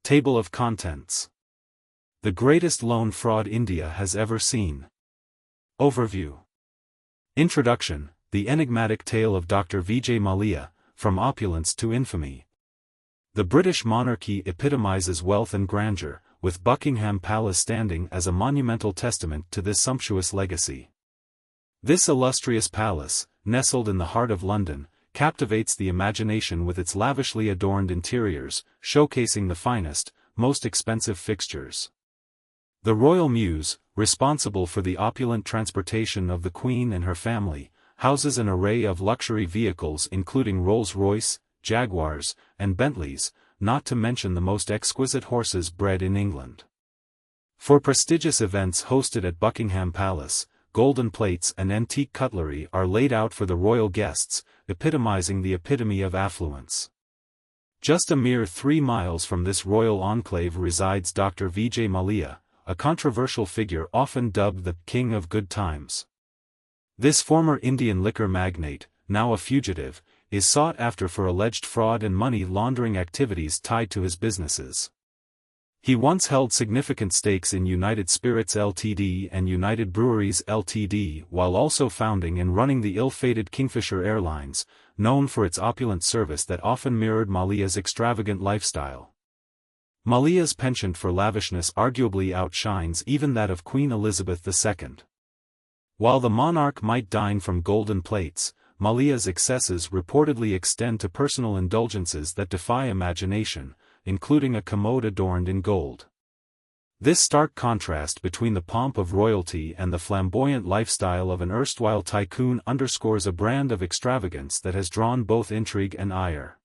Table of Contents. The greatest loan fraud India has ever seen. Overview. Introduction, the enigmatic tale of Dr. Vijay Mallya, from opulence to infamy. The British monarchy epitomizes wealth and grandeur, with Buckingham Palace standing as a monumental testament to this sumptuous legacy. This illustrious palace, nestled in the heart of London, captivates the imagination with its lavishly adorned interiors, showcasing the finest, most expensive fixtures. The royal mews, responsible for the opulent transportation of the Queen and her family, houses an array of luxury vehicles including Rolls-Royce, Jaguars, and Bentleys, not to mention the most exquisite horses bred in England. For prestigious events hosted at Buckingham Palace, golden plates and antique cutlery are laid out for the royal guests, epitomizing the epitome of affluence. Just a mere 3 miles from this royal enclave resides Dr. Vijay Mallya, a controversial figure often dubbed the King of Good Times. This former Indian liquor magnate, now a fugitive, is sought after for alleged fraud and money laundering activities tied to his businesses. He once held significant stakes in United Spirits Ltd and United Breweries Ltd, while also founding and running the ill-fated Kingfisher Airlines, known for its opulent service that often mirrored Mallya's extravagant lifestyle. Mallya's penchant for lavishness arguably outshines even that of Queen Elizabeth II. While the monarch might dine from golden plates, Mallya's excesses reportedly extend to personal indulgences that defy imagination, including a commode adorned in gold. This stark contrast between the pomp of royalty and the flamboyant lifestyle of an erstwhile tycoon underscores a brand of extravagance that has drawn both intrigue and ire.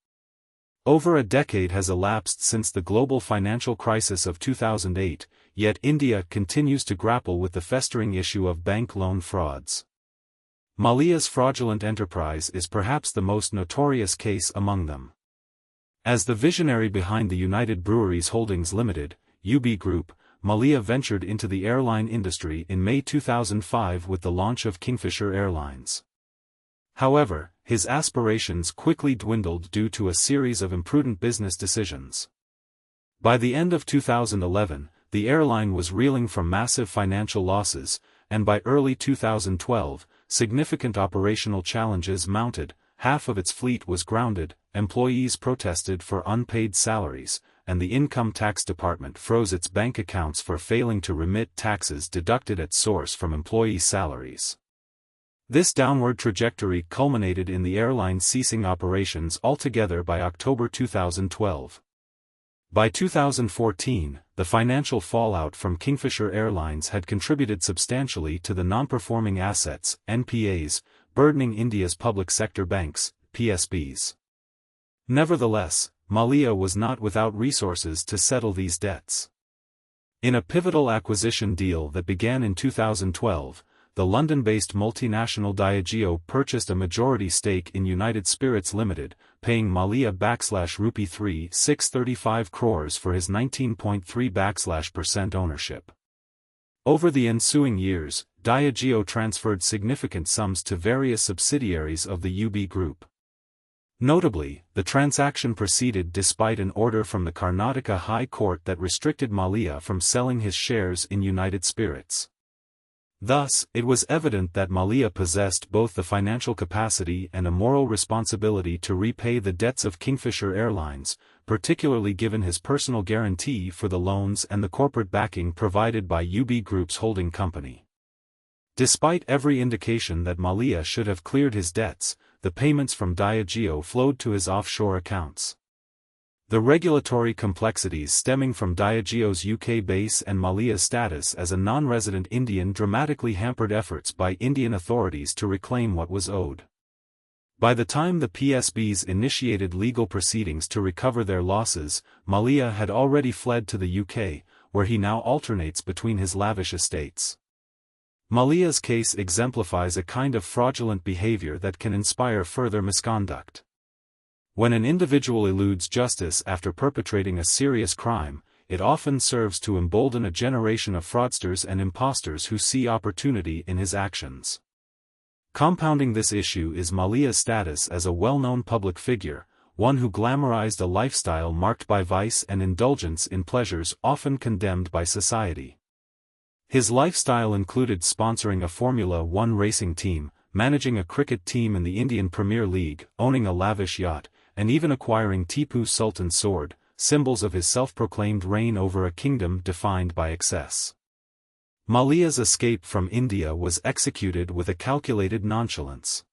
Over a decade has elapsed since the global financial crisis of 2008, yet India continues to grapple with the festering issue of bank loan frauds. Mallya's fraudulent enterprise is perhaps the most notorious case among them. As the visionary behind the United Breweries Holdings Limited, UB Group, Mallya ventured into the airline industry in May 2005 with the launch of Kingfisher Airlines. However, his aspirations quickly dwindled due to a series of imprudent business decisions. By the end of 2011, the airline was reeling from massive financial losses, and by early 2012, significant operational challenges mounted. Half of its fleet was grounded, employees protested for unpaid salaries, and the Income Tax Department froze its bank accounts for failing to remit taxes deducted at source from employee salaries. This downward trajectory culminated in the airline ceasing operations altogether by October 2012. By 2014, the financial fallout from Kingfisher Airlines had contributed substantially to the non-performing assets, NPAs, burdening India's public sector banks, PSBs. Nevertheless, Mallya was not without resources to settle these debts. In a pivotal acquisition deal that began in 2012, the London-based multinational Diageo purchased a majority stake in United Spirits Limited, paying Mallya /Rupee 3,635 crores for his 19.3% ownership. Over the ensuing years, Diageo transferred significant sums to various subsidiaries of the UB Group. Notably, the transaction proceeded despite an order from the Karnataka High Court that restricted Mallya from selling his shares in United Spirits. Thus, it was evident that Mallya possessed both the financial capacity and a moral responsibility to repay the debts of Kingfisher Airlines, particularly given his personal guarantee for the loans and the corporate backing provided by UB Group's holding company. Despite every indication that Mallya should have cleared his debts, the payments from Diageo flowed to his offshore accounts. The regulatory complexities stemming from Diageo's UK base and Mallya's status as a non-resident Indian dramatically hampered efforts by Indian authorities to reclaim what was owed. By the time the PSBs initiated legal proceedings to recover their losses, Mallya had already fled to the UK, where he now alternates between his lavish estates. Mallya's case exemplifies a kind of fraudulent behavior that can inspire further misconduct. When an individual eludes justice after perpetrating a serious crime, it often serves to embolden a generation of fraudsters and impostors who see opportunity in his actions. Compounding this issue is Mallya's status as a well-known public figure, one who glamorized a lifestyle marked by vice and indulgence in pleasures often condemned by society. His lifestyle included sponsoring a Formula One racing team, managing a cricket team in the Indian Premier League, owning a lavish yacht, and even acquiring Tipu Sultan's sword, symbols of his self-proclaimed reign over a kingdom defined by excess. Mallya's escape from India was executed with a calculated nonchalance.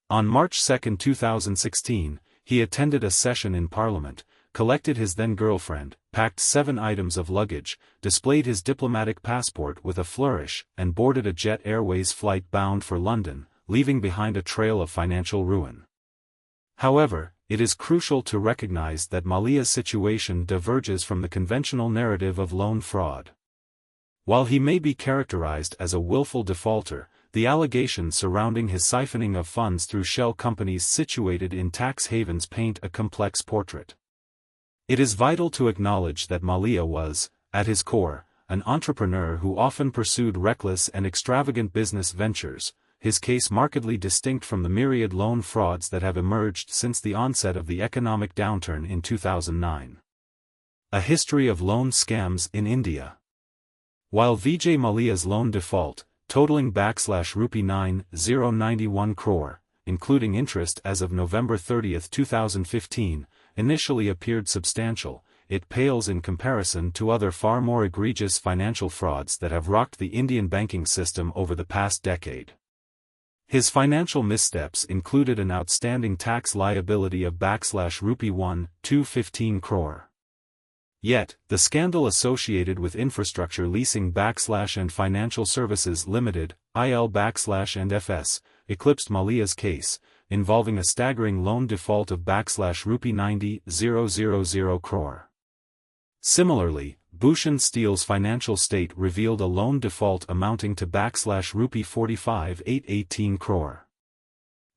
On March 2, 2016, he attended a session in Parliament, collected his then-girlfriend, packed 7 items of luggage, displayed his diplomatic passport with a flourish, and boarded a Jet Airways flight bound for London, leaving behind a trail of financial ruin. However, it is crucial to recognize that Mallya's situation diverges from the conventional narrative of loan fraud. While he may be characterized as a willful defaulter, the allegations surrounding his siphoning of funds through shell companies situated in tax havens paint a complex portrait. It is vital to acknowledge that Mallya was, at his core, an entrepreneur who often pursued reckless and extravagant business ventures, his case markedly distinct from the myriad loan frauds that have emerged since the onset of the economic downturn in 2009. A history of loan scams in India. While Vijay Mallya's loan default, totaling /rupee 9,091 crore, including interest as of November 30, 2015, initially appeared substantial, it pales in comparison to other far more egregious financial frauds that have rocked the Indian banking system over the past decade. His financial missteps included an outstanding tax liability of /rupee 1,215 crore. Yet, the scandal associated with infrastructure leasing and financial services limited, IL&FS, eclipsed Mallya's case, involving a staggering loan default of /rupee 90,000 crore. Similarly, Bhushan Steel's financial state revealed a loan default amounting to /rupee 45,818 crore.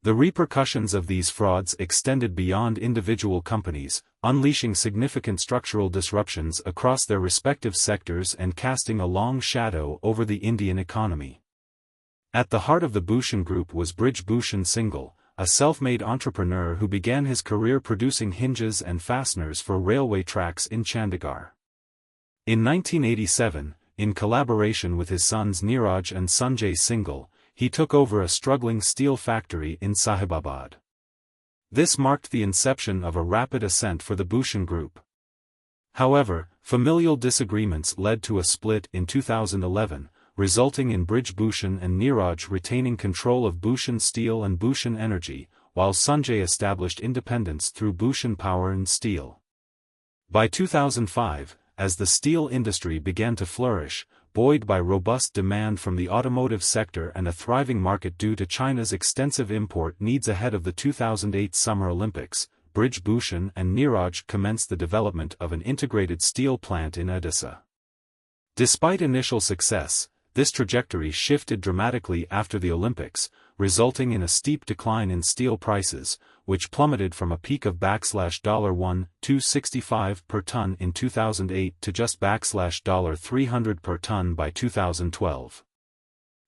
The repercussions of these frauds extended beyond individual companies, unleashing significant structural disruptions across their respective sectors and casting a long shadow over the Indian economy. At the heart of the Bhushan Group was Brij Bhushan Singhal, a self-made entrepreneur who began his career producing hinges and fasteners for railway tracks in Chandigarh. In 1987, in collaboration with his sons Neeraj and Sanjay Singhal, he took over a struggling steel factory in Sahibabad. This marked the inception of a rapid ascent for the Bhushan Group. However, familial disagreements led to a split in 2011, resulting in Brij Bhushan and Neeraj retaining control of Bhushan Steel and Bhushan Energy, while Sanjay established independence through Bhushan Power and Steel. By 2005, as the steel industry began to flourish, buoyed by robust demand from the automotive sector and a thriving market due to China's extensive import needs ahead of the 2008 Summer Olympics, Brij Bhushan and Neeraj commenced the development of an integrated steel plant in Odisha. Despite initial success, this trajectory shifted dramatically after the Olympics, resulting in a steep decline in steel prices, which plummeted from a peak of $1,265 per ton in 2008 to just $300 per ton by 2012.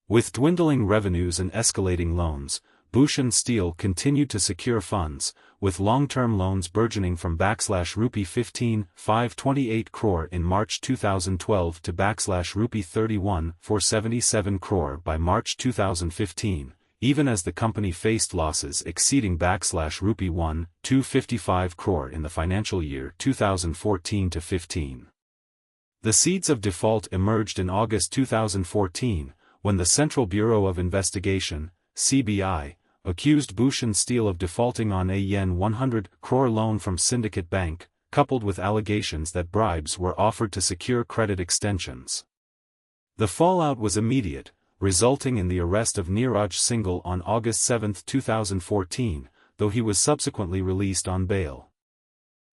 With dwindling revenues and escalating loans, Bhushan Steel continued to secure funds, with long-term loans burgeoning from /rupee 15,528 crore in March 2012 to /rupee 31,477 crore by March 2015, even as the company faced losses exceeding /rupee 1,255 crore in the financial year 2014-15. The seeds of default emerged in August 2014, when the Central Bureau of Investigation, CBI, accused Bhushan Steel of defaulting on a Yen 100 crore loan from Syndicate Bank, coupled with allegations that bribes were offered to secure credit extensions. The fallout was immediate, resulting in the arrest of Neeraj Singhal on August 7, 2014, though he was subsequently released on bail.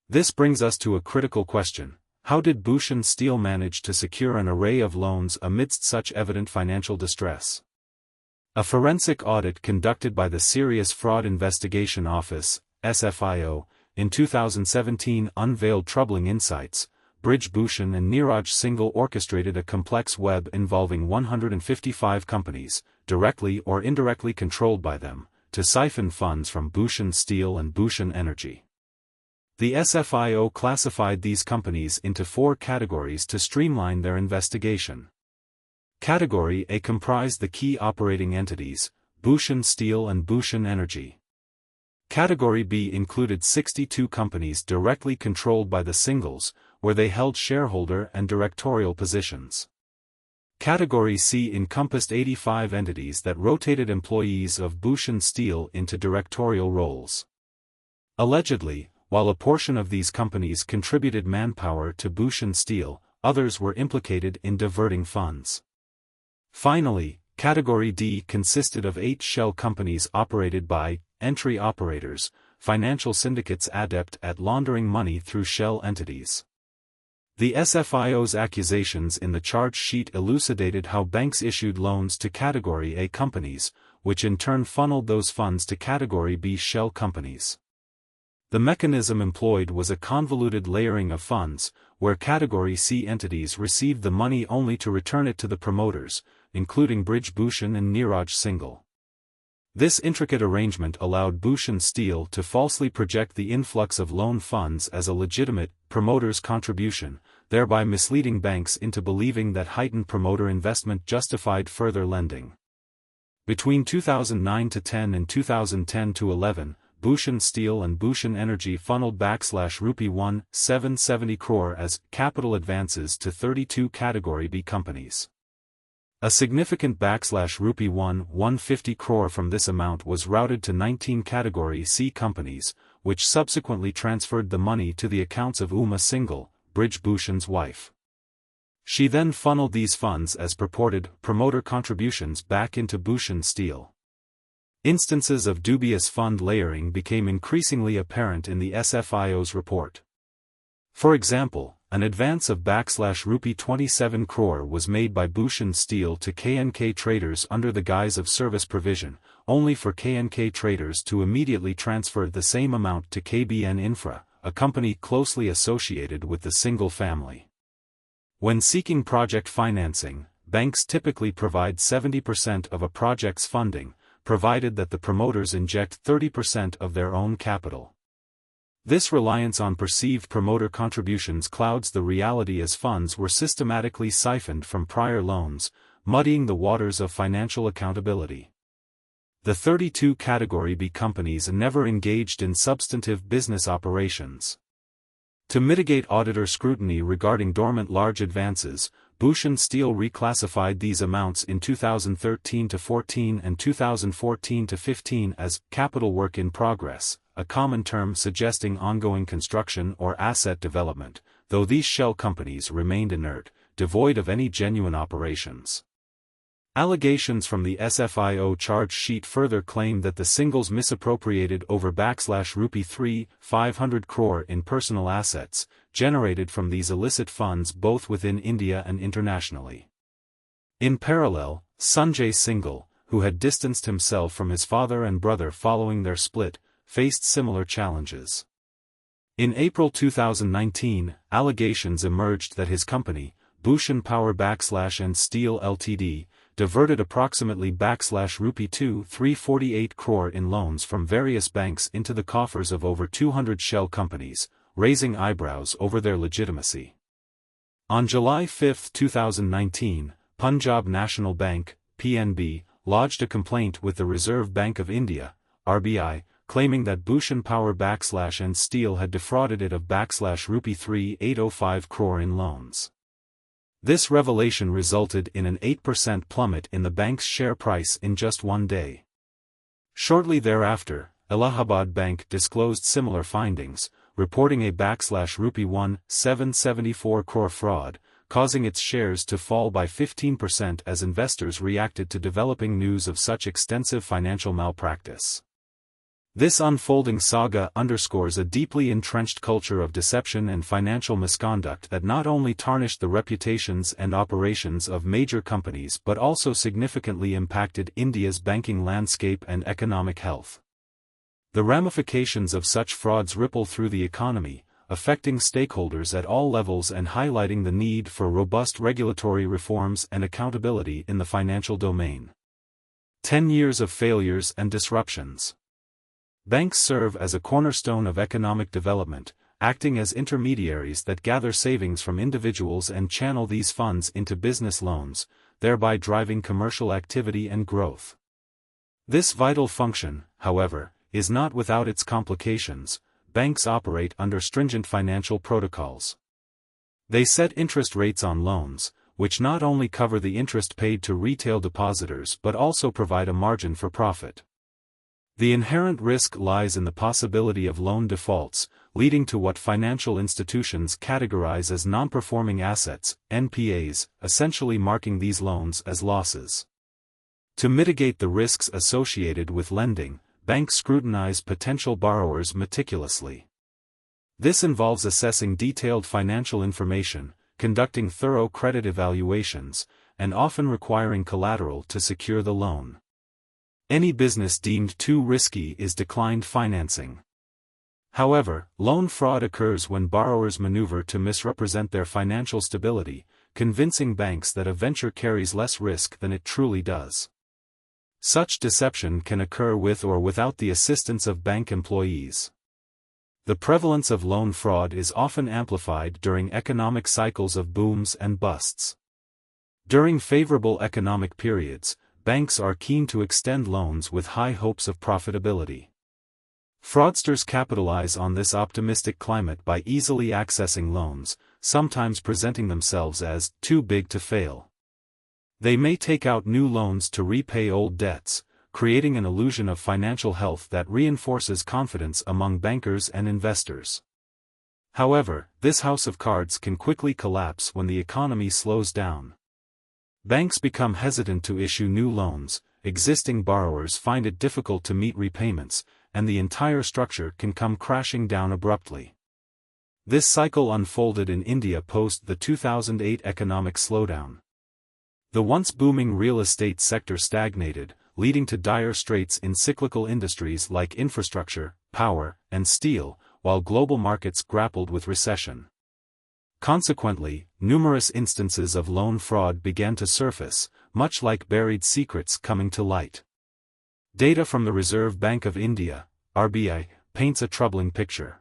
This brings us to a critical question: how did Bhushan Steel manage to secure an array of loans amidst such evident financial distress? A forensic audit conducted by the Serious Fraud Investigation Office, SFIO, in 2017 unveiled troubling insights. Brij Bhushan and Neeraj Singhal orchestrated a complex web involving 155 companies, directly or indirectly controlled by them, to siphon funds from Bhushan Steel and Bhushan Energy. The SFIO classified these companies into 4 categories to streamline their investigation. Category A comprised the key operating entities, Bhushan Steel and Bhushan Energy. Category B included 62 companies directly controlled by the singles, where they held shareholder and directorial positions. Category C encompassed 85 entities that rotated employees of Bhushan Steel into directorial roles. Allegedly, while a portion of these companies contributed manpower to Bhushan Steel, others were implicated in diverting funds. Finally, Category D consisted of 8 shell companies operated by entry operators, financial syndicates adept at laundering money through shell entities. The SFIO's accusations in the charge sheet elucidated how banks issued loans to Category A companies, which in turn funneled those funds to Category B shell companies. The mechanism employed was a convoluted layering of funds, where Category C entities received the money only to return it to the promoters, including Brij Bhushan and Neeraj Singhal. This intricate arrangement allowed Bhushan Steel to falsely project the influx of loan funds as a legitimate promoter's contribution, thereby misleading banks into believing that heightened promoter investment justified further lending. Between 2009-10 and 2010-11, Bhushan Steel and Bhushan Energy funneled /Rupee 1,770 crore as capital advances to 32 Category B companies. A significant /Rupee 1,150 crore from this amount was routed to 19 Category C companies, which subsequently transferred the money to the accounts of Uma Singhal, Brij Bhushan's wife. She then funneled these funds as purported promoter contributions back into Bhushan Steel. Instances of dubious fund layering became increasingly apparent in the SFIO's report. For example, an advance of /Rupee 27 crore was made by Bhushan Steel to KNK traders under the guise of service provision, only for KNK traders to immediately transfer the same amount to KBN Infra, a company closely associated with the Singhal family. When seeking project financing, banks typically provide 70% of a project's funding, provided that the promoters inject 30% of their own capital. This reliance on perceived promoter contributions clouds the reality as funds were systematically siphoned from prior loans, muddying the waters of financial accountability. The 32 Category B companies never engaged in substantive business operations. To mitigate auditor scrutiny regarding dormant large advances, Bhushan Steel reclassified these amounts in 2013-14 and 2014-15 as capital work in progress, a common term suggesting ongoing construction or asset development, though these shell companies remained inert, devoid of any genuine operations. Allegations from the SFIO charge sheet further claim that the singles misappropriated over /Rupee 3,500 crore in personal assets, generated from these illicit funds both within India and internationally. In parallel, Sanjay Singhal, who had distanced himself from his father and brother following their split, faced similar challenges. In April 2019, allegations emerged that his company, Bhushan Power / Steel Ltd., diverted approximately /Rupee 2,348 crore in loans from various banks into the coffers of over 200 shell companies, raising eyebrows over their legitimacy. On July 5, 2019, Punjab National Bank, PNB, lodged a complaint with the Reserve Bank of India, RBI, claiming that Bhushan Power / Steel had defrauded it of /Rupee 3,805 crore in loans. This revelation resulted in an 8% plummet in the bank's share price in just one day. Shortly thereafter, Allahabad Bank disclosed similar findings, reporting a /Rupee 1,774 crore fraud, causing its shares to fall by 15% as investors reacted to developing news of such extensive financial malpractice. This unfolding saga underscores a deeply entrenched culture of deception and financial misconduct that not only tarnished the reputations and operations of major companies but also significantly impacted India's banking landscape and economic health. The ramifications of such frauds ripple through the economy, affecting stakeholders at all levels and highlighting the need for robust regulatory reforms and accountability in the financial domain. 10 years of failures and disruptions. Banks serve as a cornerstone of economic development, acting as intermediaries that gather savings from individuals and channel these funds into business loans, thereby driving commercial activity and growth. This vital function, however, is not without its complications. Banks operate under stringent financial protocols. They set interest rates on loans, which not only cover the interest paid to retail depositors but also provide a margin for profit. The inherent risk lies in the possibility of loan defaults, leading to what financial institutions categorize as non-performing assets, NPAs, essentially marking these loans as losses. To mitigate the risks associated with lending, banks scrutinize potential borrowers meticulously. This involves assessing detailed financial information, conducting thorough credit evaluations, and often requiring collateral to secure the loan. Any business deemed too risky is declined financing. However, loan fraud occurs when borrowers maneuver to misrepresent their financial stability, convincing banks that a venture carries less risk than it truly does. Such deception can occur with or without the assistance of bank employees. The prevalence of loan fraud is often amplified during economic cycles of booms and busts. During favorable economic periods, banks are keen to extend loans with high hopes of profitability. Fraudsters capitalize on this optimistic climate by easily accessing loans, sometimes presenting themselves as too big to fail. They may take out new loans to repay old debts, creating an illusion of financial health that reinforces confidence among bankers and investors. However, this house of cards can quickly collapse when the economy slows down. Banks become hesitant to issue new loans, existing borrowers find it difficult to meet repayments, and the entire structure can come crashing down abruptly. This cycle unfolded in India post the 2008 economic slowdown. The once booming real estate sector stagnated, leading to dire straits in cyclical industries like infrastructure, power, and steel, while global markets grappled with recession. Consequently, numerous instances of loan fraud began to surface, much like buried secrets coming to light. Data from the Reserve Bank of India, RBI, paints a troubling picture.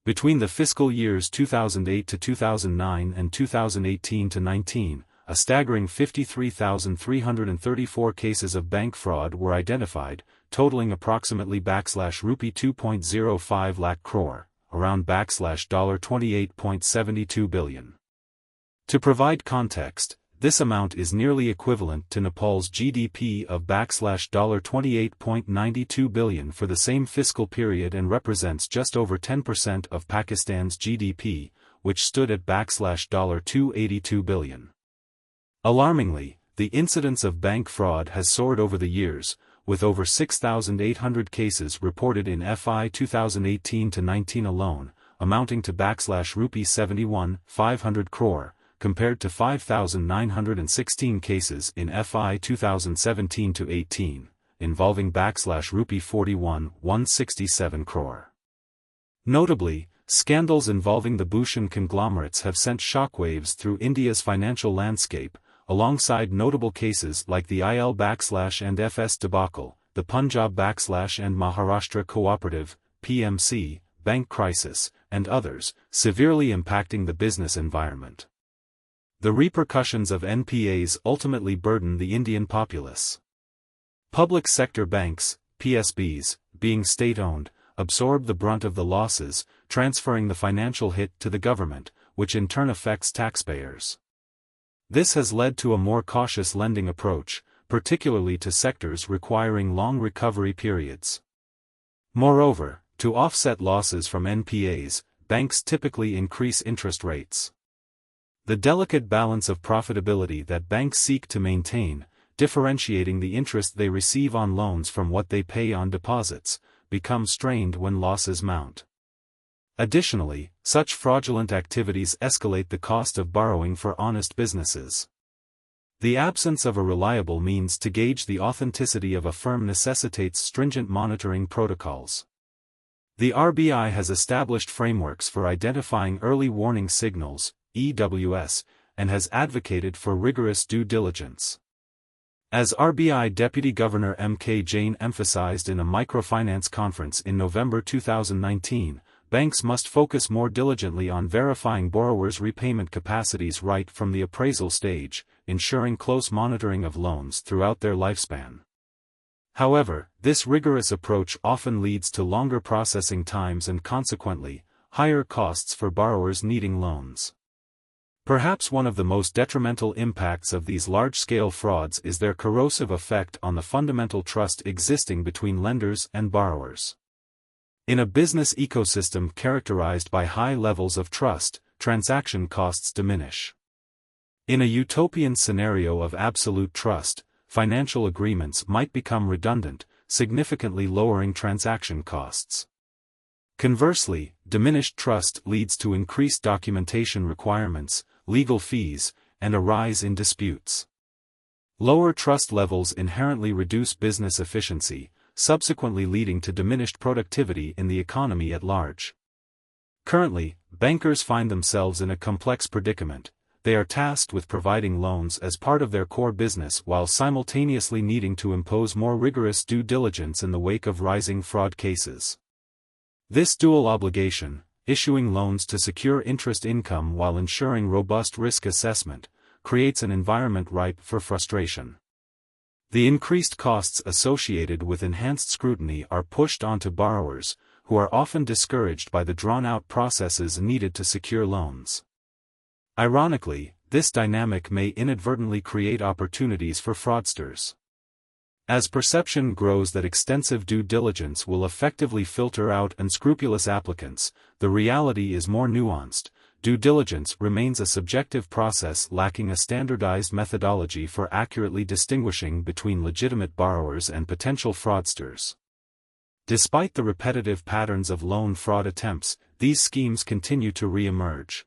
Between the fiscal years 2008 to 2009 and 2018 to 19, a staggering 53,334 cases of bank fraud were identified, totaling approximately rupee 2.05 lakh crore, around $28.72 billion. To provide context, this amount is nearly equivalent to Nepal's GDP of $28.92 billion for the same fiscal period and represents just over 10% of Pakistan's GDP, which stood at $282 billion. Alarmingly, the incidence of bank fraud has soared over the years, with over 6,800 cases reported in FY 2018-19 alone, amounting to rupee 71,500 crore, compared to 5,916 cases in FY 2017-18, involving rupee 41,167 crore. Notably, scandals involving the Bhushan conglomerates have sent shockwaves through India's financial landscape, alongside notable cases like the IL&FS debacle, the Punjab and Maharashtra Cooperative, PMC, bank crisis, and others, severely impacting the business environment. The repercussions of NPAs ultimately burden the Indian populace. Public sector banks, PSBs, being state-owned, absorb the brunt of the losses, transferring the financial hit to the government, which in turn affects taxpayers. This has led to a more cautious lending approach, particularly to sectors requiring long recovery periods. Moreover, to offset losses from NPAs, banks typically increase interest rates. The delicate balance of profitability that banks seek to maintain, differentiating the interest they receive on loans from what they pay on deposits, becomes strained when losses mount. Additionally, such fraudulent activities escalate the cost of borrowing for honest businesses. The absence of a reliable means to gauge the authenticity of a firm necessitates stringent monitoring protocols. The RBI has established frameworks for identifying early warning signals, EWS, and has advocated for rigorous due diligence. As RBI Deputy Governor M.K. Jain emphasized in a microfinance conference in November 2019, banks must focus more diligently on verifying borrowers' repayment capacities right from the appraisal stage, ensuring close monitoring of loans throughout their lifespan. However, this rigorous approach often leads to longer processing times and consequently, higher costs for borrowers needing loans. Perhaps one of the most detrimental impacts of these large-scale frauds is their corrosive effect on the fundamental trust existing between lenders and borrowers. In a business ecosystem characterized by high levels of trust, transaction costs diminish. In a utopian scenario of absolute trust, financial agreements might become redundant, significantly lowering transaction costs. Conversely, diminished trust leads to increased documentation requirements, legal fees, and a rise in disputes. Lower trust levels inherently reduce business efficiency, subsequently leading to diminished productivity in the economy at large. Currently, bankers find themselves in a complex predicament. They are tasked with providing loans as part of their core business while simultaneously needing to impose more rigorous due diligence in the wake of rising fraud cases. This dual obligation, issuing loans to secure interest income while ensuring robust risk assessment, creates an environment ripe for frustration. The increased costs associated with enhanced scrutiny are pushed onto borrowers, who are often discouraged by the drawn-out processes needed to secure loans. Ironically, this dynamic may inadvertently create opportunities for fraudsters. As perception grows that extensive due diligence will effectively filter out unscrupulous applicants, the reality is more nuanced. Due diligence remains a subjective process lacking a standardized methodology for accurately distinguishing between legitimate borrowers and potential fraudsters. Despite the repetitive patterns of loan fraud attempts, these schemes continue to re-emerge.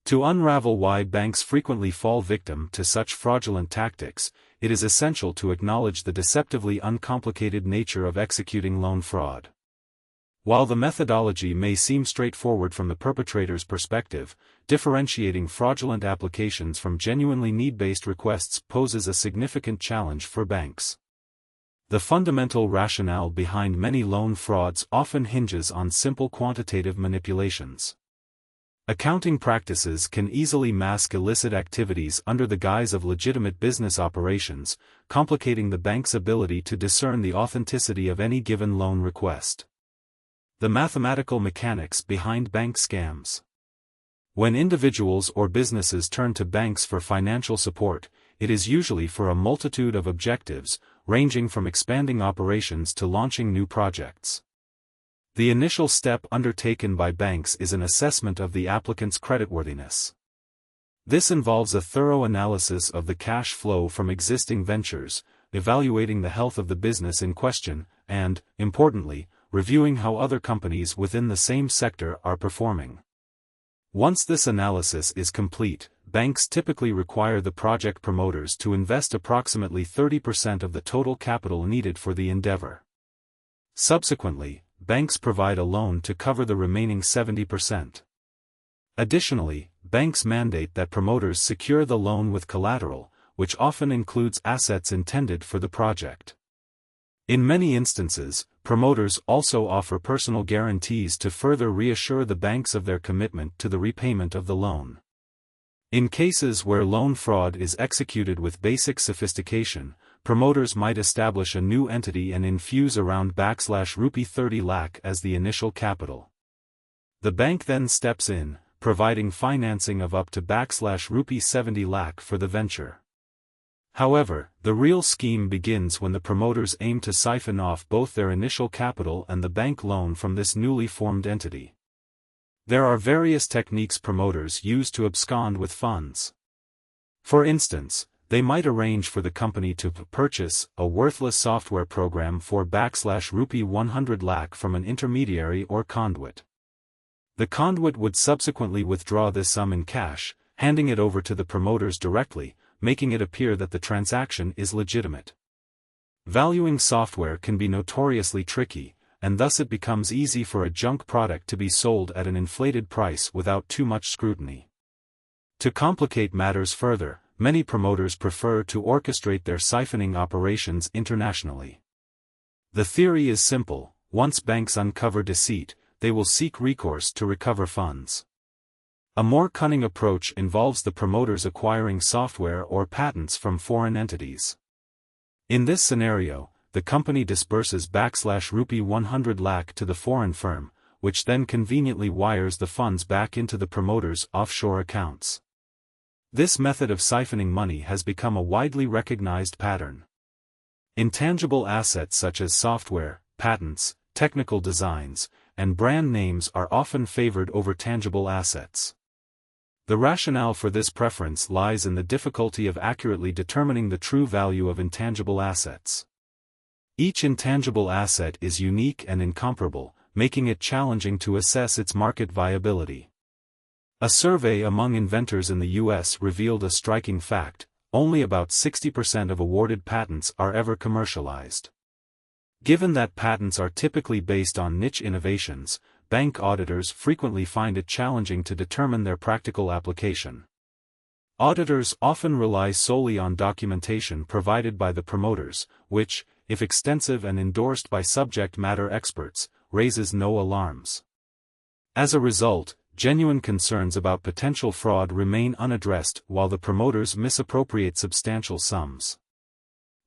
To unravel why banks frequently fall victim to such fraudulent tactics, it is essential to acknowledge the deceptively uncomplicated nature of executing loan fraud. While the methodology may seem straightforward from the perpetrator's perspective, differentiating fraudulent applications from genuinely need-based requests poses a significant challenge for banks. The fundamental rationale behind many loan frauds often hinges on simple quantitative manipulations. Accounting practices can easily mask illicit activities under the guise of legitimate business operations, complicating the bank's ability to discern the authenticity of any given loan request. The mathematical mechanics behind bank scams. When individuals or businesses turn to banks for financial support, it is usually for a multitude of objectives, ranging from expanding operations to launching new projects. The initial step undertaken by banks is an assessment of the applicant's creditworthiness. This involves a thorough analysis of the cash flow from existing ventures, evaluating the health of the business in question, and, importantly, reviewing how other companies within the same sector are performing. Once this analysis is complete, banks typically require the project promoters to invest approximately 30% of the total capital needed for the endeavor. Subsequently, banks provide a loan to cover the remaining 70%. Additionally, banks mandate that promoters secure the loan with collateral, which often includes assets intended for the project. In many instances, promoters also offer personal guarantees to further reassure the banks of their commitment to the repayment of the loan. In cases where loan fraud is executed with basic sophistication, promoters might establish a new entity and infuse around /rupee 30 lakh as the initial capital. The bank then steps in, providing financing of up to /rupee 70 lakh for the venture. However, the real scheme begins when the promoters aim to siphon off both their initial capital and the bank loan from this newly formed entity. There are various techniques promoters use to abscond with funds. For instance, they might arrange for the company to purchase a worthless software program for /rupee 100 lakh from an intermediary or conduit. The conduit would subsequently withdraw this sum in cash, handing it over to the promoters directly, making it appear that the transaction is legitimate. Valuing software can be notoriously tricky, and thus it becomes easy for a junk product to be sold at an inflated price without too much scrutiny. To complicate matters further, many promoters prefer to orchestrate their siphoning operations internationally. The theory is simple: once banks uncover deceit, they will seek recourse to recover funds. A more cunning approach involves the promoters acquiring software or patents from foreign entities. In this scenario, the company disburses /rupee 100 lakh to the foreign firm, which then conveniently wires the funds back into the promoter's offshore accounts. This method of siphoning money has become a widely recognized pattern. Intangible assets such as software, patents, technical designs, and brand names are often favored over tangible assets. The rationale for this preference lies in the difficulty of accurately determining the true value of intangible assets. Each intangible asset is unique and incomparable, making it challenging to assess its market viability. A survey among inventors in the U.S. revealed a striking fact: only about 60% of awarded patents are ever commercialized. Given that patents are typically based on niche innovations, bank auditors frequently find it challenging to determine their practical application. Auditors often rely solely on documentation provided by the promoters, which, if extensive and endorsed by subject matter experts, raises no alarms. As a result, genuine concerns about potential fraud remain unaddressed while the promoters misappropriate substantial sums.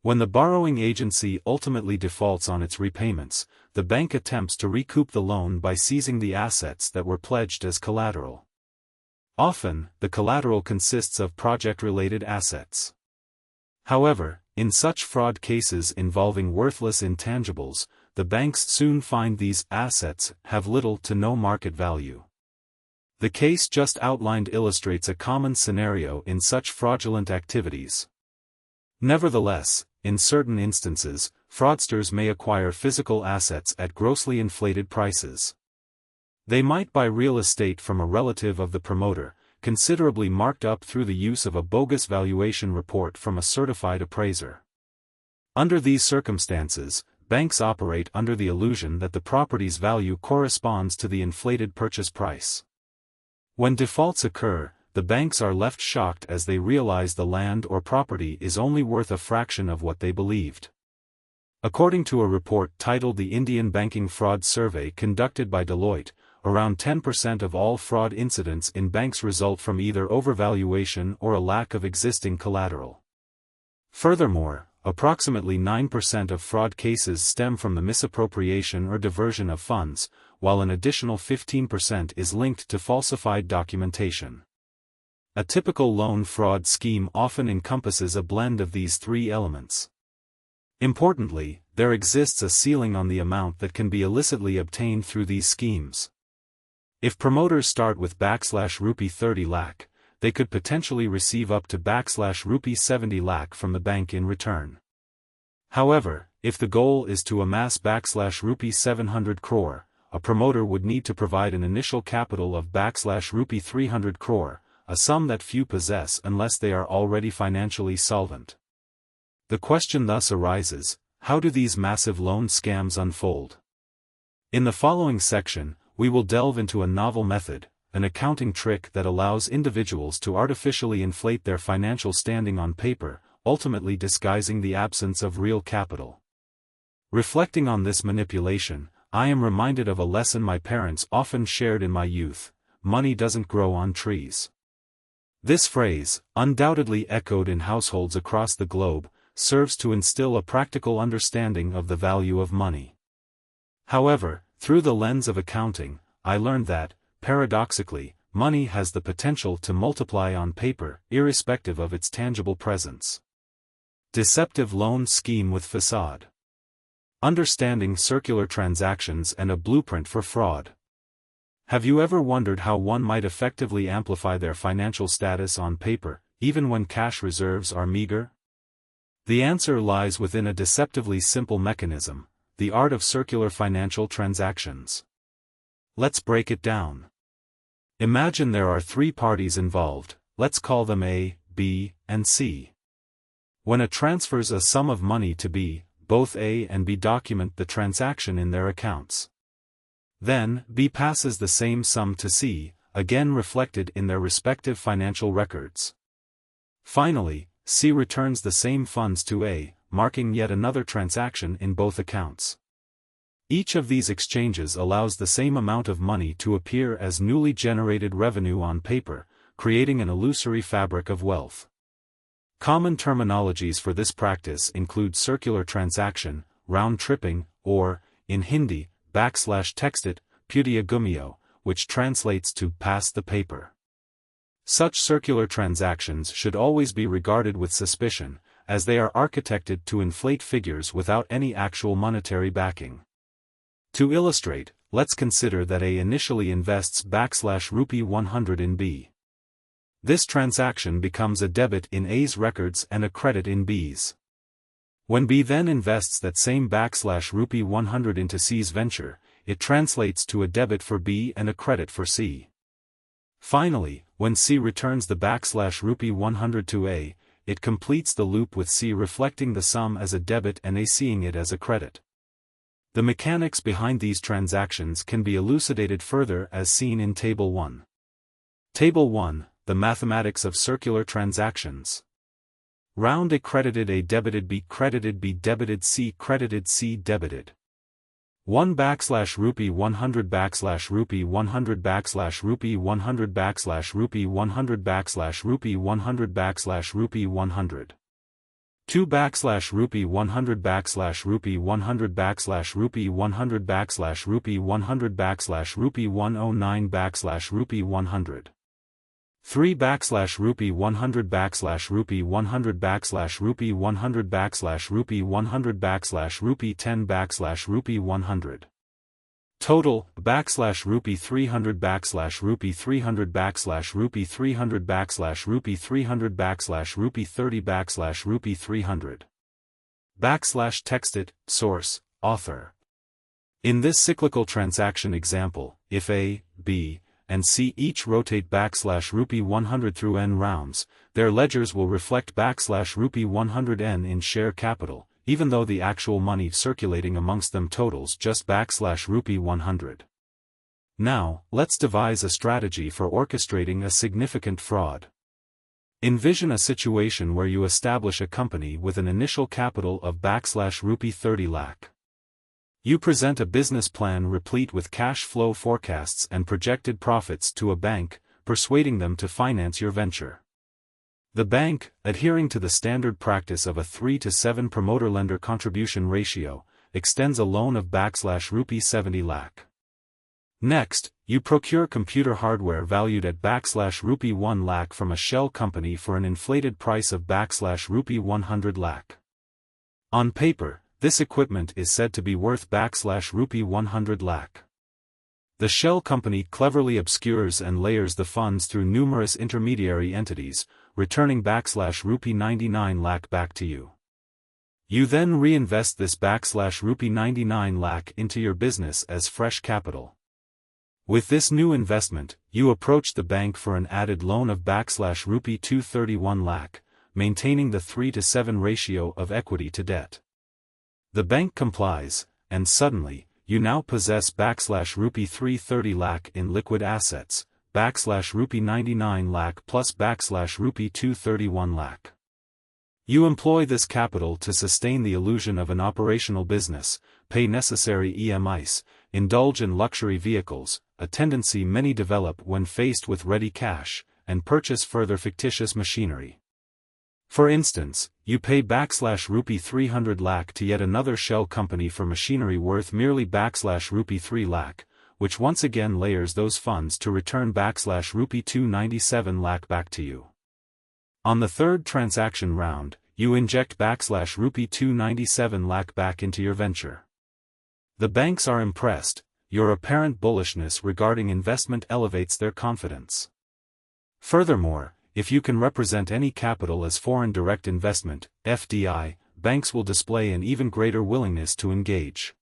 When the borrowing agency ultimately defaults on its repayments, the bank attempts to recoup the loan by seizing the assets that were pledged as collateral. Often, the collateral consists of project-related assets. However, in such fraud cases involving worthless intangibles, the banks soon find these assets have little to no market value. The case just outlined illustrates a common scenario in such fraudulent activities. Nevertheless, in certain instances, fraudsters may acquire physical assets at grossly inflated prices. They might buy real estate from a relative of the promoter, considerably marked up through the use of a bogus valuation report from a certified appraiser. Under these circumstances, banks operate under the illusion that the property's value corresponds to the inflated purchase price. When defaults occur, the banks are left shocked as they realize the land or property is only worth a fraction of what they believed. According to a report titled The Indian Banking Fraud Survey conducted by Deloitte, around 10% of all fraud incidents in banks result from either overvaluation or a lack of existing collateral. Furthermore, approximately 9% of fraud cases stem from the misappropriation or diversion of funds, while an additional 15% is linked to falsified documentation. A typical loan fraud scheme often encompasses a blend of these three elements. Importantly, there exists a ceiling on the amount that can be illicitly obtained through these schemes. If promoters start with /rupee 30 lakh, they could potentially receive up to /rupee 70 lakh from the bank in return. However, if the goal is to amass /rupee 700 crore, a promoter would need to provide an initial capital of /rupee 300 crore, a sum that few possess unless they are already financially solvent. The question thus arises, how do these massive loan scams unfold? In the following section, we will delve into a novel method, an accounting trick that allows individuals to artificially inflate their financial standing on paper, ultimately disguising the absence of real capital. Reflecting on this manipulation, I am reminded of a lesson my parents often shared in my youth: money doesn't grow on trees. This phrase, undoubtedly echoed in households across the globe, serves to instill a practical understanding of the value of money. However, through the lens of accounting, I learned that, paradoxically, money has the potential to multiply on paper, irrespective of its tangible presence. Deceptive loan scheme with facade. Understanding circular transactions and a blueprint for fraud. Have you ever wondered how one might effectively amplify their financial status on paper, even when cash reserves are meager? The answer lies within a deceptively simple mechanism: the art of circular financial transactions. Let's break it down. Imagine there are three parties involved, let's call them A, B, and C. When A transfers a sum of money to B, both A and B document the transaction in their accounts. Then, B passes the same sum to C, again reflected in their respective financial records. Finally, C returns the same funds to A, marking yet another transaction in both accounts. Each of these exchanges allows the same amount of money to appear as newly generated revenue on paper, creating an illusory fabric of wealth. Common terminologies for this practice include circular transaction, round-tripping, or, in Hindi, /textit, putiya gumio, which translates to pass the paper. Such circular transactions should always be regarded with suspicion, as they are architected to inflate figures without any actual monetary backing. To illustrate, let's consider that A initially invests /rupee 100 in B. This transaction becomes a debit in A's records and a credit in B's. When B then invests that same /rupee 100 into C's venture, it translates to a debit for B and a credit for C. Finally, when C returns the /rupee 100 to A, it completes the loop with C reflecting the sum as a debit and A seeing it as a credit. The mechanics behind these transactions can be elucidated further as seen in Table 1. Table 1, the mathematics of circular transactions. Round A credited A debited B debited C debited. 1 /rupee 100 /rupee 100 /rupee 100 /rupee 100 /rupee 100 /rupee 100. 2 /rupee 100 /rupee 100 /rupee 100 /rupee 100 /rupee 109 /rupee 100. 3 /rupee 100 /rupee 100 /rupee 100 /rupee 100 /rupee 10 /rupee 100. Total, /rupee 300 /rupee 300 /rupee 300 /rupee 300 /rupee 30 /rupee 300. /textit, source, author. In this cyclical transaction example, if A, B, and C each rotate /rupee 100 through n rounds, their ledgers will reflect /rupee 100n in share capital, even though the actual money circulating amongst them totals just /rupee 100. Now, let's devise a strategy for orchestrating a significant fraud. Envision a situation where you establish a company with an initial capital of /rupee 30 lakh. You present a business plan replete with cash flow forecasts and projected profits to a bank, persuading them to finance your venture. The bank, adhering to the standard practice of a 3-to-7 promoter-lender contribution ratio, extends a loan of /rupee 70 lakh. Next, you procure computer hardware valued at /rupee 1 lakh from a shell company for an inflated price of /rupee 100 lakh. On paper, this equipment is said to be worth /rupee 100 lakh. The shell company cleverly obscures and layers the funds through numerous intermediary entities, returning /rupee 99 lakh back to you. You then reinvest this /rupee 99 lakh into your business as fresh capital. With this new investment, you approach the bank for an added loan of /rupee 231 lakh, maintaining the 3-to-7 ratio of equity to debt. The bank complies, and suddenly, you now possess /rupee 330 lakh in liquid assets, /rupee 99 lakh plus /rupee 231 lakh. You employ this capital to sustain the illusion of an operational business, pay necessary EMIs, indulge in luxury vehicles, a tendency many develop when faced with ready cash, and purchase further fictitious machinery. For instance, you pay /rupee 300 lakh to yet another shell company for machinery worth merely /rupee 3 lakh, which once again layers those funds to return /rupee 297 lakh back to you. On the third transaction round, you inject /rupee 297 lakh back into your venture. The banks are impressed, your apparent bullishness regarding investment elevates their confidence. Furthermore, if you can represent any capital as foreign direct investment, FDI, banks will display an even greater willingness to engage.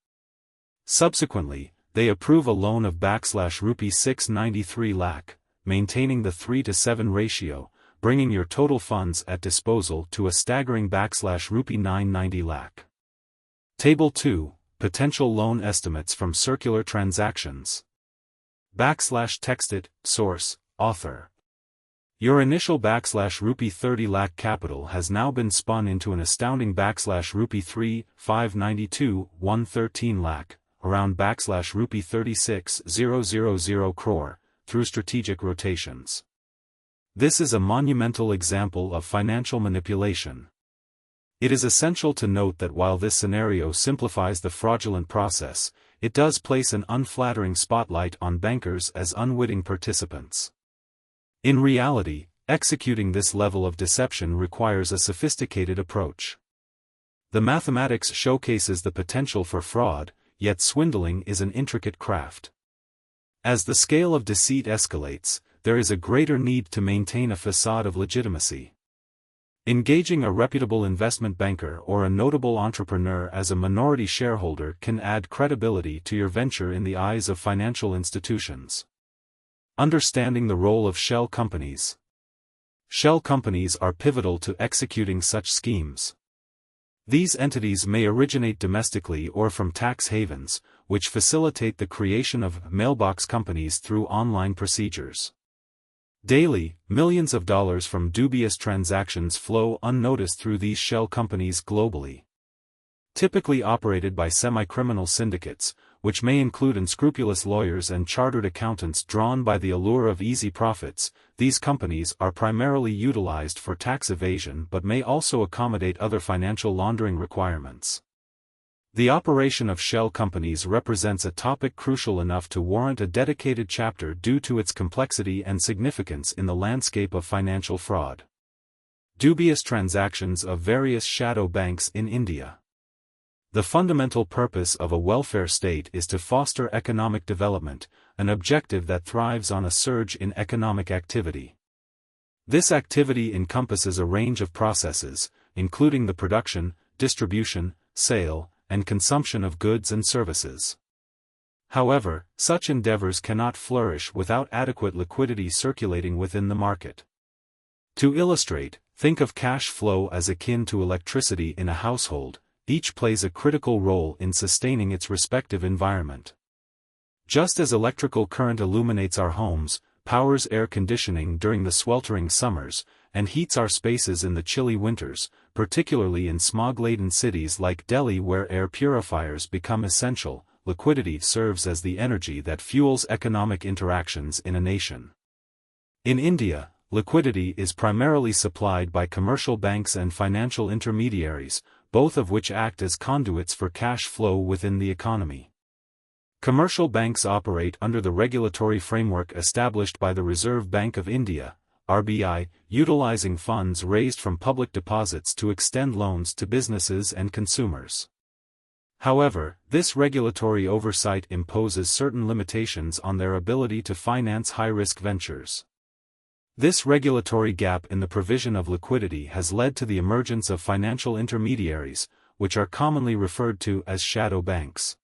Subsequently, they approve a loan of /rupee 693 lakh, maintaining the 3-to-7 ratio, bringing your total funds at disposal to a staggering /rupee 990 lakh. Table 2, Potential Loan Estimates from Circular Transactions. /textit, source, author. Your initial /rupee 30 lakh capital has now been spun into an astounding /rupee 3,592,113 lakh, around /rupee 36,000 crore, through strategic rotations. This is a monumental example of financial manipulation. It is essential to note that while this scenario simplifies the fraudulent process, it does place an unflattering spotlight on bankers as unwitting participants. In reality, executing this level of deception requires a sophisticated approach. The mathematics showcases the potential for fraud, yet swindling is an intricate craft. As the scale of deceit escalates, there is a greater need to maintain a facade of legitimacy. Engaging a reputable investment banker or a notable entrepreneur as a minority shareholder can add credibility to your venture in the eyes of financial institutions. Understanding the role of shell companies. Shell companies are pivotal to executing such schemes. These entities may originate domestically or from tax havens, which facilitate the creation of mailbox companies through online procedures. Daily, millions of dollars from dubious transactions flow unnoticed through these shell companies globally. Typically operated by semi-criminal syndicates, which may include unscrupulous lawyers and chartered accountants drawn by the allure of easy profits, these companies are primarily utilized for tax evasion but may also accommodate other financial laundering requirements. The operation of shell companies represents a topic crucial enough to warrant a dedicated chapter due to its complexity and significance in the landscape of financial fraud. Dubious transactions of various shadow banks in India. The fundamental purpose of a welfare state is to foster economic development, an objective that thrives on a surge in economic activity. This activity encompasses a range of processes, including the production, distribution, sale, and consumption of goods and services. However, such endeavors cannot flourish without adequate liquidity circulating within the market. To illustrate, think of cash flow as akin to electricity in a household. Each plays a critical role in sustaining its respective environment. Just as electrical current illuminates our homes, powers air conditioning during the sweltering summers, and heats our spaces in the chilly winters, particularly in smog-laden cities like Delhi where air purifiers become essential, liquidity serves as the energy that fuels economic interactions in a nation. In India, liquidity is primarily supplied by commercial banks and financial intermediaries, both of which act as conduits for cash flow within the economy. Commercial banks operate under the regulatory framework established by the Reserve Bank of India, RBI, utilizing funds raised from public deposits to extend loans to businesses and consumers. However, this regulatory oversight imposes certain limitations on their ability to finance high-risk ventures. This regulatory gap in the provision of liquidity has led to the emergence of financial intermediaries, which are commonly referred to as shadow banks.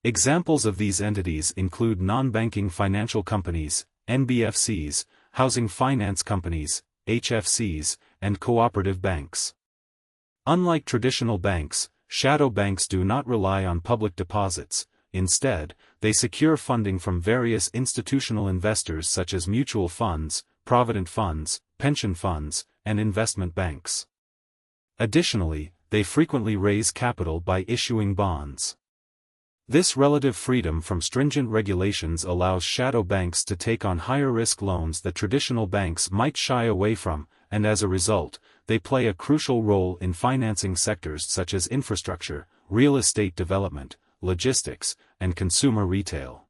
Examples of these entities include non-banking financial companies, NBFCs, housing finance companies, HFCs, and cooperative banks. Unlike traditional banks, shadow banks do not rely on public deposits. Instead, they secure funding from various institutional investors such as mutual funds, provident funds, pension funds, and investment banks. Additionally, they frequently raise capital by issuing bonds. This relative freedom from stringent regulations allows shadow banks to take on higher-risk loans that traditional banks might shy away from, and as a result, they play a crucial role in financing sectors such as infrastructure, real estate development, logistics, and consumer retail.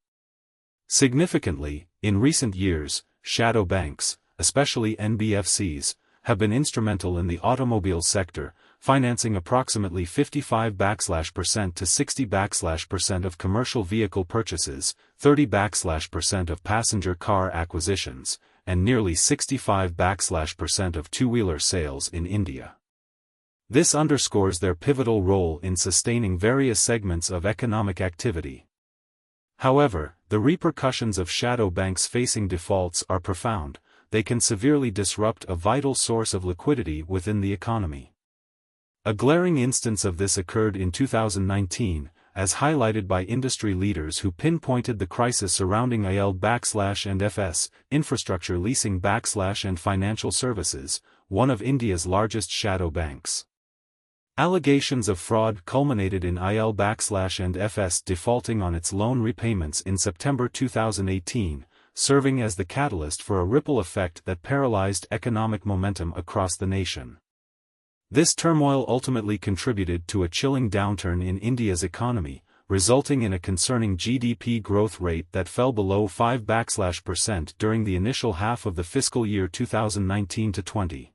Significantly, in recent years, shadow banks, especially NBFCs, have been instrumental in the automobile sector, financing approximately 55% to 60% of commercial vehicle purchases, 30% of passenger car acquisitions, and nearly 65% of two-wheeler sales in India. This underscores their pivotal role in sustaining various segments of economic activity. However, the repercussions of shadow banks facing defaults are profound. They can severely disrupt a vital source of liquidity within the economy. A glaring instance of this occurred in 2019, as highlighted by industry leaders who pinpointed the crisis surrounding IL&FS, infrastructure leasing / and financial services, one of India's largest shadow banks. Allegations of fraud culminated in IL&FS defaulting on its loan repayments in September 2018, serving as the catalyst for a ripple effect that paralyzed economic momentum across the nation. This turmoil ultimately contributed to a chilling downturn in India's economy, resulting in a concerning GDP growth rate that fell below 5% during the initial half of the fiscal year 2019-20.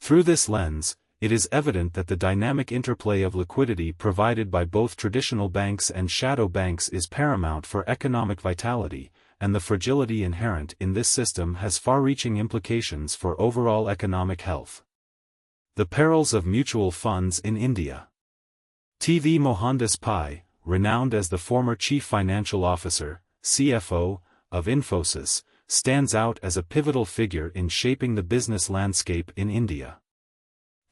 Through this lens, it is evident that the dynamic interplay of liquidity provided by both traditional banks and shadow banks is paramount for economic vitality, and the fragility inherent in this system has far-reaching implications for overall economic health. The perils of mutual funds in India. T.V. Mohandas Pai, renowned as the former Chief Financial Officer, CFO, of Infosys, stands out as a pivotal figure in shaping the business landscape in India.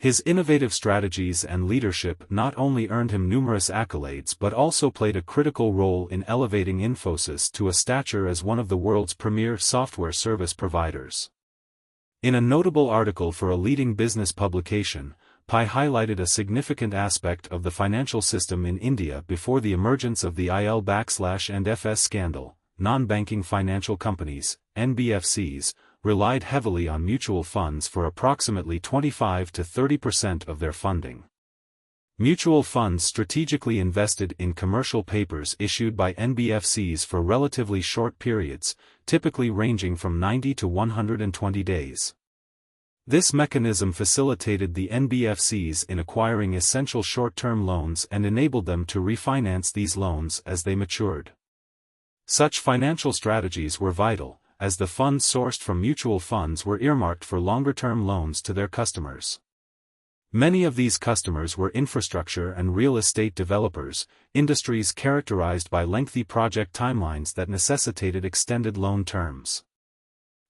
His innovative strategies and leadership not only earned him numerous accolades but also played a critical role in elevating Infosys to a stature as one of the world's premier software service providers. In a notable article for a leading business publication, Pai highlighted a significant aspect of the financial system in India before the emergence of the IL&FS scandal. Non-banking financial companies, NBFCs, relied heavily on mutual funds for approximately 25 to 30% of their funding. Mutual funds strategically invested in commercial papers issued by NBFCs for relatively short periods, typically ranging from 90 to 120 days. This mechanism facilitated the NBFCs in acquiring essential short-term loans and enabled them to refinance these loans as they matured. Such financial strategies were vital, as the funds sourced from mutual funds were earmarked for longer-term loans to their customers. Many of these customers were infrastructure and real estate developers, industries characterized by lengthy project timelines that necessitated extended loan terms.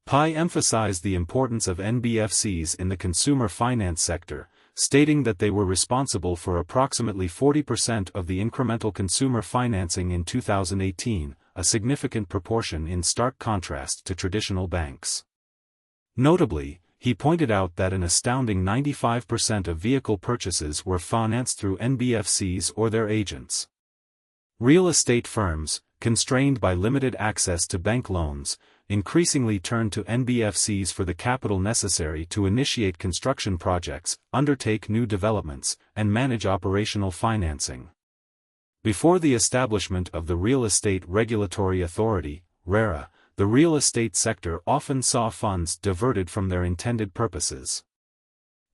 Pai emphasized the importance of NBFCs in the consumer finance sector, stating that they were responsible for approximately 40% of the incremental consumer financing in 2018, a significant proportion in stark contrast to traditional banks. Notably, he pointed out that an astounding 95% of vehicle purchases were financed through NBFCs or their agents. Real estate firms, constrained by limited access to bank loans, increasingly turned to NBFCs for the capital necessary to initiate construction projects, undertake new developments, and manage operational financing. Before the establishment of the Real Estate Regulatory Authority, RERA, the real estate sector often saw funds diverted from their intended purposes.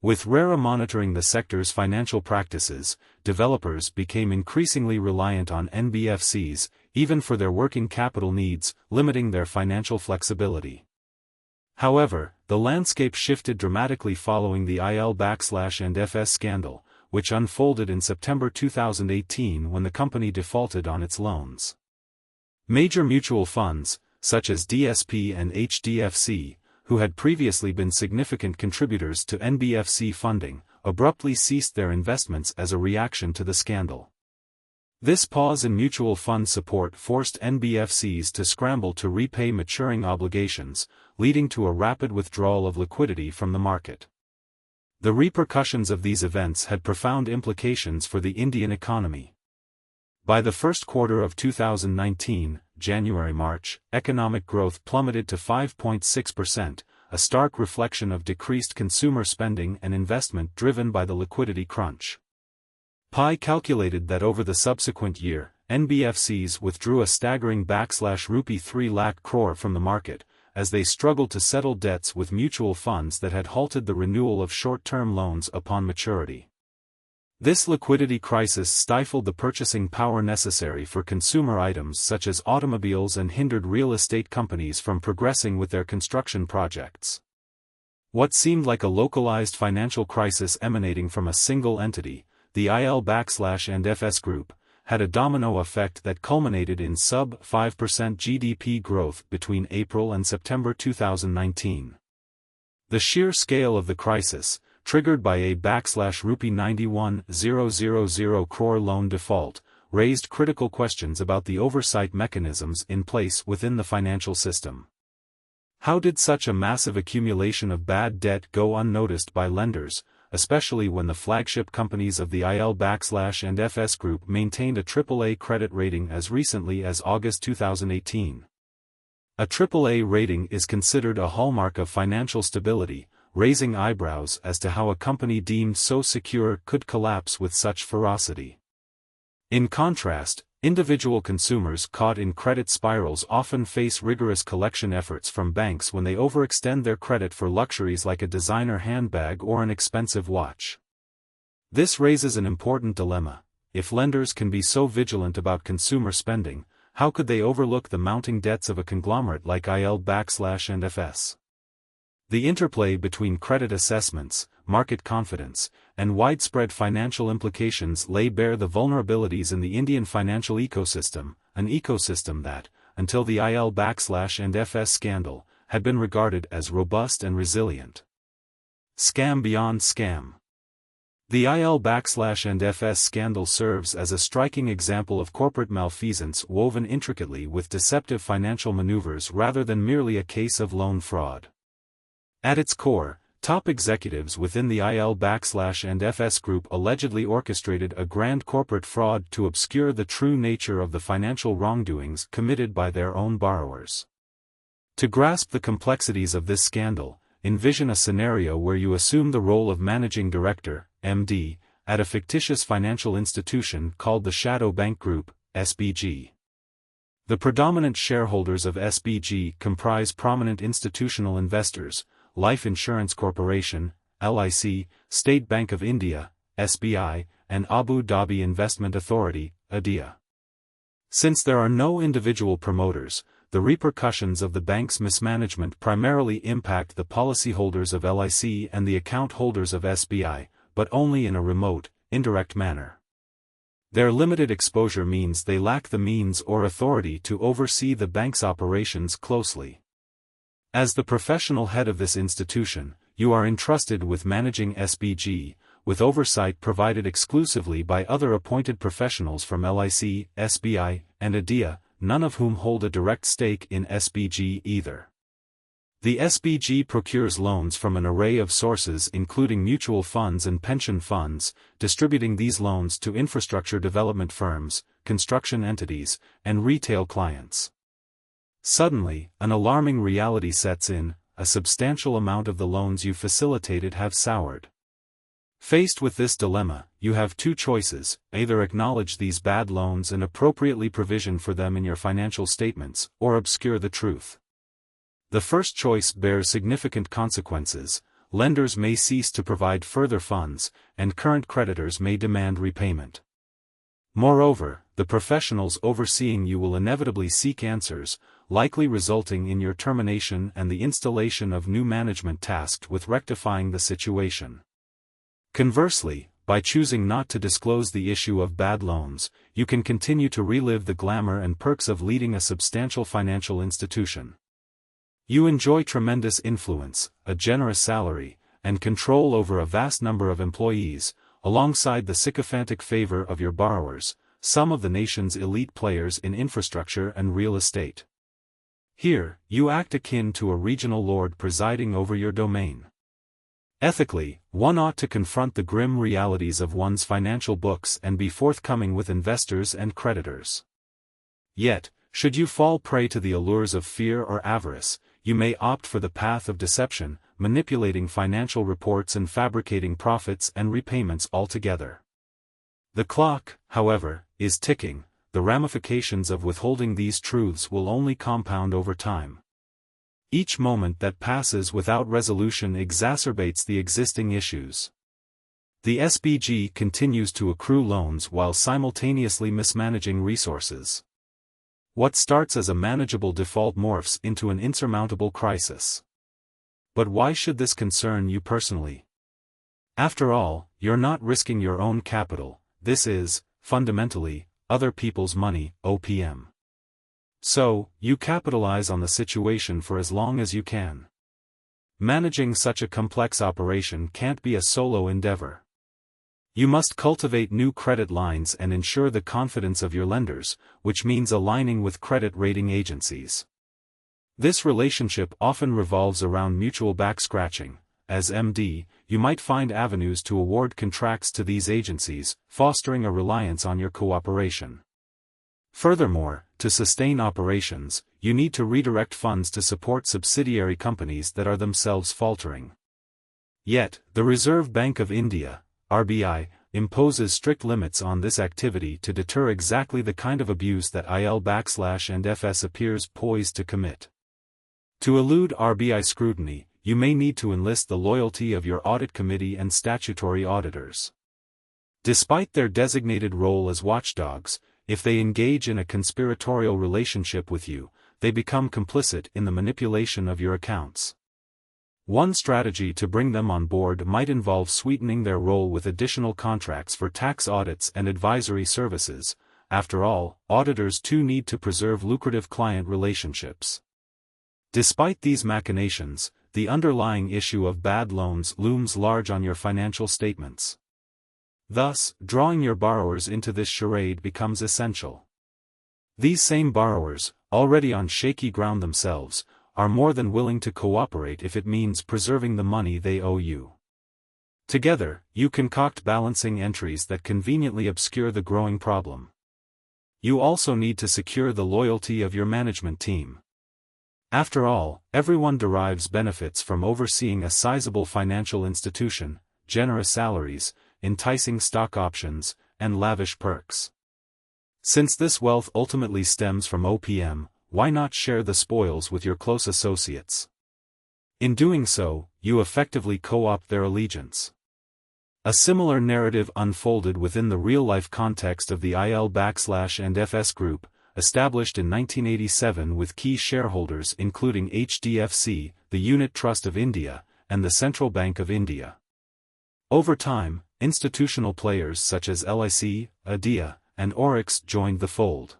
With RERA monitoring the sector's financial practices, developers became increasingly reliant on NBFCs, even for their working capital needs, limiting their financial flexibility. However, the landscape shifted dramatically following the IL&FS scandal, which unfolded in September 2018 when the company defaulted on its loans. Major mutual funds, such as DSP and HDFC, who had previously been significant contributors to NBFC funding, abruptly ceased their investments as a reaction to the scandal. This pause in mutual fund support forced NBFCs to scramble to repay maturing obligations, leading to a rapid withdrawal of liquidity from the market. The repercussions of these events had profound implications for the Indian economy. By the first quarter of 2019, January-March, economic growth plummeted to 5.6%, a stark reflection of decreased consumer spending and investment driven by the liquidity crunch. Pai calculated that over the subsequent year, NBFCs withdrew a staggering rupee 3 lakh crore from the market, as they struggled to settle debts with mutual funds that had halted the renewal of short-term loans upon maturity. This liquidity crisis stifled the purchasing power necessary for consumer items such as automobiles and hindered real estate companies from progressing with their construction projects. What seemed like a localized financial crisis emanating from a single entity, the IL&FS group, had a domino effect that culminated in sub-5% GDP growth between April and September 2019. The sheer scale of the crisis, triggered by a rupee 91,000 crore loan default, raised critical questions about the oversight mechanisms in place within the financial system. How did such a massive accumulation of bad debt go unnoticed by lenders, especially when the flagship companies of the IL&FS group maintained a AAA credit rating as recently as August 2018. A AAA rating is considered a hallmark of financial stability, raising eyebrows as to how a company deemed so secure could collapse with such ferocity. In contrast, individual consumers caught in credit spirals often face rigorous collection efforts from banks when they overextend their credit for luxuries like a designer handbag or an expensive watch. This raises an important dilemma. If lenders can be so vigilant about consumer spending, how could they overlook the mounting debts of a conglomerate like IL&FS? The interplay between credit assessments, market confidence, and widespread financial implications lay bare the vulnerabilities in the Indian financial ecosystem, an ecosystem that, until the IL&FS scandal, had been regarded as robust and resilient. Scam beyond scam. The IL&FS scandal serves as a striking example of corporate malfeasance woven intricately with deceptive financial maneuvers rather than merely a case of loan fraud. At its core, top executives within the IL&FS group allegedly orchestrated a grand corporate fraud to obscure the true nature of the financial wrongdoings committed by their own borrowers. To grasp the complexities of this scandal, envision a scenario where you assume the role of managing director, MD, at a fictitious financial institution called the Shadow Bank Group, SBG. The predominant shareholders of SBG comprise prominent institutional investors, Life Insurance Corporation, LIC, State Bank of India, SBI, and Abu Dhabi Investment Authority, ADIA. Since there are no individual promoters, the repercussions of the bank's mismanagement primarily impact the policyholders of LIC and the account holders of SBI, but only in a remote, indirect manner. Their limited exposure means they lack the means or authority to oversee the bank's operations closely. As the professional head of this institution, you are entrusted with managing SBG, with oversight provided exclusively by other appointed professionals from LIC, SBI, and ADIA, none of whom hold a direct stake in SBG either. The SBG procures loans from an array of sources including mutual funds and pension funds, distributing these loans to infrastructure development firms, construction entities, and retail clients. Suddenly, an alarming reality sets in: a substantial amount of the loans you facilitated have soured. Faced with this dilemma, you have two choices: either acknowledge these bad loans and appropriately provision for them in your financial statements, or obscure the truth. The first choice bears significant consequences. Lenders may cease to provide further funds, and current creditors may demand repayment. Moreover, the professionals overseeing you will inevitably seek answers, likely resulting in your termination and the installation of new management tasked with rectifying the situation. Conversely, by choosing not to disclose the issue of bad loans, you can continue to relive the glamour and perks of leading a substantial financial institution. You enjoy tremendous influence, a generous salary, and control over a vast number of employees, alongside the sycophantic favor of your borrowers, some of the nation's elite players in infrastructure and real estate. Here, you act akin to a regional lord presiding over your domain. Ethically, one ought to confront the grim realities of one's financial books and be forthcoming with investors and creditors. Yet, should you fall prey to the allures of fear or avarice, you may opt for the path of deception, manipulating financial reports and fabricating profits and repayments altogether. The clock, however, is ticking. The ramifications of withholding these truths will only compound over time. Each moment that passes without resolution exacerbates the existing issues. The SBG continues to accrue loans while simultaneously mismanaging resources. What starts as a manageable default morphs into an insurmountable crisis. But why should this concern you personally? After all, you're not risking your own capital. This is, fundamentally, other people's money, OPM. So, you capitalize on the situation for as long as you can. Managing such a complex operation can't be a solo endeavor. You must cultivate new credit lines and ensure the confidence of your lenders, which means aligning with credit rating agencies. This relationship often revolves around mutual back-scratching, as MD, you might find avenues to award contracts to these agencies, fostering a reliance on your cooperation. Furthermore, to sustain operations, you need to redirect funds to support subsidiary companies that are themselves faltering. Yet, the Reserve Bank of India, RBI, imposes strict limits on this activity to deter exactly the kind of abuse that IL&FS appears poised to commit. To elude RBI scrutiny, you may need to enlist the loyalty of your audit committee and statutory auditors. Despite their designated role as watchdogs, if they engage in a conspiratorial relationship with you, they become complicit in the manipulation of your accounts. One strategy to bring them on board might involve sweetening their role with additional contracts for tax audits and advisory services. After all, auditors too need to preserve lucrative client relationships. Despite these machinations, the underlying issue of bad loans looms large on your financial statements. Thus, drawing your borrowers into this charade becomes essential. These same borrowers, already on shaky ground themselves, are more than willing to cooperate if it means preserving the money they owe you. Together, you concoct balancing entries that conveniently obscure the growing problem. You also need to secure the loyalty of your management team. After all, everyone derives benefits from overseeing a sizable financial institution, generous salaries, enticing stock options, and lavish perks. Since this wealth ultimately stems from OPM, why not share the spoils with your close associates? In doing so, you effectively co-opt their allegiance. A similar narrative unfolded within the real-life context of the IL&FS group, established in 1987 with key shareholders including HDFC, the Unit Trust of India, and the Central Bank of India. Over time, institutional players such as LIC, ADIA, and Oryx joined the fold.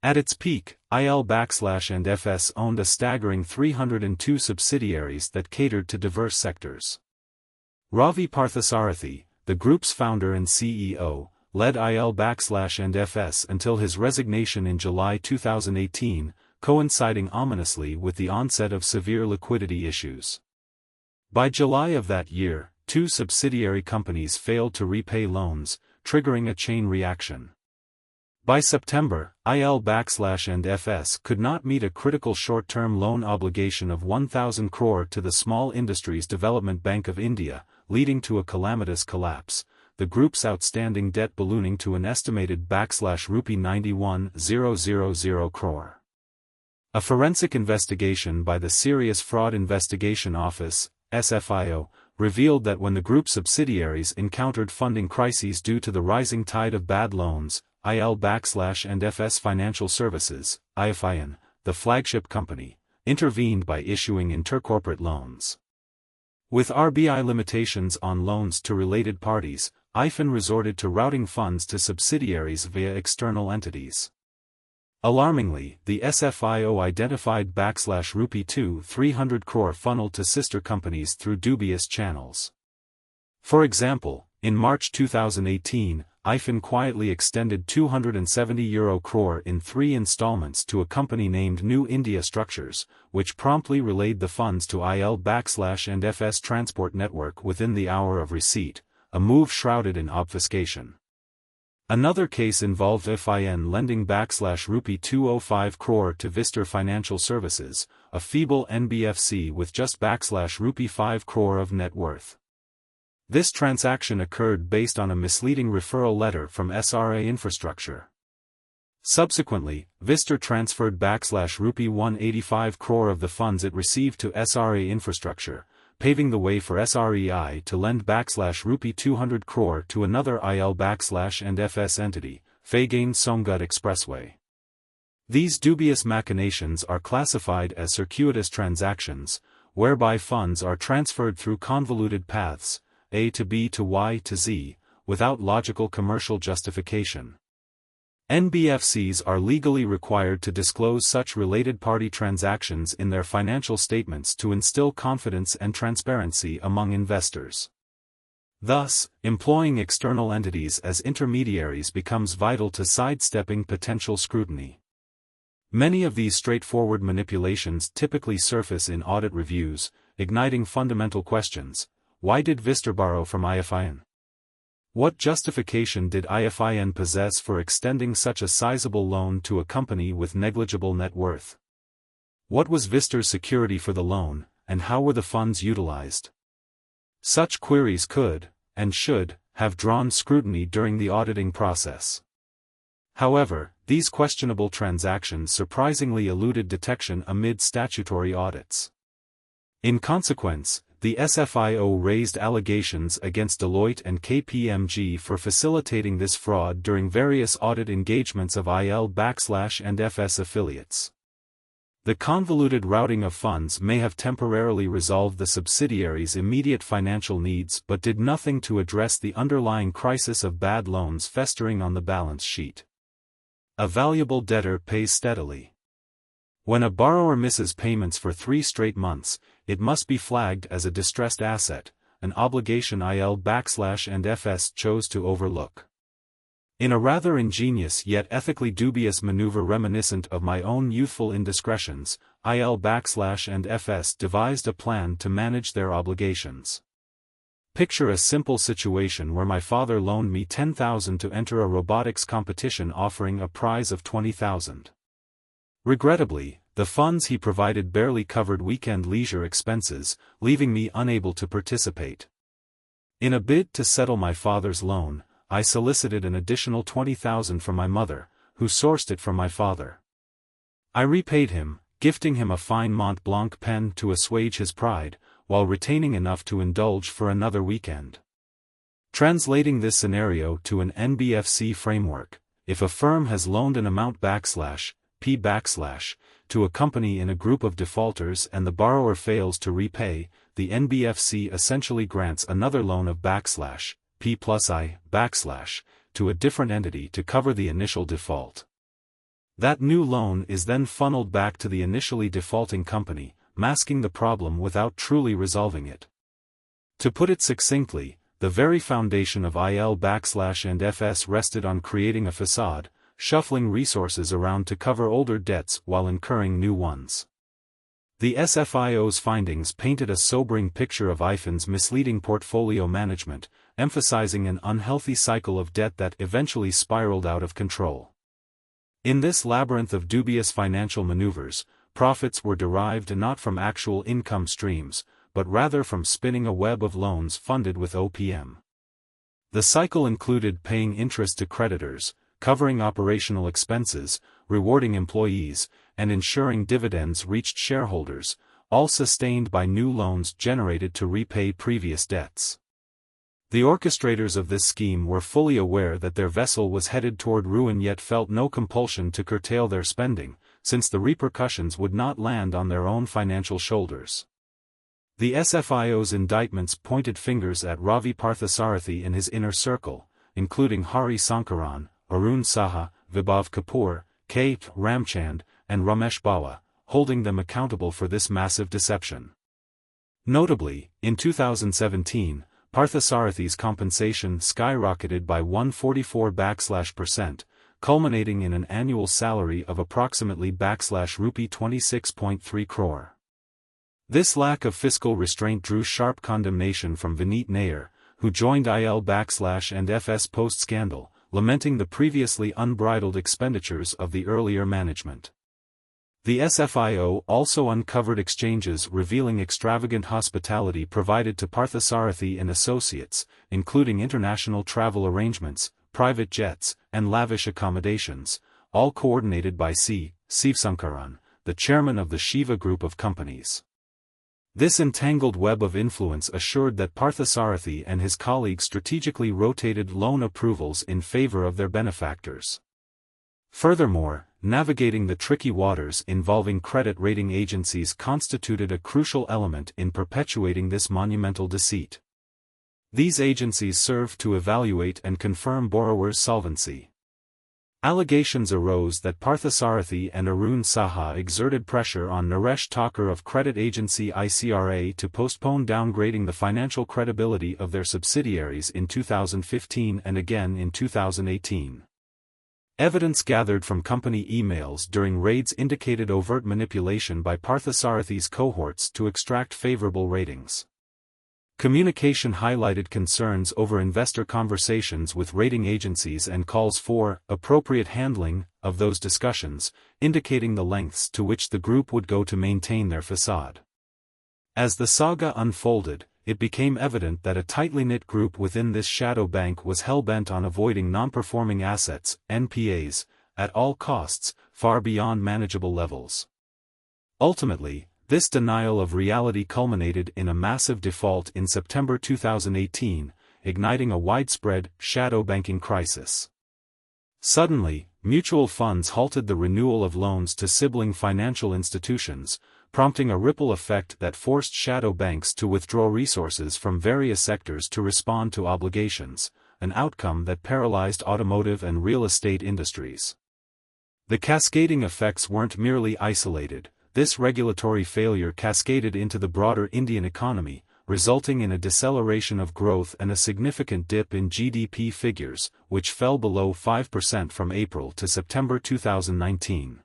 At its peak, IL&FS owned a staggering 302 subsidiaries that catered to diverse sectors. Ravi Parthasarathi, the group's founder and CEO, led IL&FS until his resignation in July 2018, coinciding ominously with the onset of severe liquidity issues. By July of that year, 2 subsidiary companies failed to repay loans, triggering a chain reaction. By September, IL&FS could not meet a critical short-term loan obligation of 1,000 crore to the Small Industries Development Bank of India, leading to a calamitous collapse, the group's outstanding debt ballooning to an estimated Rupee 91,000 crore. A forensic investigation by the Serious Fraud Investigation Office, SFIO, revealed that when the group's subsidiaries encountered funding crises due to the rising tide of bad loans, IL&FS Financial Services, IFIN, the flagship company, intervened by issuing intercorporate loans. With RBI limitations on loans to related parties, IFIN resorted to routing funds to subsidiaries via external entities. Alarmingly, the SFIO identified Rupee 300 crore funneled to sister companies through dubious channels. For example, in March 2018, IFIN quietly extended €270 crore in 3 installments to a company named New India Structures, which promptly relayed the funds to IL&FS transport network within the hour of receipt, a move shrouded in obfuscation. Another case involved FIN lending Rupee 205 crore to Vistar Financial Services, a feeble NBFC with just Rupee 5 crore of net worth. This transaction occurred based on a misleading referral letter from SRA Infrastructure. Subsequently, Vistar transferred Rupee 185 crore of the funds it received to SRA Infrastructure, paving the way for SREI to lend Rupee 200 crore to another IL&FS entity, Phagane Songut Expressway. These dubious machinations are classified as circuitous transactions, whereby funds are transferred through convoluted paths, A to B to Y to Z, without logical commercial justification. NBFCs are legally required to disclose such related party transactions in their financial statements to instill confidence and transparency among investors. Thus, employing external entities as intermediaries becomes vital to sidestepping potential scrutiny. Many of these straightforward manipulations typically surface in audit reviews, igniting fundamental questions. Why did Vista borrow from IFIN? What justification did IFIN possess for extending such a sizable loan to a company with negligible net worth? What was Vista's security for the loan, and how were the funds utilized? Such queries could, and should, have drawn scrutiny during the auditing process. However, these questionable transactions surprisingly eluded detection amid statutory audits. In consequence, the SFIO raised allegations against Deloitte and KPMG for facilitating this fraud during various audit engagements of IL&FS affiliates. The convoluted routing of funds may have temporarily resolved the subsidiaries' immediate financial needs but did nothing to address the underlying crisis of bad loans festering on the balance sheet. A valuable debtor pays steadily. When a borrower misses payments for 3 straight months, it must be flagged as a distressed asset, an obligation IL&FS chose to overlook. In a rather ingenious yet ethically dubious maneuver reminiscent of my own youthful indiscretions, IL&FS devised a plan to manage their obligations. Picture a simple situation where my father loaned me $10,000 to enter a robotics competition offering a prize of $20,000. Regrettably, the funds he provided barely covered weekend leisure expenses, leaving me unable to participate. In a bid to settle my father's loan, I solicited an additional $20,000 from my mother, who sourced it from my father. I repaid him, gifting him a fine Mont Blanc pen to assuage his pride, while retaining enough to indulge for another weekend. Translating this scenario to an NBFC framework, if a firm has loaned an amount P to a company in a group of defaulters and the borrower fails to repay, the NBFC essentially grants another loan of P+I to a different entity to cover the initial default. That new loan is then funneled back to the initially defaulting company, masking the problem without truly resolving it. To put it succinctly, the very foundation of IL&FS rested on creating a facade, shuffling resources around to cover older debts while incurring new ones. The SFIO's findings painted a sobering picture of IFIN's misleading portfolio management, emphasizing an unhealthy cycle of debt that eventually spiraled out of control. In this labyrinth of dubious financial maneuvers, profits were derived not from actual income streams, but rather from spinning a web of loans funded with OPM. The cycle included paying interest to creditors, covering operational expenses, rewarding employees, and ensuring dividends reached shareholders, all sustained by new loans generated to repay previous debts. The orchestrators of this scheme were fully aware that their vessel was headed toward ruin yet felt no compulsion to curtail their spending, since the repercussions would not land on their own financial shoulders. The SFIO's indictments pointed fingers at Ravi Parthasarathi and his inner circle, including Hari Sankaran, Arun Saha, Vibhav Kapoor, K. Ramchand, and Ramesh Bawa, holding them accountable for this massive deception. Notably, in 2017, Parthasarathi's compensation skyrocketed by 144%, culminating in an annual salary of approximately rupee 26.3 crore. This lack of fiscal restraint drew sharp condemnation from Vineet Nair, who joined IL&FS post-scandal, lamenting the previously unbridled expenditures of the earlier management. The SFIO also uncovered exchanges revealing extravagant hospitality provided to Parthasarathi and associates, including international travel arrangements, private jets, and lavish accommodations, all coordinated by Sivasankaran, the chairman of the Shiva Group of companies. This entangled web of influence assured that Parthasarathi and his colleagues strategically rotated loan approvals in favor of their benefactors. Furthermore, navigating the tricky waters involving credit rating agencies constituted a crucial element in perpetuating this monumental deceit. These agencies served to evaluate and confirm borrowers' solvency. Allegations arose that Parthasarathi and Arun Saha exerted pressure on Naresh Thakur of credit agency ICRA to postpone downgrading the financial credibility of their subsidiaries in 2015 and again in 2018. Evidence gathered from company emails during raids indicated overt manipulation by Parthasarathy's cohorts to extract favorable ratings. Communication highlighted concerns over investor conversations with rating agencies and calls for appropriate handling of those discussions, indicating the lengths to which the group would go to maintain their facade. As the saga unfolded, it became evident that a tightly knit group within this shadow bank was hell-bent on avoiding non-performing assets, NPAs, at all costs, far beyond manageable levels. Ultimately, this denial of reality culminated in a massive default in September 2018, igniting a widespread shadow banking crisis. Suddenly, mutual funds halted the renewal of loans to sibling financial institutions, prompting a ripple effect that forced shadow banks to withdraw resources from various sectors to respond to obligations, an outcome that paralyzed automotive and real estate industries. The cascading effects weren't merely isolated. This regulatory failure cascaded into the broader Indian economy, resulting in a deceleration of growth and a significant dip in GDP figures, which fell below 5% from April to September 2019.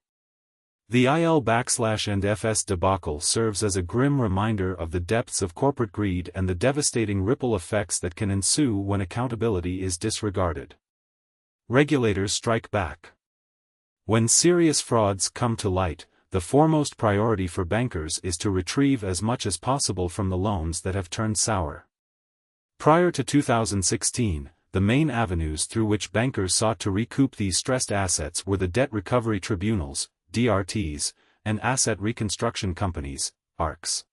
The IL&FS debacle serves as a grim reminder of the depths of corporate greed and the devastating ripple effects that can ensue when accountability is disregarded. Regulators strike back. When serious frauds come to light, the foremost priority for bankers is to retrieve as much as possible from the loans that have turned sour. Prior to 2016, the main avenues through which bankers sought to recoup these stressed assets were the debt recovery tribunals, DRTs, and asset reconstruction companies, ARCs.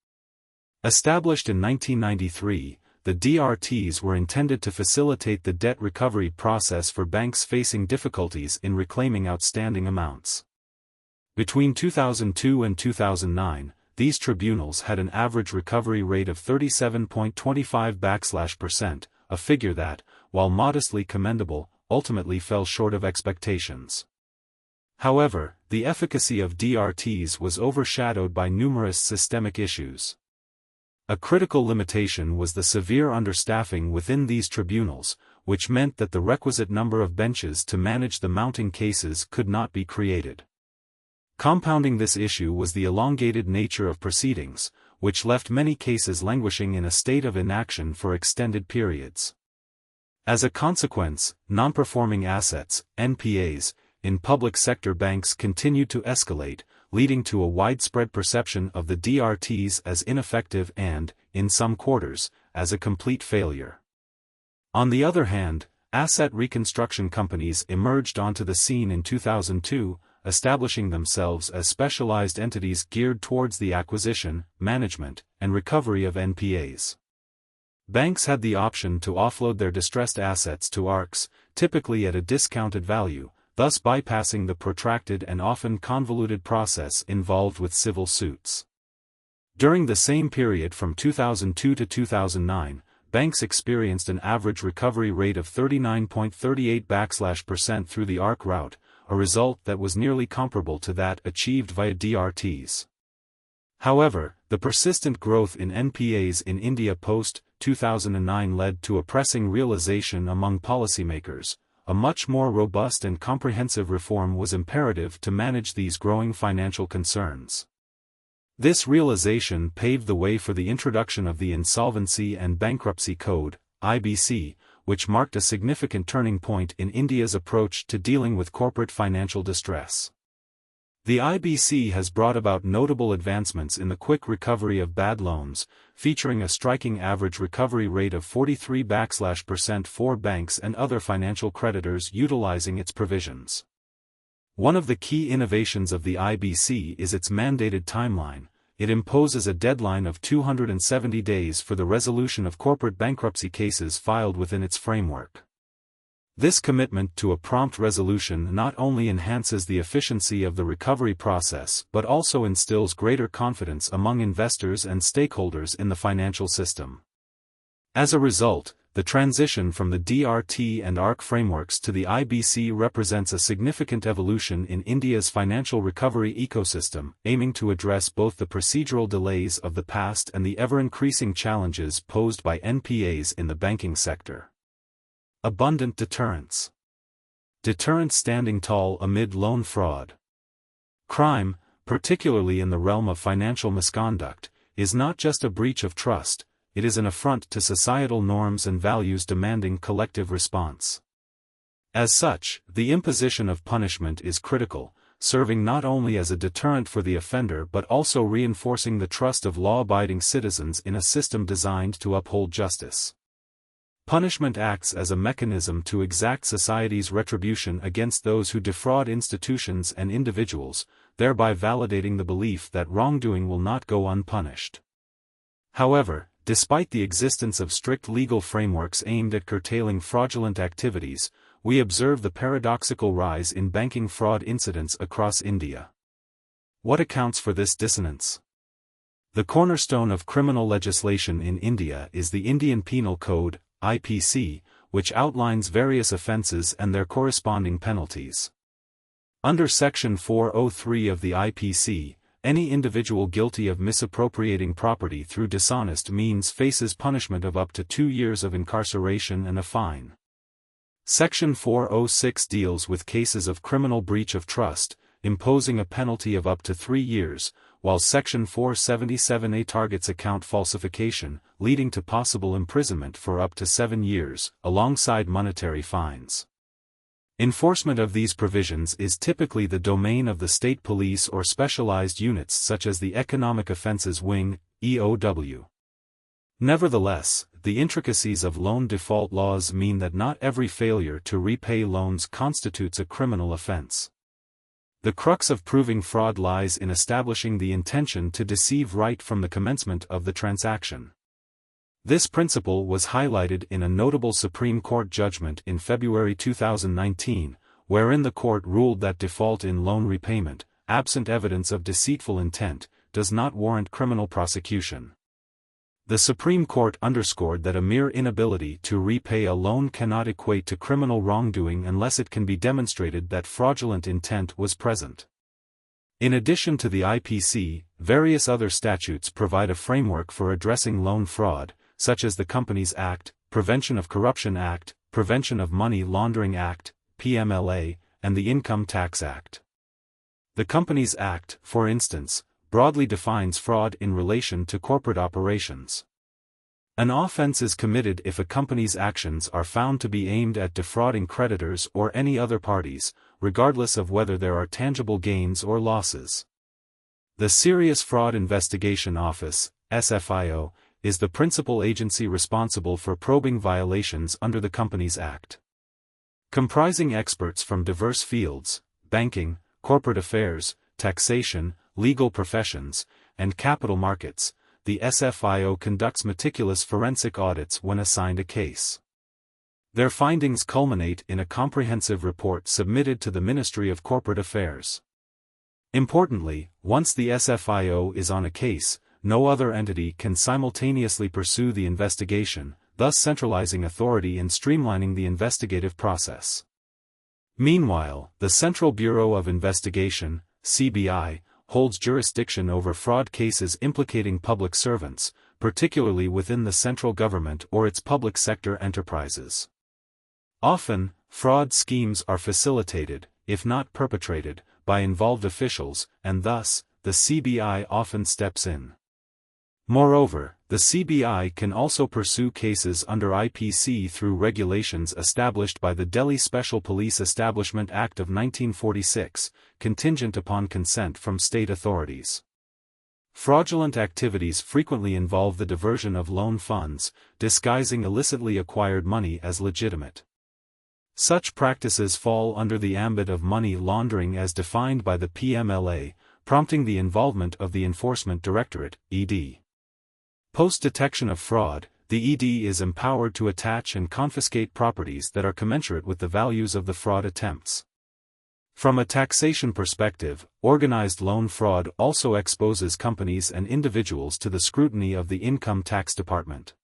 Established in 1993, the DRTs were intended to facilitate the debt recovery process for banks facing difficulties in reclaiming outstanding amounts. Between 2002 and 2009, these tribunals had an average recovery rate of 37.25%, a figure that, while modestly commendable, ultimately fell short of expectations. However, the efficacy of DRTs was overshadowed by numerous systemic issues. A critical limitation was the severe understaffing within these tribunals, which meant that the requisite number of benches to manage the mounting cases could not be created. Compounding this issue was the elongated nature of proceedings, which left many cases languishing in a state of inaction for extended periods. As a consequence, non-performing assets, NPAs, in public sector banks continued to escalate, leading to a widespread perception of the DRTs as ineffective and, in some quarters, as a complete failure. On the other hand, asset reconstruction companies emerged onto the scene in 2002, establishing themselves as specialized entities geared towards the acquisition, management, and recovery of NPAs. Banks had the option to offload their distressed assets to ARCs, typically at a discounted value, thus bypassing the protracted and often convoluted process involved with civil suits. During the same period from 2002 to 2009, banks experienced an average recovery rate of 39.38% through the ARC route, a result that was nearly comparable to that achieved via DRTs. However, the persistent growth in NPAs in India post-2009 led to a pressing realization among policymakers: a much more robust and comprehensive reform was imperative to manage these growing financial concerns. This realization paved the way for the introduction of the Insolvency and Bankruptcy Code, IBC, which marked a significant turning point in India's approach to dealing with corporate financial distress. The IBC has brought about notable advancements in the quick recovery of bad loans, featuring a striking average recovery rate of 43% for banks and other financial creditors utilizing its provisions. One of the key innovations of the IBC is its mandated timeline. It imposes a deadline of 270 days for the resolution of corporate bankruptcy cases filed within its framework. This commitment to a prompt resolution not only enhances the efficiency of the recovery process but also instills greater confidence among investors and stakeholders in the financial system. As a result, the transition from the DRT and ARC frameworks to the IBC represents a significant evolution in India's financial recovery ecosystem, aiming to address both the procedural delays of the past and the ever-increasing challenges posed by NPAs in the banking sector. Abundant deterrence. Deterrent standing tall amid loan fraud. Crime, particularly in the realm of financial misconduct, is not just a breach of trust, it is an affront to societal norms and values demanding collective response. As such, the imposition of punishment is critical, serving not only as a deterrent for the offender but also reinforcing the trust of law-abiding citizens in a system designed to uphold justice. Punishment acts as a mechanism to exact society's retribution against those who defraud institutions and individuals, thereby validating the belief that wrongdoing will not go unpunished. However, despite the existence of strict legal frameworks aimed at curtailing fraudulent activities, we observe the paradoxical rise in banking fraud incidents across India. What accounts for this dissonance? The cornerstone of criminal legislation in India is the Indian Penal Code, IPC, which outlines various offences and their corresponding penalties. Under Section 403 of the IPC, any individual guilty of misappropriating property through dishonest means faces punishment of up to 2 years of incarceration and a fine. Section 406 deals with cases of criminal breach of trust, imposing a penalty of up to 3 years, while Section 477A targets account falsification, leading to possible imprisonment for up to 7 years, alongside monetary fines. Enforcement of these provisions is typically the domain of the state police or specialized units such as the Economic Offences Wing, EOW. Nevertheless, the intricacies of loan default laws mean that not every failure to repay loans constitutes a criminal offense. The crux of proving fraud lies in establishing the intention to deceive right from the commencement of the transaction. This principle was highlighted in a notable Supreme Court judgment in February 2019, wherein the court ruled that default in loan repayment, absent evidence of deceitful intent, does not warrant criminal prosecution. The Supreme Court underscored that a mere inability to repay a loan cannot equate to criminal wrongdoing unless it can be demonstrated that fraudulent intent was present. In addition to the IPC, various other statutes provide a framework for addressing loan fraud, such as the Companies Act, Prevention of Corruption Act, Prevention of Money Laundering Act, PMLA, and the Income Tax Act. The Companies Act, for instance, broadly defines fraud in relation to corporate operations. An offense is committed if a company's actions are found to be aimed at defrauding creditors or any other parties, regardless of whether there are tangible gains or losses. The Serious Fraud Investigation Office, SFIO, is the principal agency responsible for probing violations under the Companies Act. Comprising experts from diverse fields, banking, corporate affairs, taxation, legal professions, and capital markets, the SFIO conducts meticulous forensic audits when assigned a case. Their findings culminate in a comprehensive report submitted to the Ministry of Corporate Affairs. Importantly, once the SFIO is on a case, no other entity can simultaneously pursue the investigation, thus centralizing authority and streamlining the investigative process. Meanwhile, the Central Bureau of Investigation, CBI, holds jurisdiction over fraud cases implicating public servants, particularly within the central government or its public sector enterprises. Often, fraud schemes are facilitated, if not perpetrated, by involved officials, and thus, the CBI often steps in. Moreover, the CBI can also pursue cases under IPC through regulations established by the Delhi Special Police Establishment Act of 1946, contingent upon consent from state authorities. Fraudulent activities frequently involve the diversion of loan funds, disguising illicitly acquired money as legitimate. Such practices fall under the ambit of money laundering as defined by the PMLA, prompting the involvement of the Enforcement Directorate, ED. Post-detection of fraud, the ED is empowered to attach and confiscate properties that are commensurate with the values of the fraud attempts. From a taxation perspective, organized loan fraud also exposes companies and individuals to the scrutiny of the Income Tax Department.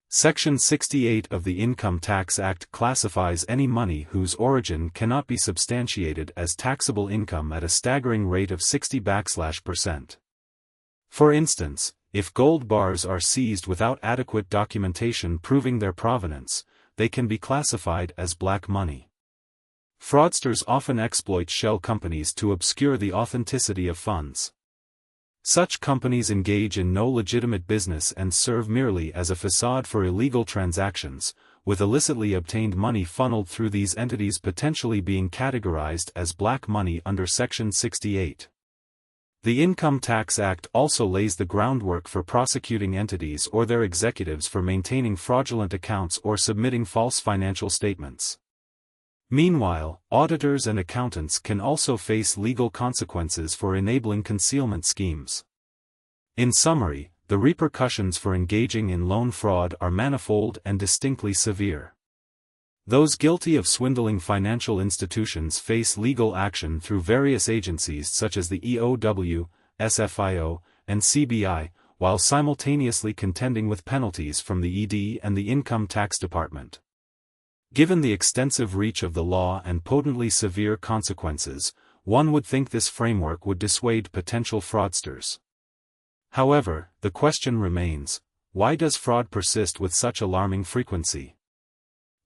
Section 68 of the Income Tax Act classifies any money whose origin cannot be substantiated as taxable income at a staggering rate of 60%. For instance, if gold bars are seized without adequate documentation proving their provenance, they can be classified as black money. Fraudsters often exploit shell companies to obscure the authenticity of funds. Such companies engage in no legitimate business and serve merely as a facade for illegal transactions, with illicitly obtained money funneled through these entities potentially being categorized as black money under Section 68. The Income Tax Act also lays the groundwork for prosecuting entities or their executives for maintaining fraudulent accounts or submitting false financial statements. Meanwhile, auditors and accountants can also face legal consequences for enabling concealment schemes. In summary, the repercussions for engaging in loan fraud are manifold and distinctly severe. Those guilty of swindling financial institutions face legal action through various agencies such as the EOW, SFIO, and CBI, while simultaneously contending with penalties from the ED and the Income Tax Department. Given the extensive reach of the law and potently severe consequences, one would think this framework would dissuade potential fraudsters. However, the question remains, why does fraud persist with such alarming frequency?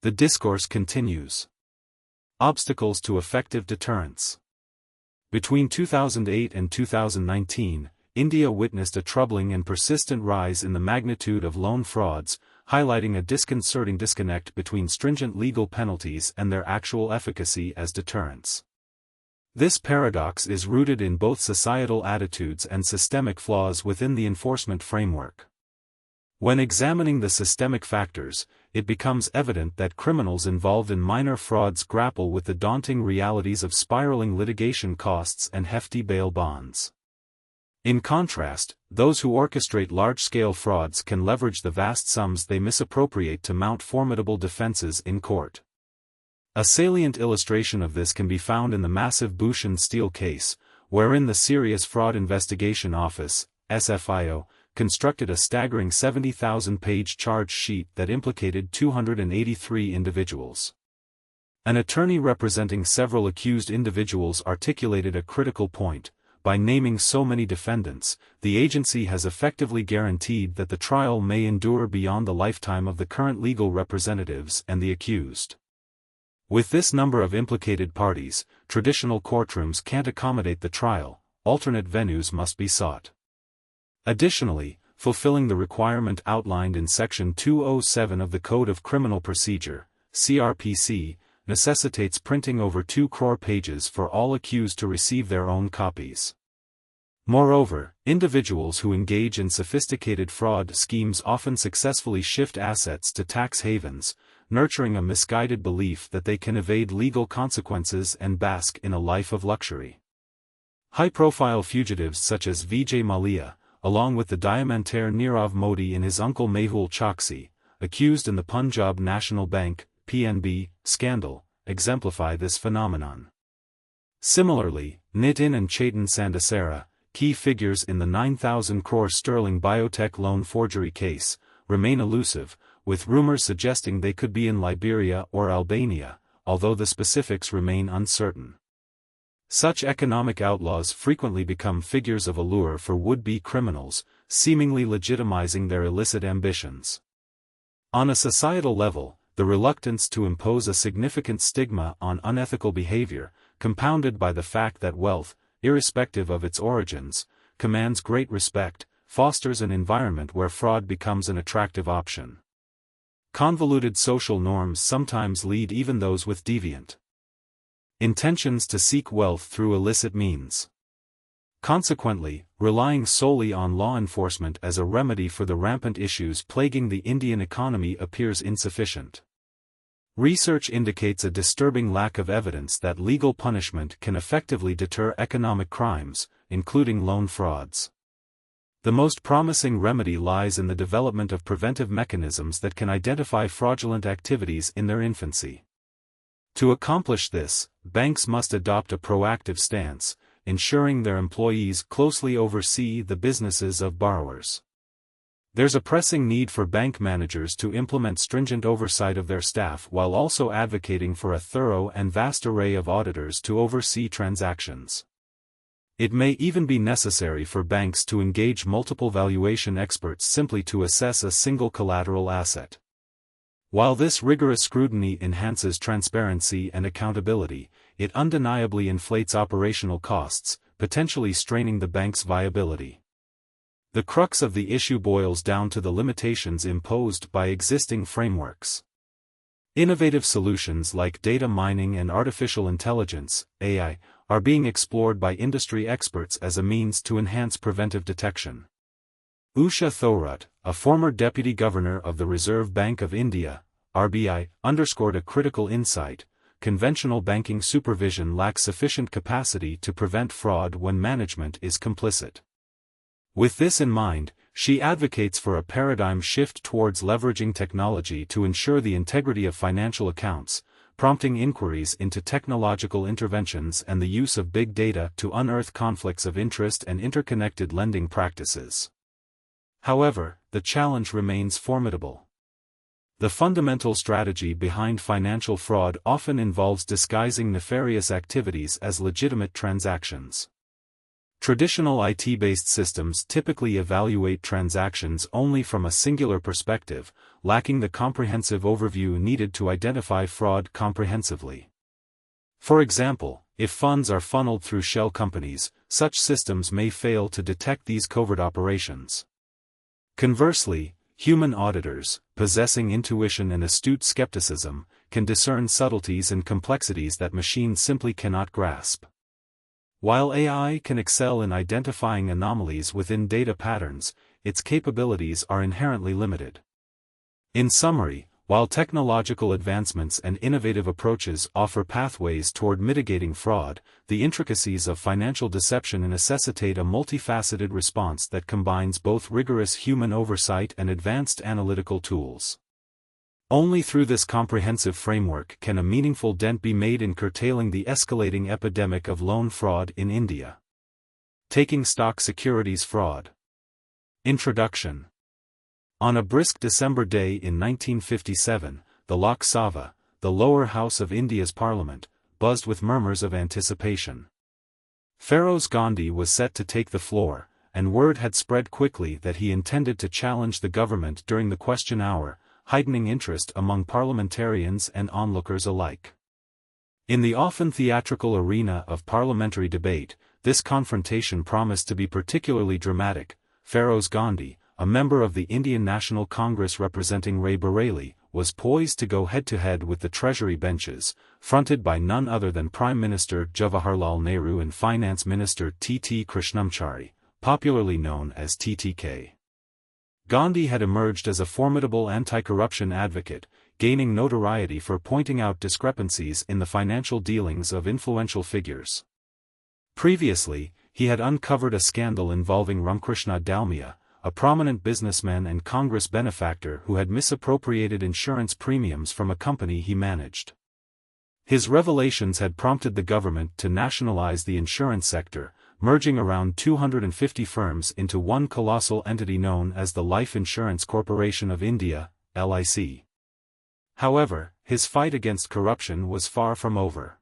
The discourse continues. Obstacles to effective deterrence. Between 2008 and 2019, India witnessed a troubling and persistent rise in the magnitude of loan frauds, highlighting a disconcerting disconnect between stringent legal penalties and their actual efficacy as deterrents. This paradox is rooted in both societal attitudes and systemic flaws within the enforcement framework. When examining the systemic factors, it becomes evident that criminals involved in minor frauds grapple with the daunting realities of spiraling litigation costs and hefty bail bonds. In contrast, those who orchestrate large-scale frauds can leverage the vast sums they misappropriate to mount formidable defenses in court. A salient illustration of this can be found in the massive Bhushan Steel case, wherein the Serious Fraud Investigation Office, SFIO, constructed a staggering 70,000-page charge sheet that implicated 283 individuals. An attorney representing several accused individuals articulated a critical point: by naming so many defendants, the agency has effectively guaranteed that the trial may endure beyond the lifetime of the current legal representatives and the accused. With this number of implicated parties, traditional courtrooms can't accommodate the trial, alternate venues must be sought. Additionally, fulfilling the requirement outlined in Section 207 of the Code of Criminal Procedure, CRPC, necessitates printing over 2 crore pages for all accused to receive their own copies. Moreover, individuals who engage in sophisticated fraud schemes often successfully shift assets to tax havens, nurturing a misguided belief that they can evade legal consequences and bask in a life of luxury. High-profile fugitives such as Vijay Mallya, along with the diamantaire Nirav Modi and his uncle Mehul Choksi, accused in the Punjab National Bank, PNB, scandal, exemplify this phenomenon. Similarly, Nitin and Chetan Sandasera, key figures in the 9,000 crore sterling biotech loan forgery case, remain elusive, with rumors suggesting they could be in Liberia or Albania, although the specifics remain uncertain. Such economic outlaws frequently become figures of allure for would-be criminals, seemingly legitimizing their illicit ambitions. On a societal level, the reluctance to impose a significant stigma on unethical behavior, compounded by the fact that wealth, irrespective of its origins, commands great respect, fosters an environment where fraud becomes an attractive option. Convoluted social norms sometimes lead even those with deviant intentions to seek wealth through illicit means. Consequently, relying solely on law enforcement as a remedy for the rampant issues plaguing the Indian economy appears insufficient. Research indicates a disturbing lack of evidence that legal punishment can effectively deter economic crimes, including loan frauds. The most promising remedy lies in the development of preventive mechanisms that can identify fraudulent activities in their infancy. To accomplish this, banks must adopt a proactive stance, ensuring their employees closely oversee the businesses of borrowers. There's a pressing need for bank managers to implement stringent oversight of their staff while also advocating for a thorough and vast array of auditors to oversee transactions. It may even be necessary for banks to engage multiple valuation experts simply to assess a single collateral asset. While this rigorous scrutiny enhances transparency and accountability, it undeniably inflates operational costs, potentially straining the bank's viability. The crux of the issue boils down to the limitations imposed by existing frameworks. Innovative solutions like data mining and artificial intelligence, AI, are being explored by industry experts as a means to enhance preventive detection. Usha Thorat, a former deputy governor of the Reserve Bank of India, RBI, underscored a critical insight: conventional banking supervision lacks sufficient capacity to prevent fraud when management is complicit. With this in mind, she advocates for a paradigm shift towards leveraging technology to ensure the integrity of financial accounts, prompting inquiries into technological interventions and the use of big data to unearth conflicts of interest and interconnected lending practices. However, the challenge remains formidable. The fundamental strategy behind financial fraud often involves disguising nefarious activities as legitimate transactions. Traditional IT-based systems typically evaluate transactions only from a singular perspective, lacking the comprehensive overview needed to identify fraud comprehensively. For example, if funds are funneled through shell companies, such systems may fail to detect these covert operations. Conversely, human auditors, possessing intuition and astute skepticism, can discern subtleties and complexities that machines simply cannot grasp. While AI can excel in identifying anomalies within data patterns, its capabilities are inherently limited. In summary, while technological advancements and innovative approaches offer pathways toward mitigating fraud, the intricacies of financial deception necessitate a multifaceted response that combines both rigorous human oversight and advanced analytical tools. Only through this comprehensive framework can a meaningful dent be made in curtailing the escalating epidemic of loan fraud in India. Taking stock securities fraud. Introduction. On a brisk December day in 1957, the Lok Sabha, the lower house of India's parliament, buzzed with murmurs of anticipation. Feroz Gandhi was set to take the floor, and word had spread quickly that he intended to challenge the government during the question hour, heightening interest among parliamentarians and onlookers alike. In the often theatrical arena of parliamentary debate, this confrontation promised to be particularly dramatic. Feroz Gandhi, a member of the Indian National Congress representing Rae-Bareilly, was poised to go head-to-head with the Treasury benches, fronted by none other than Prime Minister Jawaharlal Nehru and Finance Minister T.T. Krishnamachari, popularly known as TTK. Gandhi had emerged as a formidable anti-corruption advocate, gaining notoriety for pointing out discrepancies in the financial dealings of influential figures. Previously, he had uncovered a scandal involving Ramkrishna Dalmia, a prominent businessman and Congress benefactor who had misappropriated insurance premiums from a company he managed. His revelations had prompted the government to nationalize the insurance sector, merging around 250 firms into one colossal entity known as the Life Insurance Corporation of India, LIC. However, his fight against corruption was far from over.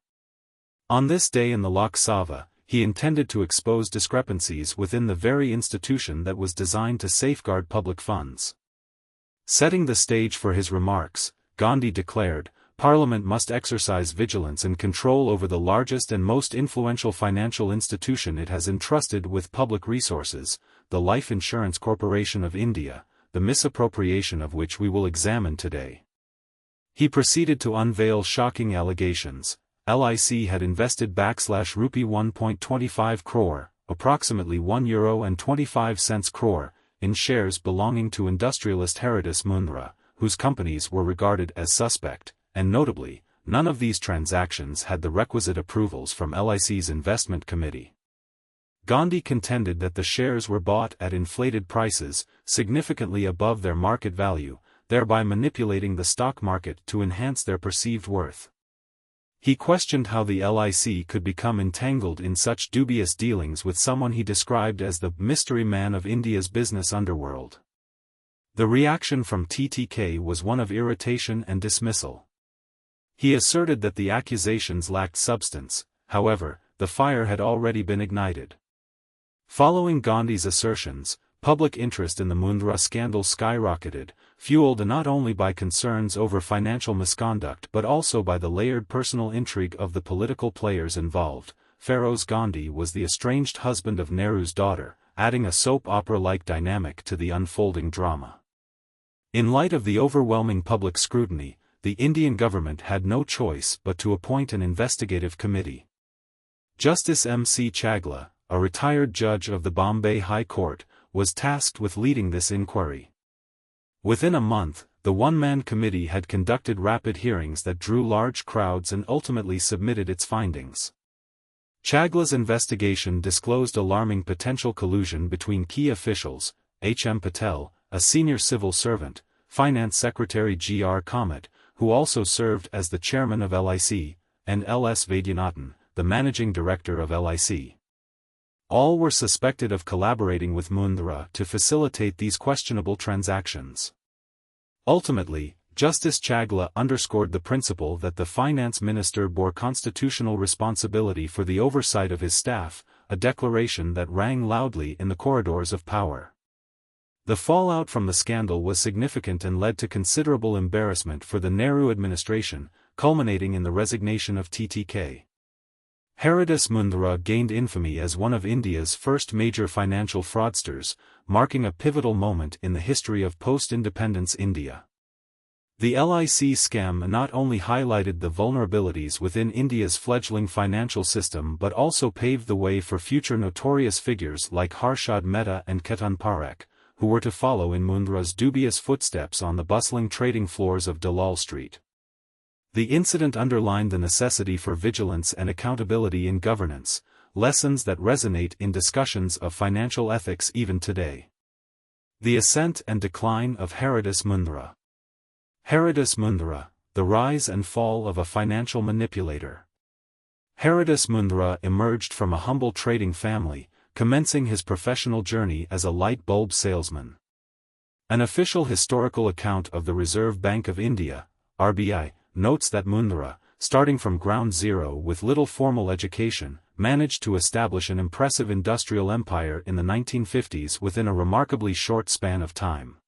On this day in the Lok Sabha, he intended to expose discrepancies within the very institution that was designed to safeguard public funds. Setting the stage for his remarks, Gandhi declared, "Parliament must exercise vigilance and control over the largest and most influential financial institution it has entrusted with public resources, the Life Insurance Corporation of India, the misappropriation of which we will examine today." He proceeded to unveil shocking allegations. LIC had invested rupee 1.25 crore, approximately €1.25 crore, in shares belonging to industrialist Haridas Mundra, whose companies were regarded as suspect, and notably, none of these transactions had the requisite approvals from LIC's investment committee. Gandhi contended that the shares were bought at inflated prices, significantly above their market value, thereby manipulating the stock market to enhance their perceived worth. He questioned how the LIC could become entangled in such dubious dealings with someone he described as the mystery man of India's business underworld. The reaction from TTK was one of irritation and dismissal. He asserted that the accusations lacked substance. However, the fire had already been ignited. Following Gandhi's assertions, public interest in the Mundra scandal skyrocketed, fueled not only by concerns over financial misconduct but also by the layered personal intrigue of the political players involved. Feroz Gandhi was the estranged husband of Nehru's daughter, adding a soap opera-like dynamic to the unfolding drama. In light of the overwhelming public scrutiny, the Indian government had no choice but to appoint an investigative committee. Justice M.C. Chagla, a retired judge of the Bombay High Court, was tasked with leading this inquiry. Within a month, the one-man committee had conducted rapid hearings that drew large crowds and ultimately submitted its findings. Chagla's investigation disclosed alarming potential collusion between key officials: H.M. Patel, a senior civil servant, Finance Secretary G.R. Kamat, who also served as the chairman of LIC, and L.S. Vaidyanathan, the managing director of LIC. All were suspected of collaborating with Mundra to facilitate these questionable transactions. Ultimately, Justice Chagla underscored the principle that the finance minister bore constitutional responsibility for the oversight of his staff, a declaration that rang loudly in the corridors of power. The fallout from the scandal was significant and led to considerable embarrassment for the Nehru administration, culminating in the resignation of TTK. Haridas Mundra gained infamy as one of India's first major financial fraudsters, marking a pivotal moment in the history of post-independence India. The LIC scam not only highlighted the vulnerabilities within India's fledgling financial system but also paved the way for future notorious figures like Harshad Mehta and Ketan Parekh, who were to follow in Mundra's dubious footsteps on the bustling trading floors of Dalal Street. The incident underlined the necessity for vigilance and accountability in governance, lessons that resonate in discussions of financial ethics even today. The ascent and decline of Haridas Mundra. Haridas Mundra, the rise and fall of a financial manipulator. Haridas Mundra emerged from a humble trading family, commencing his professional journey as a light bulb salesman. An official historical account of the Reserve Bank of India, RBI, notes that Mundra, starting from ground zero with little formal education, managed to establish an impressive industrial empire in the 1950s within a remarkably short span of time.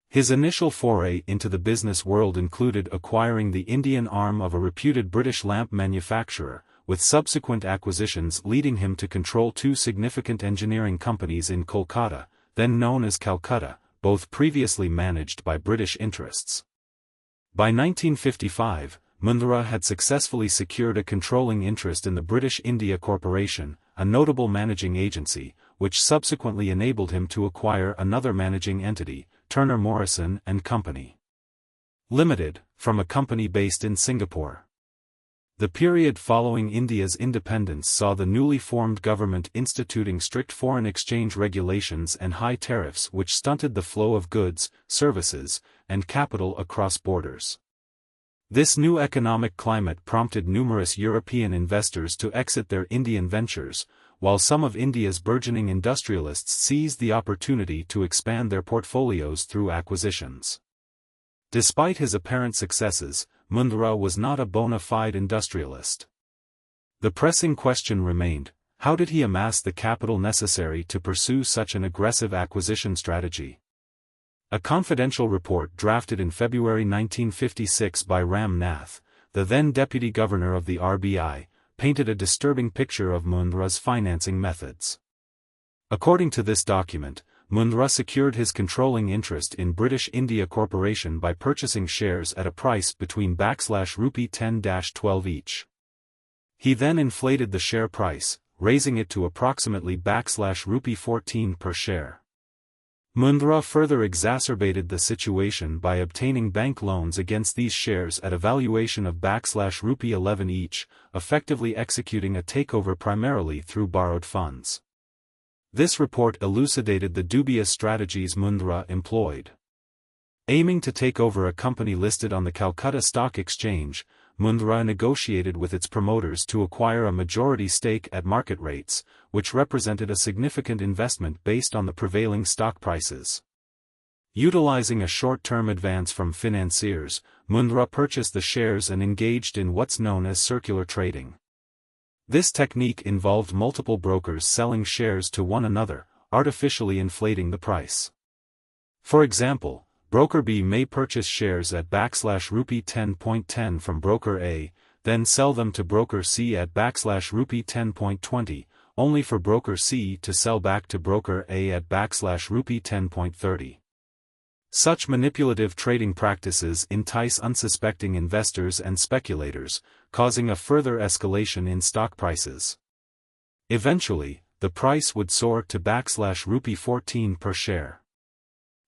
His initial foray into the business world included acquiring the Indian arm of a reputed British lamp manufacturer, with subsequent acquisitions leading him to control two significant engineering companies in Kolkata, then known as Calcutta, both previously managed by British interests. By 1955, Mundra had successfully secured a controlling interest in the British India Corporation, a notable managing agency, which subsequently enabled him to acquire another managing entity, Turner Morrison and Company Limited, from a company based in Singapore. The period following India's independence saw the newly formed government instituting strict foreign exchange regulations and high tariffs which stunted the flow of goods, services, and capital across borders. This new economic climate prompted numerous European investors to exit their Indian ventures, while some of India's burgeoning industrialists seized the opportunity to expand their portfolios through acquisitions. Despite his apparent successes, Mundra was not a bona fide industrialist. The pressing question remained: how did he amass the capital necessary to pursue such an aggressive acquisition strategy? A confidential report drafted in February 1956 by Ram Nath, the then deputy governor of the RBI, painted a disturbing picture of Mundra's financing methods. According to this document, Mundra secured his controlling interest in British India Corporation by purchasing shares at a price between /rupee 10-12 each. He then inflated the share price, raising it to approximately /rupee 14 per share. Mundra further exacerbated the situation by obtaining bank loans against these shares at a valuation of /rupee 11 each, effectively executing a takeover primarily through borrowed funds. This report elucidated the dubious strategies Mundra employed. Aiming to take over a company listed on the Calcutta Stock Exchange, Mundra negotiated with its promoters to acquire a majority stake at market rates, which represented a significant investment based on the prevailing stock prices. Utilizing a short-term advance from financiers, Mundra purchased the shares and engaged in what's known as circular trading. This technique involved multiple brokers selling shares to one another, artificially inflating the price. For example, broker B may purchase shares at /rupee 10.10 from broker A, then sell them to broker C at /rupee 10.20, only for broker C to sell back to broker A at /rupee 10.30. Such manipulative trading practices entice unsuspecting investors and speculators, causing a further escalation in stock prices. Eventually, the price would soar to /rupee 14 per share.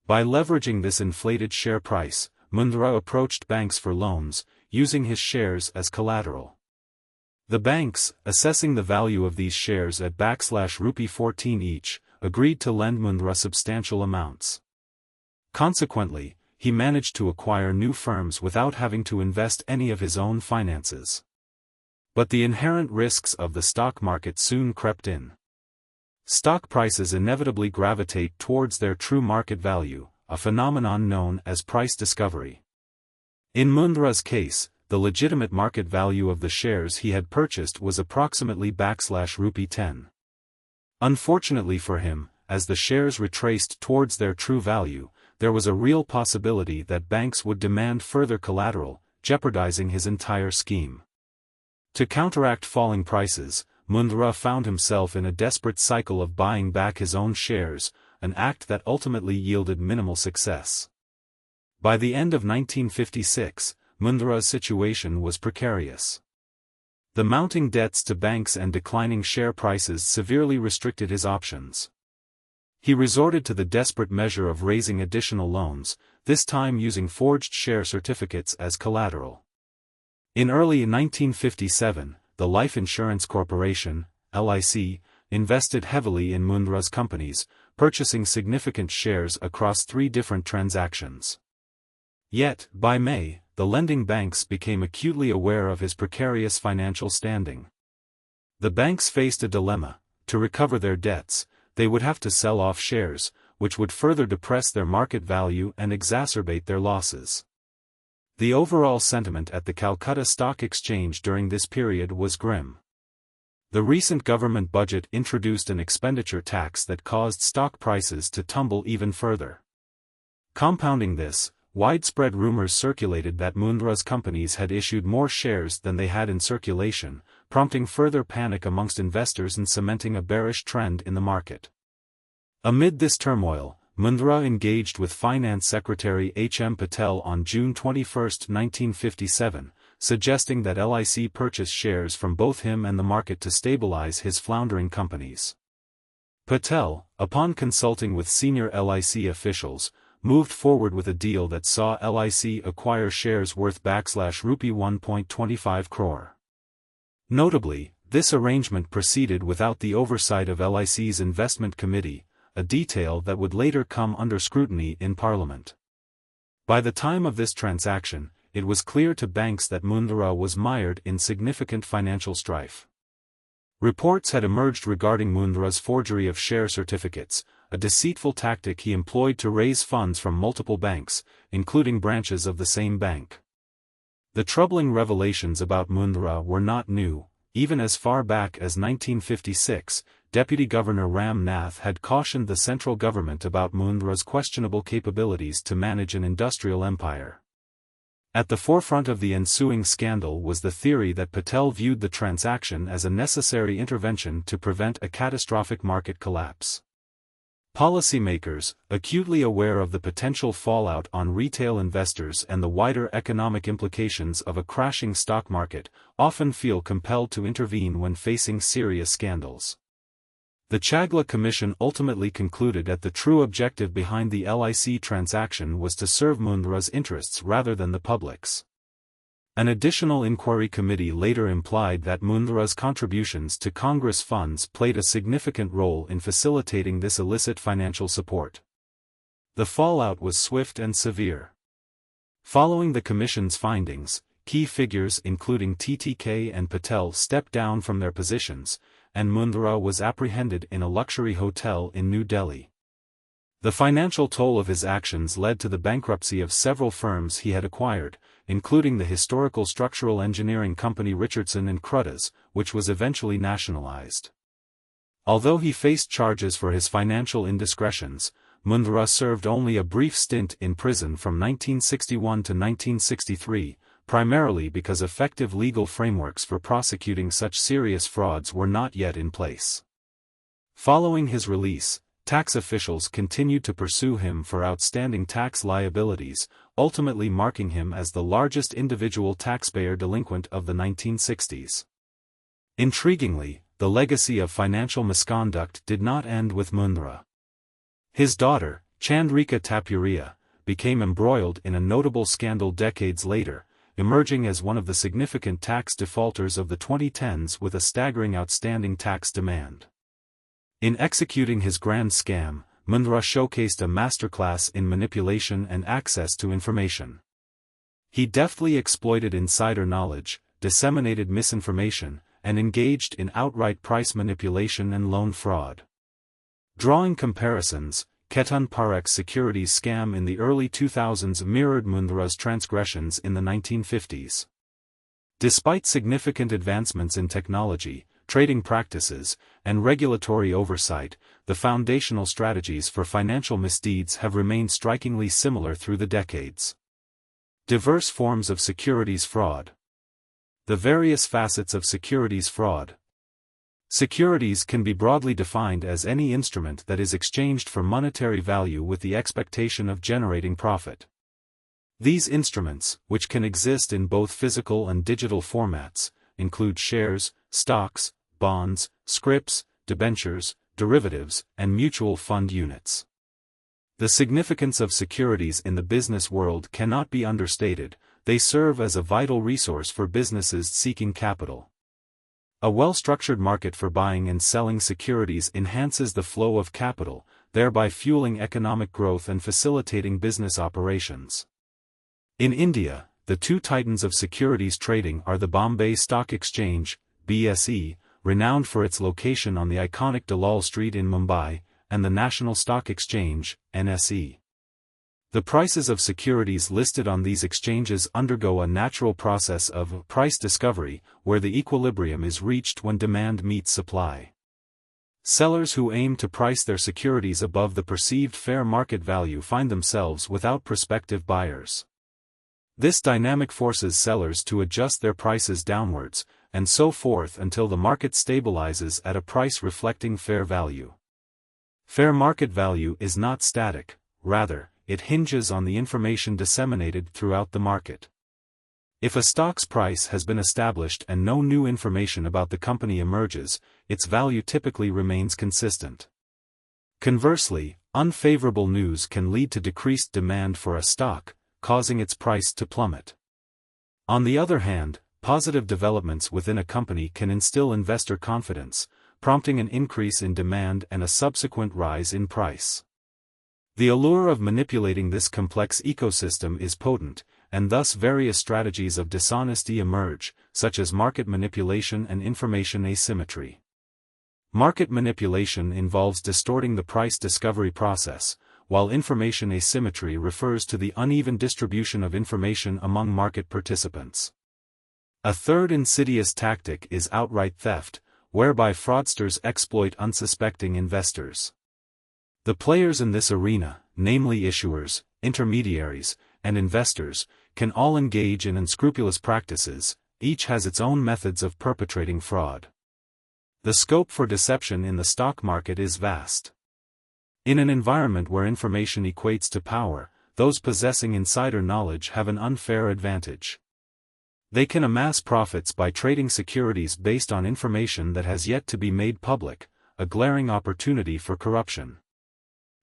By leveraging this inflated share price, Mundra approached banks for loans, using his shares as collateral. The banks, assessing the value of these shares at /rupee 14 each, agreed to lend Mundra substantial amounts. Consequently, he managed to acquire new firms without having to invest any of his own finances. But the inherent risks of the stock market soon crept in. Stock prices inevitably gravitate towards their true market value, a phenomenon known as price discovery. In Mundra's case, the legitimate market value of the shares he had purchased was approximately /rupee 10. Unfortunately for him, as the shares retraced towards their true value, there was a real possibility that banks would demand further collateral, jeopardizing his entire scheme. To counteract falling prices, Mundra found himself in a desperate cycle of buying back his own shares, an act that ultimately yielded minimal success. By the end of 1956, Mundra's situation was precarious. The mounting debts to banks and declining share prices severely restricted his options. He resorted to the desperate measure of raising additional loans, this time using forged share certificates as collateral. In early 1957, the Life Insurance Corporation, LIC, invested heavily in Mundra's companies, purchasing significant shares across 3 different transactions. Yet, by May, the lending banks became acutely aware of his precarious financial standing. The banks faced a dilemma: to recover their debts, they would have to sell off shares, which would further depress their market value and exacerbate their losses. The overall sentiment at the Calcutta Stock Exchange during this period was grim. The recent government budget introduced an expenditure tax that caused stock prices to tumble even further. Compounding this, widespread rumors circulated that Mundra's companies had issued more shares than they had in circulation, prompting further panic amongst investors and cementing a bearish trend in the market. Amid this turmoil, Mundra engaged with Finance Secretary H. M. Patel on June 21, 1957, suggesting that LIC purchase shares from both him and the market to stabilize his floundering companies. Patel, upon consulting with senior LIC officials, moved forward with a deal that saw LIC acquire shares worth /rupee 1.25 crore. Notably, this arrangement proceeded without the oversight of LIC's investment committee, a detail that would later come under scrutiny in Parliament. By the time of this transaction, it was clear to banks that Mundra was mired in significant financial strife. Reports had emerged regarding Mundra's forgery of share certificates, a deceitful tactic he employed to raise funds from multiple banks, including branches of the same bank. The troubling revelations about Mundra were not new. Even as far back as 1956, Deputy Governor Ram Nath had cautioned the central government about Mundra's questionable capabilities to manage an industrial empire. At the forefront of the ensuing scandal was the theory that Patel viewed the transaction as a necessary intervention to prevent a catastrophic market collapse. Policymakers, acutely aware of the potential fallout on retail investors and the wider economic implications of a crashing stock market, often feel compelled to intervene when facing serious scandals. The Chagla Commission ultimately concluded that the true objective behind the LIC transaction was to serve Mundra's interests rather than the public's. An additional inquiry committee later implied that Mundra's contributions to Congress funds played a significant role in facilitating this illicit financial support. The fallout was swift and severe. Following the commission's findings, key figures including TTK and Patel stepped down from their positions, and Mundra was apprehended in a luxury hotel in New Delhi. The financial toll of his actions led to the bankruptcy of several firms he had acquired, including the historical structural engineering company Richardson and Cruddas, which was eventually nationalized. Although he faced charges for his financial indiscretions, Mundra served only a brief stint in prison from 1961 to 1963, primarily because effective legal frameworks for prosecuting such serious frauds were not yet in place. Following his release, tax officials continued to pursue him for outstanding tax liabilities, ultimately marking him as the largest individual taxpayer delinquent of the 1960s. Intriguingly, the legacy of financial misconduct did not end with Mundra. His daughter, Chandrika Tapuria, became embroiled in a notable scandal decades later, emerging as one of the significant tax defaulters of the 2010s with a staggering outstanding tax demand. In executing his grand scam, Mundra showcased a masterclass in manipulation and access to information. He deftly exploited insider knowledge, disseminated misinformation, and engaged in outright price manipulation and loan fraud. Drawing comparisons, Ketan Parekh's securities scam in the early 2000s mirrored Mundra's transgressions in the 1950s. Despite significant advancements in technology, trading practices, and regulatory oversight, the foundational strategies for financial misdeeds have remained strikingly similar through the decades. Diverse forms of securities fraud. The various facets of securities fraud. Securities can be broadly defined as any instrument that is exchanged for monetary value with the expectation of generating profit. These instruments, which can exist in both physical and digital formats, include shares, stocks, bonds, scrips, debentures, derivatives, and mutual fund units. The significance of securities in the business world cannot be understated. They serve as a vital resource for businesses seeking capital. A well-structured market for buying and selling securities enhances the flow of capital, thereby fueling economic growth and facilitating business operations. In India, the two titans of securities trading are the Bombay Stock Exchange, BSE, renowned for its location on the iconic Dalal Street in Mumbai, and the National Stock Exchange, NSE. The prices of securities listed on these exchanges undergo a natural process of price discovery, where the equilibrium is reached when demand meets supply. Sellers who aim to price their securities above the perceived fair market value find themselves without prospective buyers. This dynamic forces sellers to adjust their prices downwards, and so forth until the market stabilizes at a price reflecting fair value. Fair market value is not static, rather, it hinges on the information disseminated throughout the market. If a stock's price has been established and no new information about the company emerges, its value typically remains consistent. Conversely, unfavorable news can lead to decreased demand for a stock, causing its price to plummet. On the other hand, positive developments within a company can instill investor confidence, prompting an increase in demand and a subsequent rise in price. The allure of manipulating this complex ecosystem is potent, and thus various strategies of dishonesty emerge, such as market manipulation and information asymmetry. Market manipulation involves distorting the price discovery process, while information asymmetry refers to the uneven distribution of information among market participants. A third insidious tactic is outright theft, whereby fraudsters exploit unsuspecting investors. The players in this arena, namely issuers, intermediaries, and investors, can all engage in unscrupulous practices. Each has its own methods of perpetrating fraud. The scope for deception in the stock market is vast. In an environment where information equates to power, those possessing insider knowledge have an unfair advantage. They can amass profits by trading securities based on information that has yet to be made public, a glaring opportunity for corruption.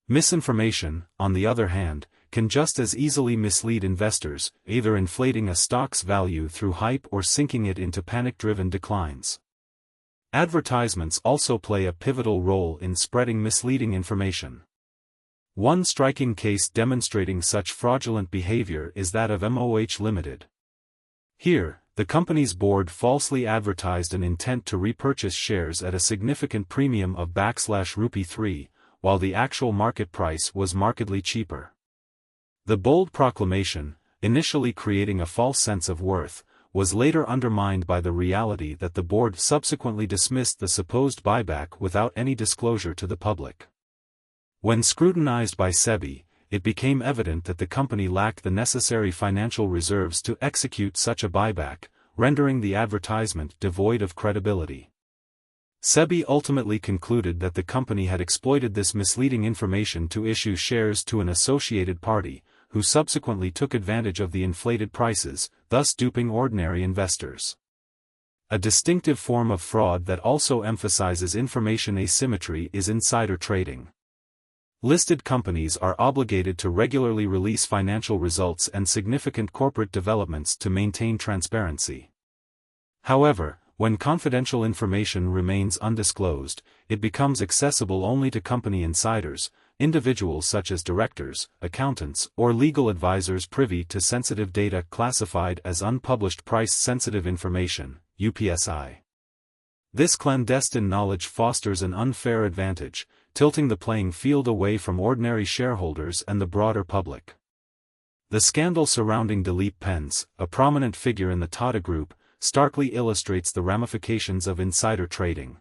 Misinformation, on the other hand, can just as easily mislead investors, either inflating a stock's value through hype or sinking it into panic-driven declines. Advertisements also play a pivotal role in spreading misleading information. One striking case demonstrating such fraudulent behavior is that of MOH Limited. Here, the company's board falsely advertised an intent to repurchase shares at a significant premium of /rupee 3, while the actual market price was markedly cheaper. The bold proclamation, initially creating a false sense of worth, was later undermined by the reality that the board subsequently dismissed the supposed buyback without any disclosure to the public. When scrutinized by SEBI, it became evident that the company lacked the necessary financial reserves to execute such a buyback, rendering the advertisement devoid of credibility. SEBI ultimately concluded that the company had exploited this misleading information to issue shares to an associated party, who subsequently took advantage of the inflated prices, thus duping ordinary investors. A distinctive form of fraud that also emphasizes information asymmetry is insider trading. Listed companies are obligated to regularly release financial results and significant corporate developments to maintain transparency. However, when confidential information remains undisclosed, it becomes accessible only to company insiders, individuals such as directors, accountants, or legal advisors privy to sensitive data classified as unpublished price-sensitive information, UPSI. This clandestine knowledge fosters an unfair advantage, tilting the playing field away from ordinary shareholders and the broader public. The scandal surrounding Dileep Pence, a prominent figure in the Tata Group, starkly illustrates the ramifications of insider trading.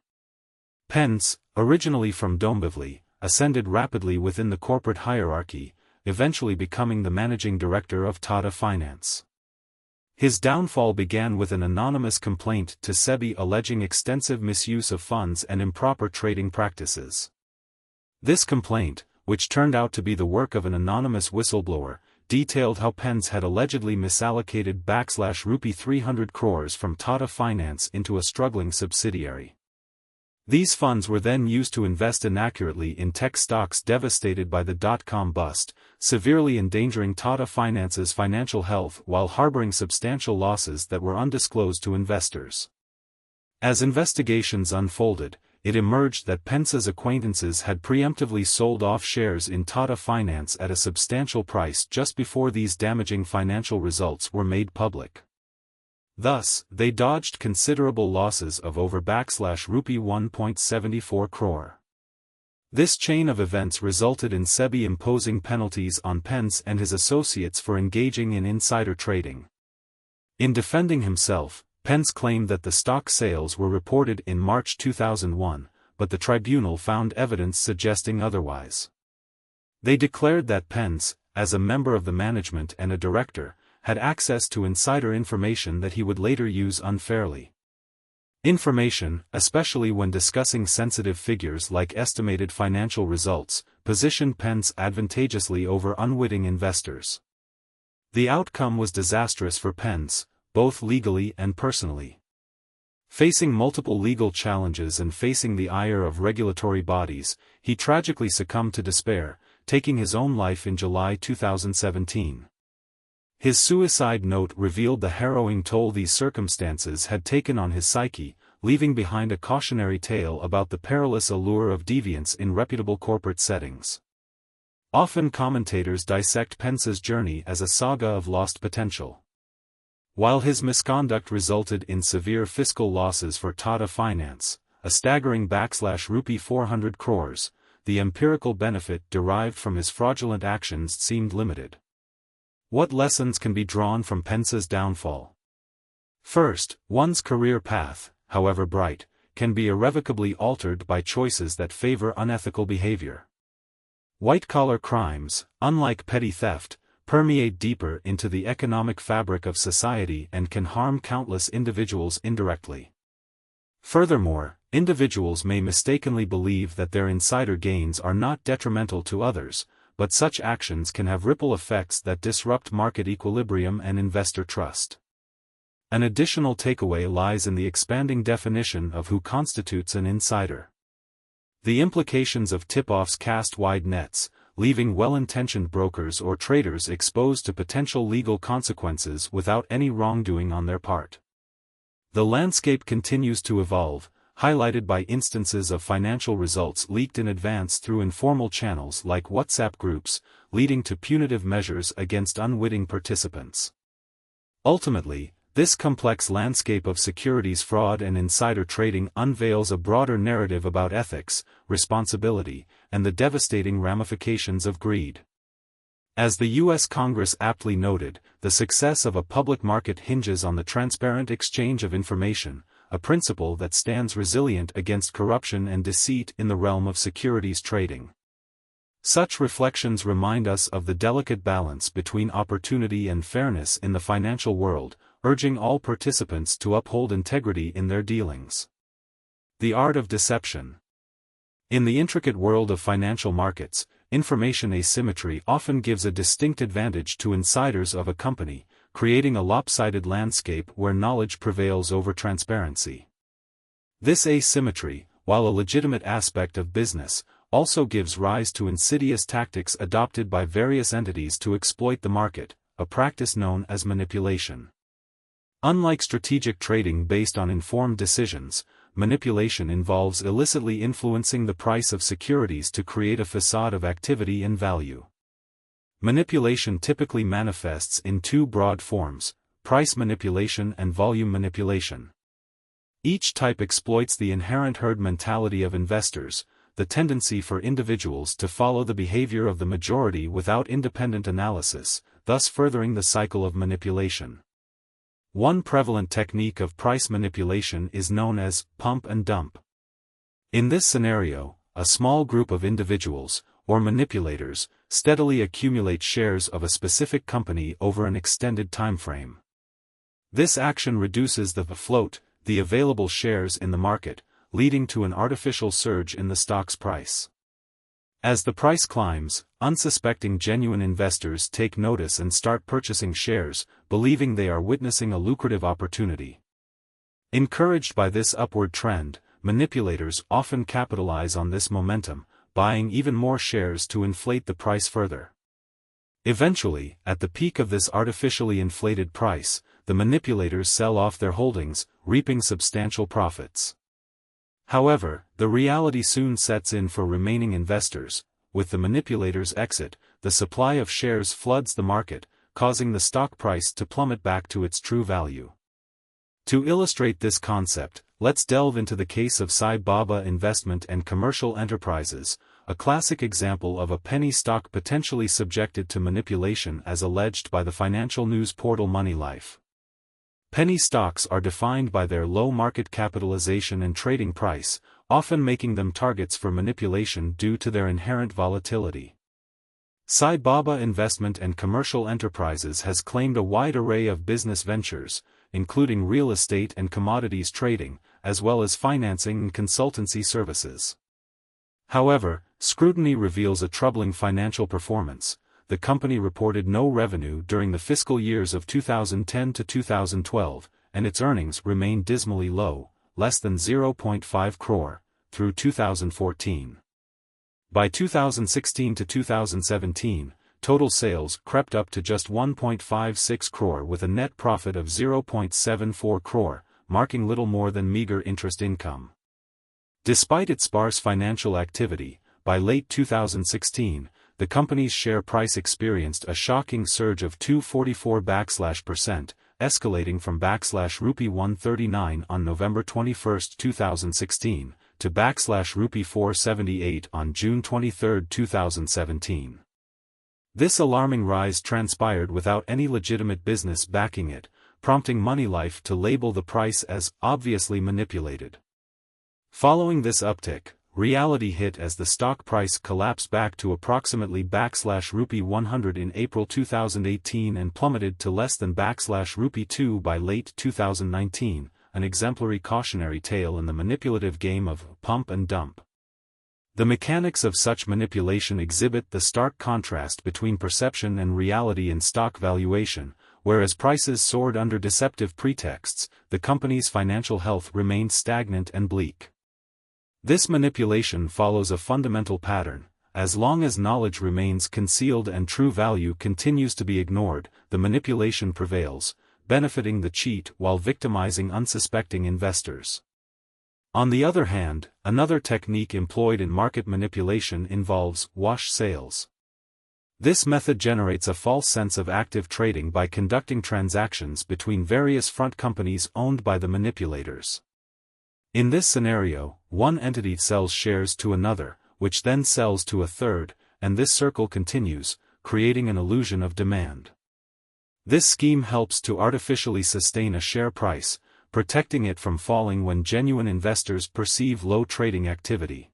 Pence, originally from Dombivli, ascended rapidly within the corporate hierarchy, eventually becoming the managing director of Tata Finance. His downfall began with an anonymous complaint to SEBI alleging extensive misuse of funds and improper trading practices. This complaint, which turned out to be the work of an anonymous whistleblower, detailed how Pence had allegedly misallocated Rupee 300 crores from Tata Finance into a struggling subsidiary. These funds were then used to invest inaccurately in tech stocks devastated by the dot-com bust, severely endangering Tata Finance's financial health while harboring substantial losses that were undisclosed to investors. As investigations unfolded, it emerged that Pence's acquaintances had preemptively sold off shares in Tata Finance at a substantial price just before these damaging financial results were made public. Thus, they dodged considerable losses of over Rupee 1.74 crore. This chain of events resulted in SEBI imposing penalties on Pence and his associates for engaging in insider trading. In defending himself, Pence claimed that the stock sales were reported in March 2001, but the tribunal found evidence suggesting otherwise. They declared that Pence, as a member of the management and a director, had access to insider information that he would later use unfairly. Information, especially when discussing sensitive figures like estimated financial results, positioned Pence advantageously over unwitting investors. The outcome was disastrous for Pence, both legally and personally. Facing multiple legal challenges and facing the ire of regulatory bodies, he tragically succumbed to despair, taking his own life in July 2017. His suicide note revealed the harrowing toll these circumstances had taken on his psyche, leaving behind a cautionary tale about the perilous allure of deviance in reputable corporate settings. Often commentators dissect Pence's journey as a saga of lost potential. While his misconduct resulted in severe fiscal losses for Tata Finance, a staggering Rupee 400 crores, the empirical benefit derived from his fraudulent actions seemed limited. What lessons can be drawn from Pence's downfall? First, one's career path, however bright, can be irrevocably altered by choices that favor unethical behavior. White-collar crimes, unlike petty theft, permeate deeper into the economic fabric of society and can harm countless individuals indirectly. Furthermore, individuals may mistakenly believe that their insider gains are not detrimental to others, but such actions can have ripple effects that disrupt market equilibrium and investor trust. An additional takeaway lies in the expanding definition of who constitutes an insider. The implications of tip-offs cast wide nets, leaving well-intentioned brokers or traders exposed to potential legal consequences without any wrongdoing on their part. The landscape continues to evolve, highlighted by instances of financial results leaked in advance through informal channels like WhatsApp groups, leading to punitive measures against unwitting participants. Ultimately, this complex landscape of securities fraud and insider trading unveils a broader narrative about ethics, responsibility, and the devastating ramifications of greed. As the U.S. Congress aptly noted, the success of a public market hinges on the transparent exchange of information, a principle that stands resilient against corruption and deceit in the realm of securities trading. Such reflections remind us of the delicate balance between opportunity and fairness in the financial world, urging all participants to uphold integrity in their dealings. The art of deception. In the intricate world of financial markets, information asymmetry often gives a distinct advantage to insiders of a company, creating a lopsided landscape where knowledge prevails over transparency. This asymmetry, while a legitimate aspect of business, also gives rise to insidious tactics adopted by various entities to exploit the market, a practice known as manipulation. Unlike strategic trading based on informed decisions, manipulation involves illicitly influencing the price of securities to create a facade of activity and value. Manipulation typically manifests in two broad forms: price manipulation and volume manipulation. Each type exploits the inherent herd mentality of investors, the tendency for individuals to follow the behavior of the majority without independent analysis, thus furthering the cycle of manipulation. One prevalent technique of price manipulation is known as pump and dump. In this scenario, a small group of individuals, or manipulators, steadily accumulate shares of a specific company over an extended timeframe. This action reduces the float, the available shares in the market, leading to an artificial surge in the stock's price. As the price climbs, unsuspecting genuine investors take notice and start purchasing shares, believing they are witnessing a lucrative opportunity. Encouraged by this upward trend, manipulators often capitalize on this momentum, buying even more shares to inflate the price further. Eventually, at the peak of this artificially inflated price, the manipulators sell off their holdings, reaping substantial profits. However, the reality soon sets in for remaining investors. With the manipulator's exit, the supply of shares floods the market, causing the stock price to plummet back to its true value. To illustrate this concept, let's delve into the case of Sai Baba Investment and Commercial Enterprises, a classic example of a penny stock potentially subjected to manipulation as alleged by the financial news portal MoneyLife. Penny stocks are defined by their low market capitalization and trading price, often making them targets for manipulation due to their inherent volatility. Sai Baba Investment and Commercial Enterprises has claimed a wide array of business ventures, including real estate and commodities trading, as well as financing and consultancy services. However, scrutiny reveals a troubling financial performance. The company reported no revenue during the fiscal years of 2010 to 2012, and its earnings remained dismally low, less than 0.5 crore, through 2014. By 2016 to 2017, total sales crept up to just 1.56 crore with a net profit of 0.74 crore, marking little more than meager interest income. Despite its sparse financial activity, by late 2016, the company's share price experienced a shocking surge of 244%, escalating from rupee 139 on November 21, 2016, to rupee 478 on June 23, 2017. This alarming rise transpired without any legitimate business backing it, prompting MoneyLife to label the price as obviously manipulated. Following this uptick, reality hit as the stock price collapsed back to approximately rupee 100 in April 2018 and plummeted to less than rupee 2 by late 2019, an exemplary cautionary tale in the manipulative game of pump and dump. The mechanics of such manipulation exhibit the stark contrast between perception and reality in stock valuation. Whereas prices soared under deceptive pretexts, the company's financial health remained stagnant and bleak. This manipulation follows a fundamental pattern: as long as knowledge remains concealed and true value continues to be ignored, the manipulation prevails, benefiting the cheat while victimizing unsuspecting investors. On the other hand, another technique employed in market manipulation involves wash sales. This method generates a false sense of active trading by conducting transactions between various front companies owned by the manipulators. In this scenario, one entity sells shares to another, which then sells to a third, and this circle continues, creating an illusion of demand. This scheme helps to artificially sustain a share price, protecting it from falling when genuine investors perceive low trading activity.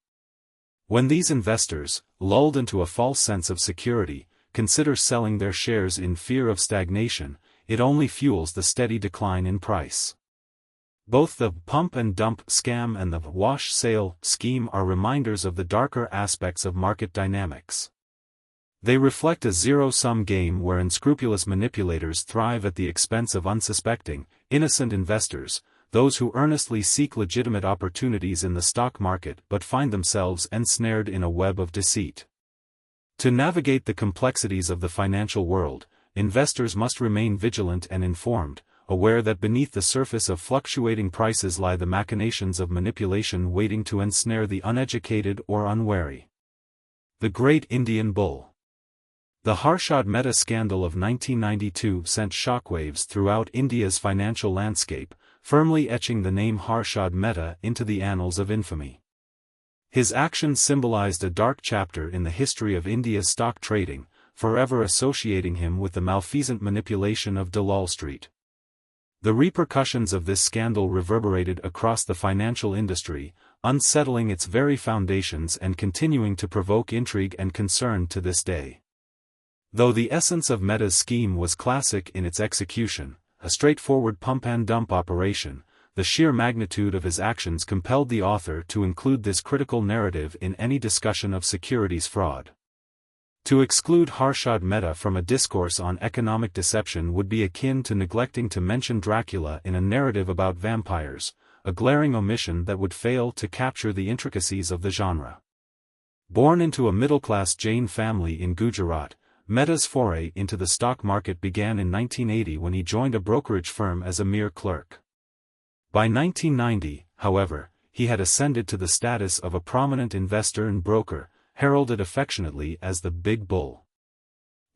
When these investors, lulled into a false sense of security, consider selling their shares in fear of stagnation, it only fuels the steady decline in price. Both the pump and dump scam and the wash sale scheme are reminders of the darker aspects of market dynamics. They reflect a zero-sum game where unscrupulous manipulators thrive at the expense of unsuspecting, innocent investors, those who earnestly seek legitimate opportunities in the stock market but find themselves ensnared in a web of deceit. To navigate the complexities of the financial world, investors must remain vigilant and informed, aware that beneath the surface of fluctuating prices lie the machinations of manipulation waiting to ensnare the uneducated or unwary. The Great Indian Bull. The Harshad Mehta scandal of 1992 sent shockwaves throughout India's financial landscape, firmly etching the name Harshad Mehta into the annals of infamy. His actions symbolized a dark chapter in the history of India's stock trading, forever associating him with the malfeasant manipulation of Dalal Street. The repercussions of this scandal reverberated across the financial industry, unsettling its very foundations and continuing to provoke intrigue and concern to this day. Though the essence of Mehta's scheme was classic in its execution, a straightforward pump-and-dump operation, the sheer magnitude of his actions compelled the author to include this critical narrative in any discussion of securities fraud. To exclude Harshad Mehta from a discourse on economic deception would be akin to neglecting to mention Dracula in a narrative about vampires, a glaring omission that would fail to capture the intricacies of the genre. Born into a middle-class Jain family in Gujarat, Mehta's foray into the stock market began in 1980 when he joined a brokerage firm as a mere clerk. By 1990, however, he had ascended to the status of a prominent investor and broker, heralded affectionately as the Big Bull.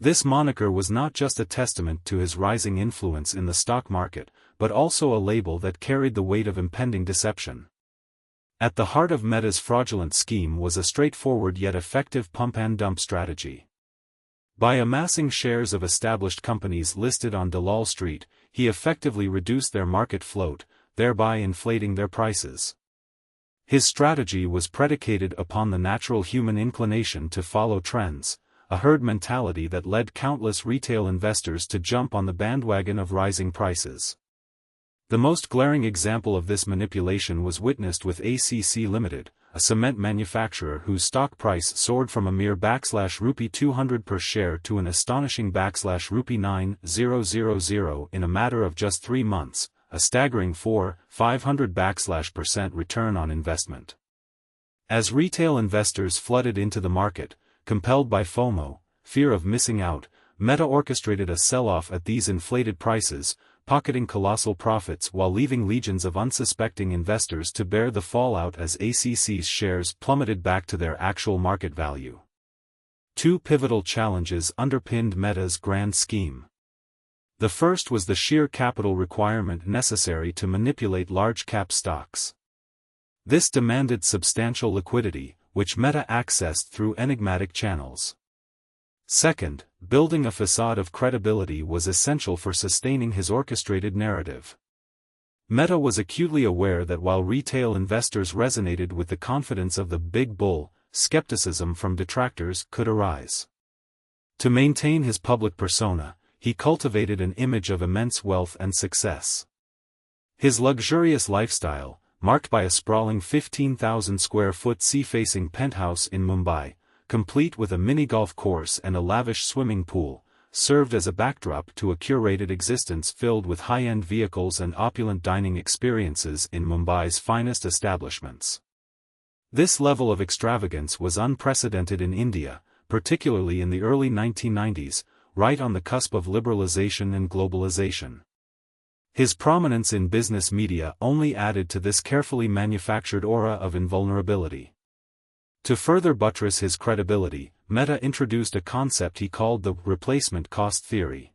This moniker was not just a testament to his rising influence in the stock market, but also a label that carried the weight of impending deception. At the heart of Mehta's fraudulent scheme was a straightforward yet effective pump-and-dump strategy. By amassing shares of established companies listed on Dalal Street, he effectively reduced their market float, thereby inflating their prices. His strategy was predicated upon the natural human inclination to follow trends, a herd mentality that led countless retail investors to jump on the bandwagon of rising prices. The most glaring example of this manipulation was witnessed with ACC Limited, a cement manufacturer whose stock price soared from a mere / 200 per share to an astonishing / rupee 9,000 in a matter of just 3 months, a staggering 500% return on investment. As retail investors flooded into the market, compelled by FOMO, fear of missing out, Mehta orchestrated a sell-off at these inflated prices, pocketing colossal profits while leaving legions of unsuspecting investors to bear the fallout as ACC's shares plummeted back to their actual market value. Two pivotal challenges underpinned Mehta's grand scheme. The first was the sheer capital requirement necessary to manipulate large-cap stocks. This demanded substantial liquidity, which Mehta accessed through enigmatic channels. Second, building a facade of credibility was essential for sustaining his orchestrated narrative. Mehta was acutely aware that while retail investors resonated with the confidence of the Big Bull, skepticism from detractors could arise. To maintain his public persona, he cultivated an image of immense wealth and success. His luxurious lifestyle, marked by a sprawling 15,000-square-foot sea-facing penthouse in Mumbai, complete with a mini-golf course and a lavish swimming pool, served as a backdrop to a curated existence filled with high-end vehicles and opulent dining experiences in Mumbai's finest establishments. This level of extravagance was unprecedented in India, particularly in the early 1990s, right on the cusp of liberalization and globalization. His prominence in business media only added to this carefully manufactured aura of invulnerability. To further buttress his credibility, Mehta introduced a concept he called the replacement cost theory.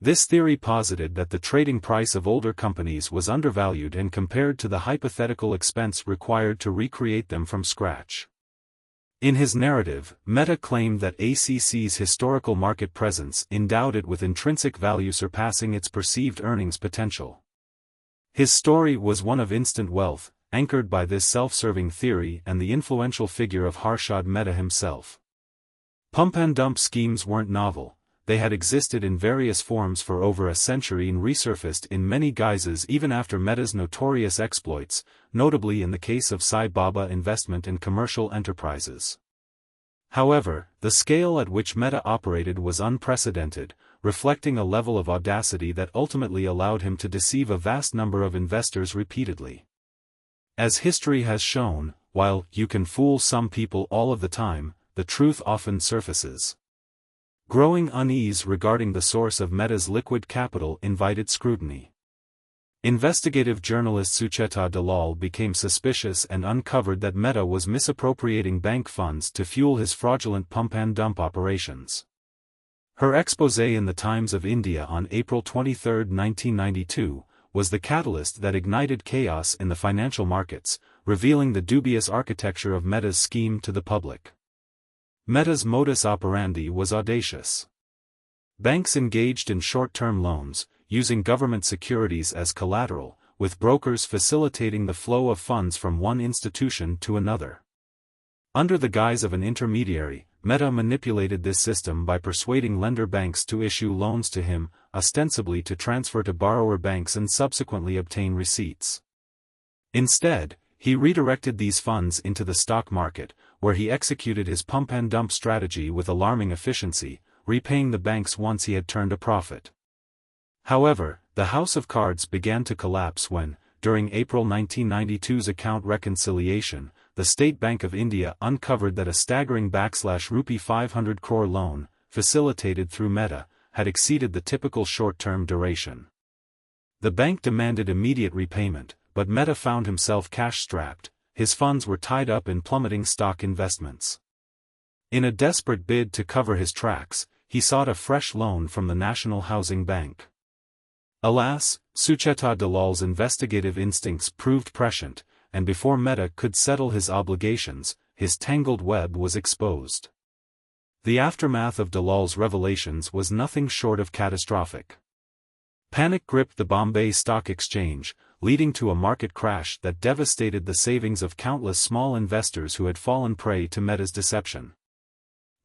This theory posited that the trading price of older companies was undervalued and compared to the hypothetical expense required to recreate them from scratch. In his narrative, Mehta claimed that ACC's historical market presence endowed it with intrinsic value surpassing its perceived earnings potential. His story was one of instant wealth, anchored by this self-serving theory and the influential figure of Harshad Mehta himself. Pump-and-dump schemes weren't novel, they had existed in various forms for over a century and resurfaced in many guises even after Mehta's notorious exploits, notably in the case of Sai Baba Investment and Commercial Enterprises. However, the scale at which Mehta operated was unprecedented, reflecting a level of audacity that ultimately allowed him to deceive a vast number of investors repeatedly. As history has shown, while you can fool some people all of the time, the truth often surfaces. Growing unease regarding the source of Mehta's liquid capital invited scrutiny. Investigative journalist Sucheta Dalal became suspicious and uncovered that Mehta was misappropriating bank funds to fuel his fraudulent pump-and-dump operations. Her exposé in the Times of India on April 23, 1992, was the catalyst that ignited chaos in the financial markets, revealing the dubious architecture of Mehta's scheme to the public. Mehta's modus operandi was audacious. Banks engaged in short-term loans, using government securities as collateral, with brokers facilitating the flow of funds from one institution to another. Under the guise of an intermediary, Mehta manipulated this system by persuading lender banks to issue loans to him, ostensibly to transfer to borrower banks and subsequently obtain receipts. Instead, he redirected these funds into the stock market, where he executed his pump-and-dump strategy with alarming efficiency, repaying the banks once he had turned a profit. However, the house of cards began to collapse when, during April 1992's account reconciliation, the State Bank of India uncovered that a staggering Rupee 500 crore loan, facilitated through Mehta, had exceeded the typical short-term duration. The bank demanded immediate repayment, but Mehta found himself cash-strapped. His funds were tied up in plummeting stock investments. In a desperate bid to cover his tracks, he sought a fresh loan from the National Housing Bank. Alas, Sucheta Dalal's investigative instincts proved prescient, and before Mehta could settle his obligations, his tangled web was exposed. The aftermath of Dalal's revelations was nothing short of catastrophic. Panic gripped the Bombay Stock Exchange, leading to a market crash that devastated the savings of countless small investors who had fallen prey to Mehta's deception.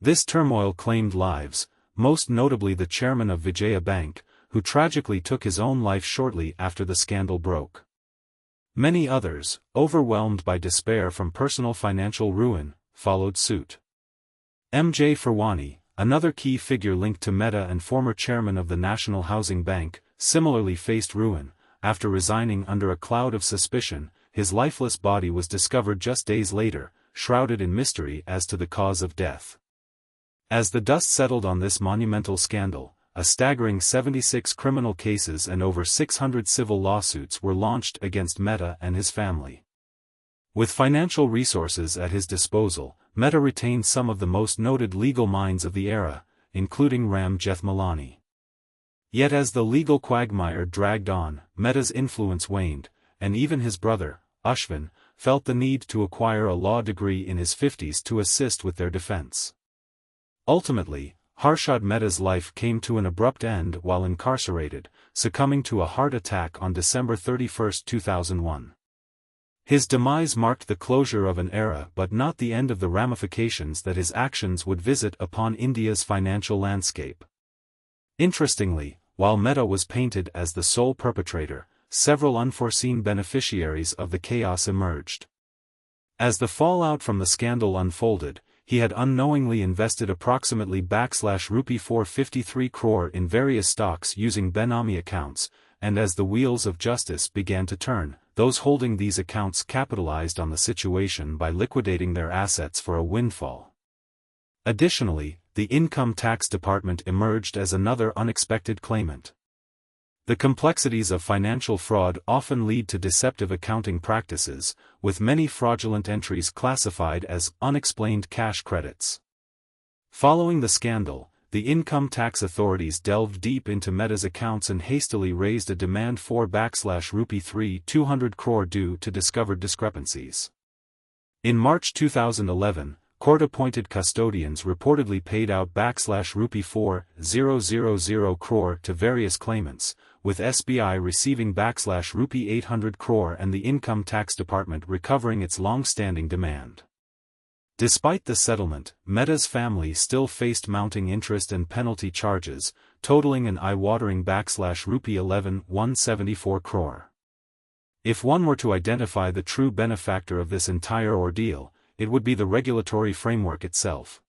This turmoil claimed lives, most notably the chairman of Vijaya Bank, who tragically took his own life shortly after the scandal broke. Many others, overwhelmed by despair from personal financial ruin, followed suit. M.J. Firwani, another key figure linked to Mehta and former chairman of the National Housing Bank, similarly faced ruin. After resigning under a cloud of suspicion, his lifeless body was discovered just days later, shrouded in mystery as to the cause of death. As the dust settled on this monumental scandal, a staggering 76 criminal cases and over 600 civil lawsuits were launched against Mehta and his family. With financial resources at his disposal, Mehta retained some of the most noted legal minds of the era, including Ram Jethmalani. Yet as the legal quagmire dragged on, Mehta's influence waned, and even his brother, Ashwin, felt the need to acquire a law degree in his 50s to assist with their defense. Ultimately, Harshad Mehta's life came to an abrupt end while incarcerated, succumbing to a heart attack on December 31, 2001. His demise marked the closure of an era but not the end of the ramifications that his actions would visit upon India's financial landscape. Interestingly, while Mehta was painted as the sole perpetrator, several unforeseen beneficiaries of the chaos emerged. As the fallout from the scandal unfolded, he had unknowingly invested approximately Rupee 453 crore in various stocks using Benami accounts, and as the wheels of justice began to turn, those holding these accounts capitalized on the situation by liquidating their assets for a windfall. Additionally, the Income Tax Department emerged as another unexpected claimant. The complexities of financial fraud often lead to deceptive accounting practices, with many fraudulent entries classified as unexplained cash credits. Following the scandal, the income tax authorities delved deep into Mehta's accounts and hastily raised a demand for Rupee 200 crore due to discovered discrepancies. In March 2011, court-appointed custodians reportedly paid out /rupee 4,000 crore to various claimants, with SBI receiving /rupee 800 crore and the Income Tax Department recovering its long-standing demand. Despite the settlement, Mehta's family still faced mounting interest and penalty charges, totaling an eye-watering /rupee 11,174 crore. If one were to identify the true benefactor of this entire ordeal, it would be the regulatory framework itself.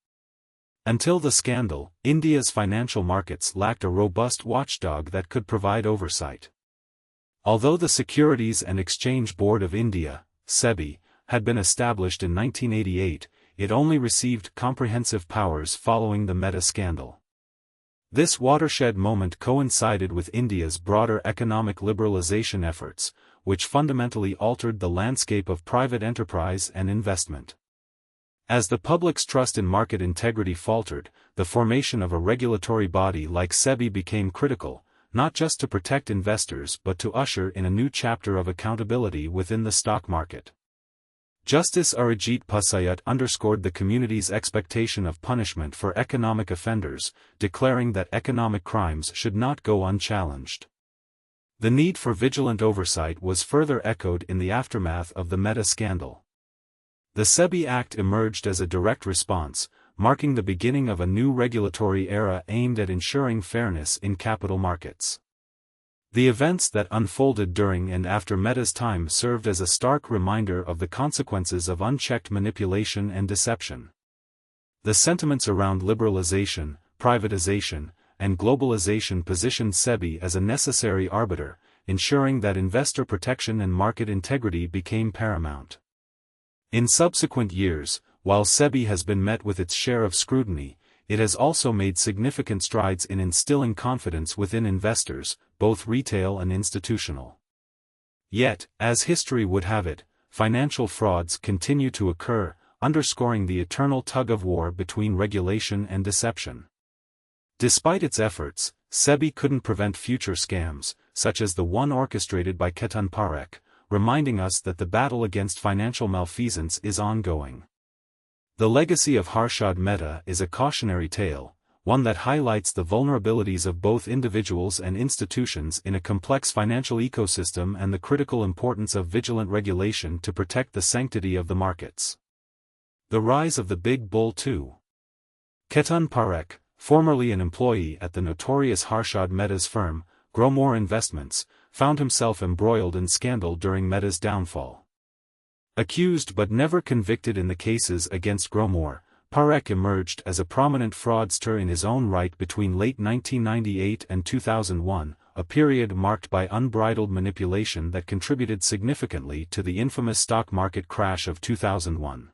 Until the scandal, India's financial markets lacked a robust watchdog that could provide oversight. Although the Securities and Exchange Board of India, SEBI, had been established in 1988, it only received comprehensive powers following the Mehta scandal. This watershed moment coincided with India's broader economic liberalization efforts, which fundamentally altered the landscape of private enterprise and investment. As the public's trust in market integrity faltered, the formation of a regulatory body like SEBI became critical, not just to protect investors but to usher in a new chapter of accountability within the stock market. Justice Arijit Pasayat underscored the community's expectation of punishment for economic offenders, declaring that economic crimes should not go unchallenged. The need for vigilant oversight was further echoed in the aftermath of the Mehta scandal. The SEBI Act emerged as a direct response, marking the beginning of a new regulatory era aimed at ensuring fairness in capital markets. The events that unfolded during and after Mehta's time served as a stark reminder of the consequences of unchecked manipulation and deception. The sentiments around liberalization, privatization, and globalization positioned SEBI as a necessary arbiter, ensuring that investor protection and market integrity became paramount. In subsequent years, while SEBI has been met with its share of scrutiny, it has also made significant strides in instilling confidence within investors, both retail and institutional. Yet, as history would have it, financial frauds continue to occur, underscoring the eternal tug-of-war between regulation and deception. Despite its efforts, SEBI couldn't prevent future scams, such as the one orchestrated by Ketan Parekh, reminding us that the battle against financial malfeasance is ongoing. The legacy of Harshad Mehta is a cautionary tale, one that highlights the vulnerabilities of both individuals and institutions in a complex financial ecosystem and the critical importance of vigilant regulation to protect the sanctity of the markets. The rise of the Big Bull too. Ketan Parekh, formerly an employee at the notorious Harshad Mehta's firm, Growmore Investments, found himself embroiled in scandal during Mehta's downfall. Accused but never convicted in the cases against Growmore, Parekh emerged as a prominent fraudster in his own right between late 1998 and 2001, a period marked by unbridled manipulation that contributed significantly to the infamous stock market crash of 2001.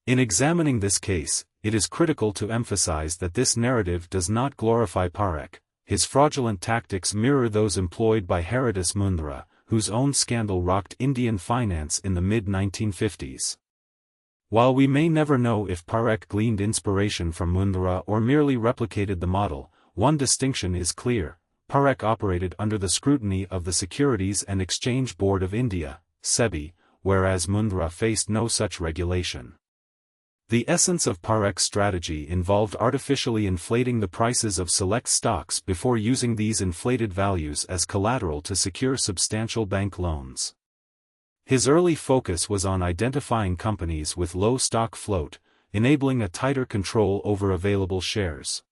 In examining this case, it is critical to emphasize that this narrative does not glorify Parekh. His fraudulent tactics mirror those employed by Haridas Mundra, whose own scandal rocked Indian finance in the mid-1950s. While we may never know if Parekh gleaned inspiration from Mundra or merely replicated the model, one distinction is clear: Parekh operated under the scrutiny of the Securities and Exchange Board of India, SEBI, whereas Mundra faced no such regulation. The essence of Parekh's strategy involved artificially inflating the prices of select stocks before using these inflated values as collateral to secure substantial bank loans. His early focus was on identifying companies with low stock float, enabling a tighter control over available shares.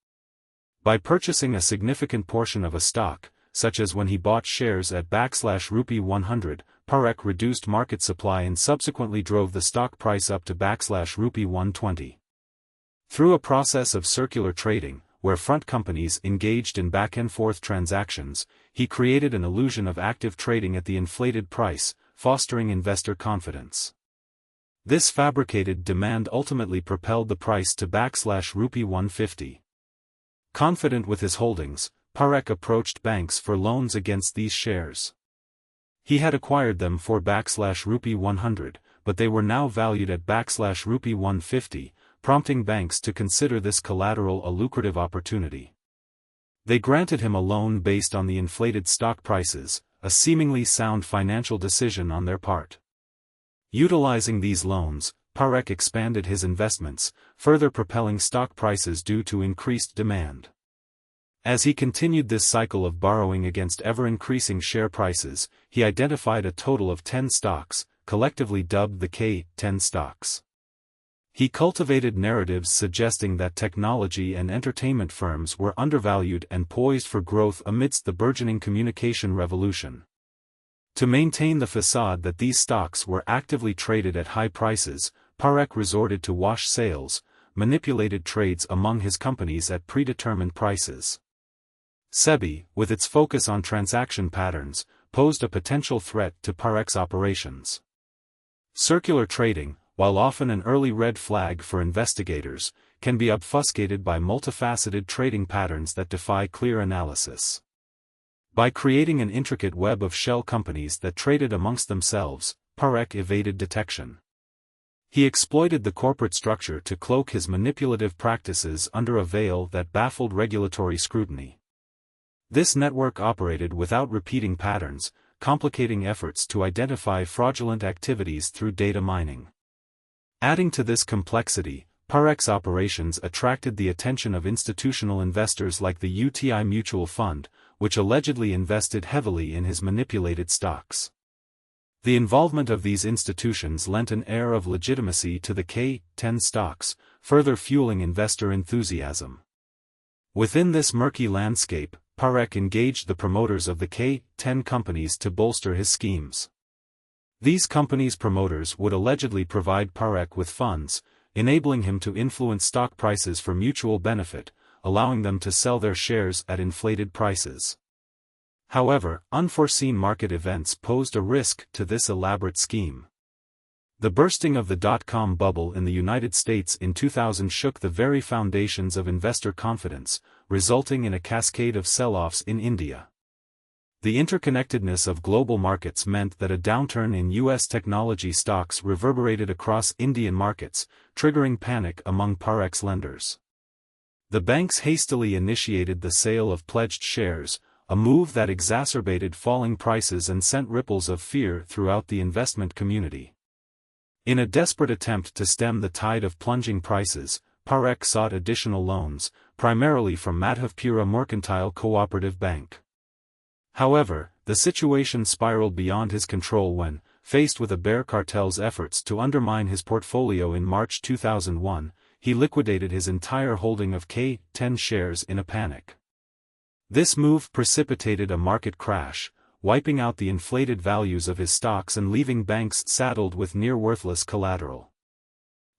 By purchasing a significant portion of a stock, such as when he bought shares at /rupee 100, Parekh reduced market supply and subsequently drove the stock price up to /rupee 120. Through a process of circular trading, where front companies engaged in back-and-forth transactions, he created an illusion of active trading at the inflated price, fostering investor confidence. This fabricated demand ultimately propelled the price to /rupee 150. Confident with his holdings, Parekh approached banks for loans against these shares. He had acquired them for /rupee 100, but they were now valued at /rupee 150, prompting banks to consider this collateral a lucrative opportunity. They granted him a loan based on the inflated stock prices, a seemingly sound financial decision on their part. Utilizing these loans, Parekh expanded his investments, further propelling stock prices due to increased demand. As he continued this cycle of borrowing against ever-increasing share prices, he identified a total of 10 stocks, collectively dubbed the K-10 stocks. He cultivated narratives suggesting that technology and entertainment firms were undervalued and poised for growth amidst the burgeoning communication revolution. To maintain the facade that these stocks were actively traded at high prices, Parekh resorted to wash sales, manipulated trades among his companies at predetermined prices. SEBI, with its focus on transaction patterns, posed a potential threat to Parekh's operations. Circular trading, while often an early red flag for investigators, can be obfuscated by multifaceted trading patterns that defy clear analysis. By creating an intricate web of shell companies that traded amongst themselves, Parekh evaded detection. He exploited the corporate structure to cloak his manipulative practices under a veil that baffled regulatory scrutiny. This network operated without repeating patterns, complicating efforts to identify fraudulent activities through data mining. Adding to this complexity, Parekh's operations attracted the attention of institutional investors like the UTI Mutual Fund, which allegedly invested heavily in his manipulated stocks. The involvement of these institutions lent an air of legitimacy to the K-10 stocks, further fueling investor enthusiasm. Within this murky landscape, Parekh engaged the promoters of the K-10 companies to bolster his schemes. These companies' promoters would allegedly provide Parekh with funds, enabling him to influence stock prices for mutual benefit, allowing them to sell their shares at inflated prices. However, unforeseen market events posed a risk to this elaborate scheme. The bursting of the dot-com bubble in the United States in 2000 shook the very foundations of investor confidence, resulting in a cascade of sell-offs in India. The interconnectedness of global markets meant that a downturn in U.S. technology stocks reverberated across Indian markets, triggering panic among Parekh's lenders. The banks hastily initiated the sale of pledged shares, a move that exacerbated falling prices and sent ripples of fear throughout the investment community. In a desperate attempt to stem the tide of plunging prices, Parekh sought additional loans, primarily from Madhavpura Mercantile Cooperative Bank. However, the situation spiraled beyond his control when, faced with a bear cartel's efforts to undermine his portfolio in March 2001, he liquidated his entire holding of K-10 shares in a panic. This move precipitated a market crash, wiping out the inflated values of his stocks and leaving banks saddled with near-worthless collateral.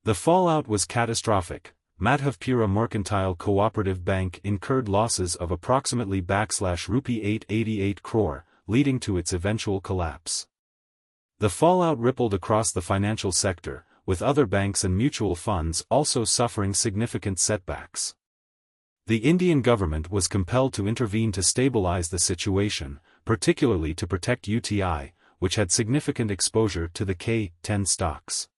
The fallout was catastrophic. Madhavpura Mercantile Cooperative Bank incurred losses of approximately /rupee 888 crore, leading to its eventual collapse. The fallout rippled across the financial sector, with other banks and mutual funds also suffering significant setbacks. The Indian government was compelled to intervene to stabilize the situation, particularly to protect UTI, which had significant exposure to the K-10 stocks.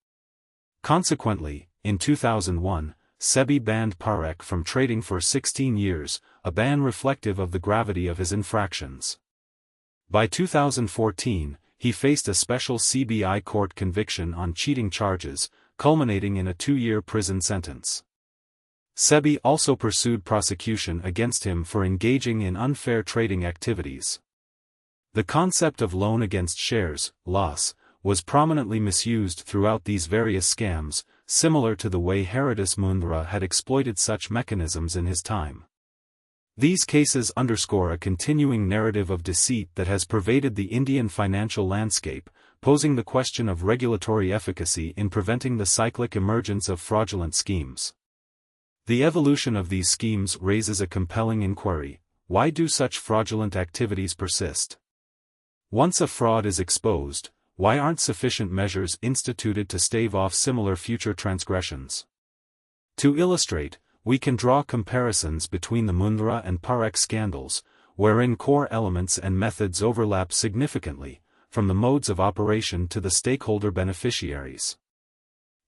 Consequently, in 2001, SEBI banned Parekh from trading for 16 years, a ban reflective of the gravity of his infractions. By 2014, he faced a special CBI court conviction on cheating charges, culminating in a 2-year prison sentence. SEBI also pursued prosecution against him for engaging in unfair trading activities. The concept of loan against shares, loss, was prominently misused throughout these various scams, similar to the way Haridas Mundra had exploited such mechanisms in his time. These cases underscore a continuing narrative of deceit that has pervaded the Indian financial landscape, posing the question of regulatory efficacy in preventing the cyclic emergence of fraudulent schemes. The evolution of these schemes raises a compelling inquiry: why do such fraudulent activities persist? Once a fraud is exposed, why aren't sufficient measures instituted to stave off similar future transgressions? To illustrate, we can draw comparisons between the Mundra and Parekh scandals, wherein core elements and methods overlap significantly, from the modes of operation to the stakeholder beneficiaries.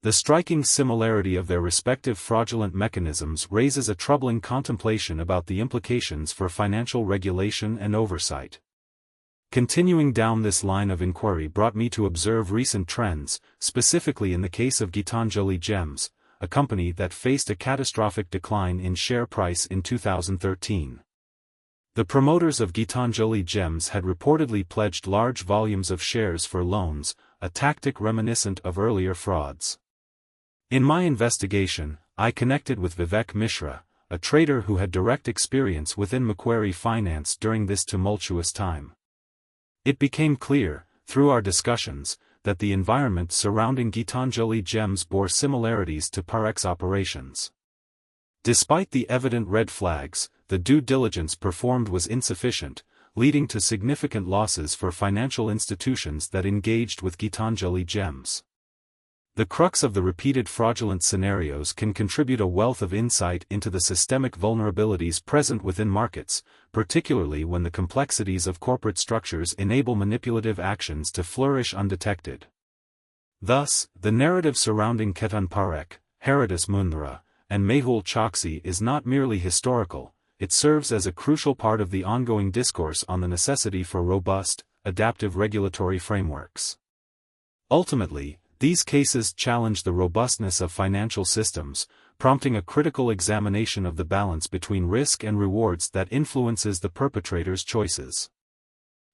The striking similarity of their respective fraudulent mechanisms raises a troubling contemplation about the implications for financial regulation and oversight. Continuing down this line of inquiry brought me to observe recent trends, specifically in the case of Gitanjali Gems, a company that faced a catastrophic decline in share price in 2013. The promoters of Gitanjali Gems had reportedly pledged large volumes of shares for loans, a tactic reminiscent of earlier frauds. In my investigation, I connected with Vivek Mishra, a trader who had direct experience within Macquarie Finance during this tumultuous time. It became clear, through our discussions, that the environment surrounding Gitanjali Gems bore similarities to Parex operations. Despite the evident red flags, the due diligence performed was insufficient, leading to significant losses for financial institutions that engaged with Gitanjali Gems. The crux of the repeated fraudulent scenarios can contribute a wealth of insight into the systemic vulnerabilities present within markets, particularly when the complexities of corporate structures enable manipulative actions to flourish undetected. Thus, the narrative surrounding Ketan Parekh, Haridas Mundra, and Mehul Choksi is not merely historical, it serves as a crucial part of the ongoing discourse on the necessity for robust, adaptive regulatory frameworks. Ultimately, these cases challenge the robustness of financial systems, prompting a critical examination of the balance between risk and rewards that influences the perpetrator's choices.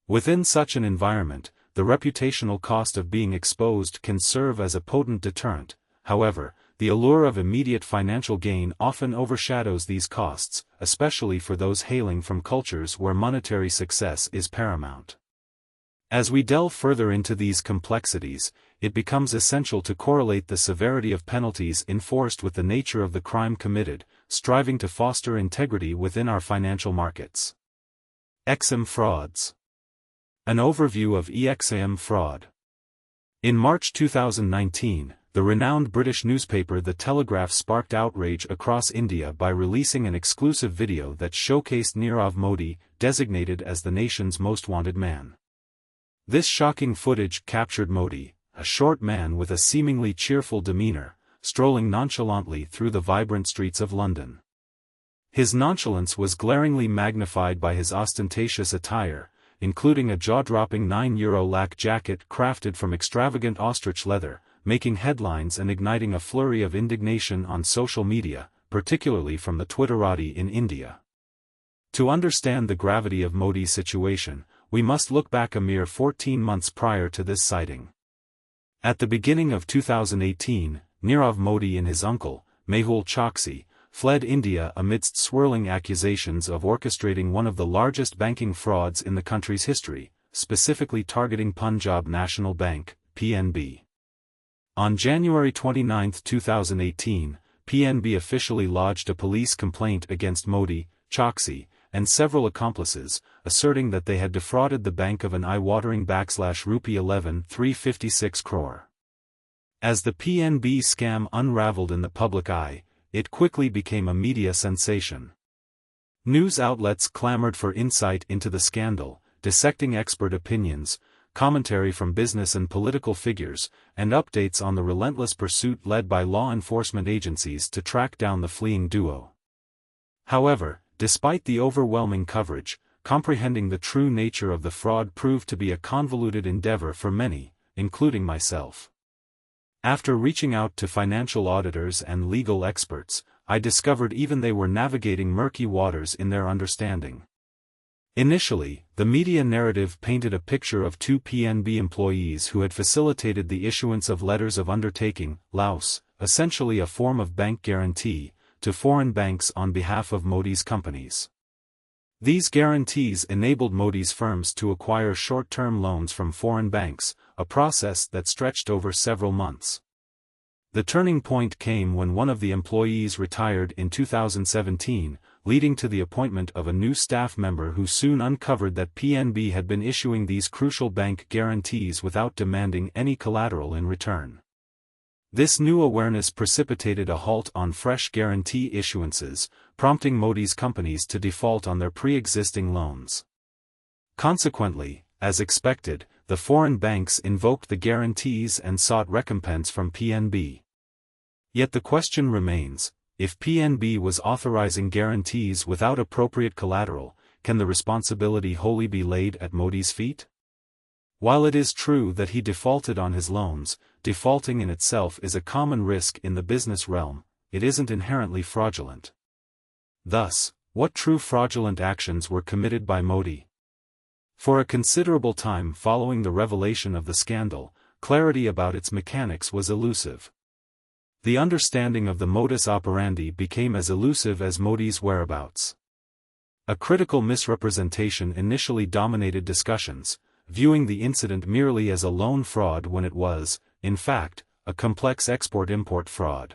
Within such an environment, the reputational cost of being exposed can serve as a potent deterrent. However, the allure of immediate financial gain often overshadows these costs, especially for those hailing from cultures where monetary success is paramount. As we delve further into these complexities, it becomes essential to correlate the severity of penalties enforced with the nature of the crime committed, striving to foster integrity within our financial markets. EXIM frauds. An overview of EXIM fraud. In March 2019, the renowned British newspaper The Telegraph sparked outrage across India by releasing an exclusive video that showcased Nirav Modi, designated as the nation's most wanted man. This shocking footage captured Modi, a short man with a seemingly cheerful demeanor, strolling nonchalantly through the vibrant streets of London. His nonchalance was glaringly magnified by his ostentatious attire, including a jaw-dropping €9 lac jacket crafted from extravagant ostrich leather, making headlines and igniting a flurry of indignation on social media, particularly from the Twitterati in India. To understand the gravity of Modi's situation, we must look back a mere 14 months prior to this sighting. At the beginning of 2018, Nirav Modi and his uncle, Mehul Choksi, fled India amidst swirling accusations of orchestrating one of the largest banking frauds in the country's history, specifically targeting Punjab National Bank, PNB. On January 29, 2018, PNB officially lodged a police complaint against Modi, Choksi, and several accomplices, asserting that they had defrauded the bank of an eye-watering rupee 11,356 crore. As the PNB scam unraveled in the public eye, it quickly became a media sensation. News outlets clamored for insight into the scandal, dissecting expert opinions, commentary from business and political figures, and updates on the relentless pursuit led by law enforcement agencies to track down the fleeing duo. However, despite the overwhelming coverage, comprehending the true nature of the fraud proved to be a convoluted endeavor for many, including myself. After reaching out to financial auditors and legal experts, I discovered even they were navigating murky waters in their understanding. Initially, the media narrative painted a picture of two PNB employees who had facilitated the issuance of letters of undertaking, LOUs, essentially a form of bank guarantee, to foreign banks on behalf of Modi's companies. These guarantees enabled Modi's firms to acquire short-term loans from foreign banks, a process that stretched over several months. The turning point came when one of the employees retired in 2017, leading to the appointment of a new staff member who soon uncovered that PNB had been issuing these crucial bank guarantees without demanding any collateral in return. This new awareness precipitated a halt on fresh guarantee issuances, prompting Modi's companies to default on their pre-existing loans. Consequently, as expected, the foreign banks invoked the guarantees and sought recompense from PNB. Yet the question remains, if PNB was authorizing guarantees without appropriate collateral, can the responsibility wholly be laid at Modi's feet? While it is true that he defaulted on his loans, defaulting in itself is a common risk in the business realm, it isn't inherently fraudulent. Thus, what true fraudulent actions were committed by Modi? For a considerable time following the revelation of the scandal, clarity about its mechanics was elusive. The understanding of the modus operandi became as elusive as Modi's whereabouts. A critical misrepresentation initially dominated discussions, viewing the incident merely as a loan fraud when it was, in fact, a complex export-import fraud.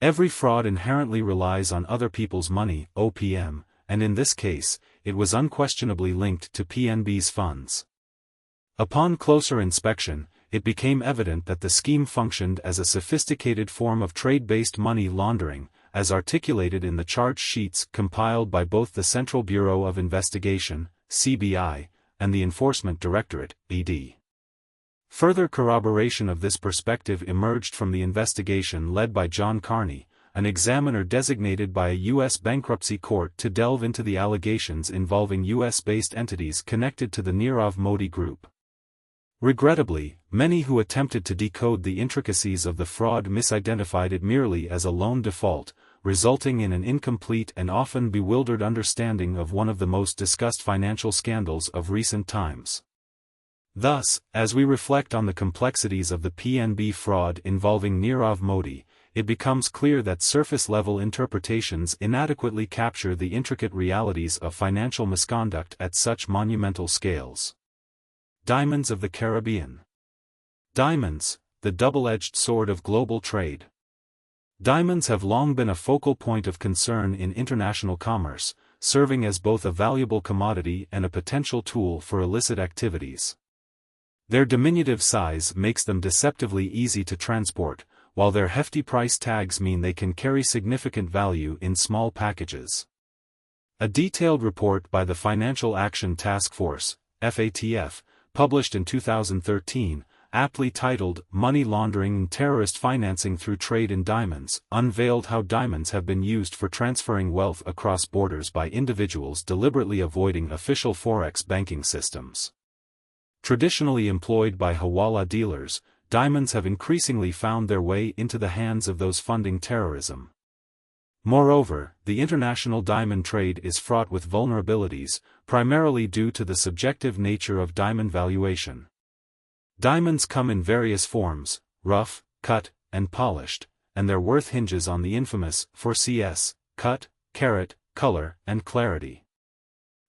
Every fraud inherently relies on other people's money, OPM, and in this case, it was unquestionably linked to PNB's funds. Upon closer inspection, it became evident that the scheme functioned as a sophisticated form of trade-based money laundering, as articulated in the charge sheets compiled by both the Central Bureau of Investigation, CBI, and the Enforcement Directorate, ED. Further corroboration of this perspective emerged from the investigation led by John Carney, an examiner designated by a U.S. bankruptcy court to delve into the allegations involving U.S.-based entities connected to the Nirav Modi Group. Regrettably, many who attempted to decode the intricacies of the fraud misidentified it merely as a loan default, resulting in an incomplete and often bewildered understanding of one of the most discussed financial scandals of recent times. Thus, as we reflect on the complexities of the PNB fraud involving Nirav Modi, it becomes clear that surface-level interpretations inadequately capture the intricate realities of financial misconduct at such monumental scales. Diamonds of the Caribbean. Diamonds, the double-edged sword of global trade. Diamonds have long been a focal point of concern in international commerce, serving as both a valuable commodity and a potential tool for illicit activities. Their diminutive size makes them deceptively easy to transport, while their hefty price tags mean they can carry significant value in small packages. A detailed report by the Financial Action Task Force, FATF, published in 2013, aptly titled "Money Laundering and Terrorist Financing Through Trade in Diamonds," unveiled how diamonds have been used for transferring wealth across borders by individuals deliberately avoiding official forex banking systems. Traditionally employed by hawala dealers, diamonds have increasingly found their way into the hands of those funding terrorism. Moreover, the international diamond trade is fraught with vulnerabilities, primarily due to the subjective nature of diamond valuation. Diamonds come in various forms, rough, cut, and polished, and their worth hinges on the infamous 4CS, cut, carat, color, and clarity.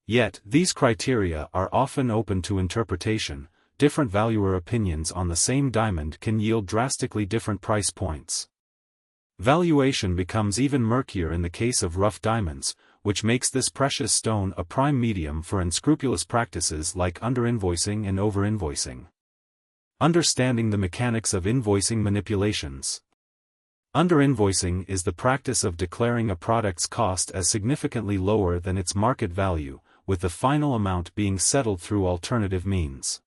Yet, these criteria are often open to interpretation. Different valuer opinions on the same diamond can yield drastically different price points. Valuation becomes even murkier in the case of rough diamonds, which makes this precious stone a prime medium for unscrupulous practices like underinvoicing and overinvoicing. Understanding the mechanics of invoicing manipulations. Underinvoicing is the practice of declaring a product's cost as significantly lower than its market value, with the final amount being settled through alternative means.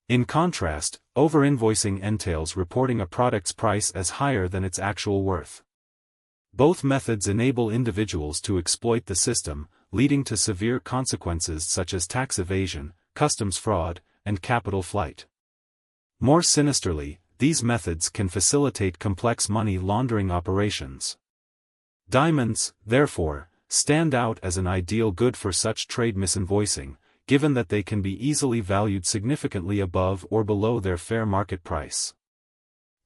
In contrast, overinvoicing entails reporting a product's price as higher than its actual worth. Both methods enable individuals to exploit the system, leading to severe consequences such as tax evasion, customs fraud, and capital flight. More sinisterly, these methods can facilitate complex money laundering operations. Diamonds, therefore, stand out as an ideal good for such trade misinvoicing, given that they can be easily valued significantly above or below their fair market price.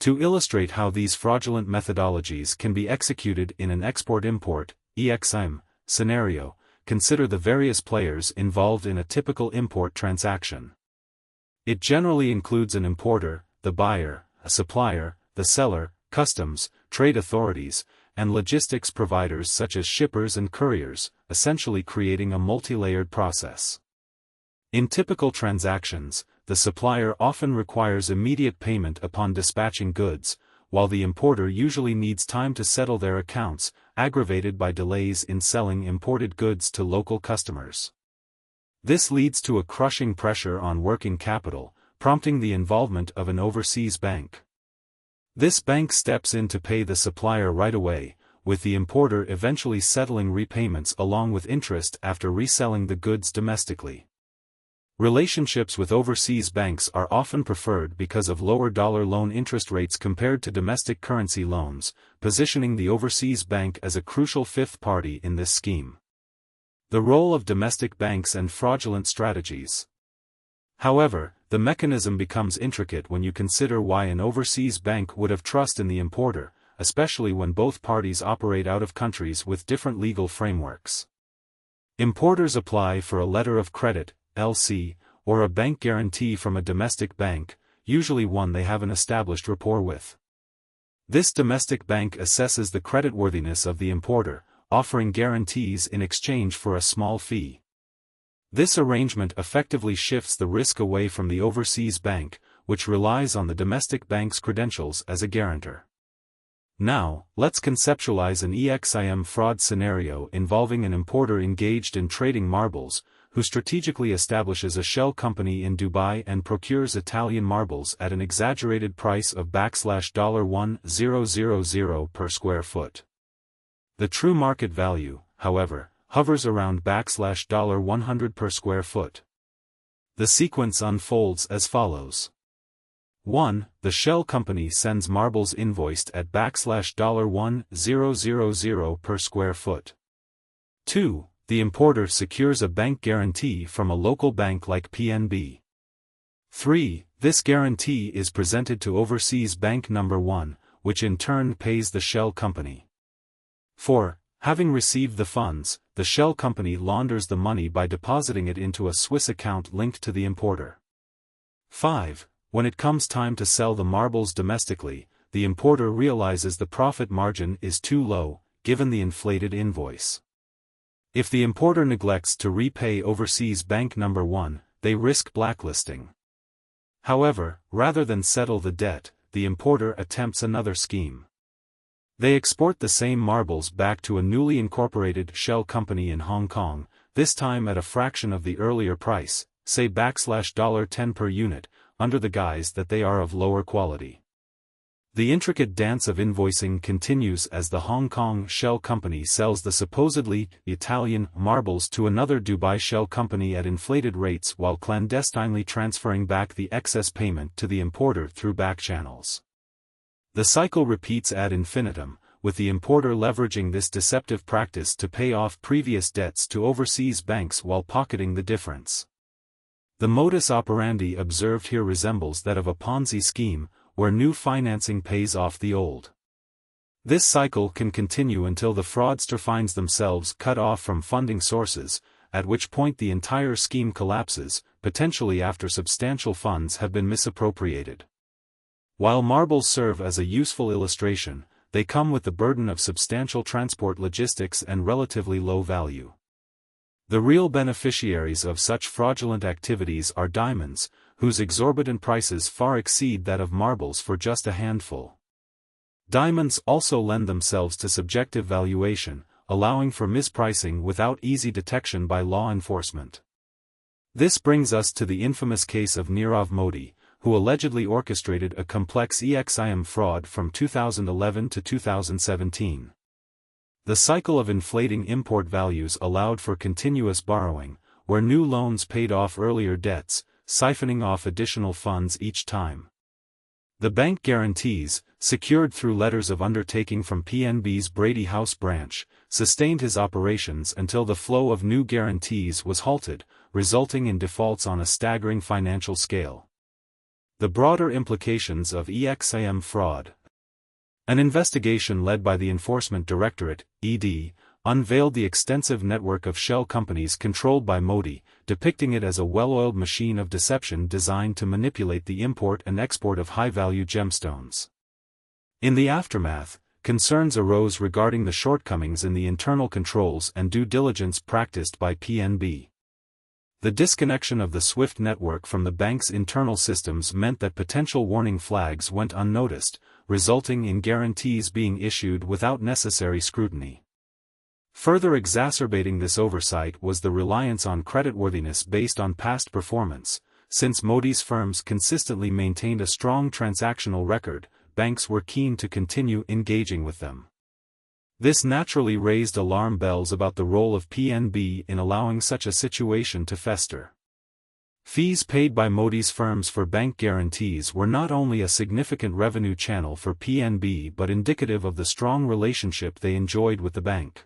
To illustrate how these fraudulent methodologies can be executed in an export-import (EXIM) scenario, consider the various players involved in a typical import transaction. It generally includes an importer, the buyer, a supplier, the seller, customs, trade authorities, and logistics providers such as shippers and couriers, essentially creating a multi-layered process. In typical transactions, the supplier often requires immediate payment upon dispatching goods, while the importer usually needs time to settle their accounts, aggravated by delays in selling imported goods to local customers. This leads to a crushing pressure on working capital, prompting the involvement of an overseas bank. This bank steps in to pay the supplier right away, with the importer eventually settling repayments along with interest after reselling the goods domestically. Relationships with overseas banks are often preferred because of lower dollar loan interest rates compared to domestic currency loans, positioning the overseas bank as a crucial fifth party in this scheme. The role of domestic banks and fraudulent strategies. However, the mechanism becomes intricate when you consider why an overseas bank would have trust in the importer, especially when both parties operate out of countries with different legal frameworks. Importers apply for a letter of credit, LC, or a bank guarantee from a domestic bank, usually one they have an established rapport with. This domestic bank assesses the creditworthiness of the importer, offering guarantees in exchange for a small fee. This arrangement effectively shifts the risk away from the overseas bank, which relies on the domestic bank's credentials as a guarantor. Now, let's conceptualize an EXIM fraud scenario involving an importer engaged in trading marbles, who strategically establishes a shell company in Dubai and procures Italian marbles at an exaggerated price of $1,000 per square foot. The true market value, however, hovers around $100 per square foot. The sequence unfolds as follows. 1. The shell company sends marbles invoiced at $1,000 per square foot. 2. The importer secures a bank guarantee from a local bank like PNB. 3. This guarantee is presented to overseas bank number 1, which in turn pays the shell company. 4. Having received the funds, the shell company launders the money by depositing it into a Swiss account linked to the importer. 5. When it comes time to sell the marbles domestically, the importer realizes the profit margin is too low, given the inflated invoice. If the importer neglects to repay overseas bank number 1, they risk blacklisting. However, rather than settle the debt, the importer attempts another scheme. They export the same marbles back to a newly incorporated shell company in Hong Kong, this time at a fraction of the earlier price, say $10 per unit, under the guise that they are of lower quality. The intricate dance of invoicing continues as the Hong Kong shell company sells the supposedly Italian marbles to another Dubai shell company at inflated rates while clandestinely transferring back the excess payment to the importer through back channels. The cycle repeats ad infinitum, with the importer leveraging this deceptive practice to pay off previous debts to overseas banks while pocketing the difference. The modus operandi observed here resembles that of a Ponzi scheme, where new financing pays off the old. This cycle can continue until the fraudster finds themselves cut off from funding sources, at which point the entire scheme collapses, potentially after substantial funds have been misappropriated. While marbles serve as a useful illustration, they come with the burden of substantial transport logistics and relatively low value. The real beneficiaries of such fraudulent activities are diamonds, whose exorbitant prices far exceed that of marbles for just a handful. Diamonds also lend themselves to subjective valuation, allowing for mispricing without easy detection by law enforcement. This brings us to the infamous case of Nirav Modi, who allegedly orchestrated a complex EXIM fraud from 2011 to 2017. The cycle of inflating import values allowed for continuous borrowing, where new loans paid off earlier debts, siphoning off additional funds each time. The bank guarantees, secured through letters of undertaking from PNB's Brady House branch, sustained his operations until the flow of new guarantees was halted, resulting in defaults on a staggering financial scale. The broader implications of EXIM fraud. An investigation led by the Enforcement Directorate, ED, unveiled the extensive network of shell companies controlled by Modi, depicting it as a well-oiled machine of deception designed to manipulate the import and export of high-value gemstones. In the aftermath, concerns arose regarding the shortcomings in the internal controls and due diligence practiced by PNB. The disconnection of the SWIFT network from the bank's internal systems meant that potential warning flags went unnoticed, resulting in guarantees being issued without necessary scrutiny. Further exacerbating this oversight was the reliance on creditworthiness based on past performance. Since Modi's firms consistently maintained a strong transactional record, banks were keen to continue engaging with them. This naturally raised alarm bells about the role of PNB in allowing such a situation to fester. Fees paid by Modi's firms for bank guarantees were not only a significant revenue channel for PNB but indicative of the strong relationship they enjoyed with the bank.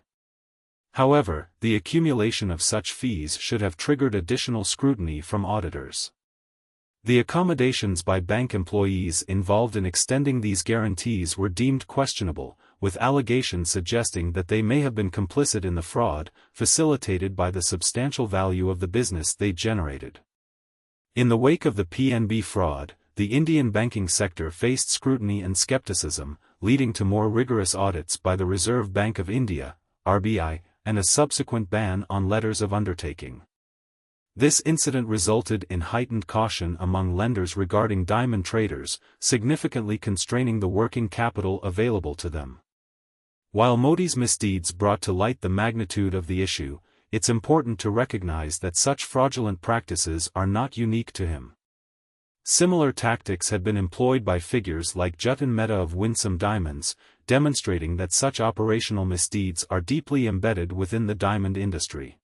However, the accumulation of such fees should have triggered additional scrutiny from auditors. The accommodations by bank employees involved in extending these guarantees were deemed questionable, with allegations suggesting that they may have been complicit in the fraud, facilitated by the substantial value of the business they generated. In the wake of the PNB fraud, the Indian banking sector faced scrutiny and skepticism, leading to more rigorous audits by the Reserve Bank of India, RBI, and a subsequent ban on letters of undertaking. This incident resulted in heightened caution among lenders regarding diamond traders, significantly constraining the working capital available to them. While Modi's misdeeds brought to light the magnitude of the issue, it's important to recognize that such fraudulent practices are not unique to him. Similar tactics had been employed by figures like Jatin Mehta of Winsome Diamonds, demonstrating that such operational misdeeds are deeply embedded within the diamond industry.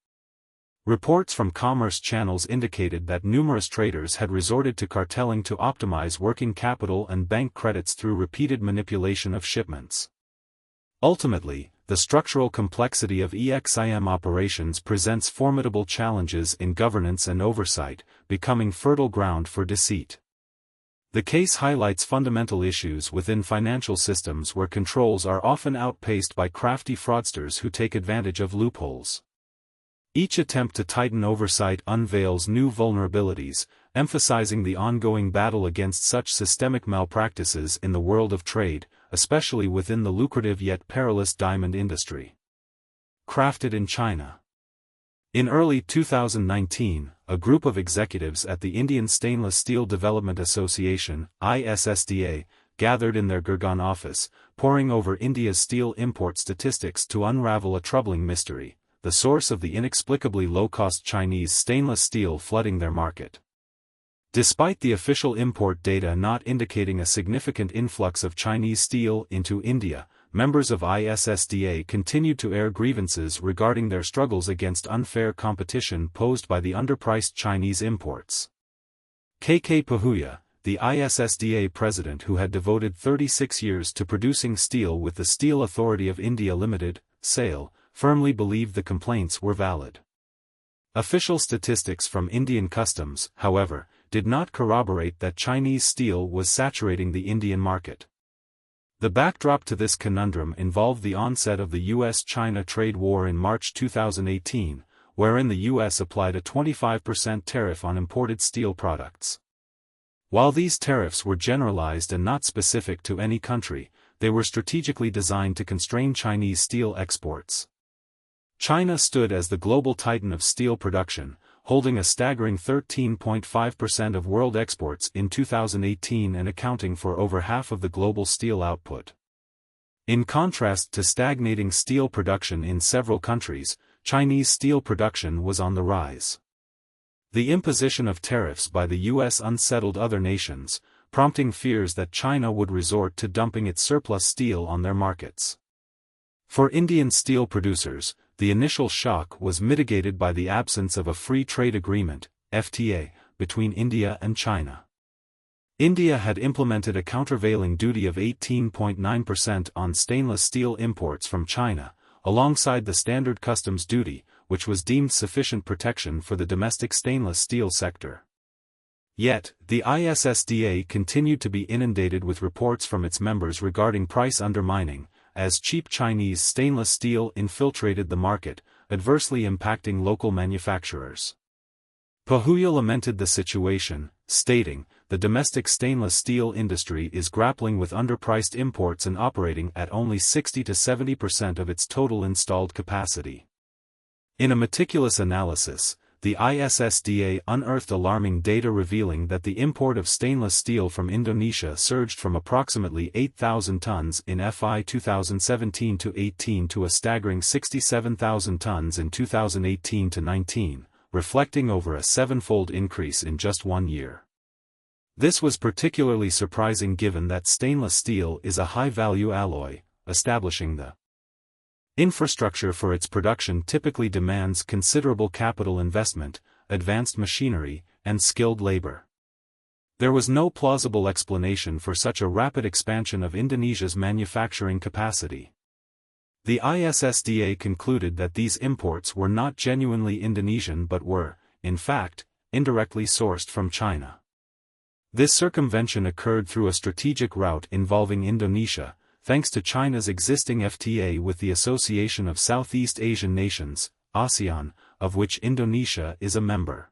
Reports from commerce channels indicated that numerous traders had resorted to cartelling to optimize working capital and bank credits through repeated manipulation of shipments. Ultimately, the structural complexity of EXIM operations presents formidable challenges in governance and oversight, becoming fertile ground for deceit. The case highlights fundamental issues within financial systems where controls are often outpaced by crafty fraudsters who take advantage of loopholes. Each attempt to tighten oversight unveils new vulnerabilities, emphasizing the ongoing battle against such systemic malpractices in the world of trade, especially within the lucrative yet perilous diamond industry. Crafted in China. In early 2019, a group of executives at the Indian Stainless Steel Development Association, ISSDA, gathered in their Gurgaon office, poring over India's steel import statistics to unravel a troubling mystery: the source of the inexplicably low-cost Chinese stainless steel flooding their market. Despite the official import data not indicating a significant influx of Chinese steel into India, members of ISSDA continued to air grievances regarding their struggles against unfair competition posed by the underpriced Chinese imports. K.K. Pahuya, the ISSDA president who had devoted 36 years to producing steel with the Steel Authority of India Limited, SAIL, firmly believed the complaints were valid. Official statistics from Indian customs, however, did not corroborate that Chinese steel was saturating the Indian market. The backdrop to this conundrum involved the onset of the US-China trade war in March 2018, wherein the US applied a 25% tariff on imported steel products. While these tariffs were generalized and not specific to any country, they were strategically designed to constrain Chinese steel exports. China stood as the global titan of steel production, holding a staggering 13.5% of world exports in 2018 and accounting for over half of the global steel output. In contrast to stagnating steel production in several countries, Chinese steel production was on the rise. The imposition of tariffs by the US unsettled other nations, prompting fears that China would resort to dumping its surplus steel on their markets. For Indian steel producers, the initial shock was mitigated by the absence of a free trade agreement, FTA, between India and China. India had implemented a countervailing duty of 18.9% on stainless steel imports from China, alongside the standard customs duty, which was deemed sufficient protection for the domestic stainless steel sector. Yet, the ISSDA continued to be inundated with reports from its members regarding price undermining, as cheap Chinese stainless steel infiltrated the market, adversely impacting local manufacturers. Pahuya lamented the situation, stating, "The domestic stainless steel industry is grappling with underpriced imports and operating at only 60 to 70% of its total installed capacity." In a meticulous analysis, the ISSDA unearthed alarming data revealing that the import of stainless steel from Indonesia surged from approximately 8,000 tons in FY 2017-18 to a staggering 67,000 tons in 2018-19, reflecting over a seven-fold increase in just 1 year. This was particularly surprising given that stainless steel is a high-value alloy, establishing the Infrastructure for its production typically demands considerable capital investment, advanced machinery, and skilled labor. There was no plausible explanation for such a rapid expansion of Indonesia's manufacturing capacity. The ISSDA concluded that these imports were not genuinely Indonesian but were, in fact, indirectly sourced from China. This circumvention occurred through a strategic route involving Indonesia, thanks to China's existing FTA with the Association of Southeast Asian Nations, ASEAN, of which Indonesia is a member.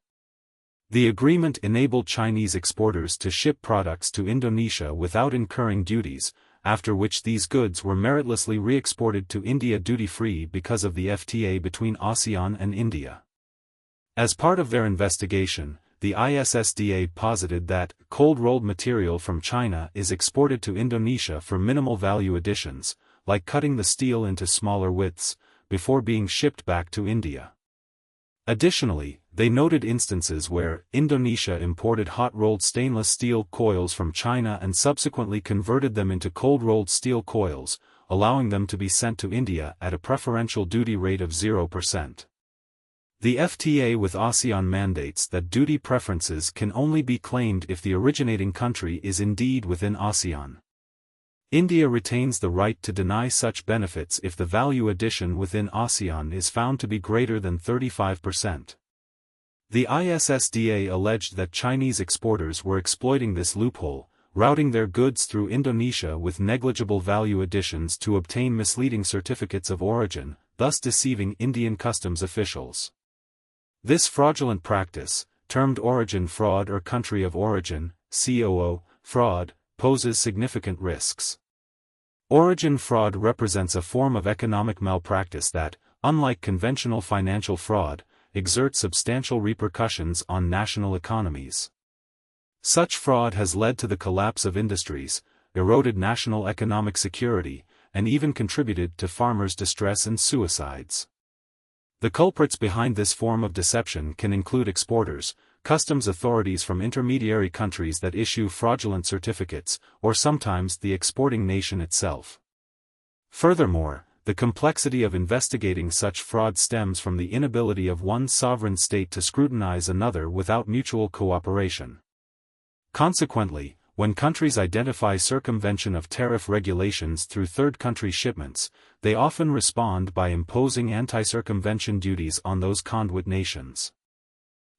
The agreement enabled Chinese exporters to ship products to Indonesia without incurring duties, after which these goods were meritlessly re-exported to India duty-free because of the FTA between ASEAN and India. As part of their investigation, the ISSDA posited that cold-rolled material from China is exported to Indonesia for minimal value additions, like cutting the steel into smaller widths, before being shipped back to India. Additionally, they noted instances where Indonesia imported hot-rolled stainless steel coils from China and subsequently converted them into cold-rolled steel coils, allowing them to be sent to India at a preferential duty rate of 0%. The FTA with ASEAN mandates that duty preferences can only be claimed if the originating country is indeed within ASEAN. India retains the right to deny such benefits if the value addition within ASEAN is found to be greater than 35%. The ISSDA alleged that Chinese exporters were exploiting this loophole, routing their goods through Indonesia with negligible value additions to obtain misleading certificates of origin, thus deceiving Indian customs officials. This fraudulent practice, termed origin fraud or country of origin, COO, fraud, poses significant risks. Origin fraud represents a form of economic malpractice that, unlike conventional financial fraud, exerts substantial repercussions on national economies. Such fraud has led to the collapse of industries, eroded national economic security, and even contributed to farmers' distress and suicides. The culprits behind this form of deception can include exporters, customs authorities from intermediary countries that issue fraudulent certificates, or sometimes the exporting nation itself. Furthermore, the complexity of investigating such fraud stems from the inability of one sovereign state to scrutinize another without mutual cooperation. Consequently, when countries identify circumvention of tariff regulations through third-country shipments, they often respond by imposing anti-circumvention duties on those conduit nations.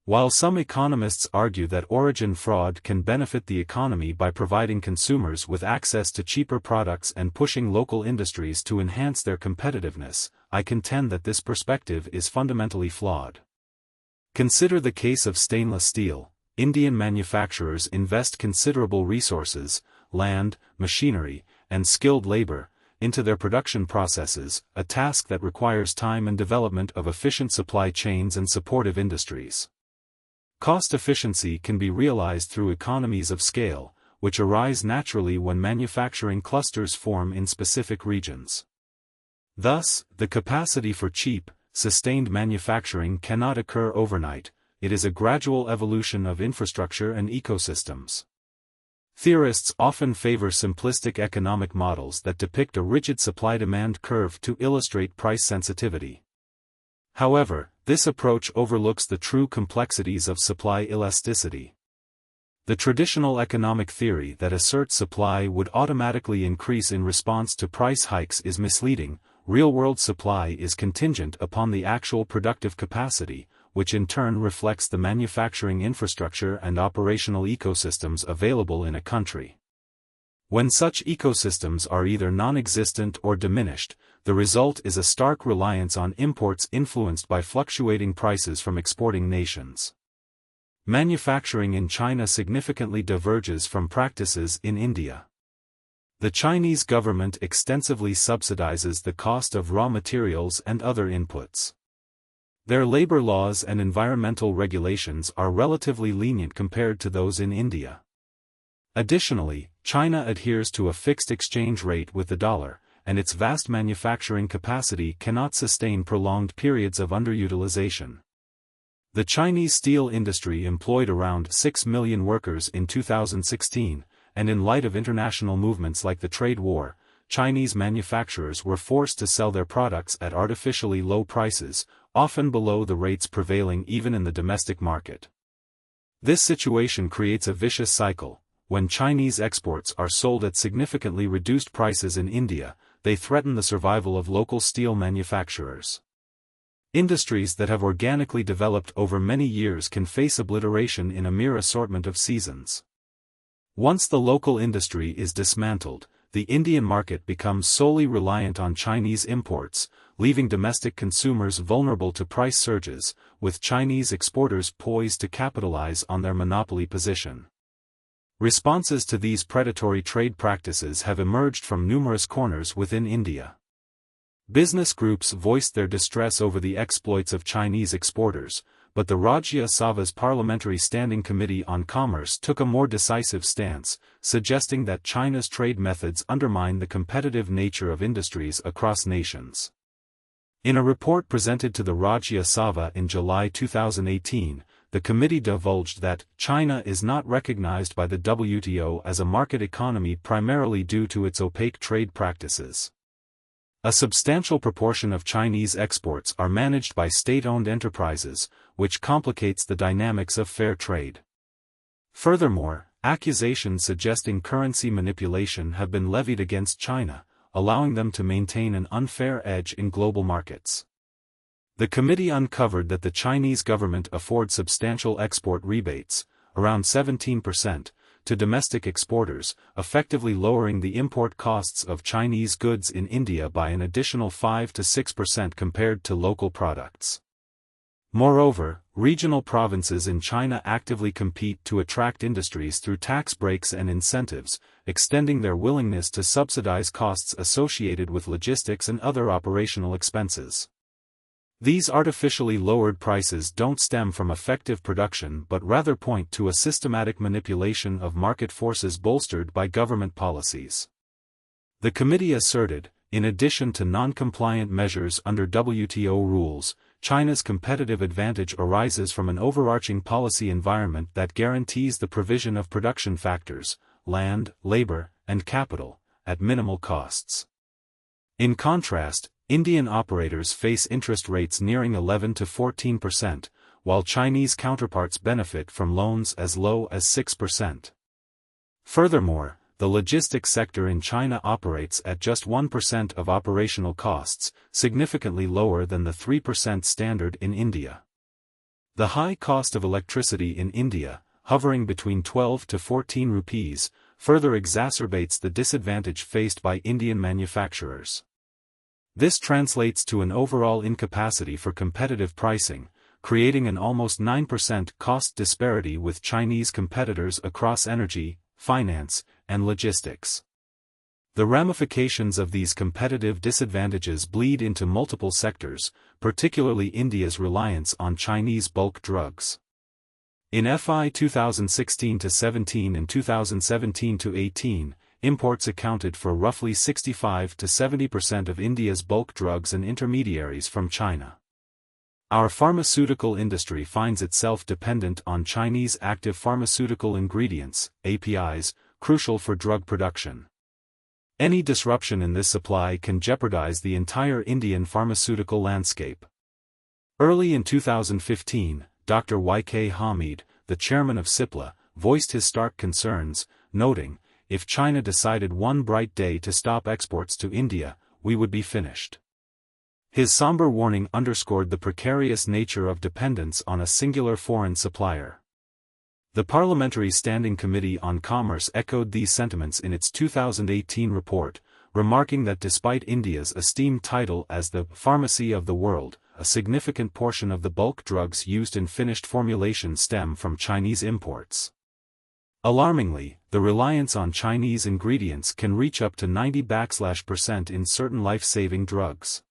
While some economists argue that origin fraud can benefit the economy by providing consumers with access to cheaper products and pushing local industries to enhance their competitiveness, I contend that this perspective is fundamentally flawed. Consider the case of stainless steel. Indian manufacturers invest considerable resources, land, machinery, and skilled labor, into their production processes, a task that requires time and development of efficient supply chains and supportive industries. Cost efficiency can be realized through economies of scale, which arise naturally when manufacturing clusters form in specific regions. Thus, the capacity for cheap, sustained manufacturing cannot occur overnight. It is a gradual evolution of infrastructure and ecosystems. Theorists often favor simplistic economic models that depict a rigid supply-demand curve to illustrate price sensitivity. However, this approach overlooks the true complexities of supply elasticity. The traditional economic theory that asserts supply would automatically increase in response to price hikes is misleading. Real-world supply is contingent upon the actual productive capacity, which in turn reflects the manufacturing infrastructure and operational ecosystems available in a country. When such ecosystems are either non-existent or diminished, the result is a stark reliance on imports influenced by fluctuating prices from exporting nations. Manufacturing in China significantly diverges from practices in India. The Chinese government extensively subsidizes the cost of raw materials and other inputs. Their labor laws and environmental regulations are relatively lenient compared to those in India. Additionally, China adheres to a fixed exchange rate with the dollar, and its vast manufacturing capacity cannot sustain prolonged periods of underutilization. The Chinese steel industry employed around 6 million workers in 2016, and in light of international movements like the trade war, Chinese manufacturers were forced to sell their products at artificially low prices, often below the rates prevailing even in the domestic market. This situation creates a vicious cycle. When Chinese exports are sold at significantly reduced prices in India, they threaten the survival of local steel manufacturers. Industries that have organically developed over many years can face obliteration in a mere assortment of seasons. Once the local industry is dismantled, the Indian market becomes solely reliant on Chinese imports, leaving domestic consumers vulnerable to price surges, with Chinese exporters poised to capitalize on their monopoly position. Responses to these predatory trade practices have emerged from numerous corners within India. Business groups voiced their distress over the exploits of Chinese exporters, but the Rajya Sabha's Parliamentary Standing Committee on Commerce took a more decisive stance, suggesting that China's trade methods undermine the competitive nature of industries across nations. In a report presented to the Rajya Sabha in July 2018, the committee divulged that China is not recognized by the WTO as a market economy primarily due to its opaque trade practices. A substantial proportion of Chinese exports are managed by state-owned enterprises, which complicates the dynamics of fair trade. Furthermore, accusations suggesting currency manipulation have been levied against China, allowing them to maintain an unfair edge in global markets. The committee uncovered that the Chinese government affords substantial export rebates, around 17%, to domestic exporters, effectively lowering the import costs of Chinese goods in India by an additional 5 to 6% compared to local products. Moreover, regional provinces in China actively compete to attract industries through tax breaks and incentives, extending their willingness to subsidize costs associated with logistics and other operational expenses. These artificially lowered prices don't stem from effective production but rather point to a systematic manipulation of market forces bolstered by government policies. The committee asserted, in addition to non-compliant measures under WTO rules, China's competitive advantage arises from an overarching policy environment that guarantees the provision of production factors, land, labor, and capital, at minimal costs. In contrast, Indian operators face interest rates nearing 11 to 14%, while Chinese counterparts benefit from loans as low as 6%. Furthermore, the logistics sector in China operates at just 1% of operational costs, significantly lower than the 3% standard in India. The high cost of electricity in India, hovering between 12 to 14 rupees, further exacerbates the disadvantage faced by Indian manufacturers. This translates to an overall incapacity for competitive pricing, creating an almost 9% cost disparity with Chinese competitors across energy, finance, and logistics. The ramifications of these competitive disadvantages bleed into multiple sectors, particularly India's reliance on Chinese bulk drugs. In FY 2016-17 and 2017-18, imports accounted for roughly 65 to 70% of India's bulk drugs and intermediaries from China. Our pharmaceutical industry finds itself dependent on Chinese active pharmaceutical ingredients, APIs, crucial for drug production. Any disruption in this supply can jeopardize the entire Indian pharmaceutical landscape. Early in 2015, Dr. Y.K. Hamid, the chairman of CIPLA, voiced his stark concerns, noting, "If China decided one bright day to stop exports to India, we would be finished." His somber warning underscored the precarious nature of dependence on a singular foreign supplier. The Parliamentary Standing Committee on Commerce echoed these sentiments in its 2018 report, remarking that despite India's esteemed title as the pharmacy of the world, a significant portion of the bulk drugs used in finished formulations stem from Chinese imports. Alarmingly, the reliance on Chinese ingredients can reach up to 90% in certain life-saving drugs.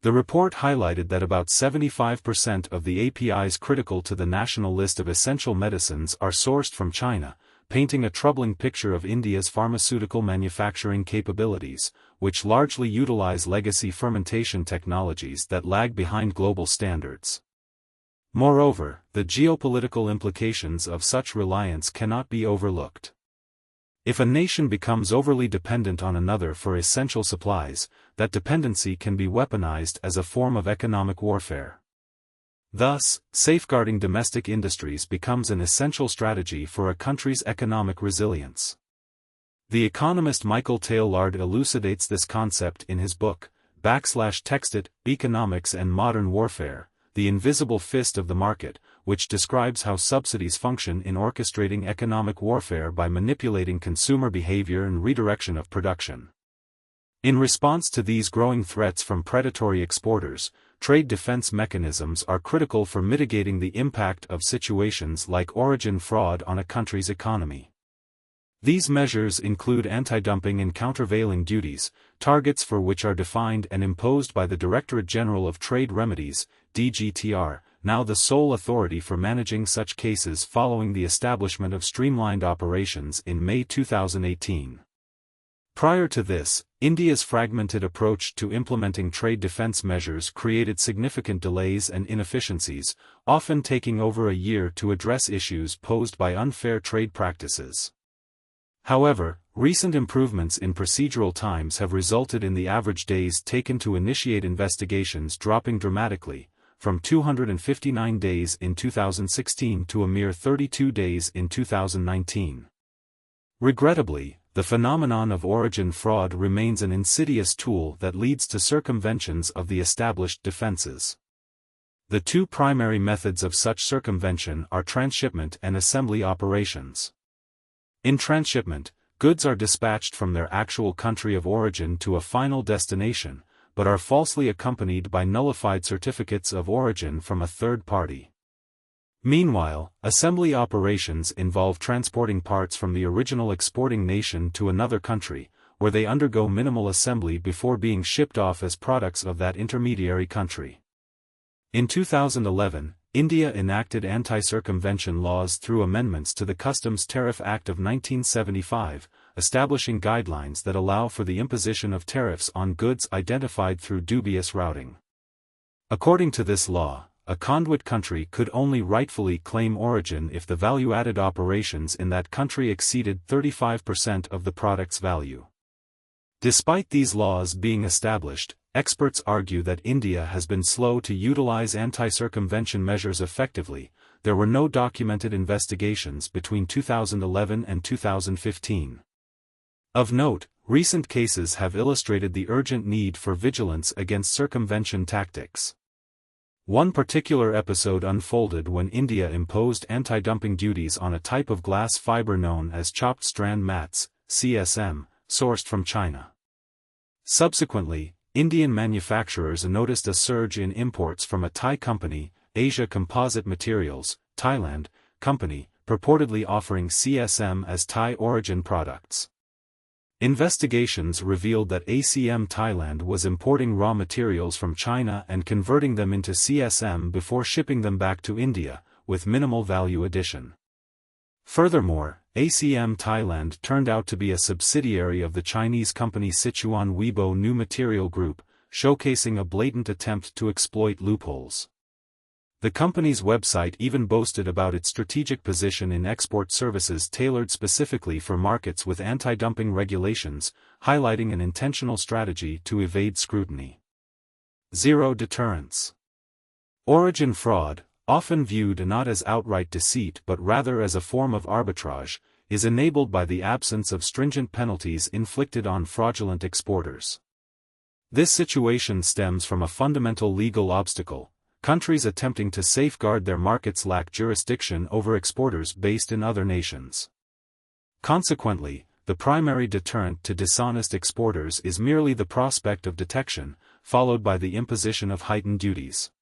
The report highlighted that about 75% of the APIs critical to the national list of essential medicines are sourced from China, painting a troubling picture of India's pharmaceutical manufacturing capabilities, which largely utilize legacy fermentation technologies that lag behind global standards. Moreover, the geopolitical implications of such reliance cannot be overlooked. If a nation becomes overly dependent on another for essential supplies, that dependency can be weaponized as a form of economic warfare. Thus, safeguarding domestic industries becomes an essential strategy for a country's economic resilience. The economist Michael Taylor elucidates this concept in his book, /Textit, Economics and Modern Warfare, The Invisible Fist of the Market, which describes how subsidies function in orchestrating economic warfare by manipulating consumer behavior and redirection of production. In response to these growing threats from predatory exporters, trade defense mechanisms are critical for mitigating the impact of situations like origin fraud on a country's economy. These measures include anti-dumping and countervailing duties, targets for which are defined and imposed by the Directorate General of Trade Remedies, DGTR, now the sole authority for managing such cases following the establishment of streamlined operations in May 2018. Prior to this, India's fragmented approach to implementing trade defense measures created significant delays and inefficiencies, often taking over a year to address issues posed by unfair trade practices. However, recent improvements in procedural times have resulted in the average days taken to initiate investigations dropping dramatically, from 259 days in 2016 to a mere 32 days in 2019. Regrettably, the phenomenon of origin fraud remains an insidious tool that leads to circumventions of the established defenses. The two primary methods of such circumvention are transshipment and assembly operations. In transshipment, goods are dispatched from their actual country of origin to a final destination, but are falsely accompanied by nullified certificates of origin from a third party. Meanwhile, assembly operations involve transporting parts from the original exporting nation to another country, where they undergo minimal assembly before being shipped off as products of that intermediary country. In 2011, India enacted anti-circumvention laws through amendments to the Customs Tariff Act of 1975, establishing guidelines that allow for the imposition of tariffs on goods identified through dubious routing. According to this law, a conduit country could only rightfully claim origin if the value-added operations in that country exceeded 35% of the product's value. Despite these laws being established, experts argue that India has been slow to utilize anti-circumvention measures effectively. There were no documented investigations between 2011 and 2015. Of note, recent cases have illustrated the urgent need for vigilance against circumvention tactics. One particular episode unfolded when India imposed anti-dumping duties on a type of glass fiber known as chopped strand mats, CSM, sourced from China. Subsequently, Indian manufacturers noticed a surge in imports from a Thai company, Asia Composite Materials, Thailand, company, purportedly offering CSM as Thai origin products. Investigations revealed that ACM Thailand was importing raw materials from China and converting them into CSM before shipping them back to India, with minimal value addition. Furthermore, ACM Thailand turned out to be a subsidiary of the Chinese company Sichuan Weibo New Material Group, showcasing a blatant attempt to exploit loopholes. The company's website even boasted about its strategic position in export services tailored specifically for markets with anti-dumping regulations, highlighting an intentional strategy to evade scrutiny. Zero deterrence. Origin fraud, often viewed not as outright deceit but rather as a form of arbitrage, is enabled by the absence of stringent penalties inflicted on fraudulent exporters. This situation stems from a fundamental legal obstacle. Countries attempting to safeguard their markets lack jurisdiction over exporters based in other nations. Consequently, the primary deterrent to dishonest exporters is merely the prospect of detection, followed by the imposition of heightened duties.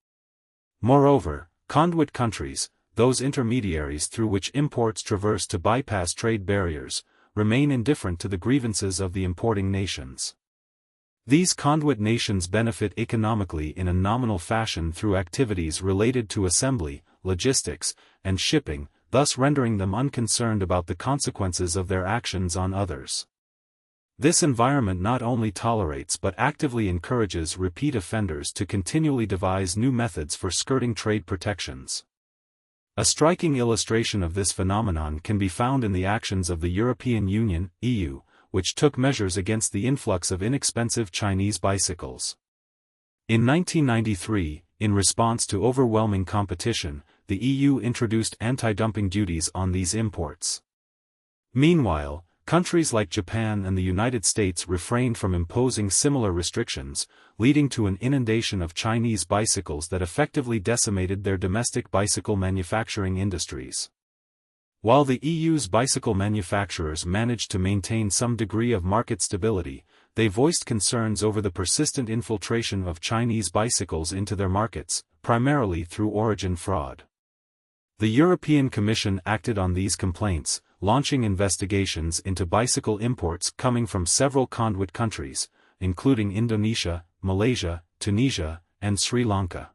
Moreover, conduit countries, those intermediaries through which imports traverse to bypass trade barriers, remain indifferent to the grievances of the importing nations. These conduit nations benefit economically in a nominal fashion through activities related to assembly, logistics, and shipping, thus rendering them unconcerned about the consequences of their actions on others. This environment not only tolerates but actively encourages repeat offenders to continually devise new methods for skirting trade protections. A striking illustration of this phenomenon can be found in the actions of the European Union, EU, which took measures against the influx of inexpensive Chinese bicycles. In 1993, in response to overwhelming competition, the EU introduced anti-dumping duties on these imports. Meanwhile, countries like Japan and the United States refrained from imposing similar restrictions, leading to an inundation of Chinese bicycles that effectively decimated their domestic bicycle manufacturing industries. While the EU's bicycle manufacturers managed to maintain some degree of market stability, they voiced concerns over the persistent infiltration of Chinese bicycles into their markets, primarily through origin fraud. The European Commission acted on these complaints, launching investigations into bicycle imports coming from several conduit countries, including Indonesia, Malaysia, Tunisia, and Sri Lanka.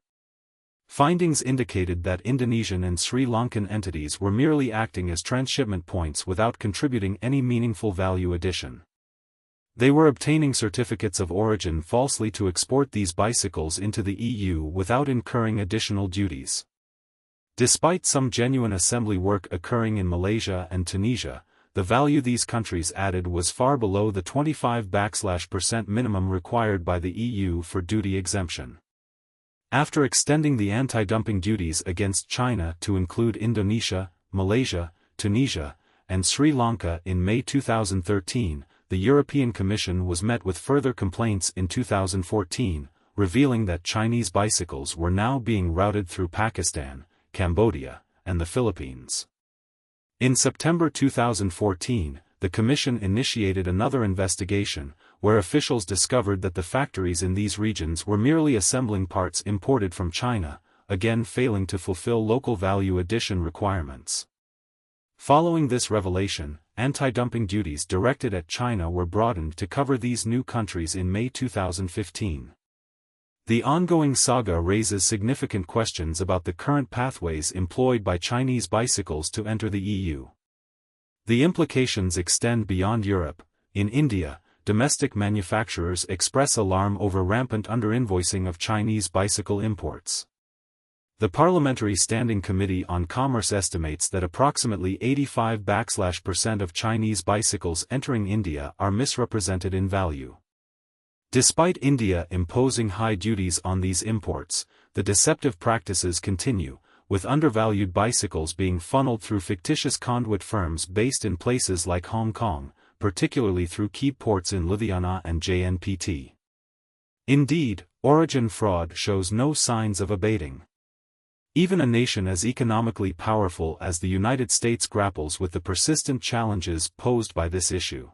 Findings indicated that Indonesian and Sri Lankan entities were merely acting as transshipment points without contributing any meaningful value addition. They were obtaining certificates of origin falsely to export these bicycles into the EU without incurring additional duties. Despite some genuine assembly work occurring in Malaysia and Tunisia, the value these countries added was far below the 25% minimum required by the EU for duty exemption. After extending the anti-dumping duties against China to include Indonesia, Malaysia, Tunisia, and Sri Lanka in May 2013, the European Commission was met with further complaints in 2014, revealing that Chinese bicycles were now being routed through Pakistan, Cambodia, and the Philippines. In September 2014, the Commission initiated another investigation, where officials discovered that the factories in these regions were merely assembling parts imported from China, again failing to fulfill local value addition requirements. Following this revelation, anti-dumping duties directed at China were broadened to cover these new countries in May 2015. The ongoing saga raises significant questions about the current pathways employed by Chinese bicycles to enter the EU. The implications extend beyond Europe. In India, domestic manufacturers express alarm over rampant underinvoicing of Chinese bicycle imports. The Parliamentary Standing Committee on Commerce estimates that approximately 85% of Chinese bicycles entering India are misrepresented in value. Despite India imposing high duties on these imports, the deceptive practices continue, with undervalued bicycles being funneled through fictitious conduit firms based in places like Hong Kong, particularly through key ports in Ludhiana and JNPT. Indeed, origin fraud shows no signs of abating. Even a nation as economically powerful as the United States grapples with the persistent challenges posed by this issue.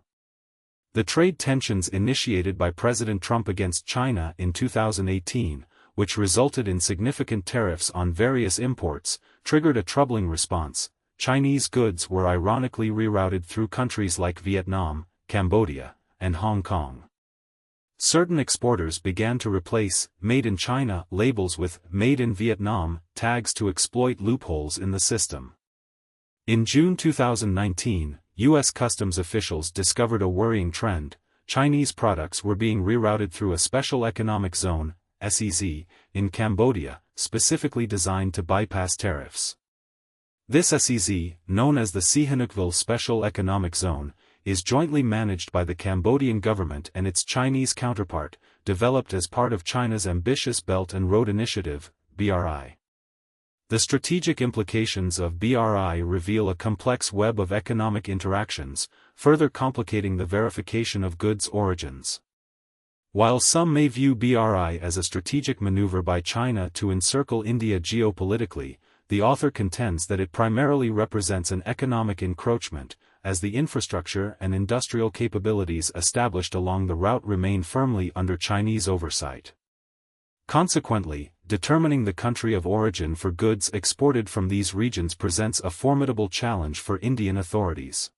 The trade tensions initiated by President Trump against China in 2018, which resulted in significant tariffs on various imports, triggered a troubling response. Chinese goods were ironically rerouted through countries like Vietnam, Cambodia, and Hong Kong. Certain exporters began to replace "Made in China" labels with "Made in Vietnam" tags to exploit loopholes in the system. In June 2019, U.S. customs officials discovered a worrying trend: Chinese products were being rerouted through a Special Economic Zone, SEZ, in Cambodia, specifically designed to bypass tariffs. This SEZ, known as the Sihanoukville Special Economic Zone, is jointly managed by the Cambodian government and its Chinese counterpart, developed as part of China's ambitious Belt and Road Initiative, BRI. The strategic implications of BRI reveal a complex web of economic interactions, further complicating the verification of goods' origins. While some may view BRI as a strategic maneuver by China to encircle India geopolitically, the author contends that it primarily represents an economic encroachment, as the infrastructure and industrial capabilities established along the route remain firmly under Chinese oversight. Consequently, determining the country of origin for goods exported from these regions presents a formidable challenge for Indian authorities.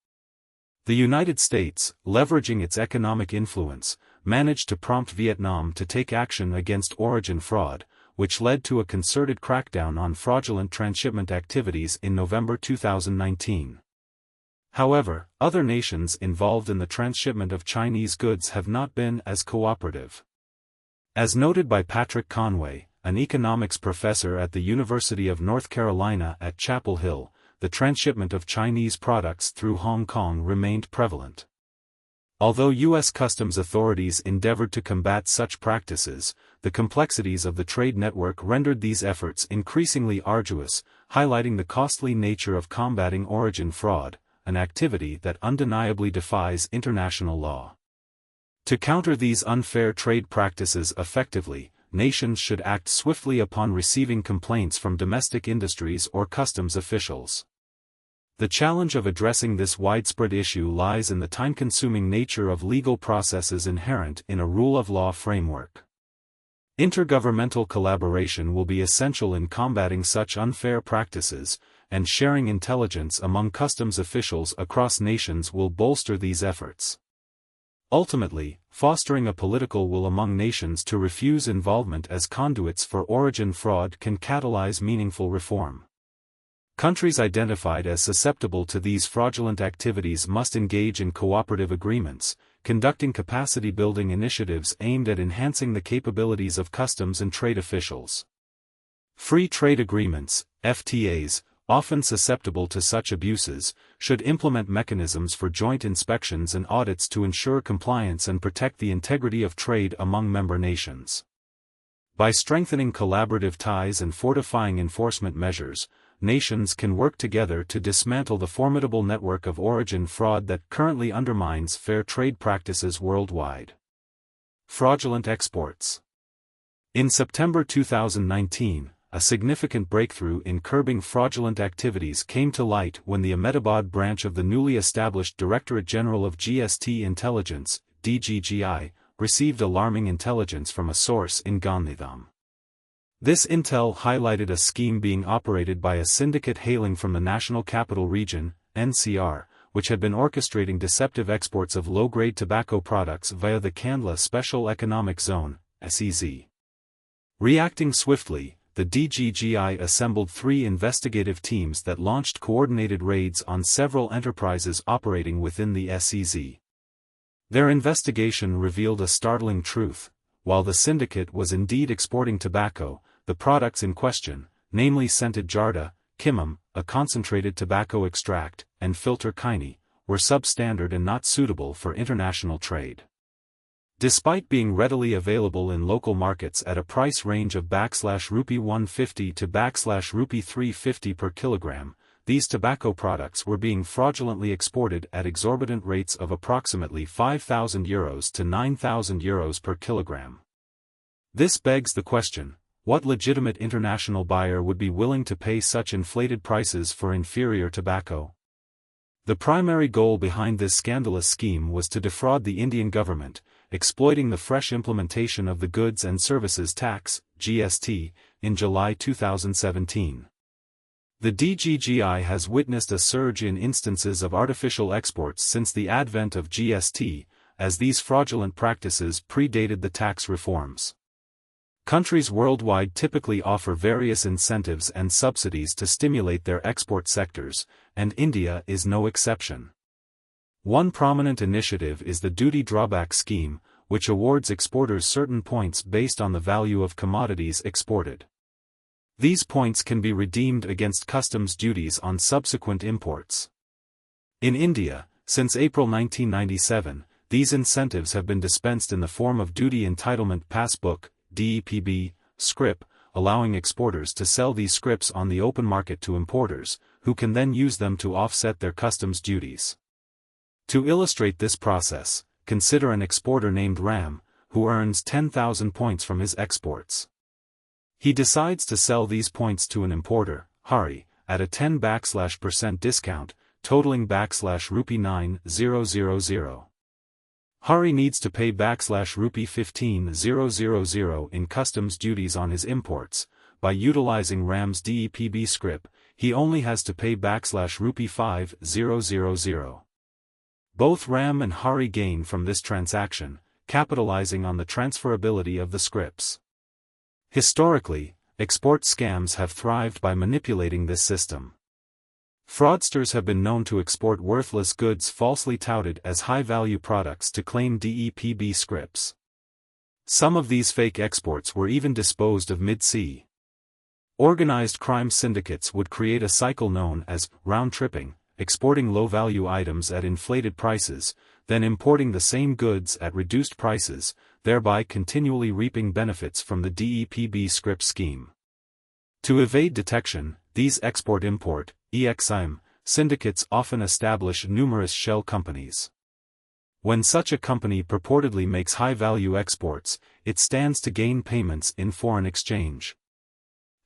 The United States, leveraging its economic influence, managed to prompt Vietnam to take action against origin fraud, which led to a concerted crackdown on fraudulent transshipment activities in November 2019. However, other nations involved in the transshipment of Chinese goods have not been as cooperative. As noted by Patrick Conway, an economics professor at the University of North Carolina at Chapel Hill, the transshipment of Chinese products through Hong Kong remained prevalent. Although U.S. customs authorities endeavored to combat such practices, the complexities of the trade network rendered these efforts increasingly arduous, highlighting the costly nature of combating origin fraud, an activity that undeniably defies international law. To counter these unfair trade practices effectively, nations should act swiftly upon receiving complaints from domestic industries or customs officials. The challenge of addressing this widespread issue lies in the time-consuming nature of legal processes inherent in a rule of law framework. Intergovernmental collaboration will be essential in combating such unfair practices, and sharing intelligence among customs officials across nations will bolster these efforts. Ultimately, fostering a political will among nations to refuse involvement as conduits for origin fraud can catalyze meaningful reform. Countries identified as susceptible to these fraudulent activities must engage in cooperative agreements, conducting capacity-building initiatives aimed at enhancing the capabilities of customs and trade officials. Free trade agreements, FTAs, often susceptible to such abuses, should implement mechanisms for joint inspections and audits to ensure compliance and protect the integrity of trade among member nations. By strengthening collaborative ties and fortifying enforcement measures, nations can work together to dismantle the formidable network of origin fraud that currently undermines fair trade practices worldwide. Fraudulent exports. In September 2019, a significant breakthrough in curbing fraudulent activities came to light when the Ahmedabad branch of the newly established Directorate General of GST Intelligence, DGGI, received alarming intelligence from a source in Gandhidham. This intel highlighted a scheme being operated by a syndicate hailing from the National Capital Region, NCR, which had been orchestrating deceptive exports of low-grade tobacco products via the Kandla Special Economic Zone, SEZ. Reacting swiftly, the DGGI assembled 3 investigative teams that launched coordinated raids on several enterprises operating within the SEZ. Their investigation revealed a startling truth: while the syndicate was indeed exporting tobacco, the products in question, namely scented Jarda, Kimam, a concentrated tobacco extract, and filter Kaini, were substandard and not suitable for international trade. Despite being readily available in local markets at a price range of /rupee 150 to /rupee 350 per kilogram, these tobacco products were being fraudulently exported at exorbitant rates of approximately €5,000 to €9,000 per kilogram. This begs the question: what legitimate international buyer would be willing to pay such inflated prices for inferior tobacco? The primary goal behind this scandalous scheme was to defraud the Indian government, exploiting the fresh implementation of the Goods and Services Tax, GST, in July 2017. The DGGI has witnessed a surge in instances of artificial exports since the advent of GST, as these fraudulent practices predated the tax reforms. Countries worldwide typically offer various incentives and subsidies to stimulate their export sectors, and India is no exception. One prominent initiative is the Duty Drawback Scheme, which awards exporters certain points based on the value of commodities exported. These points can be redeemed against customs duties on subsequent imports. In India, since April 1997, these incentives have been dispensed in the form of Duty Entitlement Passbook, DEPB, scrip, allowing exporters to sell these scrips on the open market to importers, who can then use them to offset their customs duties. To illustrate this process, consider an exporter named Ram, who earns 10,000 points from his exports. He decides to sell these points to an importer, Hari, at a 10% discount, totaling /rupee 9,000. Hari needs to pay /rupee 15,000 in customs duties on his imports. By utilizing Ram's DEPB scrip, he only has to pay /rupee 5,000. Both Ram and Hari gain from this transaction, capitalizing on the transferability of the scrips. Historically, export scams have thrived by manipulating this system. Fraudsters have been known to export worthless goods falsely touted as high-value products to claim DEPB scrips. Some of these fake exports were even disposed of mid-sea. Organized crime syndicates would create a cycle known as round-tripping, exporting low-value items at inflated prices, then importing the same goods at reduced prices, thereby continually reaping benefits from the DEPB script scheme. To evade detection, these export-import (EXIM) syndicates often establish numerous shell companies. When such a company purportedly makes high-value exports, it stands to gain payments in foreign exchange.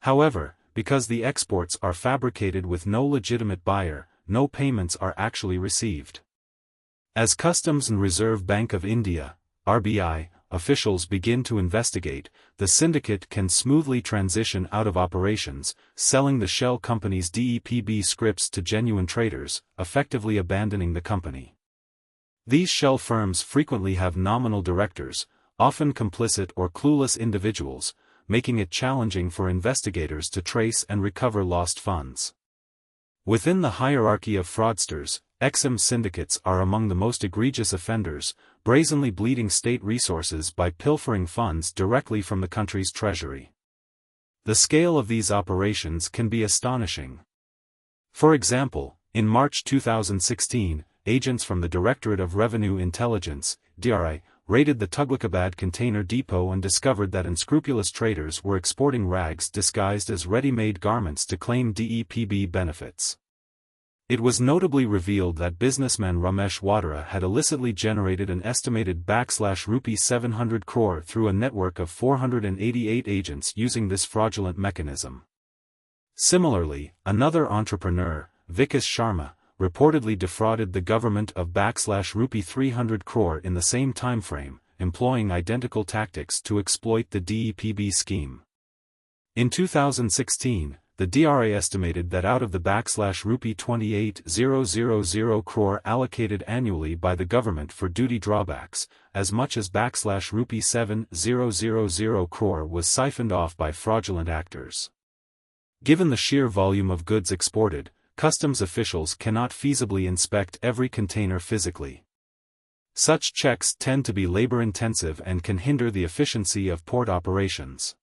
However, because the exports are fabricated with no legitimate buyer, no payments are actually received. As Customs and Reserve Bank of India (RBI) officials begin to investigate, the syndicate can smoothly transition out of operations, selling the shell company's DEPB scripts to genuine traders, effectively abandoning the company. These shell firms frequently have nominal directors, often complicit or clueless individuals, making it challenging for investigators to trace and recover lost funds. Within the hierarchy of fraudsters, EXIM syndicates are among the most egregious offenders, brazenly bleeding state resources by pilfering funds directly from the country's treasury. The scale of these operations can be astonishing. For example, in March 2016, agents from the Directorate of Revenue Intelligence, DRI, raided the Tughlakabad container depot and discovered that unscrupulous traders were exporting rags disguised as ready-made garments to claim DEPB benefits. It was notably revealed that businessman Ramesh Wadhra had illicitly generated an estimated /rupee 700 crore through a network of 488 agents using this fraudulent mechanism. Similarly, another entrepreneur, Vikas Sharma, reportedly defrauded the government of /rupee 300 crore in the same timeframe, employing identical tactics to exploit the DEPB scheme. In 2016, the DRA estimated that out of the /rupee 28,000 crore allocated annually by the government for duty drawbacks, as much as /rupee 7,000 crore was siphoned off by fraudulent actors. Given the sheer volume of goods exported, customs officials cannot feasibly inspect every container physically. Such checks tend to be labor-intensive and can hinder the efficiency of port operations.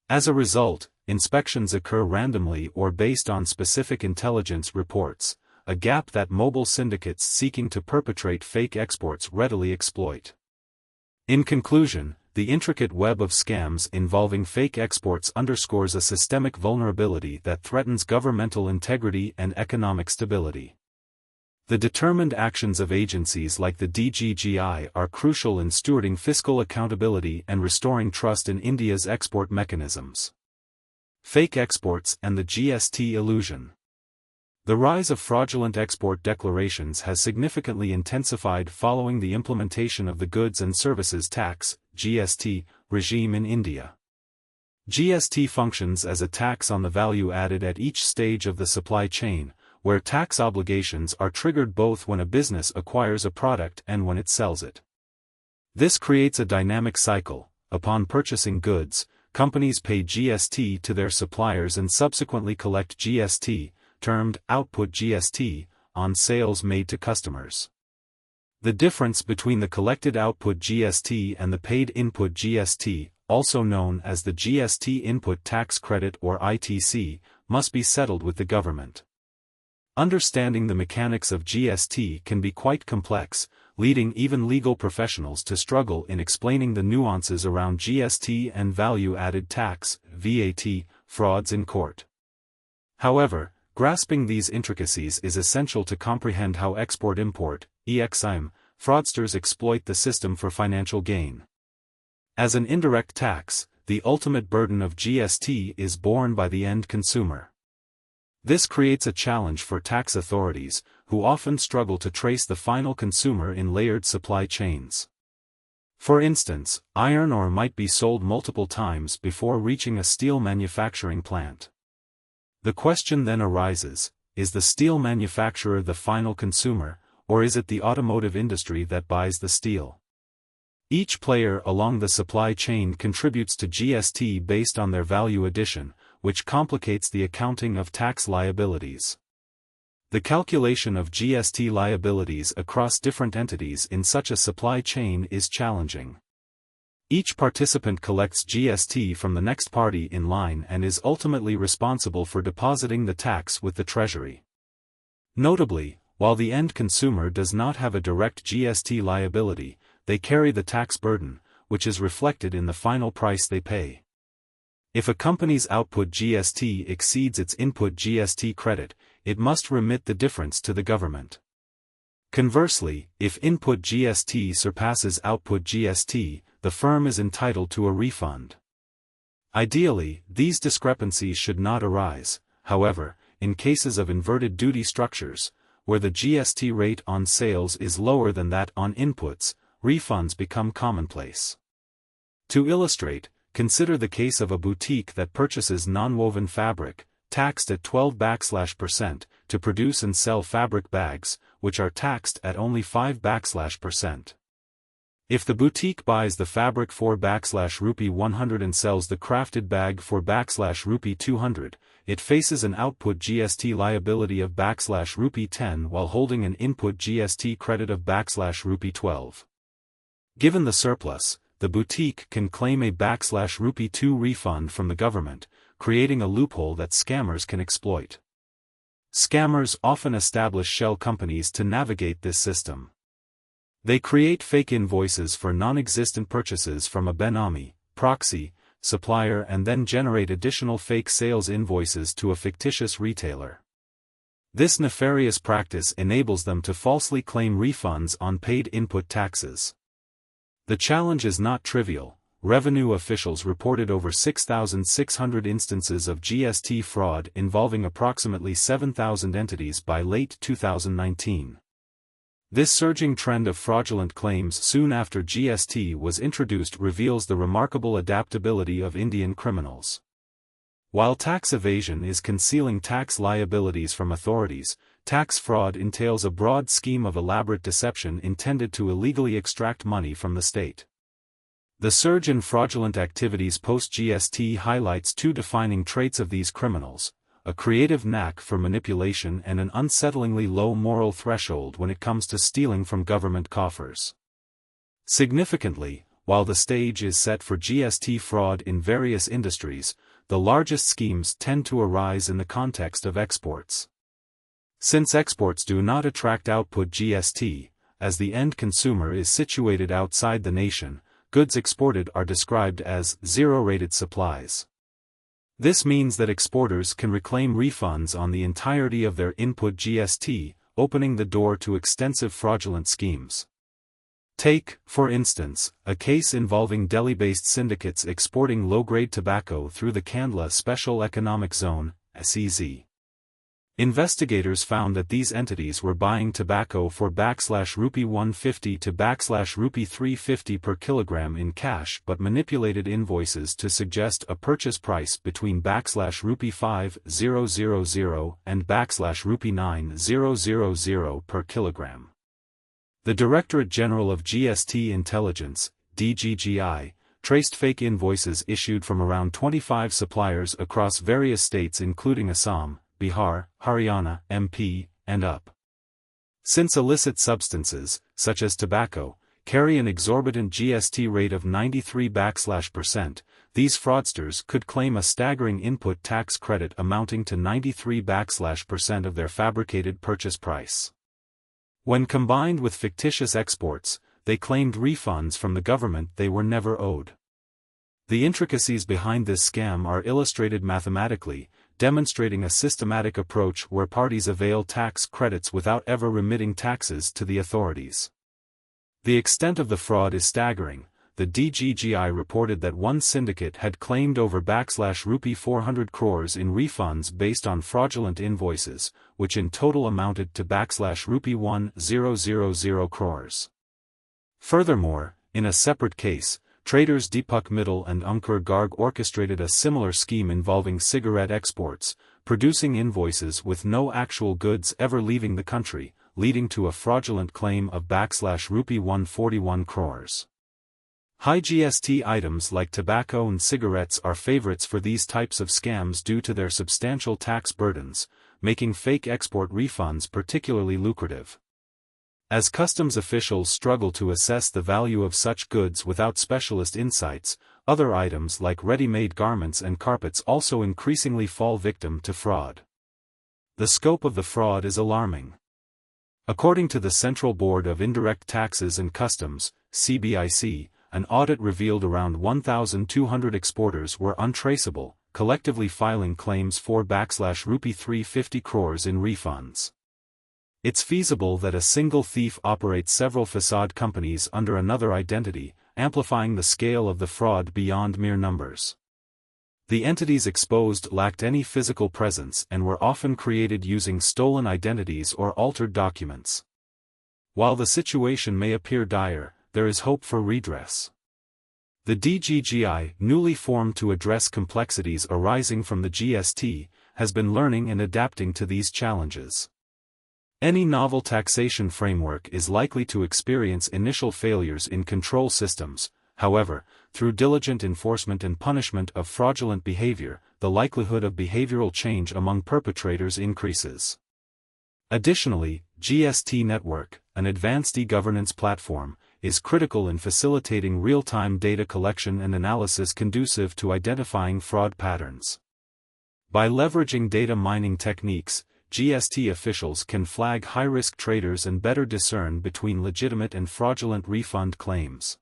As a result, inspections occur randomly or based on specific intelligence reports, a gap that mobile syndicates seeking to perpetrate fake exports readily exploit. In conclusion, the intricate web of scams involving fake exports underscores a systemic vulnerability that threatens governmental integrity and economic stability. The determined actions of agencies like the DGGI are crucial in stewarding fiscal accountability and restoring trust in India's export mechanisms. Fake exports and the GST illusion. The rise of fraudulent export declarations has significantly intensified following the implementation of the Goods and Services Tax (GST) regime in India. GST functions as a tax on the value added at each stage of the supply chain, where tax obligations are triggered both when a business acquires a product and when it sells it. This creates a dynamic cycle. Upon purchasing goods, companies pay GST to their suppliers and subsequently collect GST, termed output GST, on sales made to customers. The difference between the collected output GST and the paid input GST, also known as the GST Input Tax Credit or ITC, must be settled with the government. Understanding the mechanics of GST can be quite complex, leading even legal professionals to struggle in explaining the nuances around GST and value-added tax (VAT) frauds in court. However, grasping these intricacies is essential to comprehend how export-import (EXIM) fraudsters exploit the system for financial gain. As an indirect tax, the ultimate burden of GST is borne by the end consumer. This creates a challenge for tax authorities, who often struggle to trace the final consumer in layered supply chains. For instance, iron ore might be sold multiple times before reaching a steel manufacturing plant. The question then arises, is the steel manufacturer the final consumer, or is it the automotive industry that buys the steel? Each player along the supply chain contributes to GST based on their value addition, which complicates the accounting of tax liabilities. The calculation of GST liabilities across different entities in such a supply chain is challenging. Each participant collects GST from the next party in line and is ultimately responsible for depositing the tax with the Treasury. Notably, while the end consumer does not have a direct GST liability, they carry the tax burden, which is reflected in the final price they pay. If a company's output GST exceeds its input GST credit, it must remit the difference to the government. Conversely, if input GST surpasses output GST, the firm is entitled to a refund. Ideally, these discrepancies should not arise, however, in cases of inverted duty structures, where the GST rate on sales is lower than that on inputs, refunds become commonplace. To illustrate, consider the case of a boutique that purchases nonwoven fabric, taxed at 12%, to produce and sell fabric bags, which are taxed at only 5%. If the boutique buys the fabric for rupee 100 and sells the crafted bag for rupee 200, it faces an output GST liability of rupee 10 while holding an input GST credit of rupee 12. Given the surplus, the boutique can claim a rupee 2 refund from the government, creating a loophole that scammers can exploit. Scammers often establish shell companies to navigate this system. They create fake invoices for non-existent purchases from a benami, proxy, supplier and then generate additional fake sales invoices to a fictitious retailer. This nefarious practice enables them to falsely claim refunds on paid input taxes. The challenge is not trivial. Revenue officials reported over 6,600 instances of GST fraud involving approximately 7,000 entities by late 2019. This surging trend of fraudulent claims soon after GST was introduced reveals the remarkable adaptability of Indian criminals. While tax evasion is concealing tax liabilities from authorities, tax fraud entails a broad scheme of elaborate deception intended to illegally extract money from the state. The surge in fraudulent activities post-GST highlights two defining traits of these criminals: a creative knack for manipulation and an unsettlingly low moral threshold when it comes to stealing from government coffers. Significantly, while the stage is set for GST fraud in various industries, the largest schemes tend to arise in the context of exports. Since exports do not attract output GST, as the end consumer is situated outside the nation, goods exported are described as zero-rated supplies. This means that exporters can reclaim refunds on the entirety of their input GST, opening the door to extensive fraudulent schemes. Take, for instance, a case involving Delhi-based syndicates exporting low-grade tobacco through the Kandla Special Economic Zone, SEZ. Investigators found that these entities were buying tobacco for rupee 150 to rupee 350 per kilogram in cash but manipulated invoices to suggest a purchase price between rupee 5,000 and rupee 9,000 per kilogram. The Directorate General of GST Intelligence, DGGI, traced fake invoices issued from around 25 suppliers across various states including Assam, Bihar, Haryana, MP, and UP. Since illicit substances, such as tobacco, carry an exorbitant GST rate of 93%, these fraudsters could claim a staggering input tax credit amounting to 93% of their fabricated purchase price. When combined with fictitious exports, they claimed refunds from the government they were never owed. The intricacies behind this scam are illustrated mathematically, demonstrating a systematic approach where parties avail tax credits without ever remitting taxes to the authorities. The extent of the fraud is staggering. The DGGI reported that one syndicate had claimed over rupee 400 crores in refunds based on fraudulent invoices, which in total amounted to rupee 1,000 crores. Furthermore, in a separate case, traders Deepak Mittal and Ankur Garg orchestrated a similar scheme involving cigarette exports, producing invoices with no actual goods ever leaving the country, leading to a fraudulent claim of rupee 141 crores. High GST items like tobacco and cigarettes are favorites for these types of scams due to their substantial tax burdens, making fake export refunds particularly lucrative. As customs officials struggle to assess the value of such goods without specialist insights, other items like ready-made garments and carpets also increasingly fall victim to fraud. The scope of the fraud is alarming. According to the Central Board of Indirect Taxes and Customs, CBIC, an audit revealed around 1,200 exporters were untraceable, collectively filing claims for /rupee 350 crores in refunds. It's feasible that a single thief operates several facade companies under another identity, amplifying the scale of the fraud beyond mere numbers. The entities exposed lacked any physical presence and were often created using stolen identities or altered documents. While the situation may appear dire, there is hope for redress. The DGGI, newly formed to address complexities arising from the GST, has been learning and adapting to these challenges. Any novel taxation framework is likely to experience initial failures in control systems. However, through diligent enforcement and punishment of fraudulent behavior, the likelihood of behavioral change among perpetrators increases. Additionally, GST Network, an advanced e-governance platform, is critical in facilitating real-time data collection and analysis conducive to identifying fraud patterns. By leveraging data mining techniques, GST officials can flag high-risk traders and better discern between legitimate and fraudulent refund claims.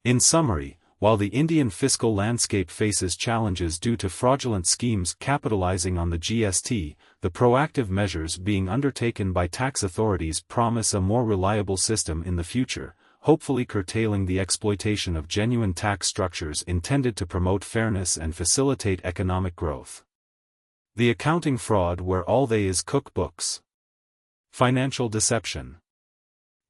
In summary, while the Indian fiscal landscape faces challenges due to fraudulent schemes capitalizing on the GST, the proactive measures being undertaken by tax authorities promise a more reliable system in the future, hopefully curtailing the exploitation of genuine tax structures intended to promote fairness and facilitate economic growth. The accounting fraud where all they is cookbooks. Financial deception.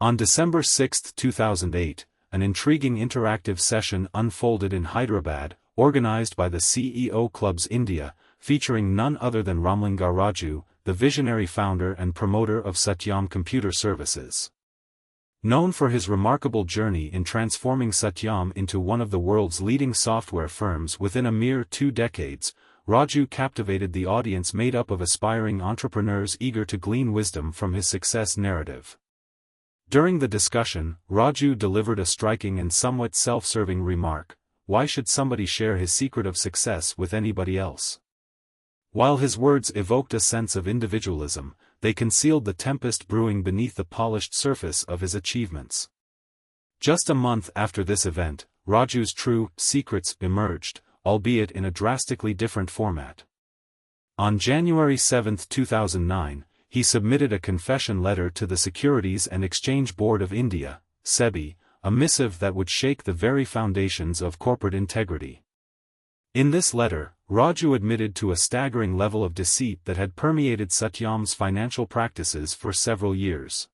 On December 6, 2008, an intriguing interactive session unfolded in Hyderabad, organized by the CEO Clubs India, featuring none other than Ramlinga Raju, the visionary founder and promoter of Satyam Computer Services. Known for his remarkable journey in transforming Satyam into one of the world's leading software firms within a mere 2 decades, Raju captivated the audience made up of aspiring entrepreneurs eager to glean wisdom from his success narrative. During the discussion, Raju delivered a striking and somewhat self-serving remark: "Why should somebody share his secret of success with anybody else?" While his words evoked a sense of individualism, they concealed the tempest brewing beneath the polished surface of his achievements. Just a month after this event, Raju's true secrets emerged, albeit in a drastically different format. On January 7, 2009, he submitted a confession letter to the Securities and Exchange Board of India, SEBI, a missive that would shake the very foundations of corporate integrity. In this letter, Raju admitted to a staggering level of deceit that had permeated Satyam's financial practices for several years.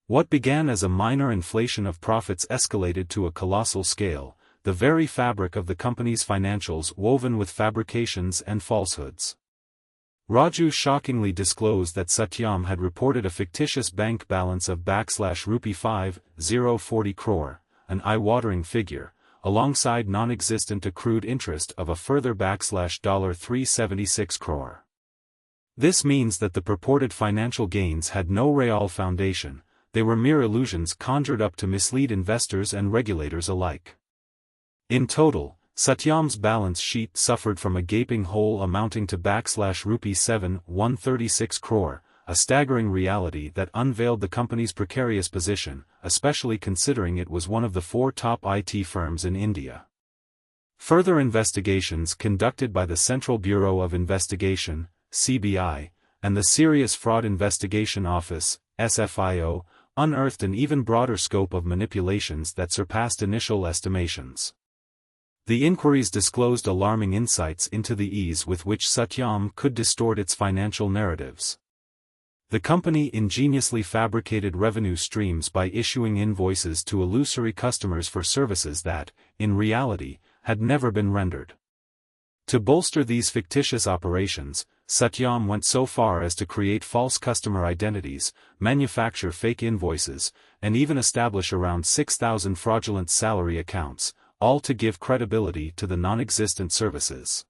What began as a minor inflation of profits escalated to a colossal scale, the very fabric of the company's financials woven with fabrications and falsehoods. Raju shockingly disclosed that Satyam had reported a fictitious bank balance of /rupee 5040 crore, an eye-watering figure, alongside non-existent accrued interest of a further $376 crore. This means that the purported financial gains had no real foundation, they were mere illusions conjured up to mislead investors and regulators alike. In total, Satyam's balance sheet suffered from a gaping hole amounting to /rupee 136 crore, a staggering reality that unveiled the company's precarious position, especially considering it was one of the 4 top IT firms in India. Further investigations conducted by the Central Bureau of Investigation, CBI, and the Serious Fraud Investigation Office, SFIO, unearthed an even broader scope of manipulations that surpassed initial estimations. The inquiries disclosed alarming insights into the ease with which Satyam could distort its financial narratives. The company ingeniously fabricated revenue streams by issuing invoices to illusory customers for services that, in reality, had never been rendered. To bolster these fictitious operations, Satyam went so far as to create false customer identities, manufacture fake invoices, and even establish around 6,000 fraudulent salary accounts, all to give credibility to the non-existent services.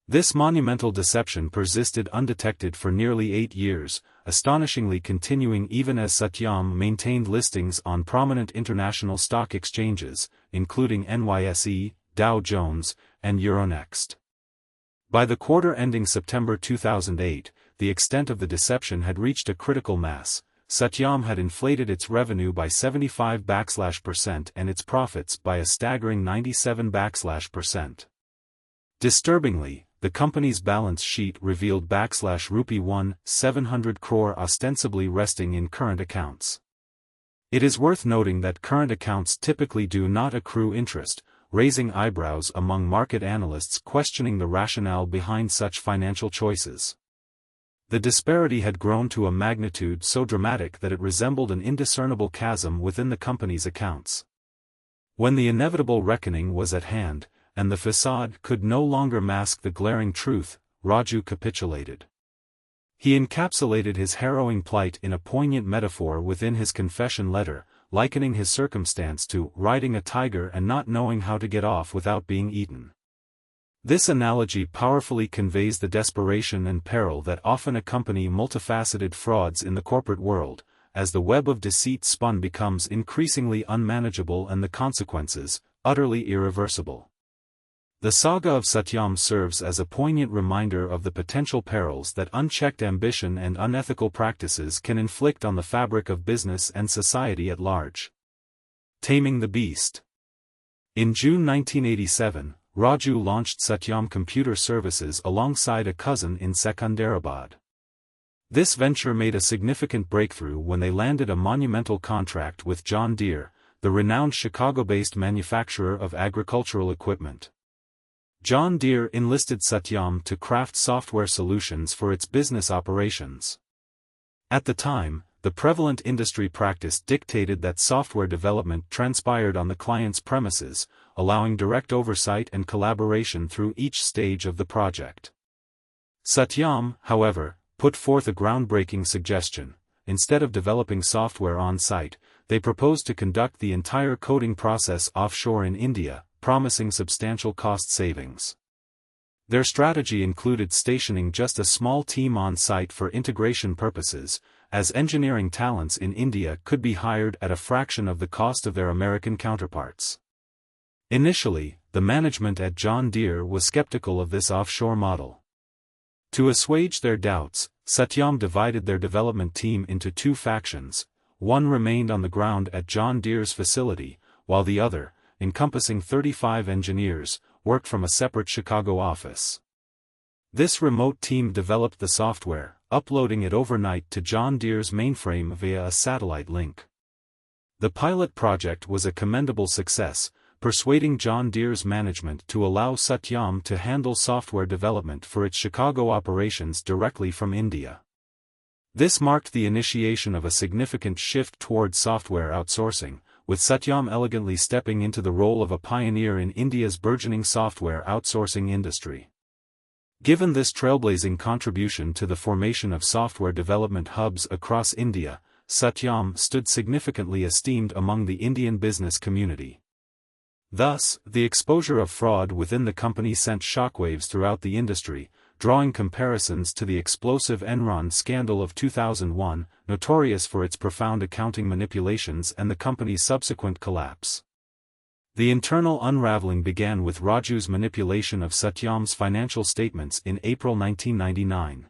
This monumental deception persisted undetected for nearly 8 years, astonishingly continuing even as Satyam maintained listings on prominent international stock exchanges, including NYSE, Dow Jones, and Euronext. By the quarter ending September 2008, the extent of the deception had reached a critical mass. Satyam had inflated its revenue by 75% and its profits by a staggering 97%. Disturbingly, the company's balance sheet revealed rupee 700 crore ostensibly resting in current accounts. It is worth noting that current accounts typically do not accrue interest, raising eyebrows among market analysts questioning the rationale behind such financial choices. The disparity had grown to a magnitude so dramatic that it resembled an indiscernible chasm within the company's accounts. When the inevitable reckoning was at hand, and the facade could no longer mask the glaring truth, Raju capitulated. He encapsulated his harrowing plight in a poignant metaphor within his confession letter, likening his circumstance to riding a tiger and not knowing how to get off without being eaten. This analogy powerfully conveys the desperation and peril that often accompany multifaceted frauds in the corporate world, as the web of deceit spun becomes increasingly unmanageable and the consequences, utterly irreversible. The saga of Satyam serves as a poignant reminder of the potential perils that unchecked ambition and unethical practices can inflict on the fabric of business and society at large. Taming the Beast. In June 1987, Raju launched Satyam Computer Services alongside a cousin in Secunderabad. This venture made a significant breakthrough when they landed a monumental contract with John Deere, the renowned Chicago-based manufacturer of agricultural equipment. John Deere enlisted Satyam to craft software solutions for its business operations. At the time, the prevalent industry practice dictated that software development transpired on the client's premises, allowing direct oversight and collaboration through each stage of the project. Satyam, however, put forth a groundbreaking suggestion. Instead of developing software on-site, they proposed to conduct the entire coding process offshore in India, promising substantial cost savings. Their strategy included stationing just a small team on-site for integration purposes, as engineering talents in India could be hired at a fraction of the cost of their American counterparts. Initially, the management at John Deere was skeptical of this offshore model. To assuage their doubts, Satyam divided their development team into two factions. One remained on the ground at John Deere's facility, while the other, encompassing 35 engineers, worked from a separate Chicago office. This remote team developed the software, uploading it overnight to John Deere's mainframe via a satellite link. The pilot project was a commendable success, persuading John Deere's management to allow Satyam to handle software development for its Chicago operations directly from India. This marked the initiation of a significant shift toward software outsourcing, with Satyam elegantly stepping into the role of a pioneer in India's burgeoning software outsourcing industry. Given this trailblazing contribution to the formation of software development hubs across India, Satyam stood significantly esteemed among the Indian business community. Thus, the exposure of fraud within the company sent shockwaves throughout the industry, drawing comparisons to the explosive Enron scandal of 2001, notorious for its profound accounting manipulations and the company's subsequent collapse. The internal unraveling began with Raju's manipulation of Satyam's financial statements in April 1999.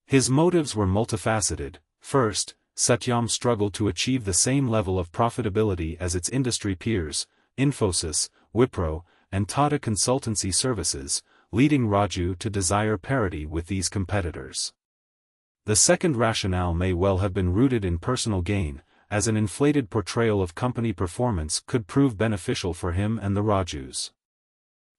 His motives were multifaceted. First, Satyam struggled to achieve the same level of profitability as its industry peers, Infosys, Wipro, and Tata Consultancy Services, leading Raju to desire parity with these competitors. The second rationale may well have been rooted in personal gain, as an inflated portrayal of company performance could prove beneficial for him and the Rajus.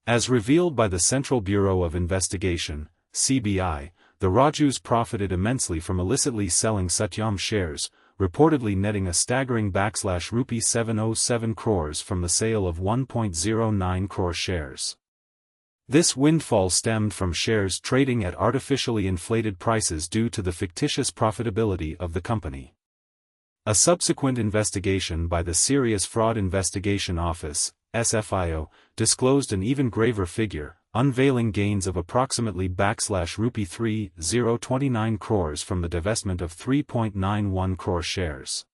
As revealed by the Central Bureau of Investigation, CBI, the Rajus profited immensely from illicitly selling Satyam shares, reportedly netting a staggering rupee 707 crores from the sale of 1.09 crore shares. This windfall stemmed from shares trading at artificially inflated prices due to the fictitious profitability of the company. A subsequent investigation by the Serious Fraud Investigation Office, SFIO, disclosed an even graver figure, unveiling gains of approximately /rupee 3029 crores from the divestment of 3.91 crore shares.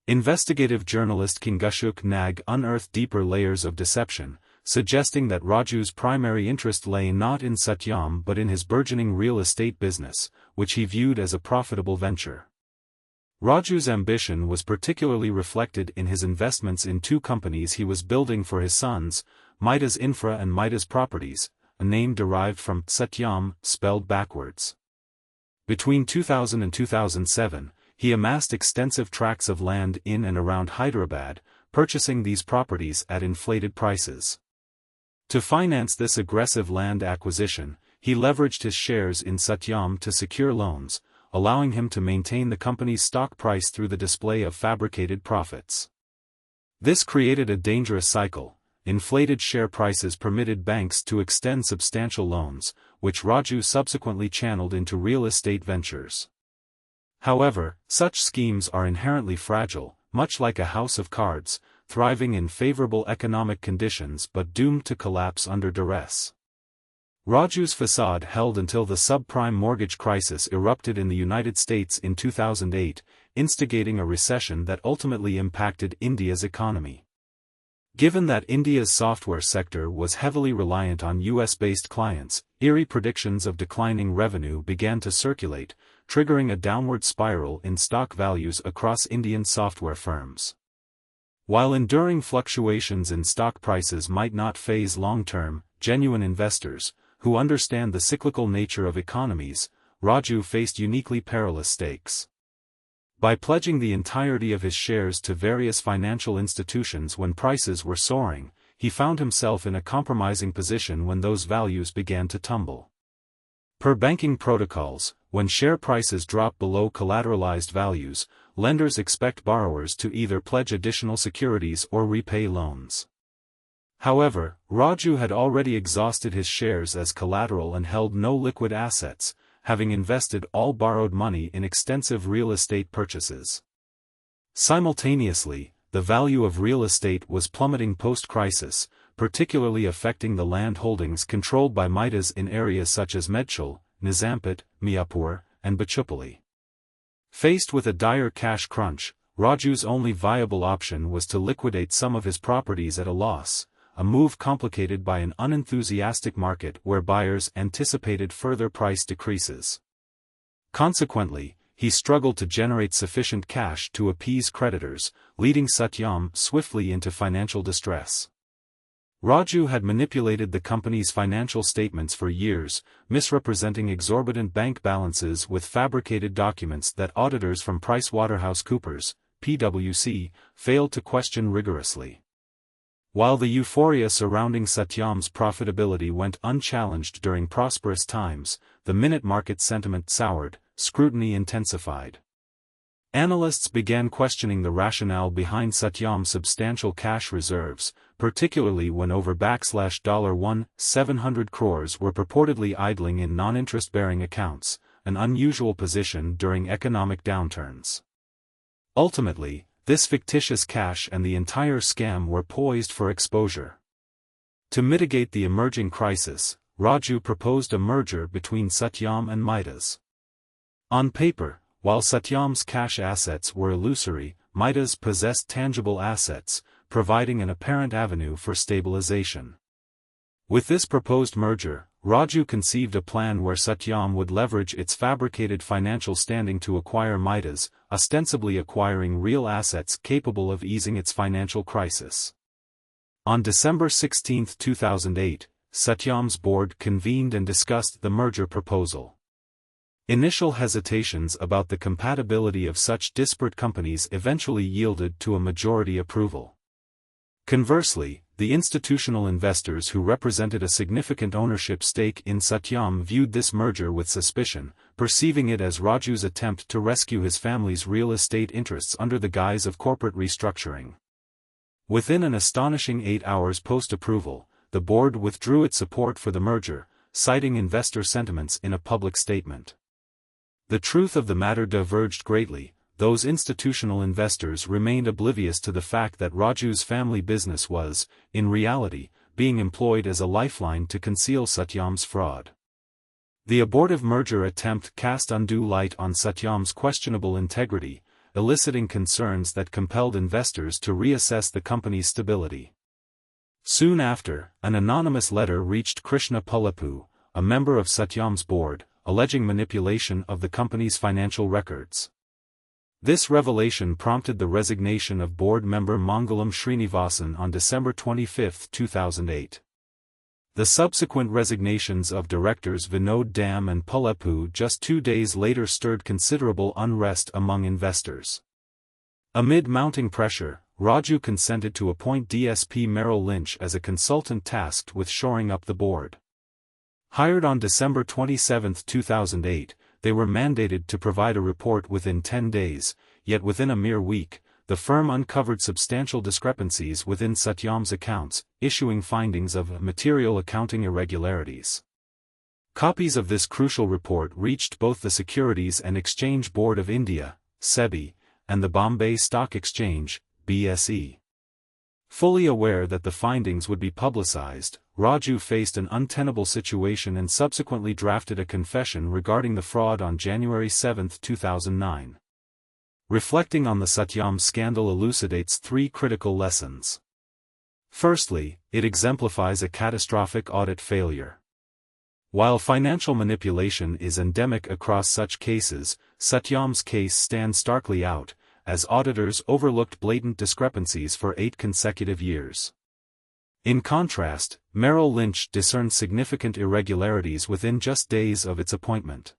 Investigative journalist Kingfisher Nag unearthed deeper layers of deception, suggesting that Raju's primary interest lay not in Satyam but in his burgeoning real estate business, which he viewed as a profitable venture. Raju's ambition was particularly reflected in his investments in two companies he was building for his sons, Midas Infra and Midas Properties, a name derived from Satyam, spelled backwards. Between 2000 and 2007, he amassed extensive tracts of land in and around Hyderabad, purchasing these properties at inflated prices. To finance this aggressive land acquisition, he leveraged his shares in Satyam to secure loans, allowing him to maintain the company's stock price through the display of fabricated profits. This created a dangerous cycle. Inflated share prices permitted banks to extend substantial loans, which Raju subsequently channeled into real estate ventures. However, such schemes are inherently fragile, much like a house of cards, thriving in favorable economic conditions but doomed to collapse under duress. Raju's facade held until the subprime mortgage crisis erupted in the United States in 2008, instigating a recession that ultimately impacted India's economy. Given that India's software sector was heavily reliant on US-based clients, eerie predictions of declining revenue began to circulate, triggering a downward spiral in stock values across Indian software firms. While enduring fluctuations in stock prices might not faze long-term, genuine investors, who understand the cyclical nature of economies, Raju faced uniquely perilous stakes. By pledging the entirety of his shares to various financial institutions when prices were soaring, he found himself in a compromising position when those values began to tumble. Per banking protocols, when share prices drop below collateralized values, lenders expect borrowers to either pledge additional securities or repay loans. However, Raju had already exhausted his shares as collateral and held no liquid assets, having invested all borrowed money in extensive real estate purchases. Simultaneously, the value of real estate was plummeting post-crisis, particularly affecting the land holdings controlled by Midas in areas such as Medchal, Nizampet, Miapur, and Bachupally. Faced with a dire cash crunch, Raju's only viable option was to liquidate some of his properties at a loss, a move complicated by an unenthusiastic market where buyers anticipated further price decreases. Consequently, he struggled to generate sufficient cash to appease creditors, leading Satyam swiftly into financial distress. Raju had manipulated the company's financial statements for years, misrepresenting exorbitant bank balances with fabricated documents that auditors from PricewaterhouseCoopers, PwC, failed to question rigorously. While the euphoria surrounding Satyam's profitability went unchallenged during prosperous times, the minute market sentiment soured, scrutiny intensified. Analysts began questioning the rationale behind Satyam's substantial cash reserves, particularly when over $700 crores were purportedly idling in non-interest-bearing accounts, an unusual position during economic downturns. Ultimately, this fictitious cash and the entire scam were poised for exposure. To mitigate the emerging crisis, Raju proposed a merger between Satyam and Midas. On paper, while Satyam's cash assets were illusory, Midas possessed tangible assets, providing an apparent avenue for stabilization. With this proposed merger, Raju conceived a plan where Satyam would leverage its fabricated financial standing to acquire Midas, ostensibly acquiring real assets capable of easing its financial crisis. On December 16, 2008, Satyam's board convened and discussed the merger proposal. Initial hesitations about the compatibility of such disparate companies eventually yielded to a majority approval. Conversely, the institutional investors who represented a significant ownership stake in Satyam viewed this merger with suspicion, perceiving it as Raju's attempt to rescue his family's real estate interests under the guise of corporate restructuring. Within an astonishing 8 hours post-approval, the board withdrew its support for the merger, citing investor sentiments in a public statement. The truth of the matter diverged greatly. Those institutional investors remained oblivious to the fact that Raju's family business was, in reality, being employed as a lifeline to conceal Satyam's fraud. The abortive merger attempt cast undue light on Satyam's questionable integrity, eliciting concerns that compelled investors to reassess the company's stability. Soon after, an anonymous letter reached Krishna Pullepu, a member of Satyam's board, alleging manipulation of the company's financial records. This revelation prompted the resignation of board member Mangalam Srinivasan on December 25, 2008. The subsequent resignations of directors Vinod Dam and Pullepu just 2 days later stirred considerable unrest among investors. Amid mounting pressure, Raju consented to appoint DSP Merrill Lynch as a consultant tasked with shoring up the board. Hired on December 27, 2008, they were mandated to provide a report within 10 days, yet within a mere week, the firm uncovered substantial discrepancies within Satyam's accounts, issuing findings of material accounting irregularities. Copies of this crucial report reached both the Securities and Exchange Board of India, SEBI, and the Bombay Stock Exchange, BSE. Fully aware that the findings would be publicized, Raju faced an untenable situation and subsequently drafted a confession regarding the fraud on January 7, 2009. Reflecting on the Satyam scandal elucidates 3 critical lessons. Firstly, it exemplifies a catastrophic audit failure. While financial manipulation is endemic across such cases, Satyam's case stands starkly out, as auditors overlooked blatant discrepancies for 8 consecutive years. In contrast, Merrill Lynch discerned significant irregularities within just days of its appointment.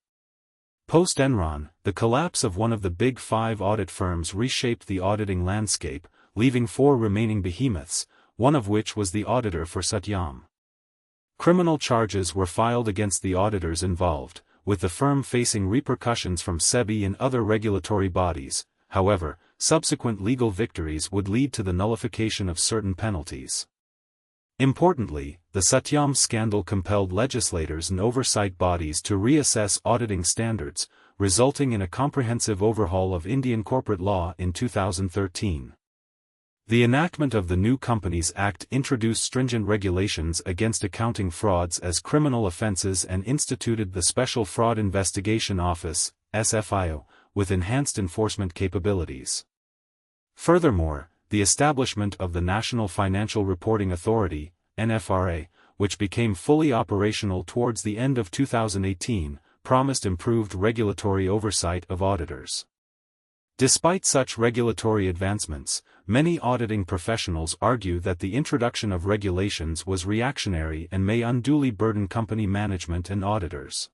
Post-Enron, the collapse of one of the Big Five audit firms reshaped the auditing landscape, leaving 4 remaining behemoths, one of which was the auditor for Satyam. Criminal charges were filed against the auditors involved, with the firm facing repercussions from SEBI and other regulatory bodies. However, subsequent legal victories would lead to the nullification of certain penalties. Importantly, the Satyam scandal compelled legislators and oversight bodies to reassess auditing standards, resulting in a comprehensive overhaul of Indian corporate law in 2013. The enactment of the New Companies Act introduced stringent regulations against accounting frauds as criminal offenses and instituted the Special Fraud Investigation Office, SFIO, with enhanced enforcement capabilities. Furthermore, the establishment of the National Financial Reporting Authority, NFRA, which became fully operational towards the end of 2018, promised improved regulatory oversight of auditors. Despite such regulatory advancements, many auditing professionals argue that the introduction of regulations was reactionary and may unduly burden company management and auditors.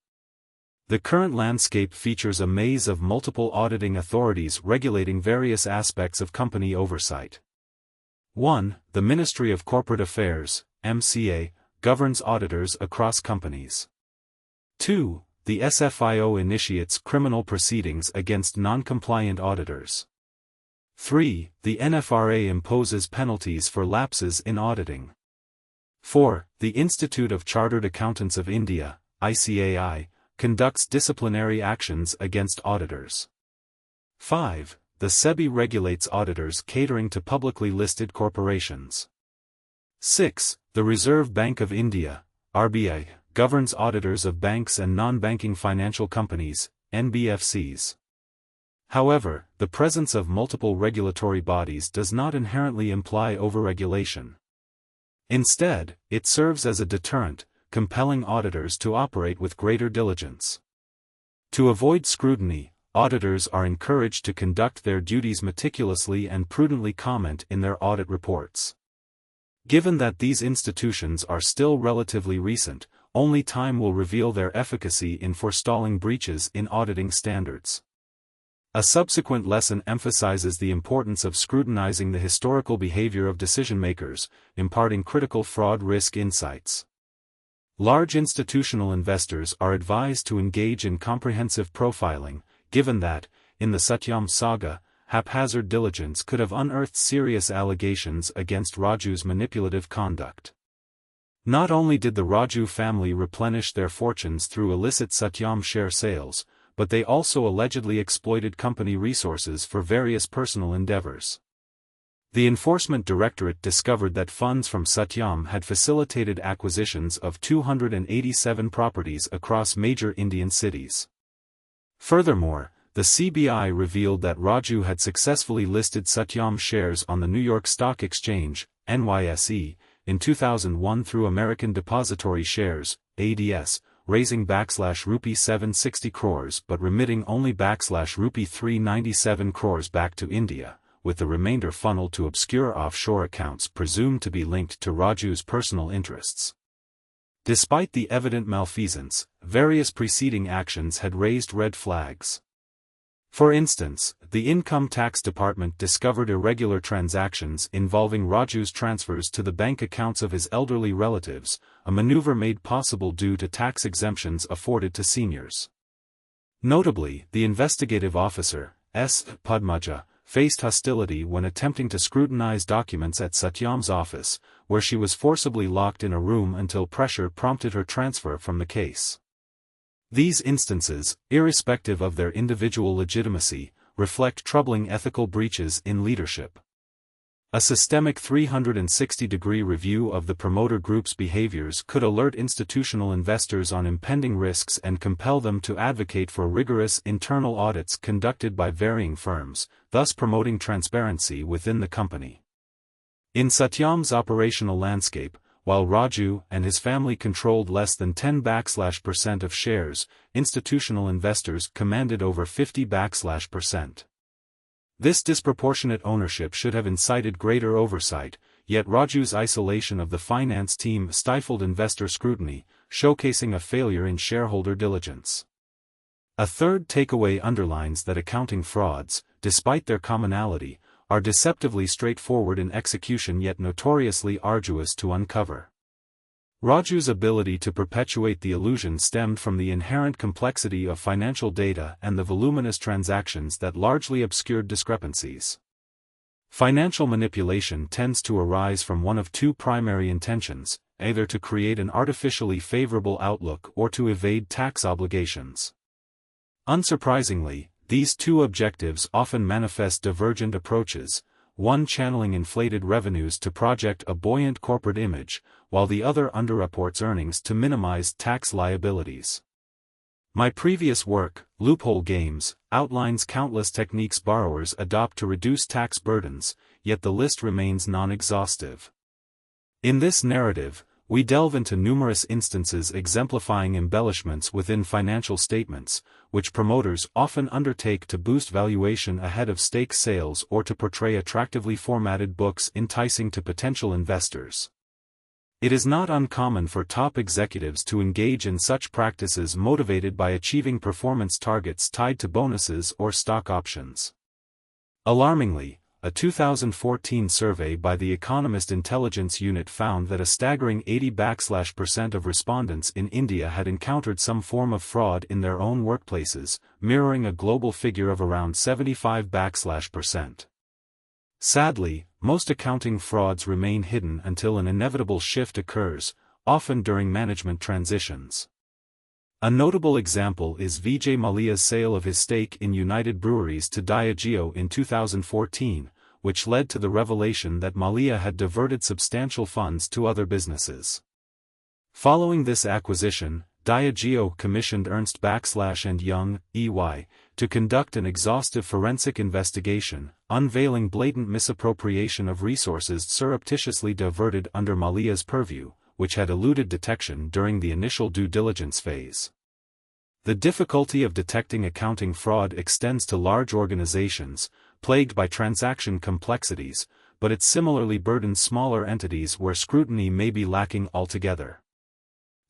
The current landscape features a maze of multiple auditing authorities regulating various aspects of company oversight. 1. The Ministry of Corporate Affairs, MCA, governs auditors across companies. 2. The SFIO initiates criminal proceedings against non-compliant auditors. 3. The NFRA imposes penalties for lapses in auditing. 4. The Institute of Chartered Accountants of India, ICAI, conducts disciplinary actions against auditors. 5. The SEBI regulates auditors catering to publicly listed corporations. 6. The Reserve Bank of India, RBI, governs auditors of banks and non-banking financial companies, NBFCs. However, the presence of multiple regulatory bodies does not inherently imply overregulation. Instead, it serves as a deterrent, compelling auditors to operate with greater diligence. To avoid scrutiny, auditors are encouraged to conduct their duties meticulously and prudently comment in their audit reports. Given that these institutions are still relatively recent, only time will reveal their efficacy in forestalling breaches in auditing standards. A subsequent lesson emphasizes the importance of scrutinizing the historical behavior of decision-makers, imparting critical fraud risk insights. Large institutional investors are advised to engage in comprehensive profiling, given that, in the Satyam saga, haphazard diligence could have unearthed serious allegations against Raju's manipulative conduct. Not only did the Raju family replenish their fortunes through illicit Satyam share sales, but they also allegedly exploited company resources for various personal endeavors. The Enforcement Directorate discovered that funds from Satyam had facilitated acquisitions of 287 properties across major Indian cities. Furthermore, the CBI revealed that Raju had successfully listed Satyam shares on the New York Stock Exchange, NYSE, in 2001 through American Depository Shares, ADS, raising ~rupee 760 crores but remitting only ~rupee 397 crores back to India, with the remainder funneled to obscure offshore accounts presumed to be linked to Raju's personal interests. Despite the evident malfeasance, various preceding actions had raised red flags. For instance, the Income Tax Department discovered irregular transactions involving Raju's transfers to the bank accounts of his elderly relatives, a maneuver made possible due to tax exemptions afforded to seniors. Notably, the investigative officer, S. Padmaja, faced hostility when attempting to scrutinize documents at Satyam's office, where she was forcibly locked in a room until pressure prompted her transfer from the case. These instances, irrespective of their individual legitimacy, reflect troubling ethical breaches in leadership. A systemic 360-degree review of the promoter group's behaviors could alert institutional investors on impending risks and compel them to advocate for rigorous internal audits conducted by varying firms, thus promoting transparency within the company. In Satyam's operational landscape, while Raju and his family controlled less than 10% of shares, institutional investors commanded over 50%. This disproportionate ownership should have incited greater oversight, yet Raju's isolation of the finance team stifled investor scrutiny, showcasing a failure in shareholder diligence. A third takeaway underlines that accounting frauds, despite their commonality, are deceptively straightforward in execution yet notoriously arduous to uncover. Raju's ability to perpetuate the illusion stemmed from the inherent complexity of financial data and the voluminous transactions that largely obscured discrepancies. Financial manipulation tends to arise from one of two primary intentions, either to create an artificially favorable outlook or to evade tax obligations. Unsurprisingly, these two objectives often manifest divergent approaches, one channeling inflated revenues to project a buoyant corporate image, while the other underreports earnings to minimize tax liabilities. My previous work, Loophole Games, outlines countless techniques borrowers adopt to reduce tax burdens, yet the list remains non-exhaustive. In this narrative, we delve into numerous instances exemplifying embellishments within financial statements, which promoters often undertake to boost valuation ahead of stake sales or to portray attractively formatted books enticing to potential investors. It is not uncommon for top executives to engage in such practices motivated by achieving performance targets tied to bonuses or stock options. Alarmingly, a 2014 survey by the Economist Intelligence Unit found that a staggering 80% of respondents in India had encountered some form of fraud in their own workplaces, mirroring a global figure of around 75%. Sadly, most accounting frauds remain hidden until an inevitable shift occurs, often during management transitions. A notable example is Vijay Mallya's sale of his stake in United Breweries to Diageo in 2014, which led to the revelation that Mallya had diverted substantial funds to other businesses. Following this acquisition, Diageo commissioned Ernst & Young, EY, to conduct an exhaustive forensic investigation, unveiling blatant misappropriation of resources surreptitiously diverted under Mallya's purview, which had eluded detection during the initial due diligence phase. The difficulty of detecting accounting fraud extends to large organizations, plagued by transaction complexities, but it similarly burdens smaller entities where scrutiny may be lacking altogether.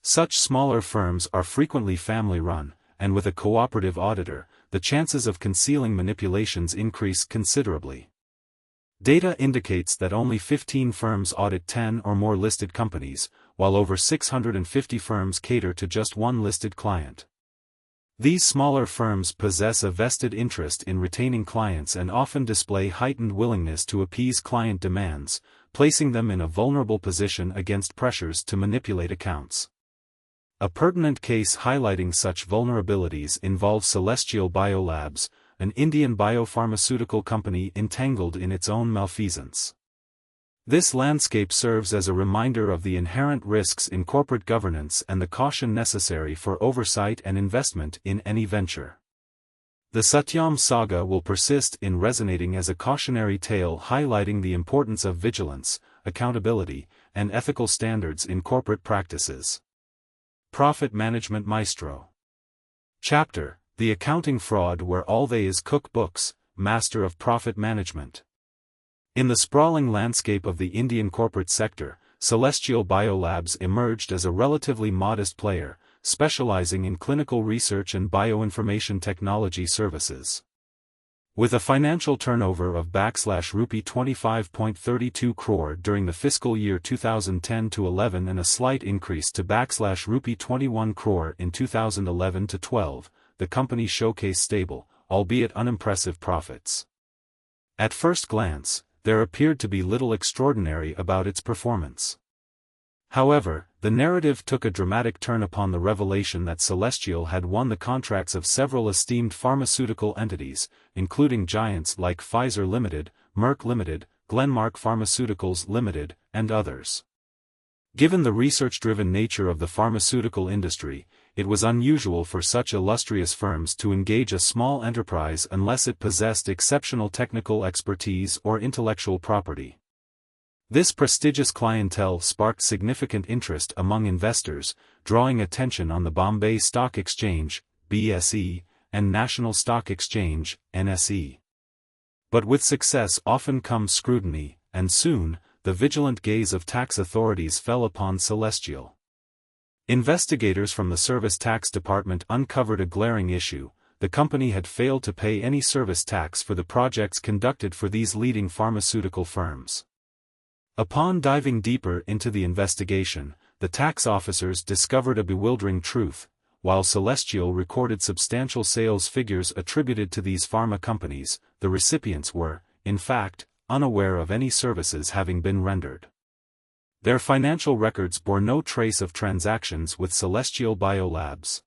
Such smaller firms are frequently family-run, and with a cooperative auditor, the chances of concealing manipulations increase considerably. Data indicates that only 15 firms audit 10 or more listed companies, while over 650 firms cater to just one listed client. These smaller firms possess a vested interest in retaining clients and often display heightened willingness to appease client demands, placing them in a vulnerable position against pressures to manipulate accounts. A pertinent case highlighting such vulnerabilities involves Celestial Biolabs, an Indian biopharmaceutical company entangled in its own malfeasance. This landscape serves as a reminder of the inherent risks in corporate governance and the caution necessary for oversight and investment in any venture. The Satyam saga will persist in resonating as a cautionary tale highlighting the importance of vigilance, accountability, and ethical standards in corporate practices. Profit Management Maestro. Chapter: The Accounting Fraud Where All They Is Cookbooks, Master of Profit Management. In the sprawling landscape of the Indian corporate sector, Celestial Biolabs emerged as a relatively modest player, specializing in clinical research and bioinformation technology services. With a financial turnover of Rs 25.32 crore during the fiscal year 2010-11 and a slight increase to Rs 21 crore in 2011-12, the company showcased stable, albeit unimpressive profits. At first glance, there appeared to be little extraordinary about its performance. However, the narrative took a dramatic turn upon the revelation that Celestial had won the contracts of several esteemed pharmaceutical entities, including giants like Pfizer Limited, Merck Limited, Glenmark Pharmaceuticals Limited, and others. Given the research-driven nature of the pharmaceutical industry, it was unusual for such illustrious firms to engage a small enterprise unless it possessed exceptional technical expertise or intellectual property. This prestigious clientele sparked significant interest among investors, drawing attention on the Bombay Stock Exchange, BSE, and National Stock Exchange, NSE. But with success often comes scrutiny, and soon, the vigilant gaze of tax authorities fell upon Celestial. Investigators from the Service Tax Department uncovered a glaring issue: the company had failed to pay any service tax for the projects conducted for these leading pharmaceutical firms. Upon diving deeper into the investigation, the tax officers discovered a bewildering truth: while Celestial recorded substantial sales figures attributed to these pharma companies, the recipients were, in fact, unaware of any services having been rendered. Their financial records bore no trace of transactions with Celestial Biolabs.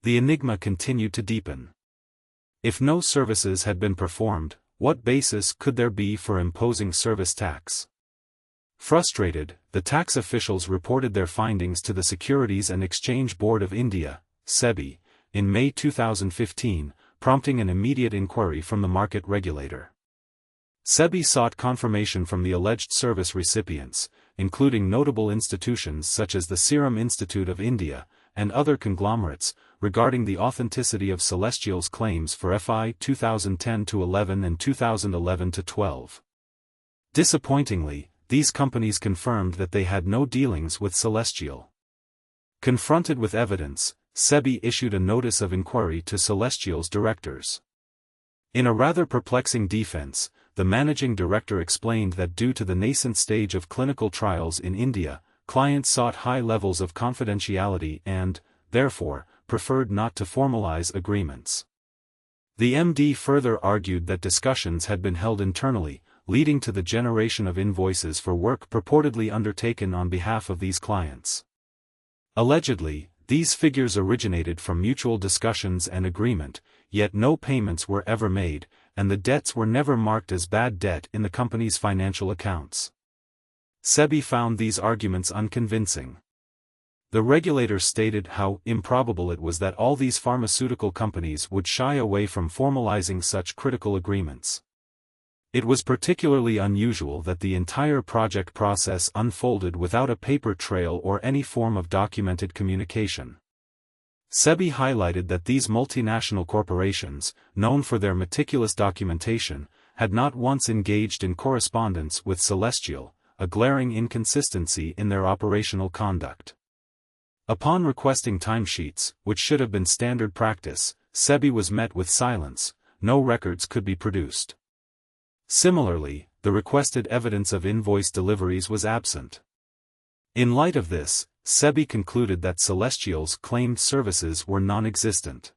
The enigma continued to deepen. If no services had been performed, what basis could there be for imposing service tax? Frustrated, the tax officials reported their findings to the Securities and Exchange Board of India, SEBI, in May 2015, prompting an immediate inquiry from the market regulator. SEBI sought confirmation from the alleged service recipients, including notable institutions such as the Serum Institute of India, and other conglomerates, regarding the authenticity of Celestial's claims for FY 2010-11 and 2011-12. Disappointingly, these companies confirmed that they had no dealings with Celestial. Confronted with evidence, SEBI issued a notice of inquiry to Celestial's directors. In a rather perplexing defense, the managing director explained that due to the nascent stage of clinical trials in India, clients sought high levels of confidentiality and, therefore, preferred not to formalize agreements. The MD further argued that discussions had been held internally, leading to the generation of invoices for work purportedly undertaken on behalf of these clients. Allegedly, these figures originated from mutual discussions and agreement, yet no payments were ever made, and the debts were never marked as bad debt in the company's financial accounts. SEBI found these arguments unconvincing. The regulator stated how improbable it was that all these pharmaceutical companies would shy away from formalizing such critical agreements. It was particularly unusual that the entire project process unfolded without a paper trail or any form of documented communication. SEBI highlighted that these multinational corporations, known for their meticulous documentation, had not once engaged in correspondence with Celestial, a glaring inconsistency in their operational conduct. Upon requesting timesheets, which should have been standard practice, SEBI was met with silence. No records could be produced. Similarly, the requested evidence of invoice deliveries was absent. In light of this, SEBI concluded that Celestial's claimed services were non-existent.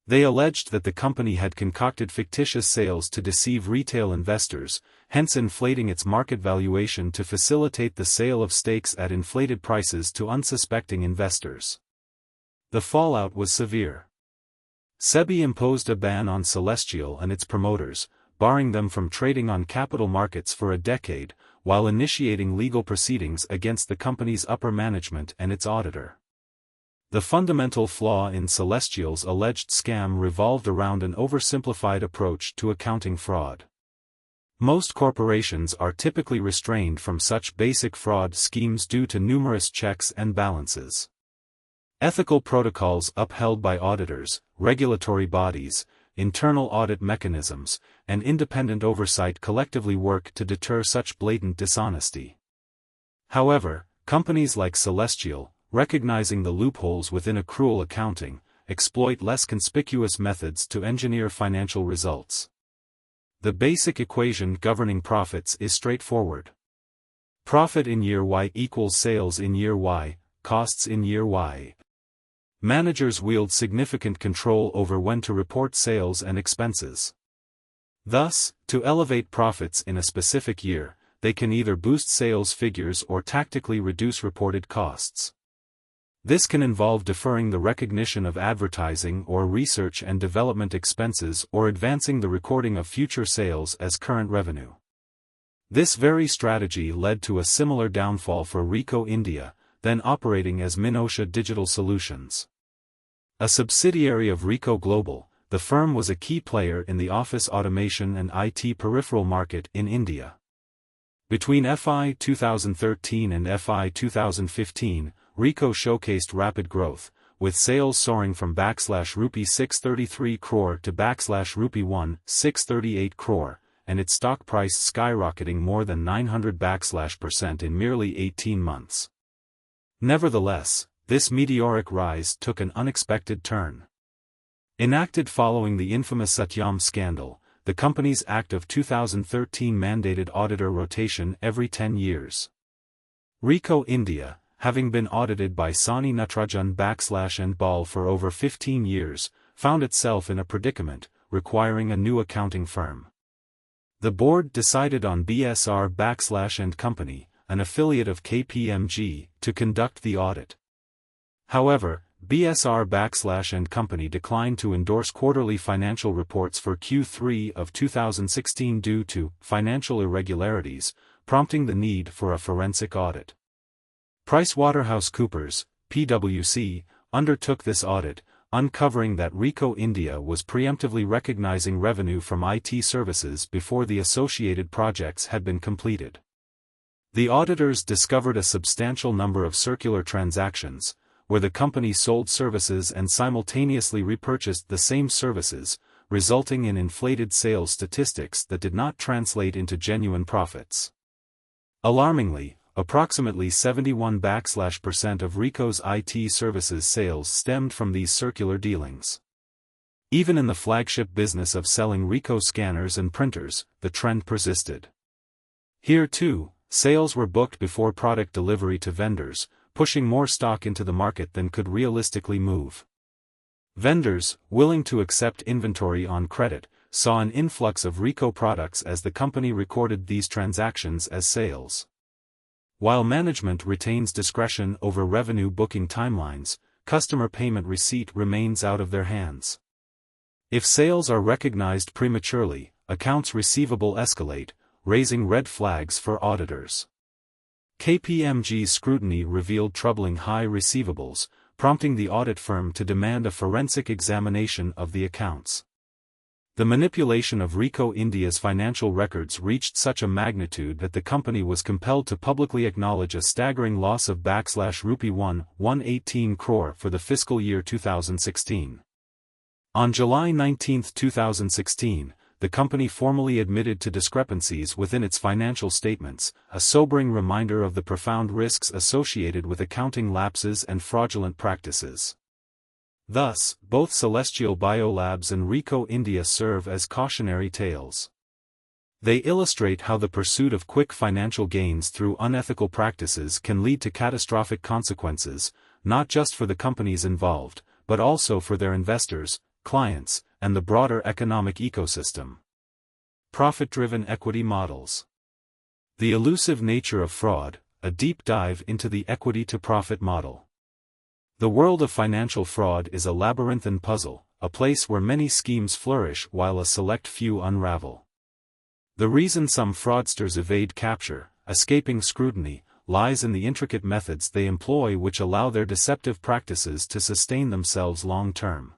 They alleged that the company had concocted fictitious sales to deceive retail investors, hence inflating its market valuation to facilitate the sale of stakes at inflated prices to unsuspecting investors. The fallout was severe. SEBI imposed a ban on Celestial and its promoters, barring them from trading on capital markets for a decade, while initiating legal proceedings against the company's upper management and its auditor. The fundamental flaw in Celestial's alleged scam revolved around an oversimplified approach to accounting fraud. Most corporations are typically restrained from such basic fraud schemes due to numerous checks and balances. Ethical protocols upheld by auditors, regulatory bodies, internal audit mechanisms, and independent oversight collectively work to deter such blatant dishonesty. However, companies like Celestial, recognizing the loopholes within accrual accounting, exploit less conspicuous methods to engineer financial results. The basic equation governing profits is straightforward. Profit in year Y equals sales in year Y, costs in year Y. Managers wield significant control over when to report sales and expenses. Thus, to elevate profits in a specific year, they can either boost sales figures or tactically reduce reported costs. This can involve deferring the recognition of advertising or research and development expenses or advancing the recording of future sales as current revenue. This very strategy led to a similar downfall for Ricoh India, then operating as Minotia Digital Solutions. A subsidiary of Ricoh Global, the firm was a key player in the office automation and IT peripheral market in India. Between FY 2013 and FY 2015, Ricoh showcased rapid growth, with sales soaring from /rupee 633 crore to /rupee 1,638 crore, and its stock price skyrocketing more than 900% in merely 18 months. Nevertheless, this meteoric rise took an unexpected turn. Enacted following the infamous Satyam scandal, the company's Act of 2013 mandated auditor rotation every 10 years. Ricoh India, having been audited by Sani Natarajan and Ball for over 15 years, found itself in a predicament, requiring a new accounting firm. The board decided on BSR & Company, an affiliate of KPMG, to conduct the audit. However, BSR & Company declined to endorse quarterly financial reports for Q3 of 2016 due to financial irregularities, prompting the need for a forensic audit. PricewaterhouseCoopers, PwC, undertook this audit, uncovering that Ricoh India was preemptively recognizing revenue from IT services before the associated projects had been completed. The auditors discovered a substantial number of circular transactions, where the company sold services and simultaneously repurchased the same services, resulting in inflated sales statistics that did not translate into genuine profits. Alarmingly, approximately 71% of Ricoh's IT services sales stemmed from these circular dealings. Even in the flagship business of selling Ricoh scanners and printers, the trend persisted. Here too, sales were booked before product delivery to vendors, pushing more stock into the market than could realistically move. Vendors, willing to accept inventory on credit, saw an influx of Ricoh products as the company recorded these transactions as sales. While management retains discretion over revenue booking timelines, customer payment receipt remains out of their hands. If sales are recognized prematurely, accounts receivable escalate, raising red flags for auditors. KPMG's scrutiny revealed troubling high receivables, prompting the audit firm to demand a forensic examination of the accounts. The manipulation of Ricoh India's financial records reached such a magnitude that the company was compelled to publicly acknowledge a staggering loss of /rupee 118 crore for the fiscal year 2016. On July 19, 2016, the company formally admitted to discrepancies within its financial statements, a sobering reminder of the profound risks associated with accounting lapses and fraudulent practices. Thus, both Celestial Biolabs and Ricoh India serve as cautionary tales. They illustrate how the pursuit of quick financial gains through unethical practices can lead to catastrophic consequences, not just for the companies involved, but also for their investors, clients, and the broader economic ecosystem. Profit-driven equity models. The elusive nature of fraud, a deep dive into the equity-to-profit model. The world of financial fraud is a labyrinthine puzzle, a place where many schemes flourish while a select few unravel. The reason some fraudsters evade capture, escaping scrutiny, lies in the intricate methods they employ which allow their deceptive practices to sustain themselves long-term.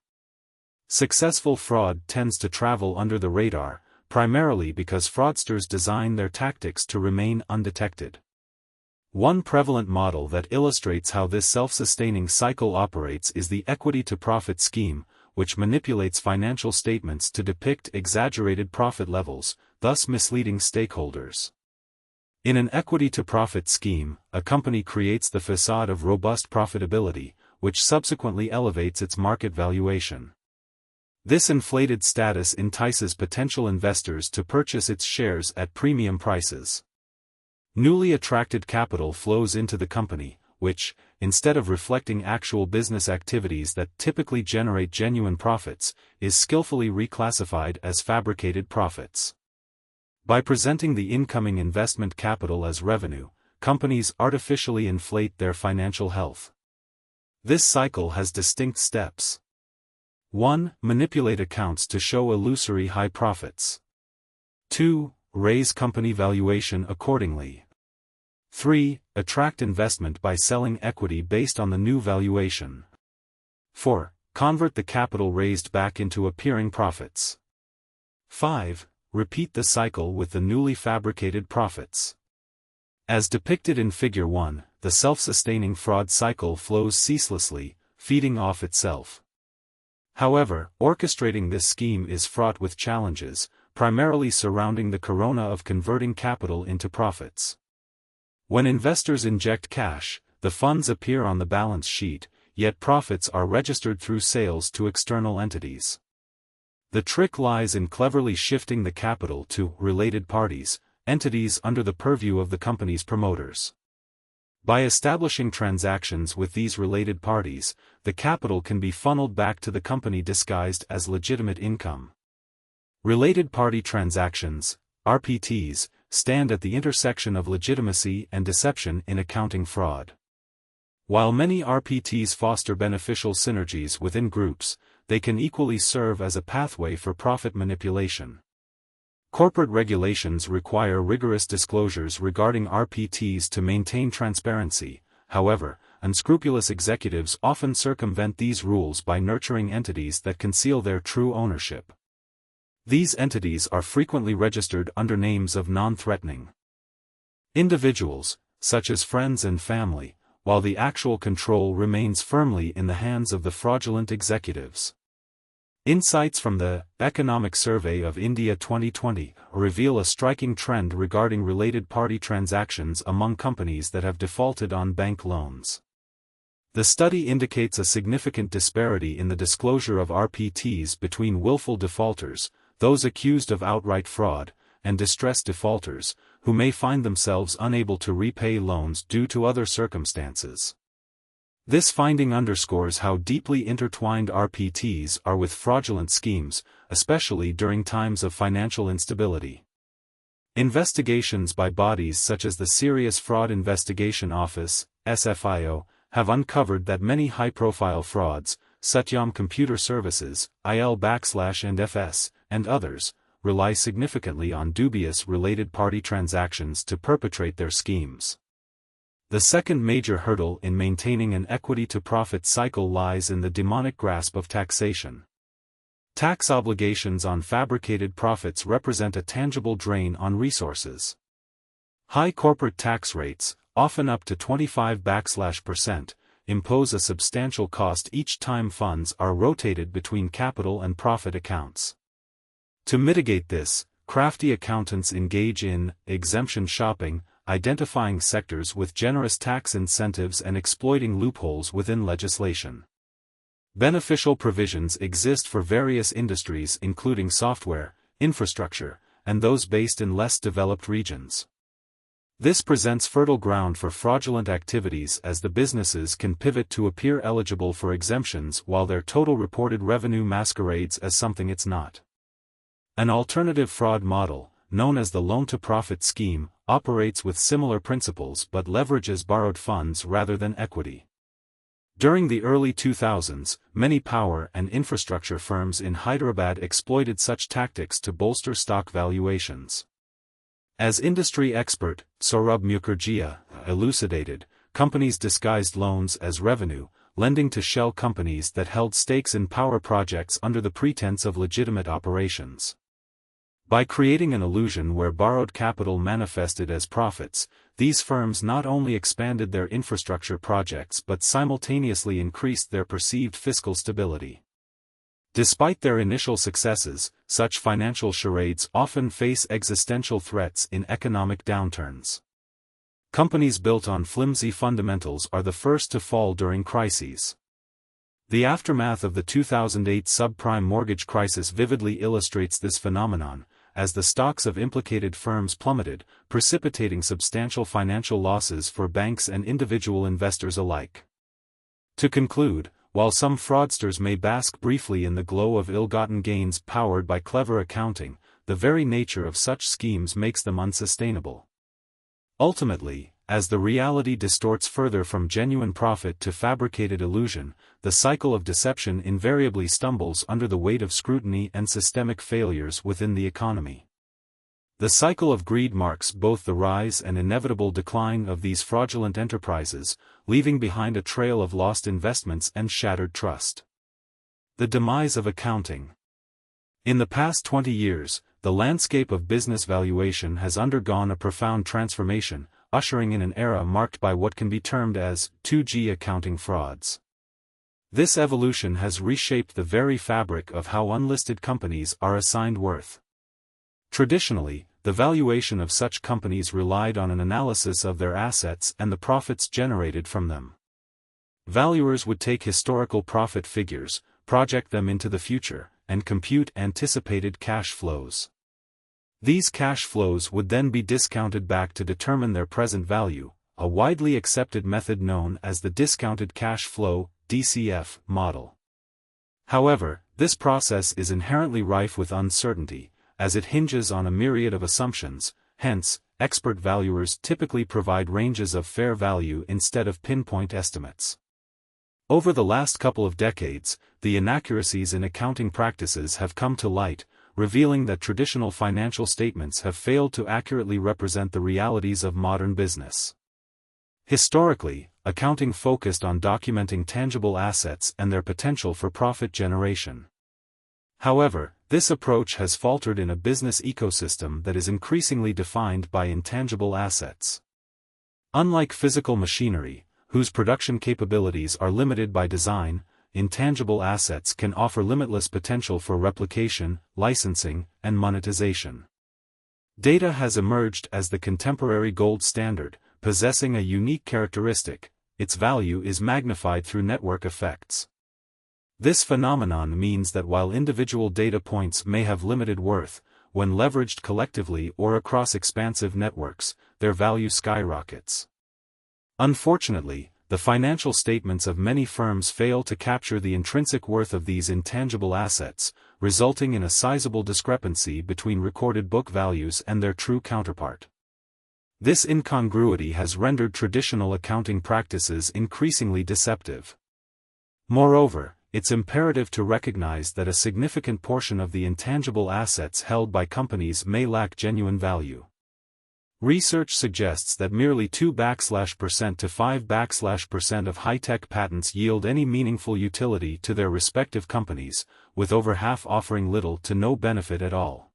Successful fraud tends to travel under the radar, primarily because fraudsters design their tactics to remain undetected. One prevalent model that illustrates how this self-sustaining cycle operates is the equity-to-profit scheme, which manipulates financial statements to depict exaggerated profit levels, thus misleading stakeholders. In an equity-to-profit scheme, a company creates the facade of robust profitability, which subsequently elevates its market valuation. This inflated status entices potential investors to purchase its shares at premium prices. Newly attracted capital flows into the company, which, instead of reflecting actual business activities that typically generate genuine profits, is skillfully reclassified as fabricated profits. By presenting the incoming investment capital as revenue, companies artificially inflate their financial health. This cycle has distinct steps. 1. Manipulate accounts to show illusory high profits. 2. Raise company valuation accordingly. 3. Attract investment by selling equity based on the new valuation. 4. Convert the capital raised back into appearing profits. 5. Repeat the cycle with the newly fabricated profits. As depicted in Figure 1, the self-sustaining fraud cycle flows ceaselessly, feeding off itself. However, orchestrating this scheme is fraught with challenges, primarily surrounding the corona of converting capital into profits. When investors inject cash, the funds appear on the balance sheet, yet profits are registered through sales to external entities. The trick lies in cleverly shifting the capital to related parties, entities under the purview of the company's promoters. By establishing transactions with these related parties, the capital can be funneled back to the company disguised as legitimate income. Related party transactions, RPTs, stand at the intersection of legitimacy and deception in accounting fraud. While many RPTs foster beneficial synergies within groups, they can equally serve as a pathway for profit manipulation. Corporate regulations require rigorous disclosures regarding RPTs to maintain transparency. However, unscrupulous executives often circumvent these rules by nurturing entities that conceal their true ownership. These entities are frequently registered under names of non-threatening individuals, such as friends and family, while the actual control remains firmly in the hands of the fraudulent executives. Insights from the Economic Survey of India 2020 reveal a striking trend regarding related party transactions among companies that have defaulted on bank loans. The study indicates a significant disparity in the disclosure of RPTs between willful defaulters, those accused of outright fraud, and distressed defaulters, who may find themselves unable to repay loans due to other circumstances. This finding underscores how deeply intertwined RPTs are with fraudulent schemes, especially during times of financial instability. Investigations by bodies such as the Serious Fraud Investigation Office, SFIO, have uncovered that many high-profile frauds, Satyam Computer Services, IL&FS, and others, rely significantly on dubious related party transactions to perpetrate their schemes. The second major hurdle in maintaining an equity-to-profit cycle lies in the demonic grasp of taxation. Tax obligations on fabricated profits represent a tangible drain on resources. High corporate tax rates, often up to 25%, impose a substantial cost each time funds are rotated between capital and profit accounts. To mitigate this, crafty accountants engage in exemption shopping, identifying sectors with generous tax incentives and exploiting loopholes within legislation. Beneficial provisions exist for various industries including software, infrastructure, and those based in less developed regions. This presents fertile ground for fraudulent activities as the businesses can pivot to appear eligible for exemptions while their total reported revenue masquerades as something it's not. An alternative fraud model, known as the loan-to-profit scheme, operates with similar principles but leverages borrowed funds rather than equity. During the early 2000s, many power and infrastructure firms in Hyderabad exploited such tactics to bolster stock valuations. As industry expert Saurabh Mukherjee elucidated, companies disguised loans as revenue, lending to shell companies that held stakes in power projects under the pretense of legitimate operations. By creating an illusion where borrowed capital manifested as profits, these firms not only expanded their infrastructure projects but simultaneously increased their perceived fiscal stability. Despite their initial successes, such financial charades often face existential threats in economic downturns. Companies built on flimsy fundamentals are the first to fall during crises. The aftermath of the 2008 subprime mortgage crisis vividly illustrates this phenomenon, as the stocks of implicated firms plummeted, precipitating substantial financial losses for banks and individual investors alike. To conclude, while some fraudsters may bask briefly in the glow of ill-gotten gains powered by clever accounting, the very nature of such schemes makes them unsustainable. Ultimately, as the reality distorts further from genuine profit to fabricated illusion, the cycle of deception invariably stumbles under the weight of scrutiny and systemic failures within the economy. The cycle of greed marks both the rise and inevitable decline of these fraudulent enterprises, leaving behind a trail of lost investments and shattered trust. The demise of accounting. In the past 20 years, the landscape of business valuation has undergone a profound transformation, ushering in an era marked by what can be termed as 2G accounting frauds. This evolution has reshaped the very fabric of how unlisted companies are assigned worth. Traditionally, the valuation of such companies relied on an analysis of their assets and the profits generated from them. Valuers would take historical profit figures, project them into the future, and compute anticipated cash flows. These cash flows would then be discounted back to determine their present value, a widely accepted method known as the discounted cash flow (DCF) model. However, this process is inherently rife with uncertainty, as it hinges on a myriad of assumptions. Hence, expert valuers typically provide ranges of fair value instead of pinpoint estimates. Over the last couple of decades, the inaccuracies in accounting practices have come to light, revealing that traditional financial statements have failed to accurately represent the realities of modern business. Historically, accounting focused on documenting tangible assets and their potential for profit generation. However, this approach has faltered in a business ecosystem that is increasingly defined by intangible assets. Unlike physical machinery, whose production capabilities are limited by design, intangible assets can offer limitless potential for replication, licensing, and monetization. Data has emerged as the contemporary gold standard, possessing a unique characteristic: its value is magnified through network effects. This phenomenon means that while individual data points may have limited worth, when leveraged collectively or across expansive networks, their value skyrockets. Unfortunately, the financial statements of many firms fail to capture the intrinsic worth of these intangible assets, resulting in a sizable discrepancy between recorded book values and their true counterpart. This incongruity has rendered traditional accounting practices increasingly deceptive. Moreover, it's imperative to recognize that a significant portion of the intangible assets held by companies may lack genuine value. Research suggests that merely 2% to 5% of high-tech patents yield any meaningful utility to their respective companies, with over half offering little to no benefit at all.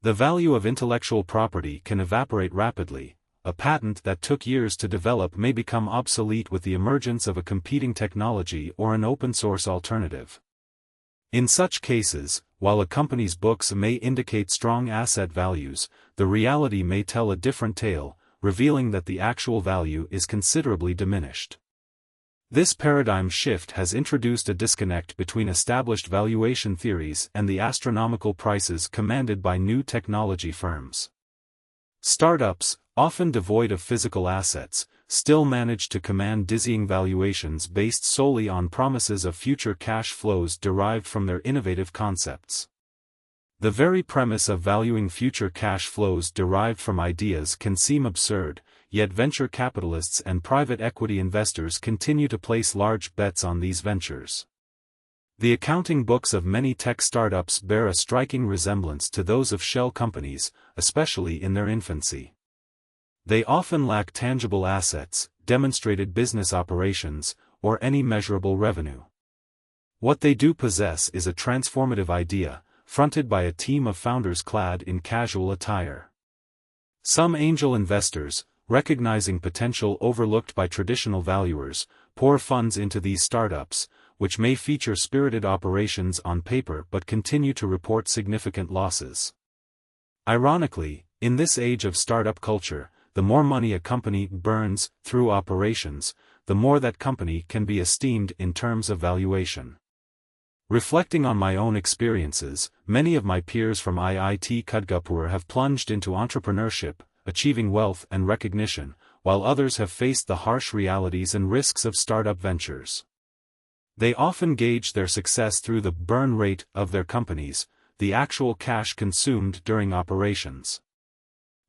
The value of intellectual property can evaporate rapidly. A patent that took years to develop may become obsolete with the emergence of a competing technology or an open-source alternative. In such cases, while a company's books may indicate strong asset values, the reality may tell a different tale, revealing that the actual value is considerably diminished. This paradigm shift has introduced a disconnect between established valuation theories and the astronomical prices commanded by new technology firms. Startups, often devoid of physical assets, still manage to command dizzying valuations based solely on promises of future cash flows derived from their innovative concepts. The very premise of valuing future cash flows derived from ideas can seem absurd, yet venture capitalists and private equity investors continue to place large bets on these ventures. The accounting books of many tech startups bear a striking resemblance to those of shell companies, especially in their infancy. They often lack tangible assets, demonstrated business operations, or any measurable revenue. What they do possess is a transformative idea, fronted by a team of founders clad in casual attire. Some angel investors, recognizing potential overlooked by traditional valuers, pour funds into these startups, which may feature spirited operations on paper but continue to report significant losses. Ironically, in this age of startup culture, the more money a company burns through operations, the more that company can be esteemed in terms of valuation. Reflecting on my own experiences, many of my peers from IIT Kharagpur have plunged into entrepreneurship, achieving wealth and recognition, while others have faced the harsh realities and risks of startup ventures. They often gauge their success through the burn rate of their companies, the actual cash consumed during operations.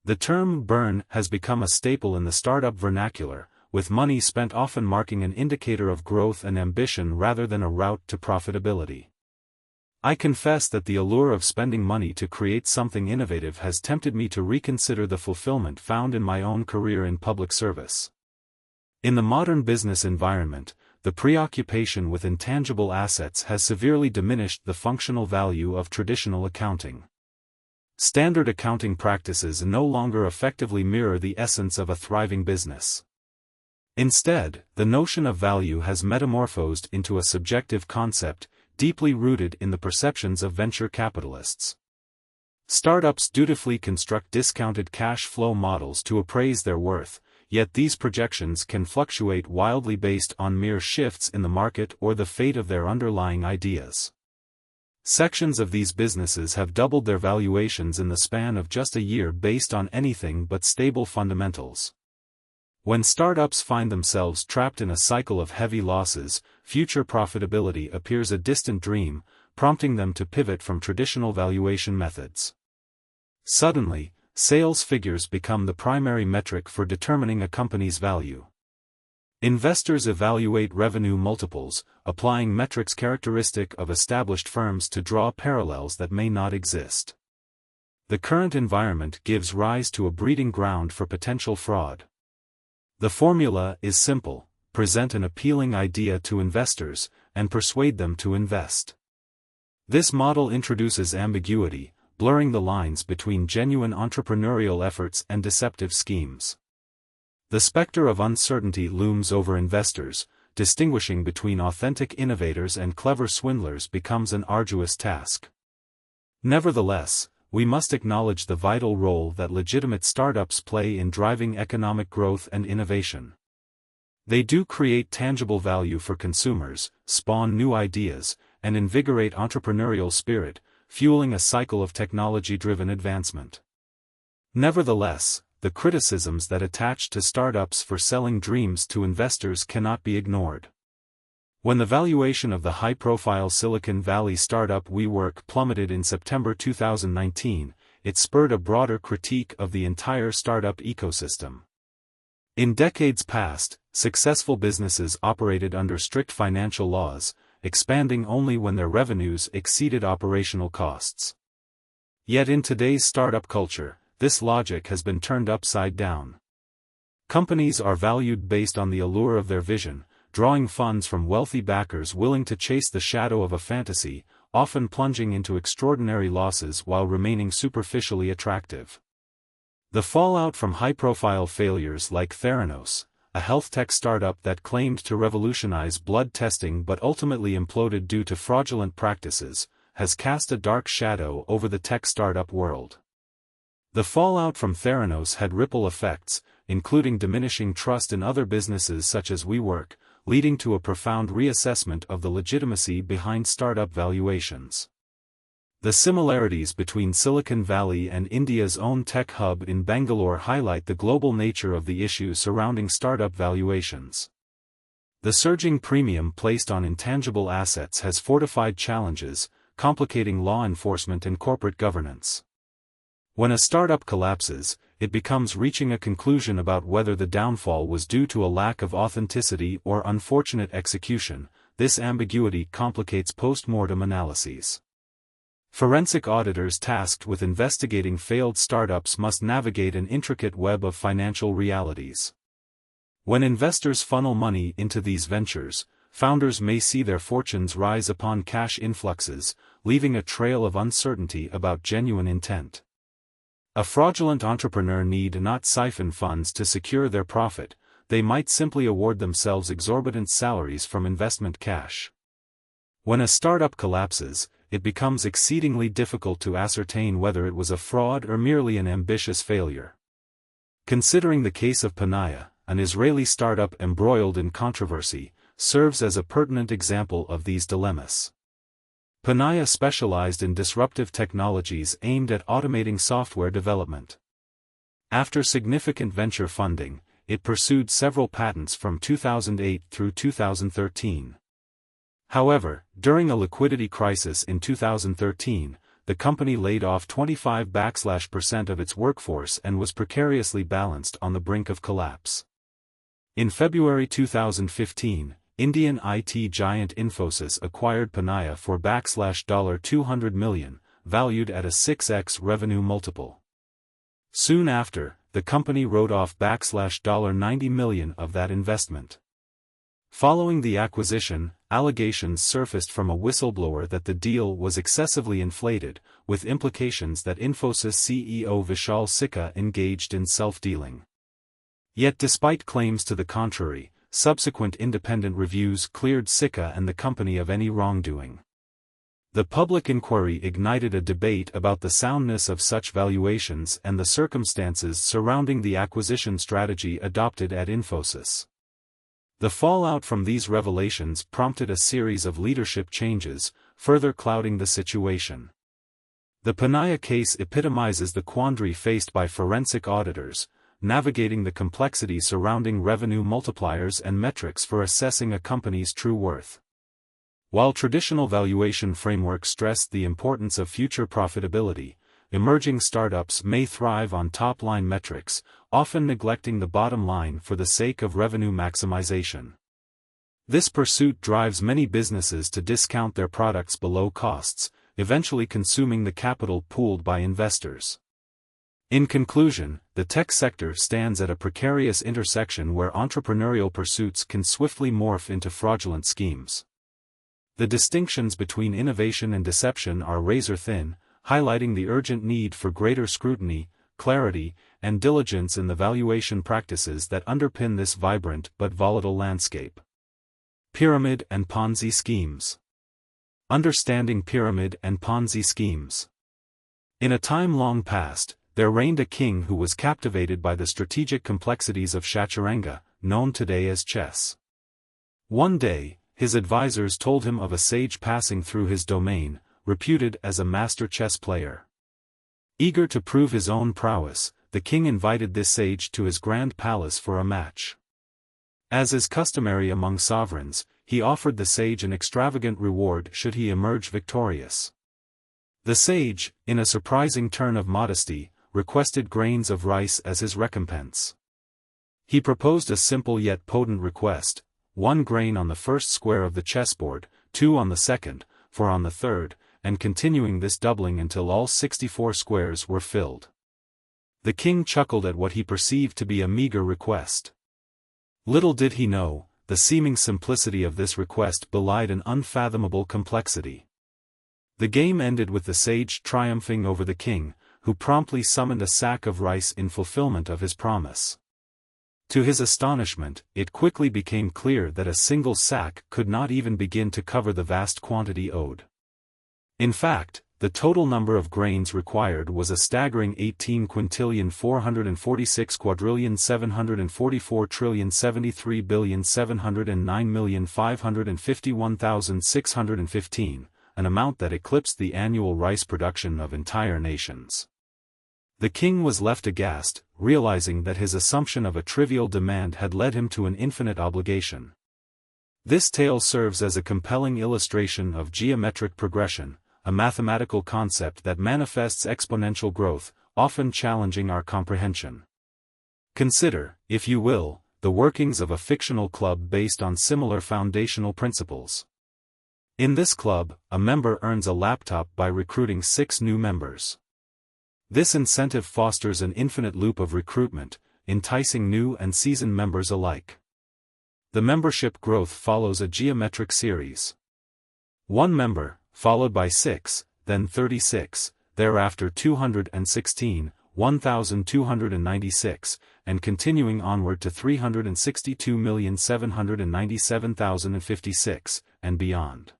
The term burn has become a staple in the startup vernacular, with money spent often marking an indicator of growth and ambition rather than a route to profitability. I confess that the allure of spending money to create something innovative has tempted me to reconsider the fulfillment found in my own career in public service. In the modern business environment, the preoccupation with intangible assets has severely diminished the functional value of traditional accounting. Standard accounting practices no longer effectively mirror the essence of a thriving business. Instead, the notion of value has metamorphosed into a subjective concept, deeply rooted in the perceptions of venture capitalists. Startups dutifully construct discounted cash flow models to appraise their worth, yet these projections can fluctuate wildly based on mere shifts in the market or the fate of their underlying ideas. Sections of these businesses have doubled their valuations in the span of just a year based on anything but stable fundamentals. When startups find themselves trapped in a cycle of heavy losses, future profitability appears a distant dream, prompting them to pivot from traditional valuation methods. Suddenly, sales figures become the primary metric for determining a company's value. Investors evaluate revenue multiples, applying metrics characteristic of established firms to draw parallels that may not exist. The current environment gives rise to a breeding ground for potential fraud. The formula is simple: present an appealing idea to investors, and persuade them to invest. This model introduces ambiguity, blurring the lines between genuine entrepreneurial efforts and deceptive schemes. The specter of uncertainty looms over investors. Distinguishing between authentic innovators and clever swindlers becomes an arduous task. Nevertheless, we must acknowledge the vital role that legitimate startups play in driving economic growth and innovation. They do create tangible value for consumers, spawn new ideas, and invigorate entrepreneurial spirit, fueling a cycle of technology-driven advancement. Nevertheless, the criticisms that attach to startups for selling dreams to investors cannot be ignored. When the valuation of the high-profile Silicon Valley startup WeWork plummeted in September 2019, it spurred a broader critique of the entire startup ecosystem. In decades past, successful businesses operated under strict financial laws, expanding only when their revenues exceeded operational costs. Yet in today's startup culture, this logic has been turned upside down. Companies are valued based on the allure of their vision, drawing funds from wealthy backers willing to chase the shadow of a fantasy, often plunging into extraordinary losses while remaining superficially attractive. The fallout from high-profile failures like Theranos, a health tech startup that claimed to revolutionize blood testing but ultimately imploded due to fraudulent practices, has cast a dark shadow over the tech startup world. The fallout from Theranos had ripple effects, including diminishing trust in other businesses such as WeWork, leading to a profound reassessment of the legitimacy behind startup valuations. The similarities between Silicon Valley and India's own tech hub in Bangalore highlight the global nature of the issues surrounding startup valuations. The surging premium placed on intangible assets has fortified challenges, complicating law enforcement and corporate governance. When a startup collapses, it becomes reaching a conclusion about whether the downfall was due to a lack of authenticity or unfortunate execution. This ambiguity complicates post-mortem analyses. Forensic auditors tasked with investigating failed startups must navigate an intricate web of financial realities. When investors funnel money into these ventures, founders may see their fortunes rise upon cash influxes, leaving a trail of uncertainty about genuine intent. A fraudulent entrepreneur need not siphon funds to secure their profit, they might simply award themselves exorbitant salaries from investment cash. When a startup collapses, it becomes exceedingly difficult to ascertain whether it was a fraud or merely an ambitious failure. Considering the case of Panaya, an Israeli startup embroiled in controversy, serves as a pertinent example of these dilemmas. Panaya specialized in disruptive technologies aimed at automating software development. After significant venture funding, it pursued several patents from 2008 through 2013. However, during a liquidity crisis in 2013, the company laid off 25% of its workforce and was precariously balanced on the brink of collapse. In February 2015, Indian IT giant Infosys acquired Panaya for $200 million, valued at a 6x revenue multiple. Soon after, the company wrote off $90 million of that investment. Following the acquisition, allegations surfaced from a whistleblower that the deal was excessively inflated, with implications that Infosys CEO Vishal Sikka engaged in self-dealing. Yet despite claims to the contrary, subsequent independent reviews cleared Sikka and the company of any wrongdoing. The public inquiry ignited a debate about the soundness of such valuations and the circumstances surrounding the acquisition strategy adopted at Infosys. The fallout from these revelations prompted a series of leadership changes, further clouding the situation. The Panaya case epitomizes the quandary faced by forensic auditors, navigating the complexity surrounding revenue multipliers and metrics for assessing a company's true worth. While traditional valuation frameworks stressed the importance of future profitability, emerging startups may thrive on top-line metrics, often neglecting the bottom line for the sake of revenue maximization. This pursuit drives many businesses to discount their products below costs, eventually consuming the capital pooled by investors. In conclusion, the tech sector stands at a precarious intersection where entrepreneurial pursuits can swiftly morph into fraudulent schemes. The distinctions between innovation and deception are razor-thin, highlighting the urgent need for greater scrutiny, clarity, and diligence in the valuation practices that underpin this vibrant but volatile landscape. Pyramid and Ponzi schemes. Understanding pyramid and Ponzi schemes. In a time long past, there reigned a king who was captivated by the strategic complexities of Chaturanga, known today as chess. One day, his advisors told him of a sage passing through his domain, reputed as a master chess player. Eager to prove his own prowess, the king invited this sage to his grand palace for a match. As is customary among sovereigns, he offered the sage an extravagant reward should he emerge victorious. The sage, in a surprising turn of modesty, requested grains of rice as his recompense. He proposed a simple yet potent request: 1 grain on the first square of the chessboard, 2 on the second, 4 on the third, and continuing this doubling until all 64 squares were filled. The king chuckled at what he perceived to be a meager request. Little did he know, the seeming simplicity of this request belied an unfathomable complexity. The game ended with the sage triumphing over the king, who promptly summoned a sack of rice in fulfillment of his promise. To his astonishment, it quickly became clear that a single sack could not even begin to cover the vast quantity owed. In fact, the total number of grains required was a staggering 18,446,744,709,551,615, an amount that eclipsed the annual rice production of entire nations. The king was left aghast, realizing that his assumption of a trivial demand had led him to an infinite obligation. This tale serves as a compelling illustration of geometric progression, a mathematical concept that manifests exponential growth, often challenging our comprehension. Consider, if you will, the workings of a fictional club based on similar foundational principles. In this club, a member earns a laptop by recruiting 6 new members. This incentive fosters an infinite loop of recruitment, enticing new and seasoned members alike. The membership growth follows a geometric series. 1 member, followed by 6, then 36, thereafter 216, 1,296, and continuing onward to 362,797,056, and beyond.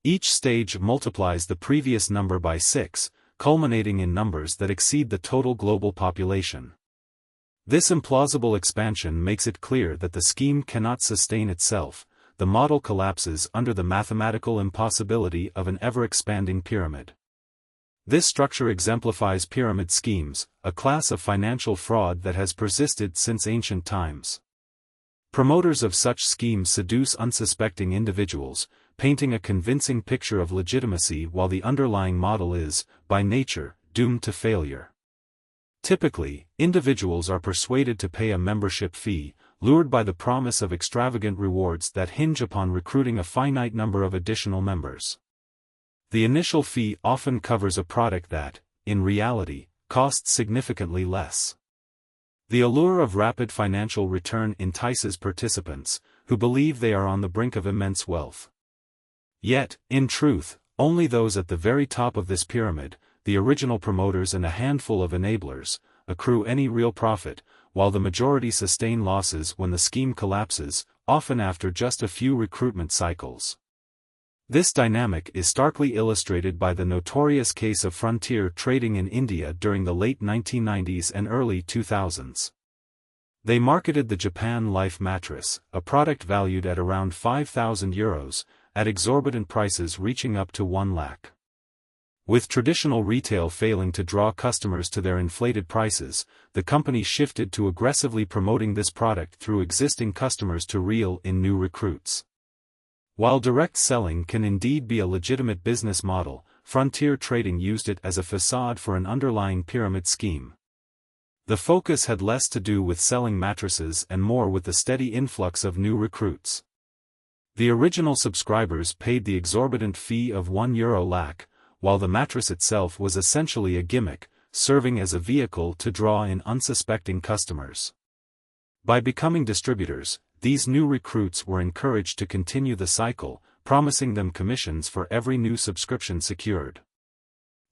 Each stage multiplies the previous number by 6, culminating in numbers that exceed the total global population. This implausible expansion makes it clear that the scheme cannot sustain itself. The model collapses under the mathematical impossibility of an ever-expanding pyramid. This structure exemplifies pyramid schemes, a class of financial fraud that has persisted since ancient times. Promoters of such schemes seduce unsuspecting individuals, painting a convincing picture of legitimacy while the underlying model is, by nature, doomed to failure. Typically, individuals are persuaded to pay a membership fee, lured by the promise of extravagant rewards that hinge upon recruiting a finite number of additional members. The initial fee often covers a product that, in reality, costs significantly less. The allure of rapid financial return entices participants, who believe they are on the brink of immense wealth. Yet, in truth, only those at the very top of this pyramid, the original promoters and a handful of enablers, accrue any real profit, while the majority sustain losses when the scheme collapses, often after just a few recruitment cycles. This dynamic is starkly illustrated by the notorious case of frontier trading in India during the late 1990s and early 2000s. They marketed the Japan Life mattress, a product valued at around €5,000, at exorbitant prices reaching up to 1 lakh. With traditional retail failing to draw customers to their inflated prices, the company shifted to aggressively promoting this product through existing customers to reel in new recruits. While direct selling can indeed be a legitimate business model, frontier trading used it as a facade for an underlying pyramid scheme. The focus had less to do with selling mattresses and more with the steady influx of new recruits. The original subscribers paid the exorbitant fee of €1 lakh, while the mattress itself was essentially a gimmick, serving as a vehicle to draw in unsuspecting customers. By becoming distributors, these new recruits were encouraged to continue the cycle, promising them commissions for every new subscription secured.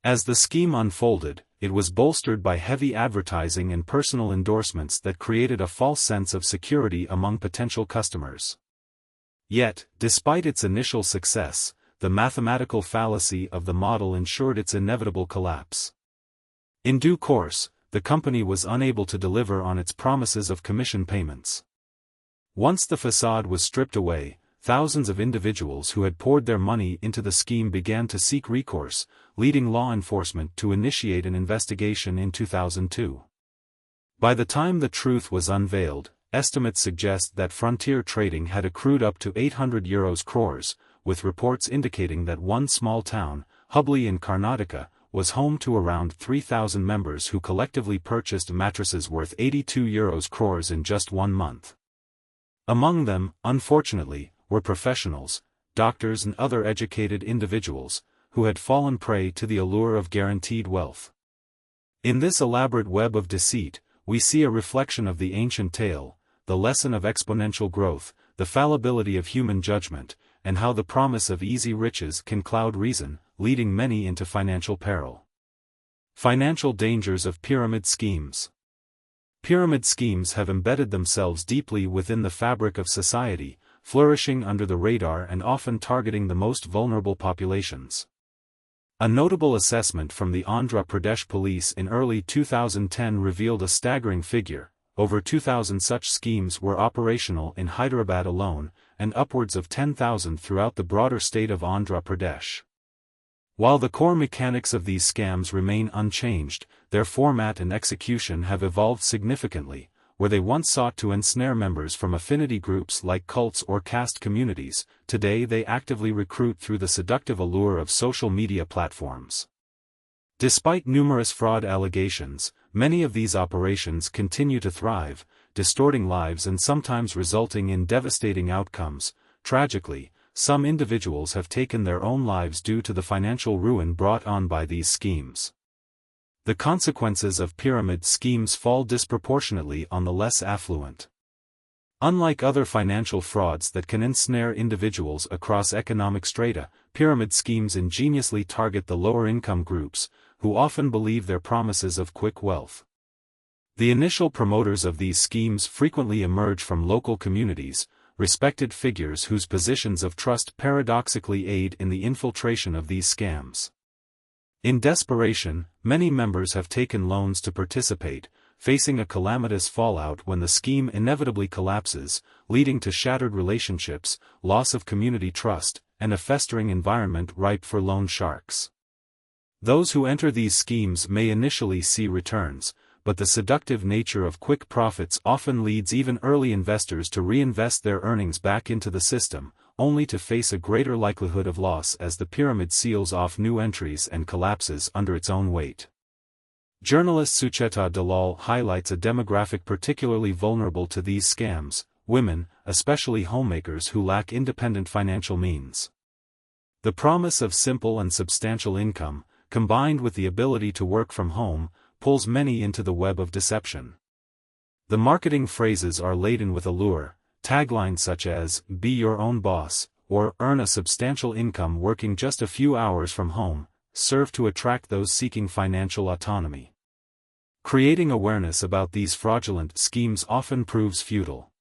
As the scheme unfolded, it was bolstered by heavy advertising and personal endorsements that created a false sense of security among potential customers. Yet, despite its initial success, the mathematical fallacy of the model ensured its inevitable collapse. In due course, the company was unable to deliver on its promises of commission payments. Once the facade was stripped away, thousands of individuals who had poured their money into the scheme began to seek recourse, leading law enforcement to initiate an investigation in 2002. By the time the truth was unveiled, estimates suggest that frontier trading had accrued up to €800 crores, with reports indicating that one small town, Hubli in Karnataka, was home to around 3,000 members who collectively purchased mattresses worth €82 crores in just 1 month. Among them, unfortunately, were professionals, doctors and other educated individuals, who had fallen prey to the allure of guaranteed wealth. In this elaborate web of deceit, we see a reflection of the ancient tale, the lesson of exponential growth, the fallibility of human judgment, and how the promise of easy riches can cloud reason, leading many into financial peril. Financial dangers of pyramid schemes. Pyramid schemes have embedded themselves deeply within the fabric of society, flourishing under the radar and often targeting the most vulnerable populations. A notable assessment from the Andhra Pradesh police in early 2010 revealed a staggering figure: over 2,000 such schemes were operational in Hyderabad alone, and upwards of 10,000 throughout the broader state of Andhra Pradesh. While the core mechanics of these scams remain unchanged, their format and execution have evolved significantly. Where they once sought to ensnare members from affinity groups like cults or caste communities, today they actively recruit through the seductive allure of social media platforms. Despite numerous fraud allegations, many of these operations continue to thrive, distorting lives and sometimes resulting in devastating outcomes. Tragically, some individuals have taken their own lives due to the financial ruin brought on by these schemes. The consequences of pyramid schemes fall disproportionately on the less affluent. Unlike other financial frauds that can ensnare individuals across economic strata, pyramid schemes ingeniously target the lower-income groups, who often believe their promises of quick wealth. The initial promoters of these schemes frequently emerge from local communities, respected figures whose positions of trust paradoxically aid in the infiltration of these scams. In desperation, many members have taken loans to participate, facing a calamitous fallout when the scheme inevitably collapses, leading to shattered relationships, loss of community trust, and a festering environment ripe for loan sharks. Those who enter these schemes may initially see returns, but the seductive nature of quick profits often leads even early investors to reinvest their earnings back into the system, only to face a greater likelihood of loss as the pyramid seals off new entries and collapses under its own weight. Journalist Sucheta Dalal highlights a demographic particularly vulnerable to these scams: women, especially homemakers who lack independent financial means. The promise of simple and substantial income, combined with the ability to work from home, pulls many into the web of deception. The marketing phrases are laden with allure. Taglines such as, "Be your own boss," or "Earn a substantial income working just a few hours from home," serve to attract those seeking financial autonomy. Creating awareness about these fraudulent schemes often proves futile.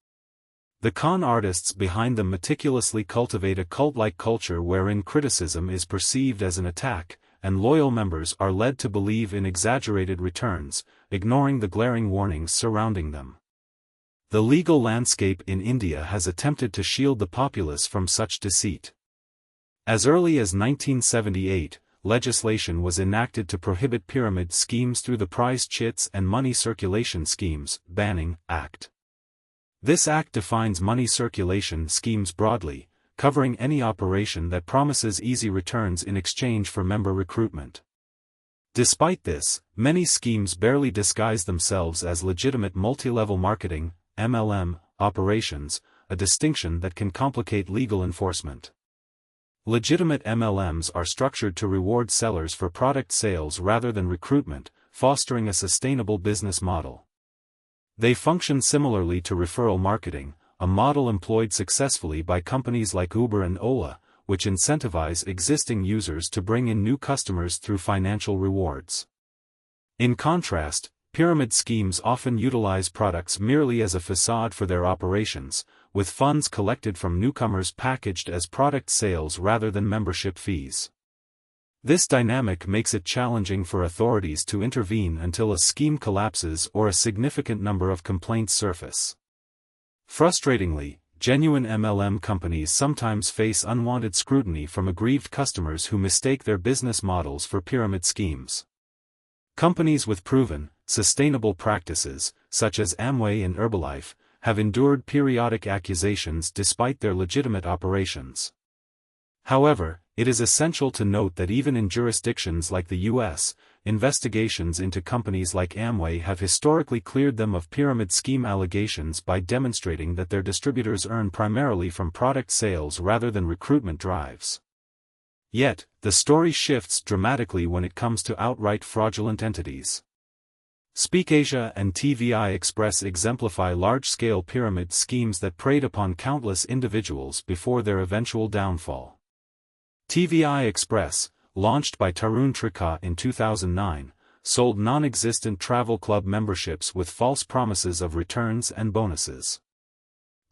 The con artists behind them meticulously cultivate a cult-like culture wherein criticism is perceived as an attack, and loyal members are led to believe in exaggerated returns, ignoring the glaring warnings surrounding them. The legal landscape in India has attempted to shield the populace from such deceit. As early as 1978, legislation was enacted to prohibit pyramid schemes through the Prize Chits and Money Circulation Schemes Banning Act. This act defines money circulation schemes broadly, covering any operation that promises easy returns in exchange for member recruitment. Despite this, many schemes barely disguise themselves as legitimate multi-level marketing (MLM) operations, a distinction that can complicate legal enforcement. Legitimate MLMs are structured to reward sellers for product sales rather than recruitment, fostering a sustainable business model. They function similarly to referral marketing, a model employed successfully by companies like Uber and Ola, which incentivize existing users to bring in new customers through financial rewards. In contrast, pyramid schemes often utilize products merely as a facade for their operations, with funds collected from newcomers packaged as product sales rather than membership fees. This dynamic makes it challenging for authorities to intervene until a scheme collapses or a significant number of complaints surface. Frustratingly, genuine MLM companies sometimes face unwanted scrutiny from aggrieved customers who mistake their business models for pyramid schemes. Companies with proven, sustainable practices, such as Amway and Herbalife, have endured periodic accusations despite their legitimate operations. However, it is essential to note that even in jurisdictions like the U.S., investigations into companies like Amway have historically cleared them of pyramid scheme allegations by demonstrating that their distributors earn primarily from product sales rather than recruitment drives. Yet, the story shifts dramatically when it comes to outright fraudulent entities. SpeakAsia and TVI Express exemplify large-scale pyramid schemes that preyed upon countless individuals before their eventual downfall. TVI Express, launched by Tarun Trikha in 2009, sold non-existent travel club memberships with false promises of returns and bonuses.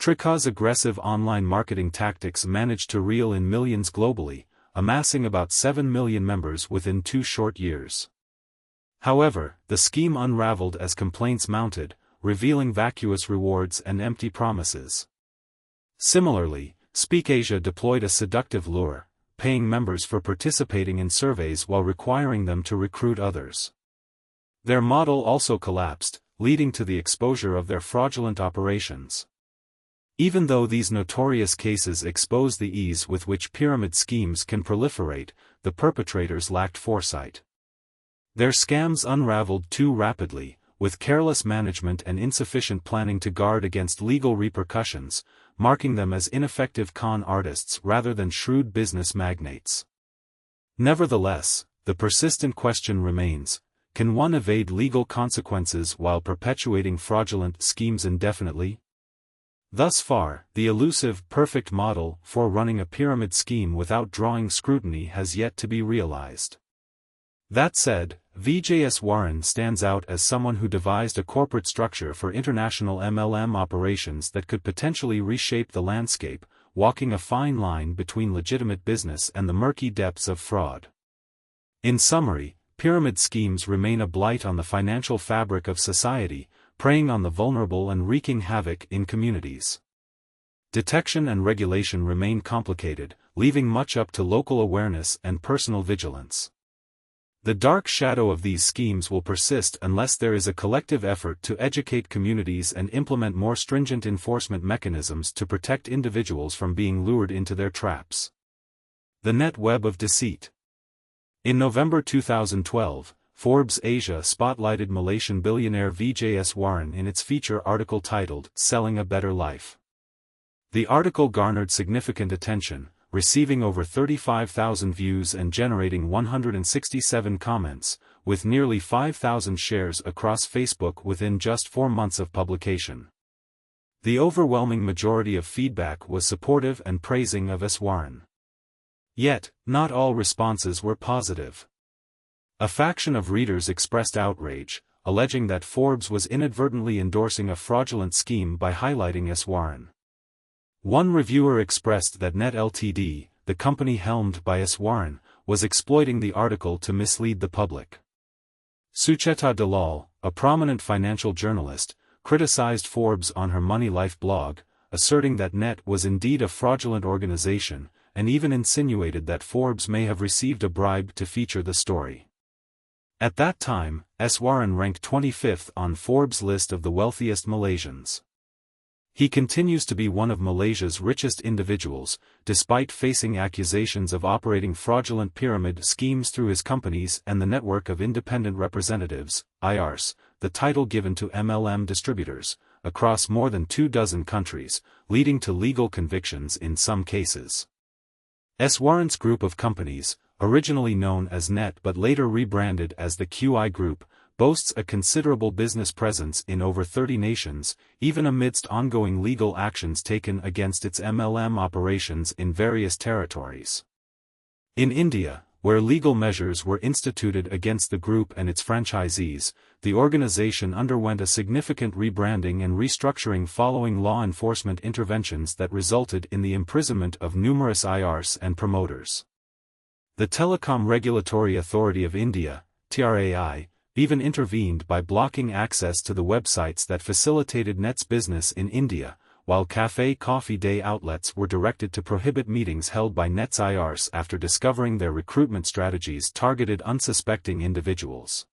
Trikha's aggressive online marketing tactics managed to reel in millions globally, amassing about 7 million members within 2 short years. However, the scheme unraveled as complaints mounted, revealing vacuous rewards and empty promises. Similarly, SpeakAsia deployed a seductive lure, paying members for participating in surveys while requiring them to recruit others. Their model also collapsed, leading to the exposure of their fraudulent operations. Even though these notorious cases expose the ease with which pyramid schemes can proliferate, the perpetrators lacked foresight. Their scams unraveled too rapidly, with careless management and insufficient planning to guard against legal repercussions, marking them as ineffective con artists rather than shrewd business magnates. Nevertheless, the persistent question remains: can one evade legal consequences while perpetuating fraudulent schemes indefinitely? Thus far, the elusive, perfect model for running a pyramid scheme without drawing scrutiny has yet to be realized. That said, Vijay Warren stands out as someone who devised a corporate structure for international MLM operations that could potentially reshape the landscape, walking a fine line between legitimate business and the murky depths of fraud. In summary, pyramid schemes remain a blight on the financial fabric of society, preying on the vulnerable and wreaking havoc in communities. Detection and regulation remain complicated, leaving much up to local awareness and personal vigilance. The dark shadow of these schemes will persist unless there is a collective effort to educate communities and implement more stringent enforcement mechanisms to protect individuals from being lured into their traps. The net web of deceit. In November 2012, Forbes Asia spotlighted Malaysian billionaire Vijay Warren in its feature article titled "Selling a Better Life." The article garnered significant attention, receiving over 35,000 views and generating 167 comments, with nearly 5,000 shares across Facebook within just 4 months of publication. The overwhelming majority of feedback was supportive and praising of Warren. Yet, not all responses were positive. A faction of readers expressed outrage, alleging that Forbes was inadvertently endorsing a fraudulent scheme by highlighting Warren. One reviewer expressed that Net Ltd, the company helmed by Warren, was exploiting the article to mislead the public. Sucheta Dalal, a prominent financial journalist, criticized Forbes on her Money Life blog, asserting that Net was indeed a fraudulent organization, and even insinuated that Forbes may have received a bribe to feature the story. At that time, Warren ranked 25th on Forbes' list of the wealthiest Malaysians. He continues to be one of Malaysia's richest individuals, despite facing accusations of operating fraudulent pyramid schemes through his companies and the network of independent representatives, IRs, the title given to MLM distributors, across more than 24 countries, leading to legal convictions in some cases. Warren's group of companies, originally known as Net but later rebranded as the QI Group, boasts a considerable business presence in over 30 nations, even amidst ongoing legal actions taken against its MLM operations in various territories. In India, where legal measures were instituted against the group and its franchisees, the organization underwent a significant rebranding and restructuring following law enforcement interventions that resulted in the imprisonment of numerous IRs and promoters. The Telecom Regulatory Authority of India, TRAI, even intervened by blocking access to the websites that facilitated Net's business in India, while Cafe Coffee Day outlets were directed to prohibit meetings held by Net's IRs after discovering their recruitment strategies targeted unsuspecting individuals.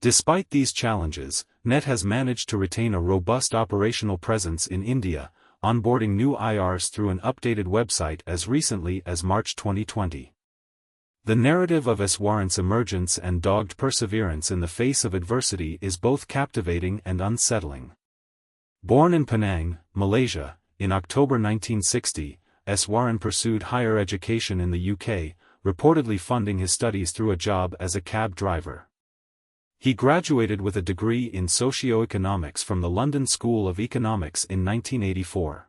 Despite these challenges, Net has managed to retain a robust operational presence in India, onboarding new IRs through an updated website as recently as March 2020. The narrative of Warren's emergence and dogged perseverance in the face of adversity is both captivating and unsettling. Born in Penang, Malaysia, in October 1960, Warren pursued higher education in the UK, reportedly funding his studies through a job as a cab driver. He graduated with a degree in socio-economics from the London School of Economics in 1984.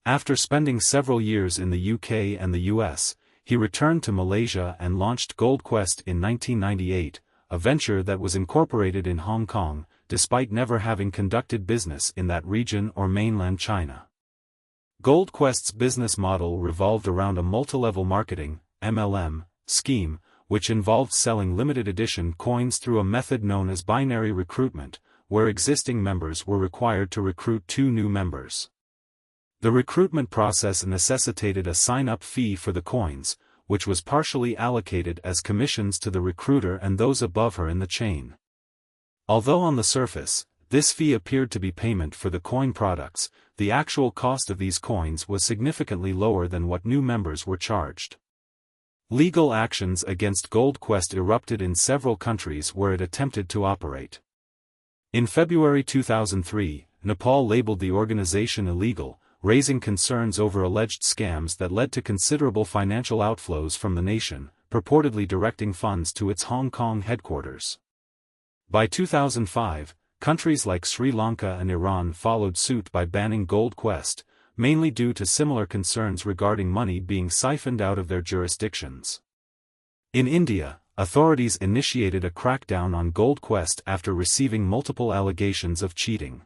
After spending several years in the UK and the US, he returned to Malaysia and launched GoldQuest in 1998, a venture that was incorporated in Hong Kong, despite never having conducted business in that region or mainland China. GoldQuest's business model revolved around a multi-level marketing, MLM, scheme, which involved selling limited edition coins through a method known as binary recruitment, where existing members were required to recruit 2 new members. The recruitment process necessitated a sign-up fee for the coins, which was partially allocated as commissions to the recruiter and those above her in the chain. Although on the surface, this fee appeared to be payment for the coin products, the actual cost of these coins was significantly lower than what new members were charged. Legal actions against GoldQuest erupted in several countries where it attempted to operate. In February 2003, Nepal labeled the organization illegal, raising concerns over alleged scams that led to considerable financial outflows from the nation, purportedly directing funds to its Hong Kong headquarters. By 2005, countries like Sri Lanka and Iran followed suit by banning GoldQuest, mainly due to similar concerns regarding money being siphoned out of their jurisdictions. In India, authorities initiated a crackdown on GoldQuest after receiving multiple allegations of cheating.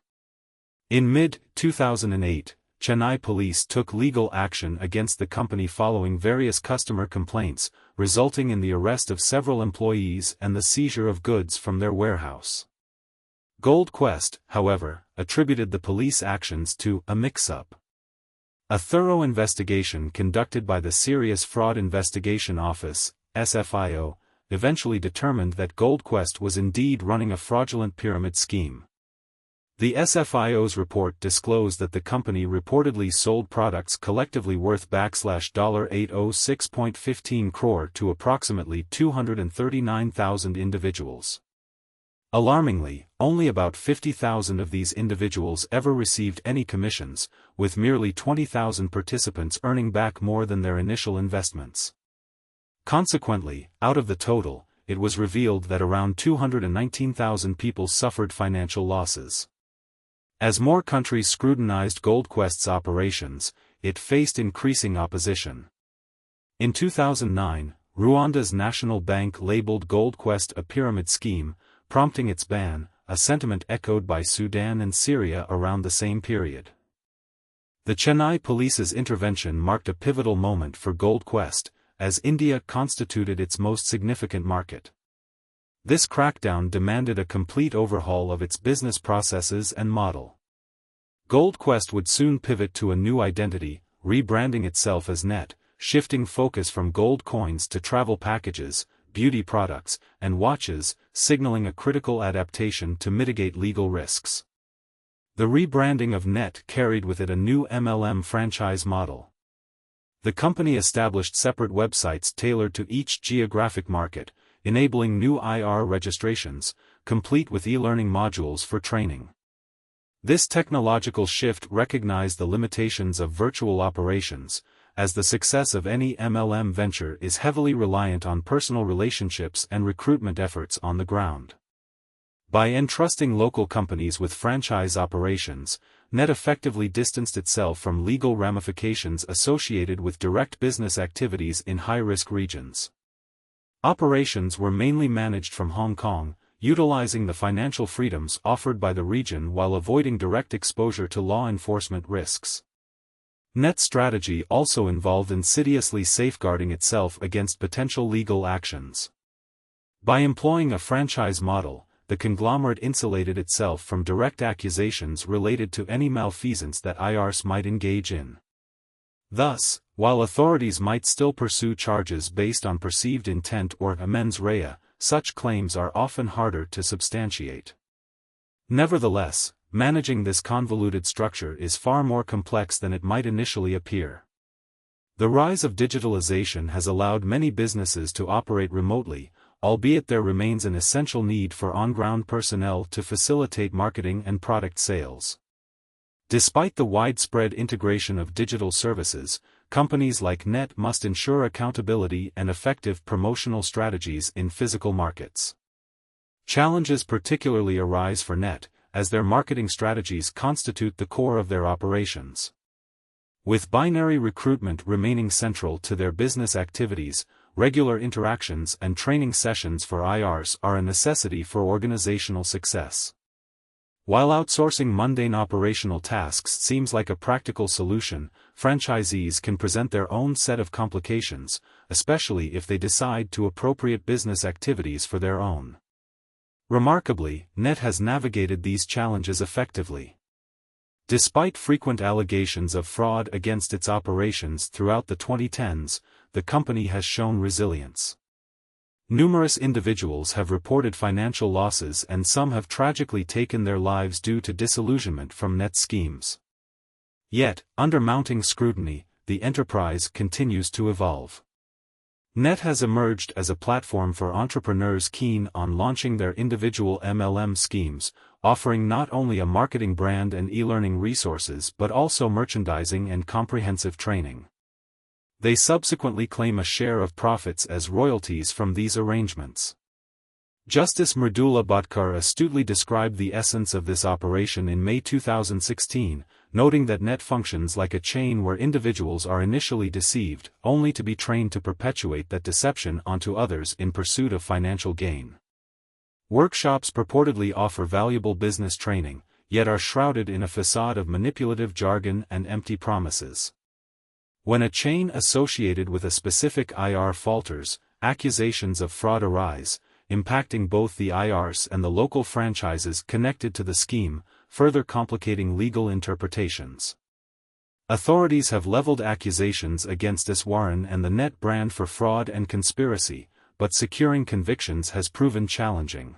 In mid-2008, Chennai police took legal action against the company following various customer complaints, resulting in the arrest of several employees and the seizure of goods from their warehouse. GoldQuest, however, attributed the police actions to a mix-up. A thorough investigation conducted by the Serious Fraud Investigation Office, SFIO, eventually determined that GoldQuest was indeed running a fraudulent pyramid scheme. The SFIO's report disclosed that the company reportedly sold products collectively worth $806.15 crore to approximately 239,000 individuals. Alarmingly, only about 50,000 of these individuals ever received any commissions, with merely 20,000 participants earning back more than their initial investments. Consequently, out of the total, it was revealed that around 219,000 people suffered financial losses. As more countries scrutinized GoldQuest's operations, it faced increasing opposition. In 2009, Rwanda's National Bank labeled GoldQuest a pyramid scheme, prompting its ban, a sentiment echoed by Sudan and Syria around the same period. The Chennai police's intervention marked a pivotal moment for GoldQuest, as India constituted its most significant market. This crackdown demanded a complete overhaul of its business processes and model. GoldQuest would soon pivot to a new identity, rebranding itself as Net, shifting focus from gold coins to travel packages, beauty products, and watches, signaling a critical adaptation to mitigate legal risks. The rebranding of Net carried with it a new MLM franchise model. The company established separate websites tailored to each geographic market, enabling new IR registrations, complete with e-learning modules for training. This technological shift recognized the limitations of virtual operations, as the success of any MLM venture is heavily reliant on personal relationships and recruitment efforts on the ground. By entrusting local companies with franchise operations, Net effectively distanced itself from legal ramifications associated with direct business activities in high-risk regions. Operations were mainly managed from Hong Kong, utilizing the financial freedoms offered by the region while avoiding direct exposure to law enforcement risks. Net's strategy also involved insidiously safeguarding itself against potential legal actions. By employing a franchise model, the conglomerate insulated itself from direct accusations related to any malfeasance that IRs might engage in. Thus, while authorities might still pursue charges based on perceived intent or mens rea, such claims are often harder to substantiate. Nevertheless, managing this convoluted structure is far more complex than it might initially appear. The rise of digitalization has allowed many businesses to operate remotely, albeit there remains an essential need for on-ground personnel to facilitate marketing and product sales. Despite the widespread integration of digital services, companies like Net must ensure accountability and effective promotional strategies in physical markets. Challenges particularly arise for Net, as their marketing strategies constitute the core of their operations. With binary recruitment remaining central to their business activities, regular interactions and training sessions for IRs are a necessity for organizational success. While outsourcing mundane operational tasks seems like a practical solution, franchisees can present their own set of complications, especially if they decide to appropriate business activities for their own. Remarkably, Net has navigated these challenges effectively. Despite frequent allegations of fraud against its operations throughout the 2010s, the company has shown resilience. Numerous individuals have reported financial losses and some have tragically taken their lives due to disillusionment from Net schemes. Yet, under mounting scrutiny, the enterprise continues to evolve. Net has emerged as a platform for entrepreneurs keen on launching their individual MLM schemes, offering not only a marketing brand and e-learning resources but also merchandising and comprehensive training. They subsequently claim a share of profits as royalties from these arrangements. Justice Mridula Bhatkar astutely described the essence of this operation in May 2016, noting that net functions like a chain where individuals are initially deceived, only to be trained to perpetuate that deception onto others in pursuit of financial gain. Workshops purportedly offer valuable business training, yet are shrouded in a facade of manipulative jargon and empty promises. When a chain associated with a specific IR falters, accusations of fraud arise, impacting both the IRs and the local franchises connected to the scheme, further complicating legal interpretations. Authorities have leveled accusations against Iswaran and the Net brand for fraud and conspiracy, but securing convictions has proven challenging.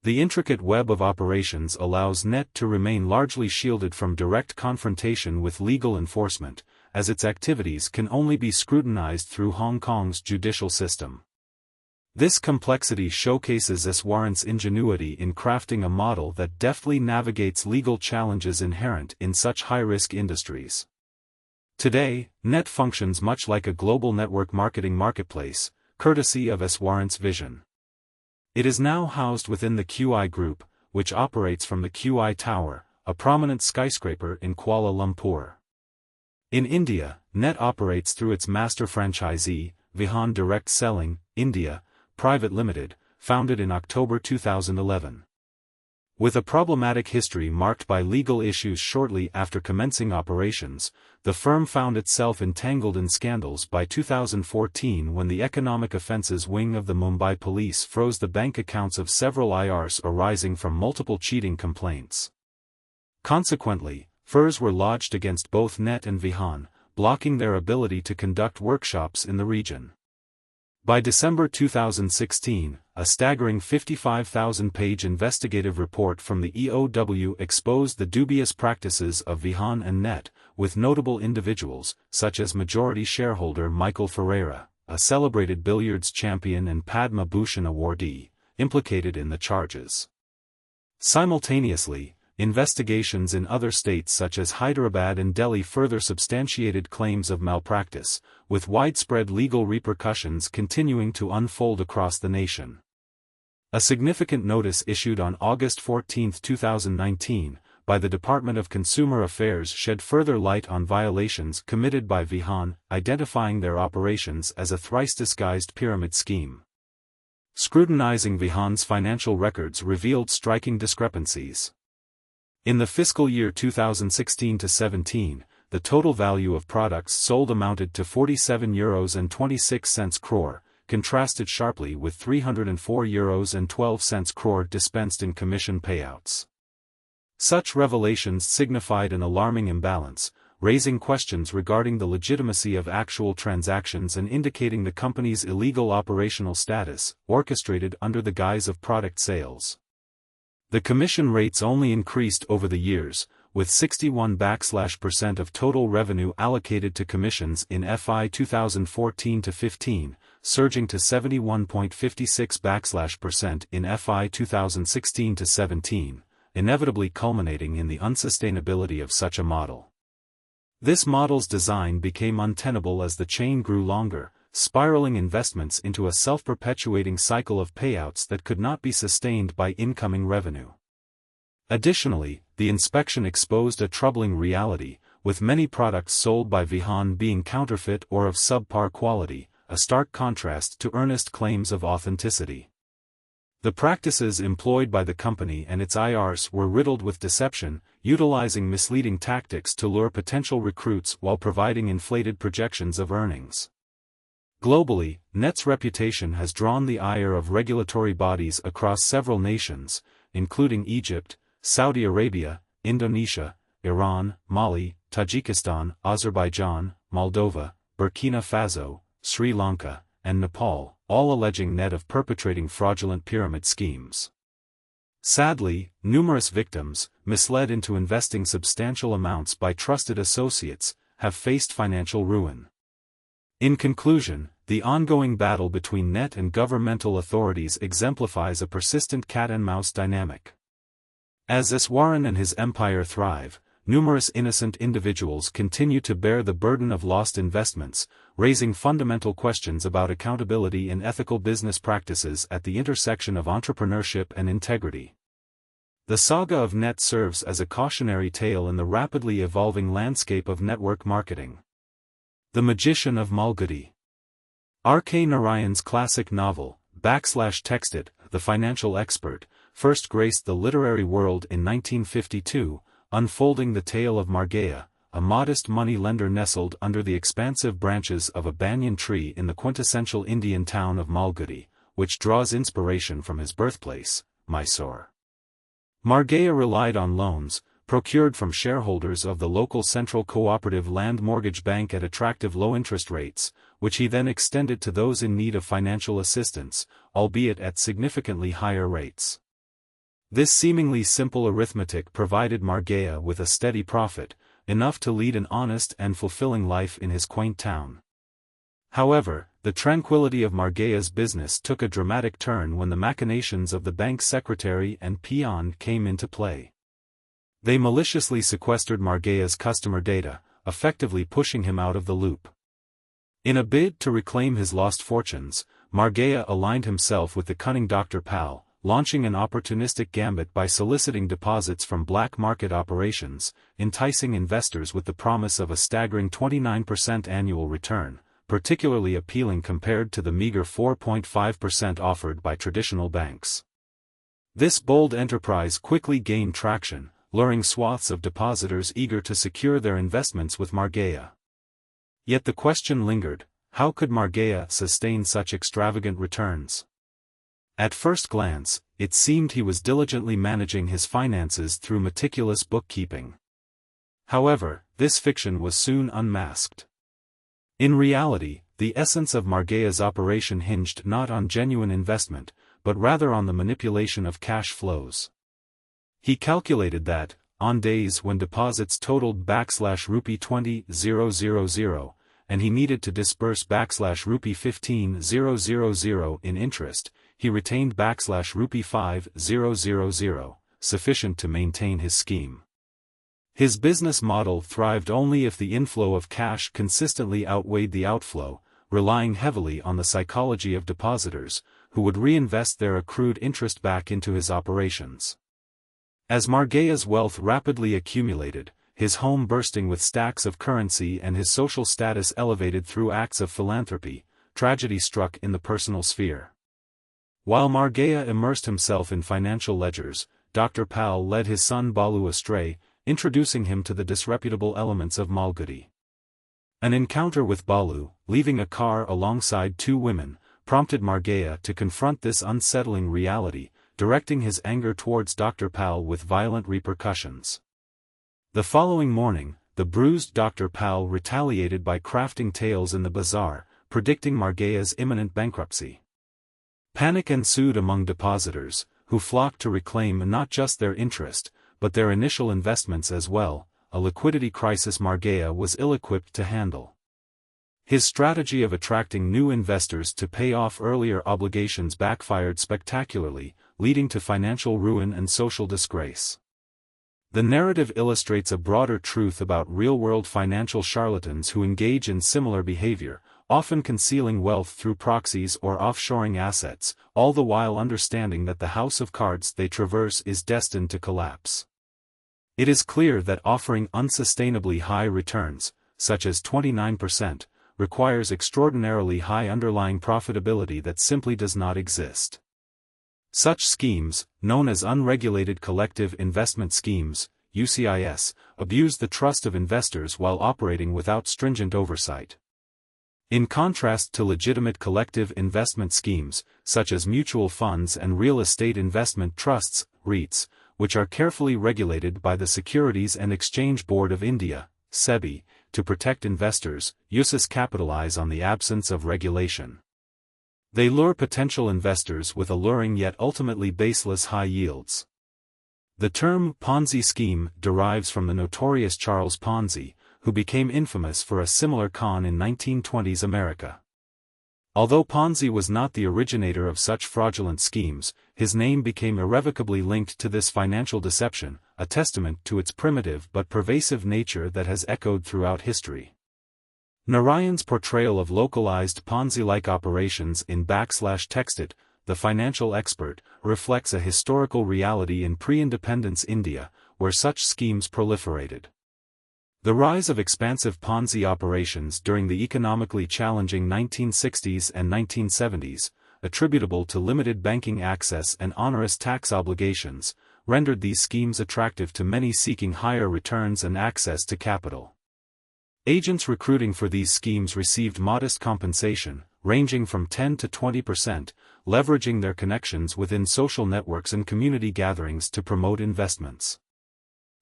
The intricate web of operations allows Net to remain largely shielded from direct confrontation with legal enforcement, as its activities can only be scrutinized through Hong Kong's judicial system. This complexity showcases Iswaran's ingenuity in crafting a model that deftly navigates legal challenges inherent in such high-risk industries. Today, Net functions much like a global network marketing marketplace, courtesy of Iswaran's vision. It is now housed within the QI Group, which operates from the QI Tower, a prominent skyscraper in Kuala Lumpur. In India, Net operates through its master franchisee, Vijay Direct Selling, India, Private Limited, founded in October 2011. With a problematic history marked by legal issues shortly after commencing operations, the firm found itself entangled in scandals by 2014 when the Economic Offences Wing of the Mumbai Police froze the bank accounts of several IRs arising from multiple cheating complaints. Consequently, FIRs were lodged against both Net and Vijay, blocking their ability to conduct workshops in the region. By December 2016, a staggering 55,000-page investigative report from the EOW exposed the dubious practices of Vijay and Net, with notable individuals, such as majority shareholder Michael Ferreira, a celebrated billiards champion and Padma Bhushan awardee, implicated in the charges. Simultaneously, investigations in other states such as Hyderabad and Delhi further substantiated claims of malpractice, with widespread legal repercussions continuing to unfold across the nation. A significant notice issued on August 14, 2019, by the Department of Consumer Affairs shed further light on violations committed by Vijay, identifying their operations as a thrice-disguised pyramid scheme. Scrutinizing Vijay's financial records revealed striking discrepancies. In the fiscal year 2016-17, the total value of products sold amounted to €47.26 crore, contrasted sharply with €304.12 crore dispensed in commission payouts. Such revelations signified an alarming imbalance, raising questions regarding the legitimacy of actual transactions and indicating the company's illegal operational status, orchestrated under the guise of product sales. The commission rates only increased over the years, with 61% of total revenue allocated to commissions in FY 2014-15, surging to 71.56% in FY 2016-17, inevitably culminating in the unsustainability of such a model. This model's design became untenable as the chain grew longer, spiraling investments into a self-perpetuating cycle of payouts that could not be sustained by incoming revenue. Additionally, the inspection exposed a troubling reality, with many products sold by Vijay being counterfeit or of subpar quality, a stark contrast to earnest claims of authenticity. The practices employed by the company and its IRs were riddled with deception, utilizing misleading tactics to lure potential recruits while providing inflated projections of earnings. Globally, Net's reputation has drawn the ire of regulatory bodies across several nations, including Egypt, Saudi Arabia, Indonesia, Iran, Mali, Tajikistan, Azerbaijan, Moldova, Burkina Faso, Sri Lanka, and Nepal, all alleging Net of perpetrating fraudulent pyramid schemes. Sadly, numerous victims, misled into investing substantial amounts by trusted associates, have faced financial ruin. In conclusion, the ongoing battle between net and governmental authorities exemplifies a persistent cat-and-mouse dynamic. As Iswaran and his empire thrive, numerous innocent individuals continue to bear the burden of lost investments, raising fundamental questions about accountability and ethical business practices at the intersection of entrepreneurship and integrity. The saga of Net serves as a cautionary tale in the rapidly evolving landscape of network marketing. The Magician of Malgudi. R.K. Narayan's classic novel, /Texted, The Financial Expert, first graced the literary world in 1952, unfolding the tale of Margaya, a modest money lender nestled under the expansive branches of a banyan tree in the quintessential Indian town of Malgudi, which draws inspiration from his birthplace, Mysore. Margaya relied on loans, procured from shareholders of the local Central Cooperative Land Mortgage Bank at attractive low-interest rates, which he then extended to those in need of financial assistance, albeit at significantly higher rates. This seemingly simple arithmetic provided Margaya with a steady profit, enough to lead an honest and fulfilling life in his quaint town. However, the tranquility of Margaya's business took a dramatic turn when the machinations of the bank's secretary and peon came into play. They maliciously sequestered Margaya's customer data, effectively pushing him out of the loop. In a bid to reclaim his lost fortunes, Margaya aligned himself with the cunning Dr. Pal, launching an opportunistic gambit by soliciting deposits from black market operations, enticing investors with the promise of a staggering 29% annual return, particularly appealing compared to the meager 4.5% offered by traditional banks. This bold enterprise quickly gained traction, luring swaths of depositors eager to secure their investments with Margaya. Yet the question lingered, how could Margaya sustain such extravagant returns? At first glance, it seemed he was diligently managing his finances through meticulous bookkeeping. However, this fiction was soon unmasked. In reality, the essence of Margaya's operation hinged not on genuine investment, but rather on the manipulation of cash flows. He calculated that, on days when deposits totaled /rupee 20,000, and he needed to disburse /rupee 15,000 in interest, he retained /rupee 5,000, sufficient to maintain his scheme. His business model thrived only if the inflow of cash consistently outweighed the outflow, relying heavily on the psychology of depositors, who would reinvest their accrued interest back into his operations. As Margaya's wealth rapidly accumulated, his home bursting with stacks of currency and his social status elevated through acts of philanthropy, tragedy struck in the personal sphere. While Margaya immersed himself in financial ledgers, Dr. Pal led his son Balu astray, introducing him to the disreputable elements of Malgudi. An encounter with Balu, leaving a car alongside two women, prompted Margaya to confront this unsettling reality, directing his anger towards Dr. Pal with violent repercussions. The following morning, the bruised Dr. Pal retaliated by crafting tales in the bazaar, predicting Margaya's imminent bankruptcy. Panic ensued among depositors, who flocked to reclaim not just their interest, but their initial investments as well, a liquidity crisis Margaya was ill-equipped to handle. His strategy of attracting new investors to pay off earlier obligations backfired spectacularly, leading to financial ruin and social disgrace. The narrative illustrates a broader truth about real-world financial charlatans who engage in similar behavior, often concealing wealth through proxies or offshoring assets, all the while understanding that the house of cards they traverse is destined to collapse. It is clear that offering unsustainably high returns, such as 29%, requires extraordinarily high underlying profitability that simply does not exist. Such schemes, known as unregulated collective investment schemes, UCIS, abuse the trust of investors while operating without stringent oversight. In contrast to legitimate collective investment schemes, such as mutual funds and real estate investment trusts, REITs, which are carefully regulated by the Securities and Exchange Board of India, SEBI, to protect investors, UCIS capitalize on the absence of regulation. They lure potential investors with alluring yet ultimately baseless high yields. The term Ponzi scheme derives from the notorious Charles Ponzi, who became infamous for a similar con in 1920s America. Although Ponzi was not the originator of such fraudulent schemes, his name became irrevocably linked to this financial deception, a testament to its primitive but pervasive nature that has echoed throughout history. Narayan's portrayal of localized Ponzi-like operations in /Textit, The Financial Expert, reflects a historical reality in pre-independence India, where such schemes proliferated. The rise of expansive Ponzi operations during the economically challenging 1960s and 1970s, attributable to limited banking access and onerous tax obligations, rendered these schemes attractive to many seeking higher returns and access to capital. Agents recruiting for these schemes received modest compensation, ranging from 10 to 20%, leveraging their connections within social networks and community gatherings to promote investments.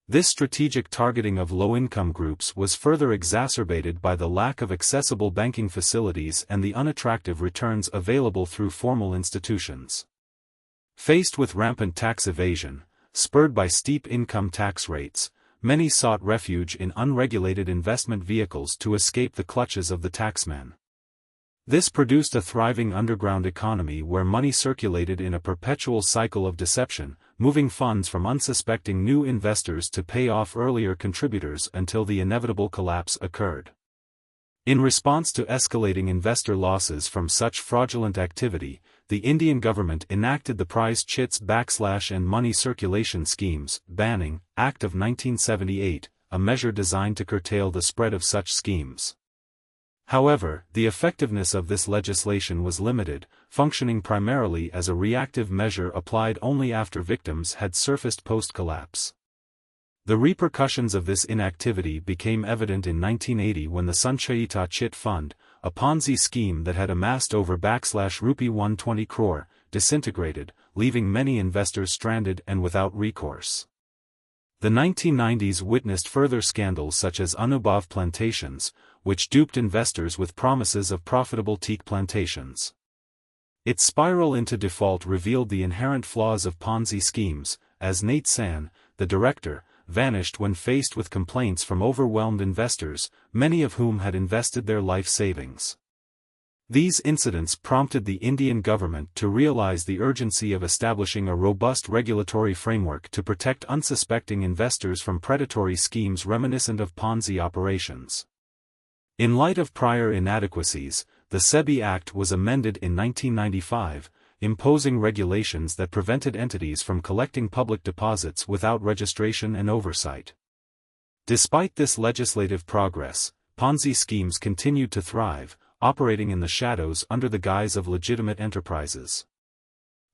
This strategic targeting of low-income groups was further exacerbated by the lack of accessible banking facilities and the unattractive returns available through formal institutions. Faced with rampant tax evasion, spurred by steep income tax rates, many sought refuge in unregulated investment vehicles to escape the clutches of the taxman. This produced a thriving underground economy where money circulated in a perpetual cycle of deception, moving funds from unsuspecting new investors to pay off earlier contributors until the inevitable collapse occurred. In response to escalating investor losses from such fraudulent activity, the Indian government enacted the Prize Chits and Money Circulation Schemes Banning Act of 1978, a measure designed to curtail the spread of such schemes. However, the effectiveness of this legislation was limited, functioning primarily as a reactive measure applied only after victims had surfaced post-collapse. The repercussions of this inactivity became evident in 1980 when the Sanchayita Chit Fund, a Ponzi scheme that had amassed over Rupee 120 crore, disintegrated, leaving many investors stranded and without recourse. The 1990s witnessed further scandals such as Anubhav plantations, which duped investors with promises of profitable teak plantations. Its spiral into default revealed the inherent flaws of Ponzi schemes, as Nate San, the director, vanished when faced with complaints from overwhelmed investors, many of whom had invested their life savings. These incidents prompted the Indian government to realize the urgency of establishing a robust regulatory framework to protect unsuspecting investors from predatory schemes reminiscent of Ponzi operations. In light of prior inadequacies, the SEBI Act was amended in 1995, imposing regulations that prevented entities from collecting public deposits without registration and oversight. Despite this legislative progress, Ponzi schemes continued to thrive, operating in the shadows under the guise of legitimate enterprises.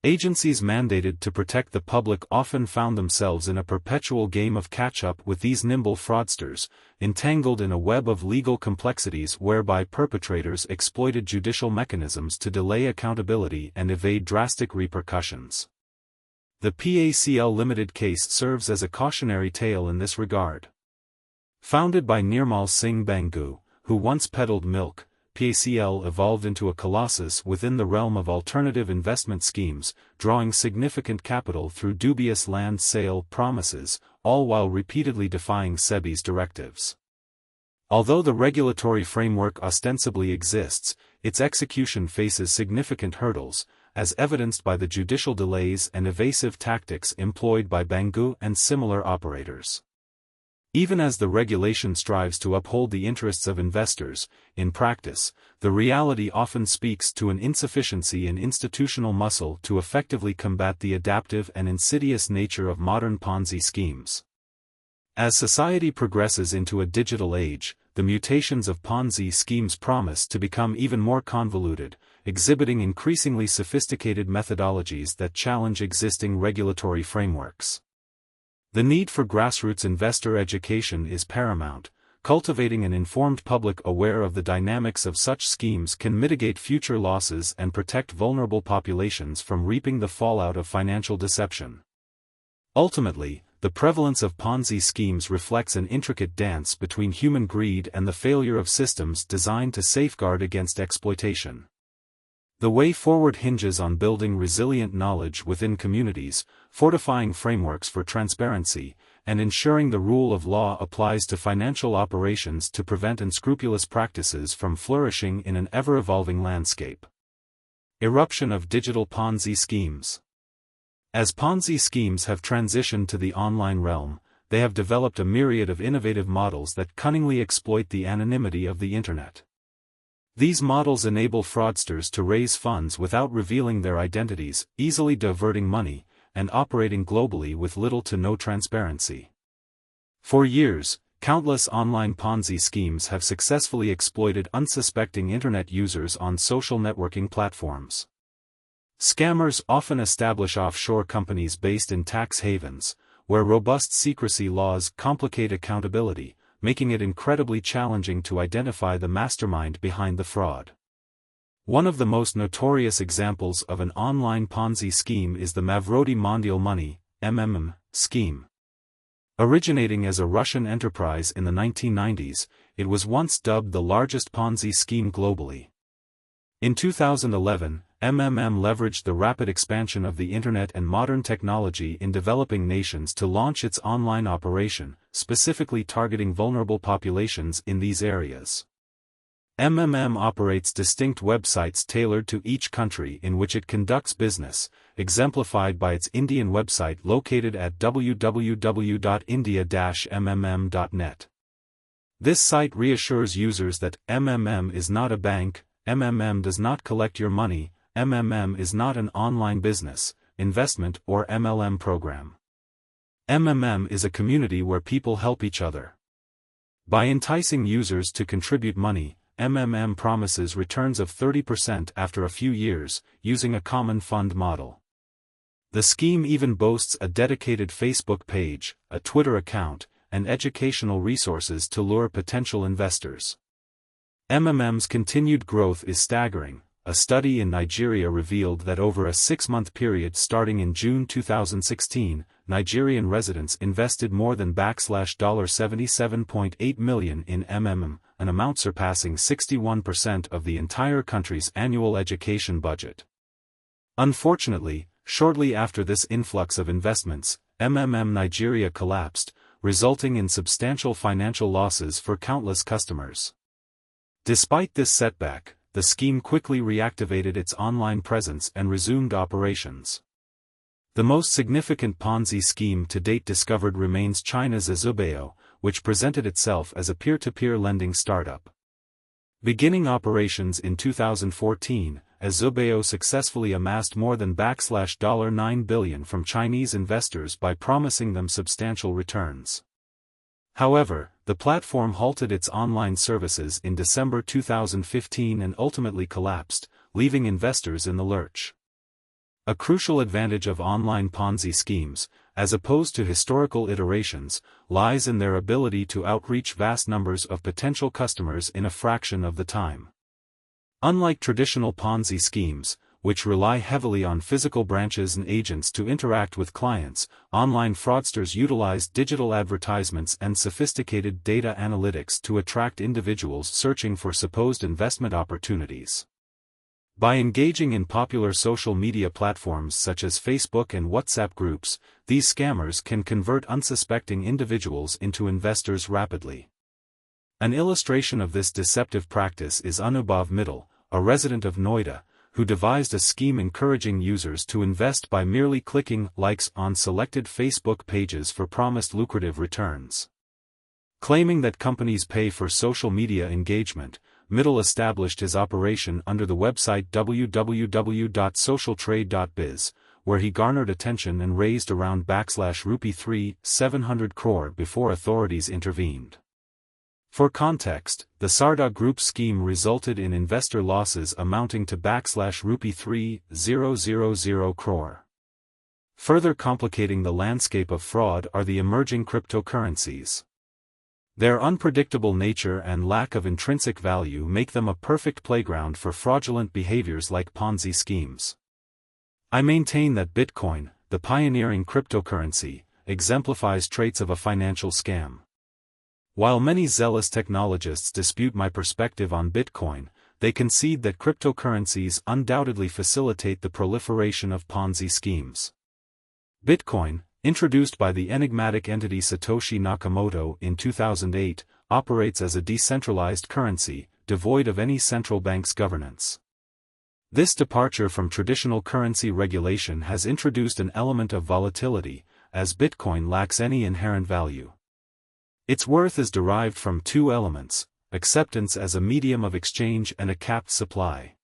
Agencies mandated to protect the public often found themselves in a perpetual game of catch-up with these nimble fraudsters, entangled in a web of legal complexities whereby perpetrators exploited judicial mechanisms to delay accountability and evade drastic repercussions. The PACL Limited case serves as a cautionary tale in this regard. Founded by Nirmal Singh Bangu, who once peddled milk, PACL evolved into a colossus within the realm of alternative investment schemes, drawing significant capital through dubious land sale promises, all while repeatedly defying SEBI's directives. Although the regulatory framework ostensibly exists, its execution faces significant hurdles, as evidenced by the judicial delays and evasive tactics employed by Bangu and similar operators. Even as the regulation strives to uphold the interests of investors, in practice, the reality often speaks to an insufficiency in institutional muscle to effectively combat the adaptive and insidious nature of modern Ponzi schemes. As society progresses into a digital age, the mutations of Ponzi schemes promise to become even more convoluted, exhibiting increasingly sophisticated methodologies that challenge existing regulatory frameworks. The need for grassroots investor education is paramount. Cultivating an informed public aware of the dynamics of such schemes can mitigate future losses and protect vulnerable populations from reaping the fallout of financial deception. Ultimately, the prevalence of Ponzi schemes reflects an intricate dance between human greed and the failure of systems designed to safeguard against exploitation. The way forward hinges on building resilient knowledge within communities, fortifying frameworks for transparency, and ensuring the rule of law applies to financial operations to prevent unscrupulous practices from flourishing in an ever-evolving landscape. Eruption of digital Ponzi schemes. As Ponzi schemes have transitioned to the online realm, they have developed a myriad of innovative models that cunningly exploit the anonymity of the Internet. These models enable fraudsters to raise funds without revealing their identities, easily diverting money, and operating globally with little to no transparency. For years, countless online Ponzi schemes have successfully exploited unsuspecting Internet users on social networking platforms. Scammers often establish offshore companies based in tax havens, where robust secrecy laws complicate accountability, making it incredibly challenging to identify the mastermind behind the fraud. One of the most notorious examples of an online Ponzi scheme is the Mavrodi Mondial Money scheme. Originating as a Russian enterprise in the 1990s, it was once dubbed the largest Ponzi scheme globally. In 2011, leveraged the rapid expansion of the Internet and modern technology in developing nations to launch its online operation, specifically targeting vulnerable populations in these areas. Operates distinct websites tailored to each country in which it conducts business, exemplified by its Indian website located at www.india-mmm.net. This site reassures users that MMM is not a bank, MMM does not collect your money, MMM is not an online business, investment or MLM program. MMM is a community where people help each other. By enticing users to contribute money, MMM promises returns of 30% after a few years, using a common fund model. The scheme even boasts a dedicated Facebook page, a Twitter account, and educational resources to lure potential investors. MMM's continued growth is staggering. A study in Nigeria revealed that over a 6-month period starting in June 2016, Nigerian residents invested more than $77.8 million in MMM, an amount surpassing 61% of the entire country's annual education budget. Unfortunately, shortly after this influx of investments, MMM Nigeria collapsed, resulting in substantial financial losses for countless customers. Despite this setback, the scheme quickly reactivated its online presence and resumed operations. The most significant Ponzi scheme to date discovered remains China's Azubeo, which presented itself as a peer-to-peer lending startup. Beginning operations in 2014, Azubeo successfully amassed more than $9 billion from Chinese investors by promising them substantial returns. However, the platform halted its online services in December 2015 and ultimately collapsed, leaving investors in the lurch. A crucial advantage of online Ponzi schemes, as opposed to historical iterations, lies in their ability to outreach vast numbers of potential customers in a fraction of the time. Unlike traditional Ponzi schemes, which rely heavily on physical branches and agents to interact with clients, online fraudsters utilize digital advertisements and sophisticated data analytics to attract individuals searching for supposed investment opportunities. By engaging in popular social media platforms such as Facebook and WhatsApp groups, these scammers can convert unsuspecting individuals into investors rapidly. An illustration of this deceptive practice is Anubhav Mittal, a resident of Noida, who devised a scheme encouraging users to invest by merely clicking likes on selected Facebook pages for promised lucrative returns. Claiming that companies pay for social media engagement, Mittal established his operation under the website www.socialtrade.biz, where he garnered attention and raised around ~700 crore before authorities intervened. For context, the Sarda Group scheme resulted in investor losses amounting to ~3,000 crore. Further complicating the landscape of fraud are the emerging cryptocurrencies. Their unpredictable nature and lack of intrinsic value make them a perfect playground for fraudulent behaviors like Ponzi schemes. I maintain that Bitcoin, the pioneering cryptocurrency, exemplifies traits of a financial scam. While many zealous technologists dispute my perspective on Bitcoin, they concede that cryptocurrencies undoubtedly facilitate the proliferation of Ponzi schemes. Bitcoin, Introduced by the enigmatic entity Satoshi Nakamoto in 2008, operates as a decentralized currency, devoid of any central bank's governance. This departure from traditional currency regulation has introduced an element of volatility, as Bitcoin lacks any inherent value. Its worth is derived from two elements: acceptance as a medium of exchange and a capped supply.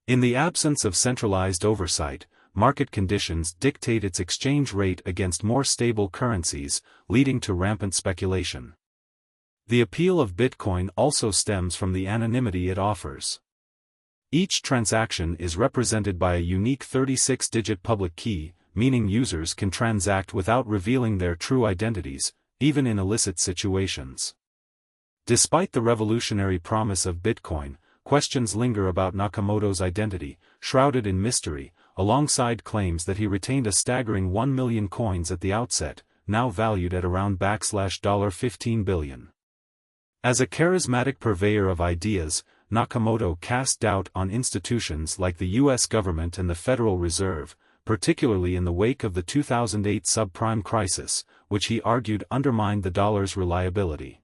In the absence of centralized oversight, market conditions dictate its exchange rate against more stable currencies, leading to rampant speculation. The appeal of Bitcoin also stems from the anonymity it offers. Each transaction is represented by a unique 36-digit public key, meaning users can transact without revealing their true identities, even in illicit situations. Despite the revolutionary promise of Bitcoin, questions linger about Nakamoto's identity, shrouded in mystery, alongside claims that he retained a staggering 1 million coins at the outset, now valued at around $15 billion. As a charismatic purveyor of ideas, Nakamoto cast doubt on institutions like the U.S. government and the Federal Reserve, particularly in the wake of the 2008 subprime crisis, which he argued undermined the dollar's reliability.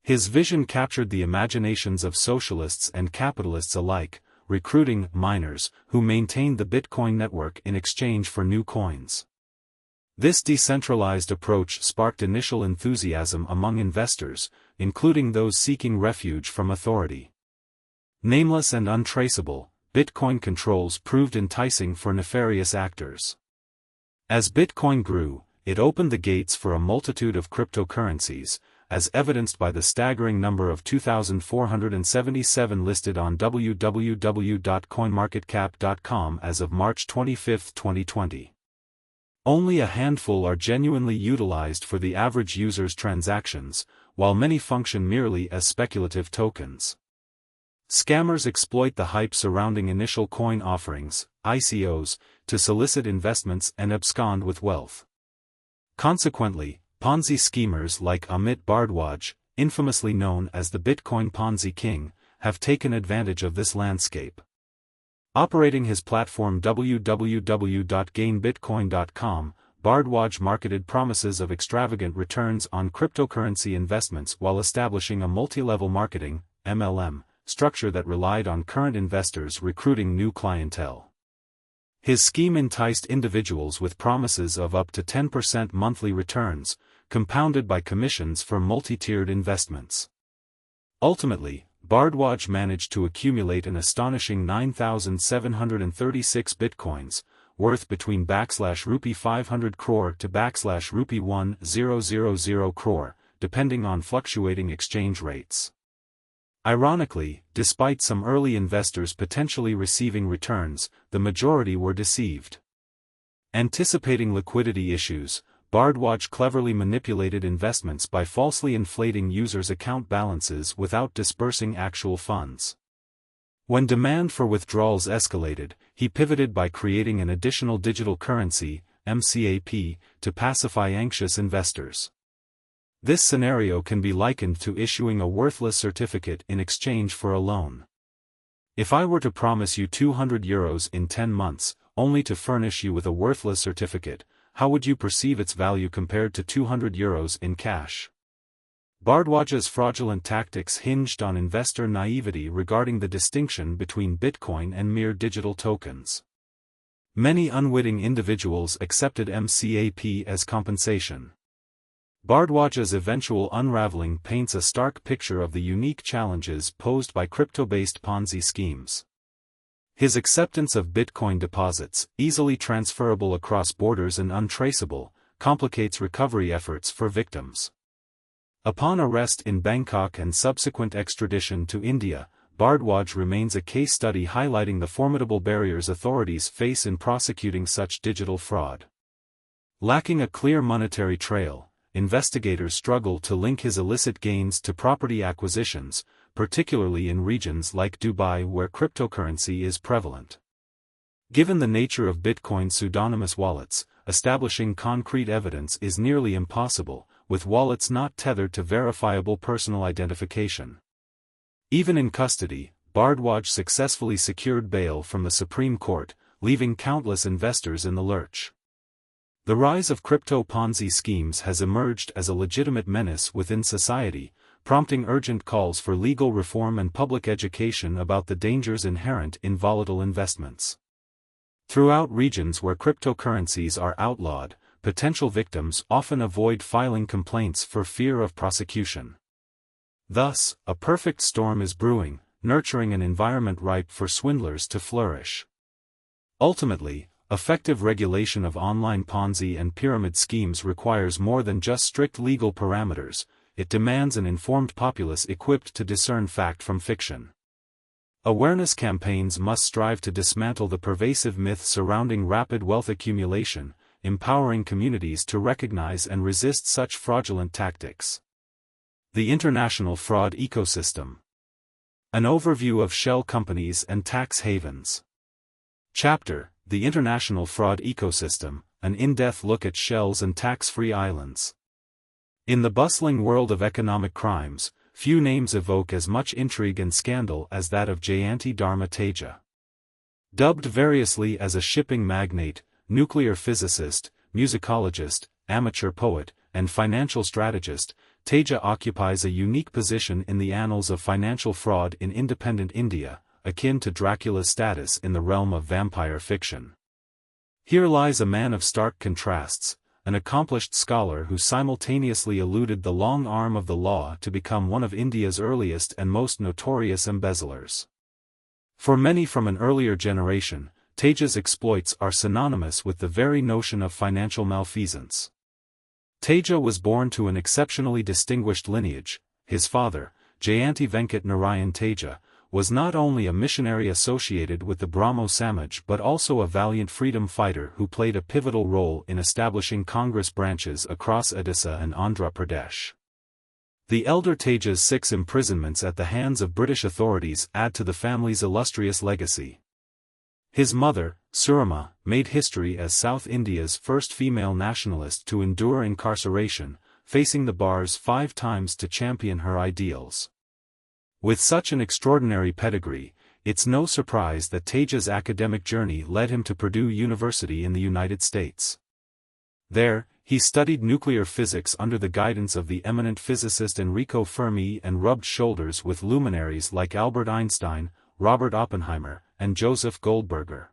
His vision captured the imaginations of socialists and capitalists alike, recruiting miners who maintained the Bitcoin network in exchange for new coins. This decentralized approach sparked initial enthusiasm among investors, including those seeking refuge from authority. Nameless and untraceable, Bitcoin controls proved enticing for nefarious actors. As Bitcoin grew, it opened the gates for a multitude of cryptocurrencies, as evidenced by the staggering number of 2,477 listed on www.coinmarketcap.com as of March 25, 2020. Only a handful are genuinely utilized for the average user's transactions, while many function merely as speculative tokens. Scammers exploit the hype surrounding initial coin offerings, ICOs, to solicit investments and abscond with wealth. Consequently, Ponzi schemers like Amit Bhardwaj, infamously known as the Bitcoin Ponzi King, have taken advantage of this landscape. Operating his platform www.gainbitcoin.com, Bhardwaj marketed promises of extravagant returns on cryptocurrency investments while establishing a multi-level marketing (MLM) structure that relied on current investors recruiting new clientele. His scheme enticed individuals with promises of up to 10% monthly returns, compounded by commissions for multi-tiered investments. Ultimately, Bhardwaj managed to accumulate an astonishing 9,736 bitcoins, worth between rupee 500 crore to rupee 1,000 crore, depending on fluctuating exchange rates. Ironically, despite some early investors potentially receiving returns, the majority were deceived. Anticipating liquidity issues, Bhardwaj cleverly manipulated investments by falsely inflating users' account balances without disbursing actual funds. When demand for withdrawals escalated, he pivoted by creating an additional digital currency, MCAP, to pacify anxious investors. This scenario can be likened to issuing a worthless certificate in exchange for a loan. If I were to promise you €200 in 10 months, only to furnish you with a worthless certificate, how would you perceive its value compared to €200 in cash? Bhardwaj's fraudulent tactics hinged on investor naivety regarding the distinction between Bitcoin and mere digital tokens. Many unwitting individuals accepted MCAP as compensation. Bhardwaj's eventual unraveling paints a stark picture of the unique challenges posed by crypto-based Ponzi schemes. His acceptance of Bitcoin deposits, easily transferable across borders and untraceable, complicates recovery efforts for victims. Upon arrest in Bangkok and subsequent extradition to India, Bhardwaj remains a case study highlighting the formidable barriers authorities face in prosecuting such digital fraud. Lacking a clear monetary trail, investigators struggle to link his illicit gains to property acquisitions, particularly in regions like Dubai where cryptocurrency is prevalent. Given the nature of Bitcoin's pseudonymous wallets, establishing concrete evidence is nearly impossible, with wallets not tethered to verifiable personal identification. Even in custody, Bhardwaj successfully secured bail from the Supreme Court, leaving countless investors in the lurch. The rise of crypto Ponzi schemes has emerged as a legitimate menace within society, prompting urgent calls for legal reform and public education about the dangers inherent in volatile investments. Throughout regions where cryptocurrencies are outlawed, potential victims often avoid filing complaints for fear of prosecution. Thus, a perfect storm is brewing, nurturing an environment ripe for swindlers to flourish. Ultimately, effective regulation of online Ponzi and pyramid schemes requires more than just strict legal parameters. It demands an informed populace equipped to discern fact from fiction. Awareness campaigns must strive to dismantle the pervasive myth surrounding rapid wealth accumulation, empowering communities to recognize and resist such fraudulent tactics. The International Fraud Ecosystem. An overview of shell companies and tax havens. Chapter: The International Fraud Ecosystem, an in-depth look at shells and tax-free islands. In the bustling world of economic crimes, few names evoke as much intrigue and scandal as that of Jayanti Dharma Teja. Dubbed variously as a shipping magnate, nuclear physicist, musicologist, amateur poet, and financial strategist, Teja occupies a unique position in the annals of financial fraud in independent India, akin to Dracula's status in the realm of vampire fiction. Here lies a man of stark contrasts, an accomplished scholar who simultaneously eluded the long arm of the law to become one of India's earliest and most notorious embezzlers. For many from an earlier generation, Teja's exploits are synonymous with the very notion of financial malfeasance. Teja was born to an exceptionally distinguished lineage. His father, Jayanti Venkat Narayan Teja, was not only a missionary associated with the Brahmo Samaj but also a valiant freedom fighter who played a pivotal role in establishing Congress branches across Odisha and Andhra Pradesh. The elder Teja's 6 imprisonments at the hands of British authorities add to the family's illustrious legacy. His mother, Surama, made history as South India's first female nationalist to endure incarceration, facing the bars 5 times to champion her ideals. With such an extraordinary pedigree, it's no surprise that Teja's academic journey led him to Purdue University in the United States. There, he studied nuclear physics under the guidance of the eminent physicist Enrico Fermi and rubbed shoulders with luminaries like Albert Einstein, Robert Oppenheimer, and Joseph Goldberger.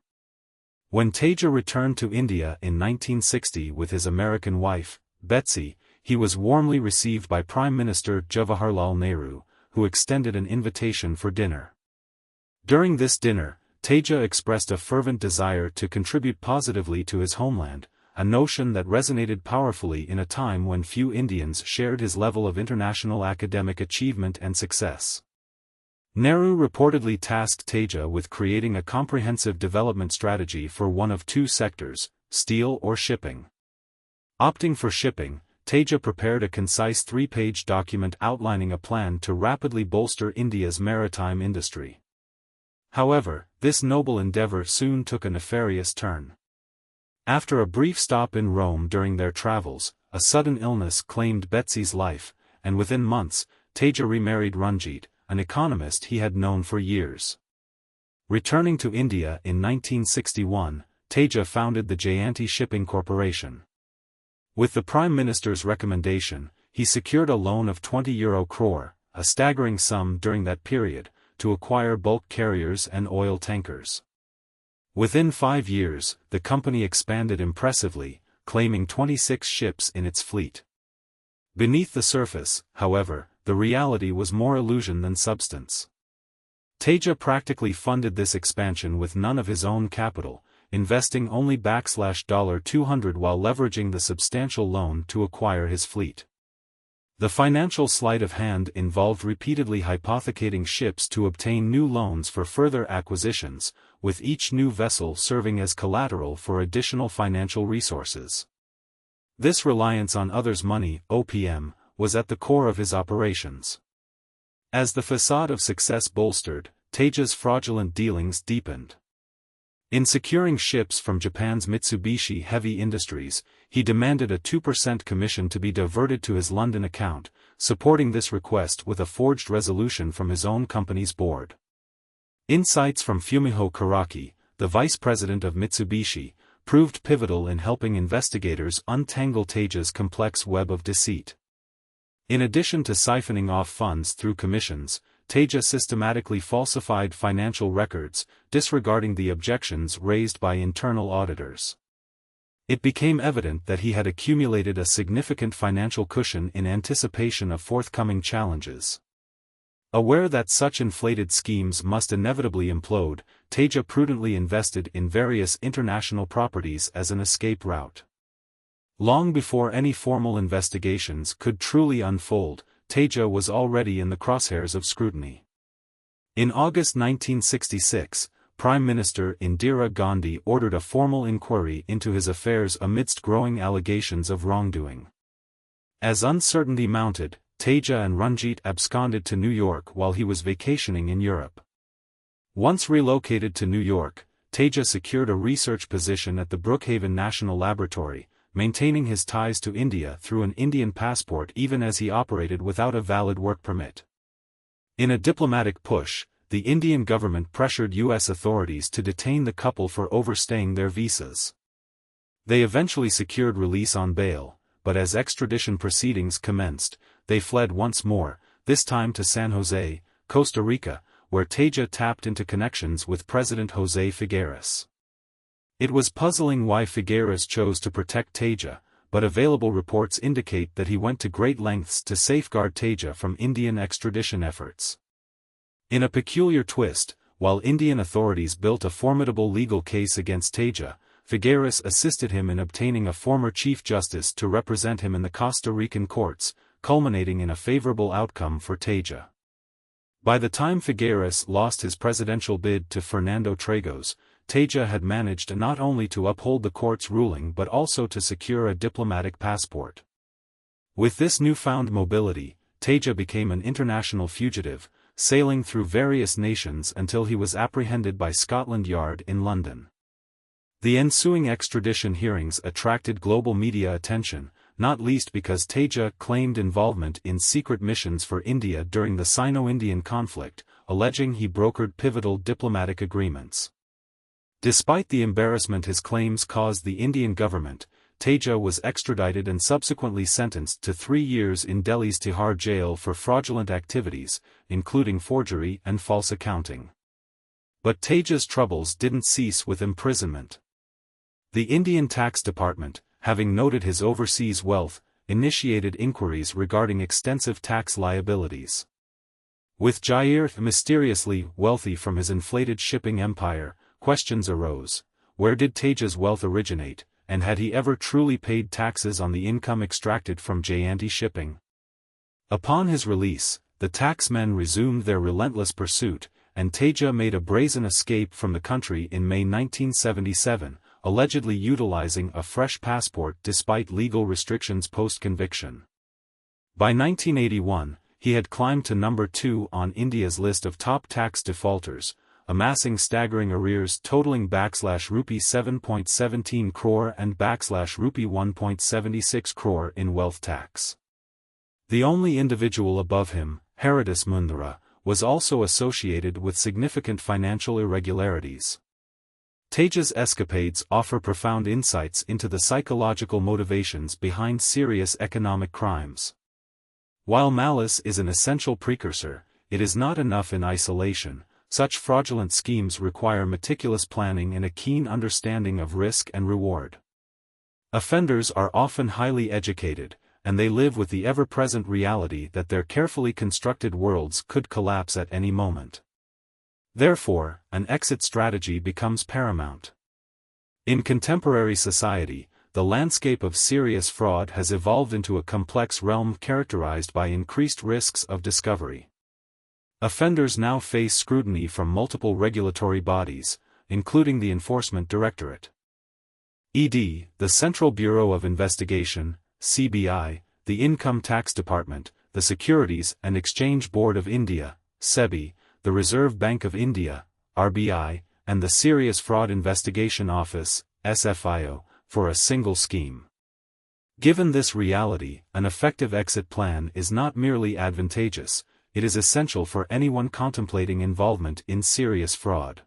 When Teja returned to India in 1960 with his American wife, Betsy, he was warmly received by Prime Minister Jawaharlal Nehru, who extended an invitation for dinner. During this dinner, Teja expressed a fervent desire to contribute positively to his homeland, a notion that resonated powerfully in a time when few Indians shared his level of international academic achievement and success. Nehru reportedly tasked Teja with creating a comprehensive development strategy for one of 2 sectors, steel or shipping. Opting for shipping, Teja prepared a concise 3-page document outlining a plan to rapidly bolster India's maritime industry. However, this noble endeavor soon took a nefarious turn. After a brief stop in Rome during their travels, a sudden illness claimed Betsy's life, and within months, Teja remarried Ranjit, an economist he had known for years. Returning to India in 1961, Teja founded the Jayanti Shipping Corporation. With the Prime Minister's recommendation, he secured a loan of €20 crore, a staggering sum during that period, to acquire bulk carriers and oil tankers. Within 5 years, the company expanded impressively, claiming 26 ships in its fleet. Beneath the surface, however, the reality was more illusion than substance. Teja practically funded this expansion with none of his own capital, investing only $200 while leveraging the substantial loan to acquire his fleet. The financial sleight of hand involved repeatedly hypothecating ships to obtain new loans for further acquisitions, with each new vessel serving as collateral for additional financial resources. This reliance on others' money, OPM, was at the core of his operations. As the facade of success bolstered, Teja's fraudulent dealings deepened. In securing ships from Japan's Mitsubishi Heavy Industries, he demanded a 2% commission to be diverted to his London account, supporting this request with a forged resolution from his own company's board. Insights from Fumihiko Karaki, the vice president of Mitsubishi, proved pivotal in helping investigators untangle Teja's complex web of deceit. In addition to siphoning off funds through commissions, Teja systematically falsified financial records, disregarding the objections raised by internal auditors. It became evident that he had accumulated a significant financial cushion in anticipation of forthcoming challenges. Aware that such inflated schemes must inevitably implode, Teja prudently invested in various international properties as an escape route. Long before any formal investigations could truly unfold, Teja was already in the crosshairs of scrutiny. In August 1966, Prime Minister Indira Gandhi ordered a formal inquiry into his affairs amidst growing allegations of wrongdoing. As uncertainty mounted, Teja and Ranjit absconded to New York while he was vacationing in Europe. Once relocated to New York, Teja secured a research position at the Brookhaven National Laboratory, maintaining his ties to India through an Indian passport even as he operated without a valid work permit. In a diplomatic push, the Indian government pressured U.S. authorities to detain the couple for overstaying their visas. They eventually secured release on bail, but as extradition proceedings commenced, they fled once more, this time to San Jose, Costa Rica, where Teja tapped into connections with President José Figueres. It was puzzling why Figueres chose to protect Teja, but available reports indicate that he went to great lengths to safeguard Teja from Indian extradition efforts. In a peculiar twist, while Indian authorities built a formidable legal case against Teja, Figueres assisted him in obtaining a former Chief Justice to represent him in the Costa Rican courts, culminating in a favorable outcome for Teja. By the time Figueres lost his presidential bid to Fernando Tragos, Teja had managed not only to uphold the court's ruling but also to secure a diplomatic passport. With this newfound mobility, Teja became an international fugitive, sailing through various nations until he was apprehended by Scotland Yard in London. The ensuing extradition hearings attracted global media attention, not least because Teja claimed involvement in secret missions for India during the Sino-Indian conflict, alleging he brokered pivotal diplomatic agreements. Despite the embarrassment his claims caused the Indian government, Teja was extradited and subsequently sentenced to 3 years in Delhi's Tihar jail for fraudulent activities, including forgery and false accounting. But Teja's troubles didn't cease with imprisonment. The Indian Tax Department, having noted his overseas wealth, initiated inquiries regarding extensive tax liabilities. With Jair mysteriously wealthy from his inflated shipping empire, questions arose: where did Teja's wealth originate, and had he ever truly paid taxes on the income extracted from Jayanti shipping? Upon his release, the taxmen resumed their relentless pursuit, and Teja made a brazen escape from the country in May 1977, allegedly utilizing a fresh passport despite legal restrictions post-conviction. By 1981, he had climbed to number 2 on India's list of top tax defaulters, amassing staggering arrears totaling rupee 7.17 crore and rupee 1.76 crore in wealth tax. The only individual above him, Haridas Mundra, was also associated with significant financial irregularities. Teja's escapades offer profound insights into the psychological motivations behind serious economic crimes. While malice is an essential precursor, it is not enough in isolation. Such fraudulent schemes require meticulous planning and a keen understanding of risk and reward. Offenders are often highly educated, and they live with the ever-present reality that their carefully constructed worlds could collapse at any moment. Therefore, an exit strategy becomes paramount. In contemporary society, the landscape of serious fraud has evolved into a complex realm characterized by increased risks of discovery. Offenders now face scrutiny from multiple regulatory bodies, including the Enforcement Directorate, e.d., the Central Bureau of Investigation, CBI, the Income Tax Department, the Securities and Exchange Board of India, SEBI, the Reserve Bank of India, RBI, and the Serious Fraud Investigation Office, SFIO, for a single scheme. Given this reality, an effective exit plan is not merely advantageous, it is essential for anyone contemplating involvement in serious fraud.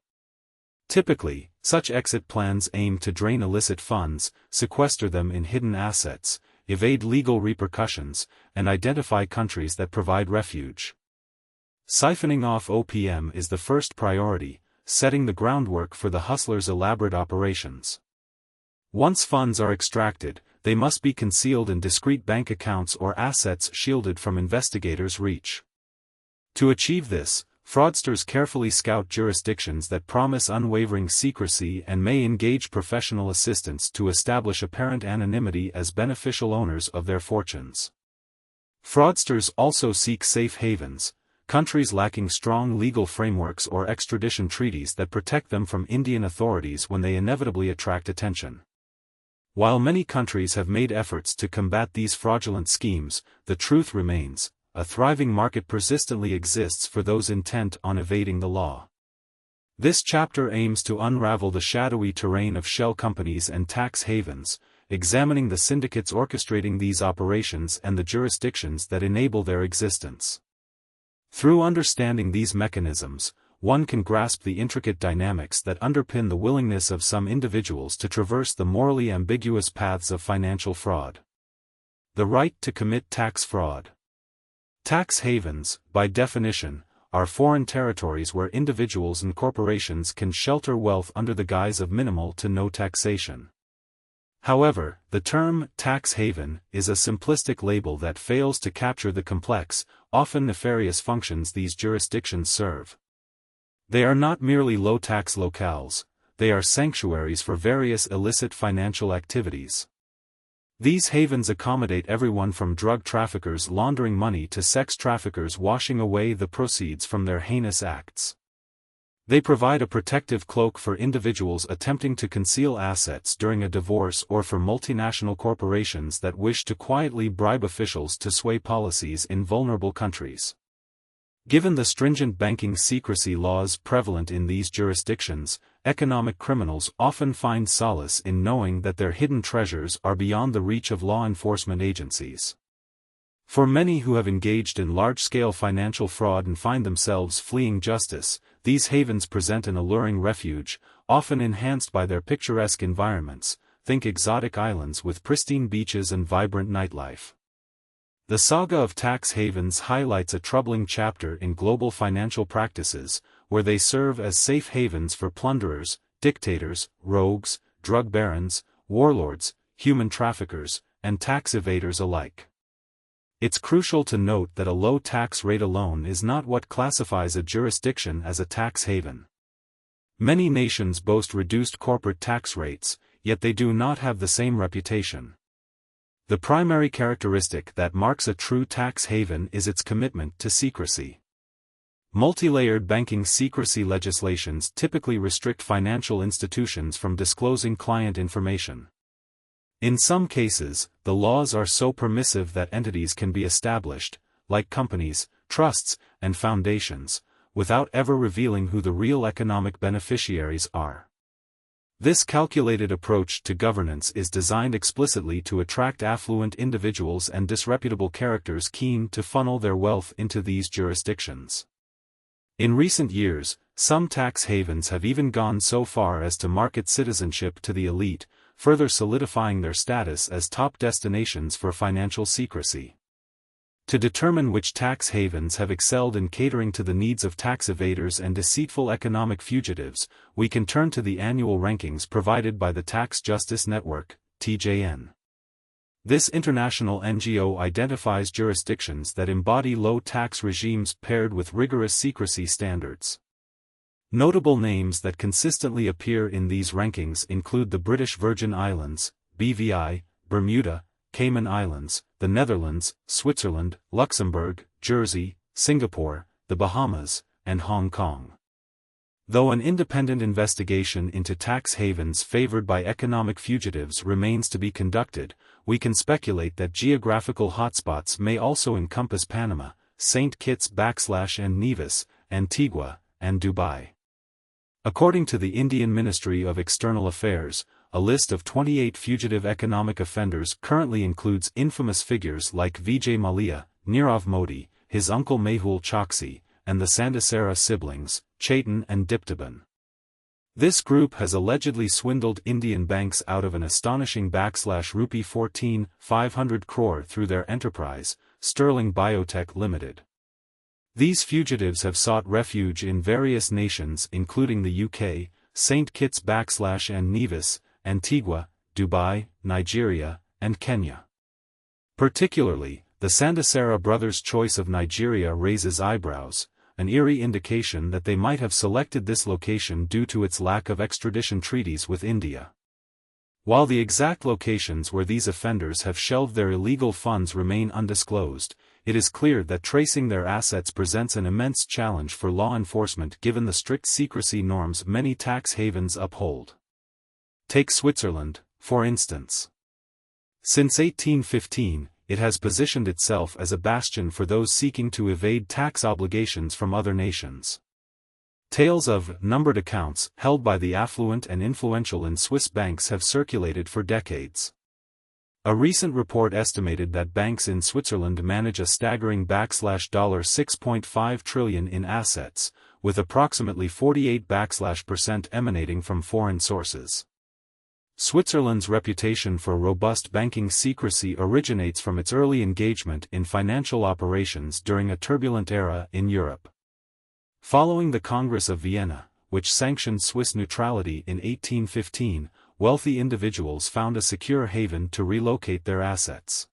Typically, such exit plans aim to drain illicit funds, sequester them in hidden assets, evade legal repercussions, and identify countries that provide refuge. Siphoning off OPM is the first priority, setting the groundwork for the hustlers' elaborate operations. Once funds are extracted, they must be concealed in discreet bank accounts or assets shielded from investigators' reach. To achieve this, fraudsters carefully scout jurisdictions that promise unwavering secrecy and may engage professional assistants to establish apparent anonymity as beneficial owners of their fortunes. Fraudsters also seek safe havens, countries lacking strong legal frameworks or extradition treaties that protect them from Indian authorities when they inevitably attract attention. While many countries have made efforts to combat these fraudulent schemes, the truth remains, a thriving market persistently exists for those intent on evading the law. This chapter aims to unravel the shadowy terrain of shell companies and tax havens, examining the syndicates orchestrating these operations and the jurisdictions that enable their existence. Through understanding these mechanisms, one can grasp the intricate dynamics that underpin the willingness of some individuals to traverse the morally ambiguous paths of financial fraud. The right to commit tax fraud. Tax havens, by definition, are foreign territories where individuals and corporations can shelter wealth under the guise of minimal to no taxation. However, the term tax haven is a simplistic label that fails to capture the complex, often nefarious functions these jurisdictions serve. They are not merely low-tax locales, they are sanctuaries for various illicit financial activities. These havens accommodate everyone from drug traffickers laundering money to sex traffickers washing away the proceeds from their heinous acts. They provide a protective cloak for individuals attempting to conceal assets during a divorce or for multinational corporations that wish to quietly bribe officials to sway policies in vulnerable countries. Given the stringent banking secrecy laws prevalent in these jurisdictions, economic criminals often find solace in knowing that their hidden treasures are beyond the reach of law enforcement agencies. For many who have engaged in large-scale financial fraud and find themselves fleeing justice, these havens present an alluring refuge, often enhanced by their picturesque environments, think exotic islands with pristine beaches and vibrant nightlife. The saga of tax havens highlights a troubling chapter in global financial practices, where they serve as safe havens for plunderers, dictators, rogues, drug barons, warlords, human traffickers, and tax evaders alike. It's crucial to note that a low tax rate alone is not what classifies a jurisdiction as a tax haven. Many nations boast reduced corporate tax rates, yet they do not have the same reputation. The primary characteristic that marks a true tax haven is its commitment to secrecy. Multi-layered banking secrecy legislations typically restrict financial institutions from disclosing client information. In some cases, the laws are so permissive that entities can be established, like companies, trusts, and foundations, without ever revealing who the real economic beneficiaries are. This calculated approach to governance is designed explicitly to attract affluent individuals and disreputable characters keen to funnel their wealth into these jurisdictions. In recent years, some tax havens have even gone so far as to market citizenship to the elite, further solidifying their status as top destinations for financial secrecy. To determine which tax havens have excelled in catering to the needs of tax evaders and deceitful economic fugitives, we can turn to the annual rankings provided by the Tax Justice Network, TJN. This international NGO identifies jurisdictions that embody low tax regimes paired with rigorous secrecy standards. Notable names that consistently appear in these rankings include the British Virgin Islands, BVI, Bermuda, Cayman Islands, the Netherlands, Switzerland, Luxembourg, Jersey, Singapore, the Bahamas, and Hong Kong. Though an independent investigation into tax havens favored by economic fugitives remains to be conducted, we can speculate that geographical hotspots may also encompass Panama, St. Kitts and Nevis, Antigua, and Dubai. According to the Indian Ministry of External Affairs, a list of 28 fugitive economic offenders currently includes infamous figures like Vijay Mallya, Nirav Modi, his uncle Mehul Choksi, and the Sandasera siblings, Chetan and Diptaban. This group has allegedly swindled Indian banks out of an astonishing rupee 14,500 crore through their enterprise, Sterling Biotech Limited. These fugitives have sought refuge in various nations including the UK, St. Kitts and Nevis, Antigua, Dubai, Nigeria, and Kenya. Particularly, the Sandasera brothers' choice of Nigeria raises eyebrows, an eerie indication that they might have selected this location due to its lack of extradition treaties with India. While the exact locations where these offenders have shelved their illegal funds remain undisclosed, it is clear that tracing their assets presents an immense challenge for law enforcement given the strict secrecy norms many tax havens uphold. Take Switzerland, for instance. Since 1815, it has positioned itself as a bastion for those seeking to evade tax obligations from other nations. Tales of numbered accounts held by the affluent and influential in Swiss banks have circulated for decades. A recent report estimated that banks in Switzerland manage a staggering $6.5 trillion in assets, with approximately 48% emanating from foreign sources. Switzerland's reputation for robust banking secrecy originates from its early engagement in financial operations during a turbulent era in Europe. Following the Congress of Vienna, which sanctioned Swiss neutrality in 1815, wealthy individuals found a secure haven to relocate their assets.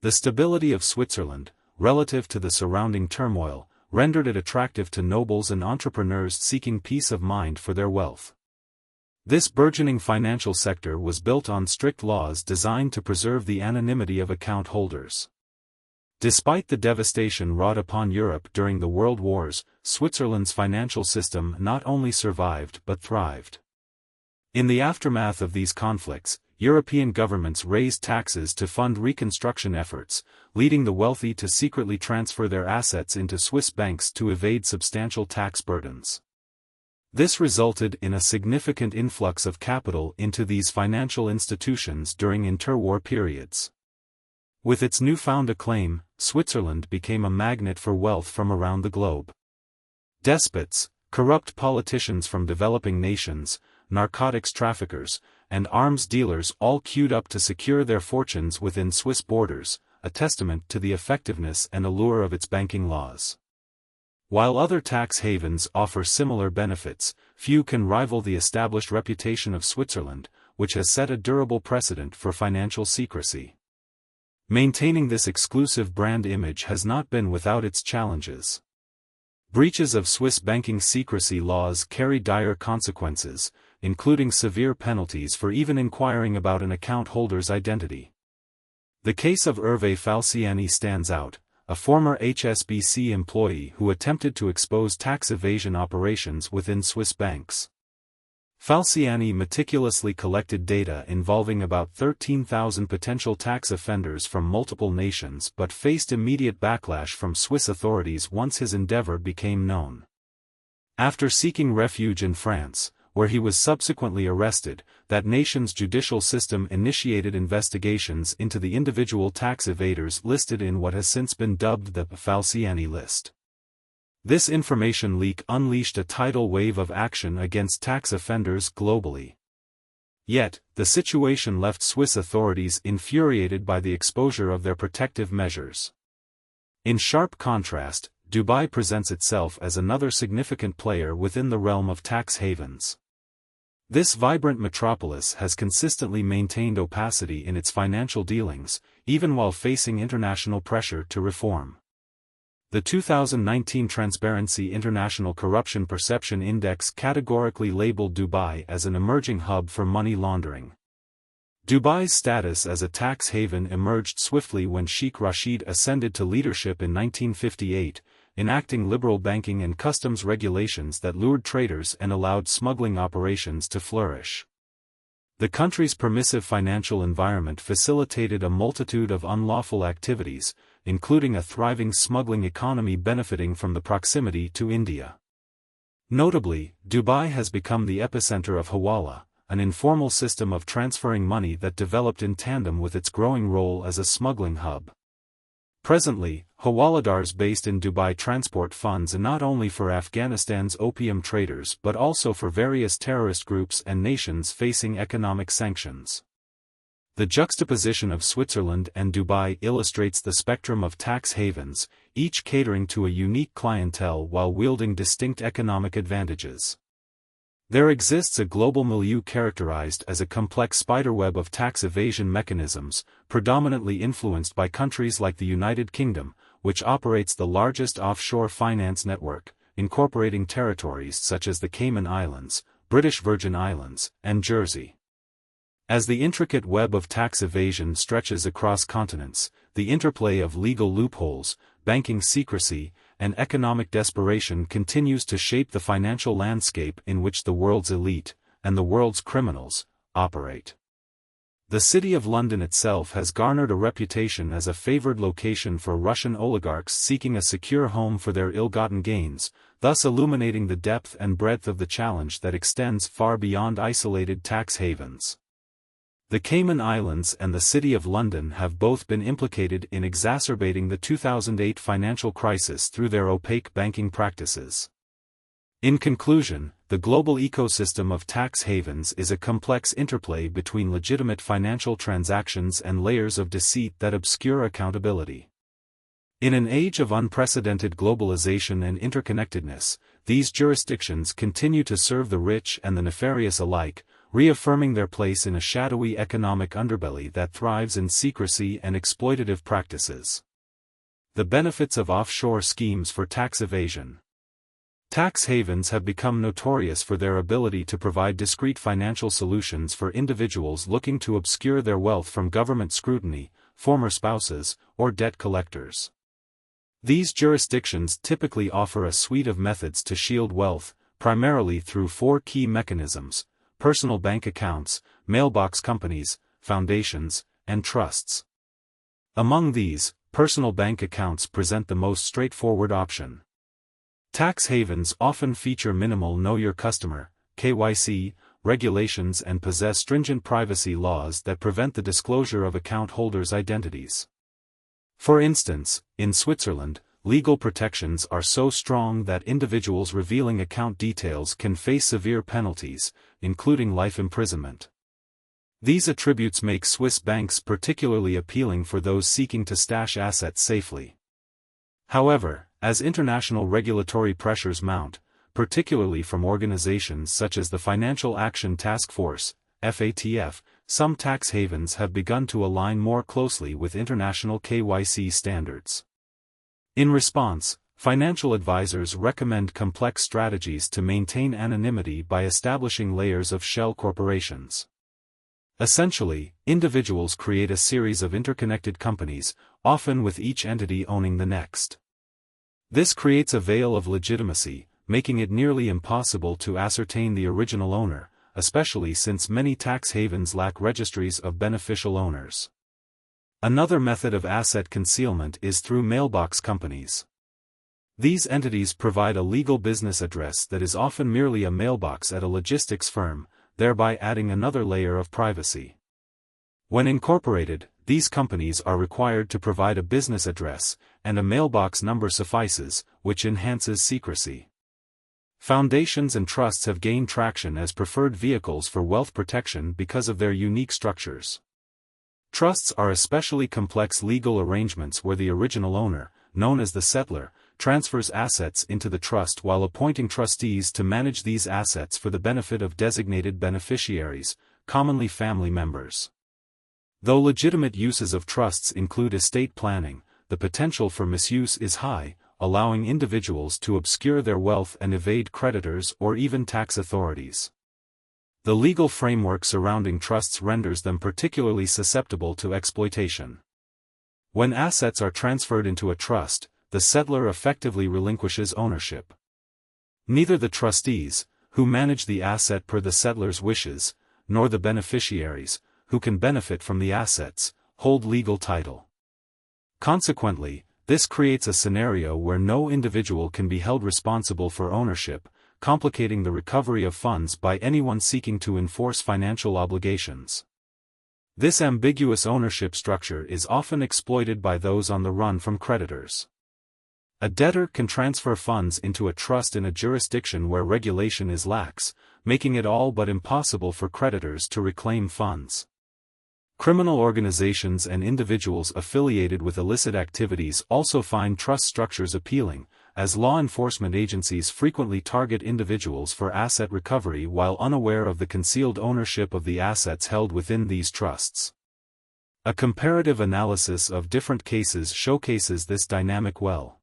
The stability of Switzerland, relative to the surrounding turmoil, rendered it attractive to nobles and entrepreneurs seeking peace of mind for their wealth. This burgeoning financial sector was built on strict laws designed to preserve the anonymity of account holders. Despite the devastation wrought upon Europe during the World Wars, Switzerland's financial system not only survived but thrived. In the aftermath of these conflicts, European governments raised taxes to fund reconstruction efforts, leading the wealthy to secretly transfer their assets into Swiss banks to evade substantial tax burdens. This resulted in a significant influx of capital into these financial institutions during interwar periods. With its newfound acclaim, Switzerland became a magnet for wealth from around the globe. Despots, corrupt politicians from developing nations, narcotics traffickers, and arms dealers all queued up to secure their fortunes within Swiss borders, a testament to the effectiveness and allure of its banking laws. While other tax havens offer similar benefits, few can rival the established reputation of Switzerland, which has set a durable precedent for financial secrecy. Maintaining this exclusive brand image has not been without its challenges. Breaches of Swiss banking secrecy laws carry dire consequences, including severe penalties for even inquiring about an account holder's identity. The case of Hervé Falciani stands out, a former HSBC employee who attempted to expose tax evasion operations within Swiss banks. Falciani meticulously collected data involving about 13,000 potential tax offenders from multiple nations but faced immediate backlash from Swiss authorities once his endeavor became known. After seeking refuge in France, where he was subsequently arrested, that nation's judicial system initiated investigations into the individual tax evaders listed in what has since been dubbed the Falciani list. This information leak unleashed a tidal wave of action against tax offenders globally. Yet, the situation left Swiss authorities infuriated by the exposure of their protective measures. In sharp contrast, Dubai presents itself as another significant player within the realm of tax havens. This vibrant metropolis has consistently maintained opacity in its financial dealings, even while facing international pressure to reform. The 2019 Transparency International Corruption Perception Index categorically labeled Dubai as an emerging hub for money laundering. Dubai's status as a tax haven emerged swiftly when Sheikh Rashid ascended to leadership in 1958, enacting liberal banking and customs regulations that lured traders and allowed smuggling operations to flourish. The country's permissive financial environment facilitated a multitude of unlawful activities, including a thriving smuggling economy benefiting from the proximity to India. Notably, Dubai has become the epicenter of Hawala, an informal system of transferring money that developed in tandem with its growing role as a smuggling hub. Presently, Hawaladars based in Dubai transport funds not only for Afghanistan's opium traders but also for various terrorist groups and nations facing economic sanctions. The juxtaposition of Switzerland and Dubai illustrates the spectrum of tax havens, each catering to a unique clientele while wielding distinct economic advantages. There exists a global milieu characterized as a complex spiderweb of tax evasion mechanisms, predominantly influenced by countries like the United Kingdom, which operates the largest offshore finance network, incorporating territories such as the Cayman Islands, British Virgin Islands, and Jersey. As the intricate web of tax evasion stretches across continents, the interplay of legal loopholes, banking secrecy, and economic desperation continues to shape the financial landscape in which the world's elite, and the world's criminals, operate. The City of London itself has garnered a reputation as a favored location for Russian oligarchs seeking a secure home for their ill-gotten gains, thus illuminating the depth and breadth of the challenge that extends far beyond isolated tax havens. The Cayman Islands and the City of London have both been implicated in exacerbating the 2008 financial crisis through their opaque banking practices. In conclusion, the global ecosystem of tax havens is a complex interplay between legitimate financial transactions and layers of deceit that obscure accountability. In an age of unprecedented globalization and interconnectedness, these jurisdictions continue to serve the rich and the nefarious alike, reaffirming their place in a shadowy economic underbelly that thrives in secrecy and exploitative practices. The benefits of offshore schemes for tax evasion. Tax havens have become notorious for their ability to provide discreet financial solutions for individuals looking to obscure their wealth from government scrutiny, former spouses, or debt collectors. These jurisdictions typically offer a suite of methods to shield wealth, primarily through four key mechanisms: personal bank accounts, mailbox companies, foundations, and trusts. Among these, personal bank accounts present the most straightforward option. Tax havens often feature minimal Know Your Customer (KYC) regulations and possess stringent privacy laws that prevent the disclosure of account holders' identities. For instance, in Switzerland, legal protections are so strong that individuals revealing account details can face severe penalties, including life imprisonment. These attributes make Swiss banks particularly appealing for those seeking to stash assets safely. However, as international regulatory pressures mount, particularly from organizations such as the Financial Action Task Force, FATF, some tax havens have begun to align more closely with international KYC standards. In response, financial advisors recommend complex strategies to maintain anonymity by establishing layers of shell corporations. Essentially, individuals create a series of interconnected companies, often with each entity owning the next. This creates a veil of legitimacy, making it nearly impossible to ascertain the original owner, especially since many tax havens lack registries of beneficial owners. Another method of asset concealment is through mailbox companies. These entities provide a legal business address that is often merely a mailbox at a logistics firm, thereby adding another layer of privacy. When incorporated, these companies are required to provide a business address, and a mailbox number suffices, which enhances secrecy. Foundations and trusts have gained traction as preferred vehicles for wealth protection because of their unique structures. Trusts are especially complex legal arrangements where the original owner, known as the settlor, transfers assets into the trust while appointing trustees to manage these assets for the benefit of designated beneficiaries, commonly family members. Though legitimate uses of trusts include estate planning, the potential for misuse is high, allowing individuals to obscure their wealth and evade creditors or even tax authorities. The legal framework surrounding trusts renders them particularly susceptible to exploitation. When assets are transferred into a trust, the settlor effectively relinquishes ownership. Neither the trustees, who manage the asset per the settlor's wishes, nor the beneficiaries, who can benefit from the assets, hold legal title. Consequently, this creates a scenario where no individual can be held responsible for ownership, complicating the recovery of funds by anyone seeking to enforce financial obligations. This ambiguous ownership structure is often exploited by those on the run from creditors. A debtor can transfer funds into a trust in a jurisdiction where regulation is lax, making it all but impossible for creditors to reclaim funds. Criminal organizations and individuals affiliated with illicit activities also find trust structures appealing, as law enforcement agencies frequently target individuals for asset recovery while unaware of the concealed ownership of the assets held within these trusts. A comparative analysis of different cases showcases this dynamic well.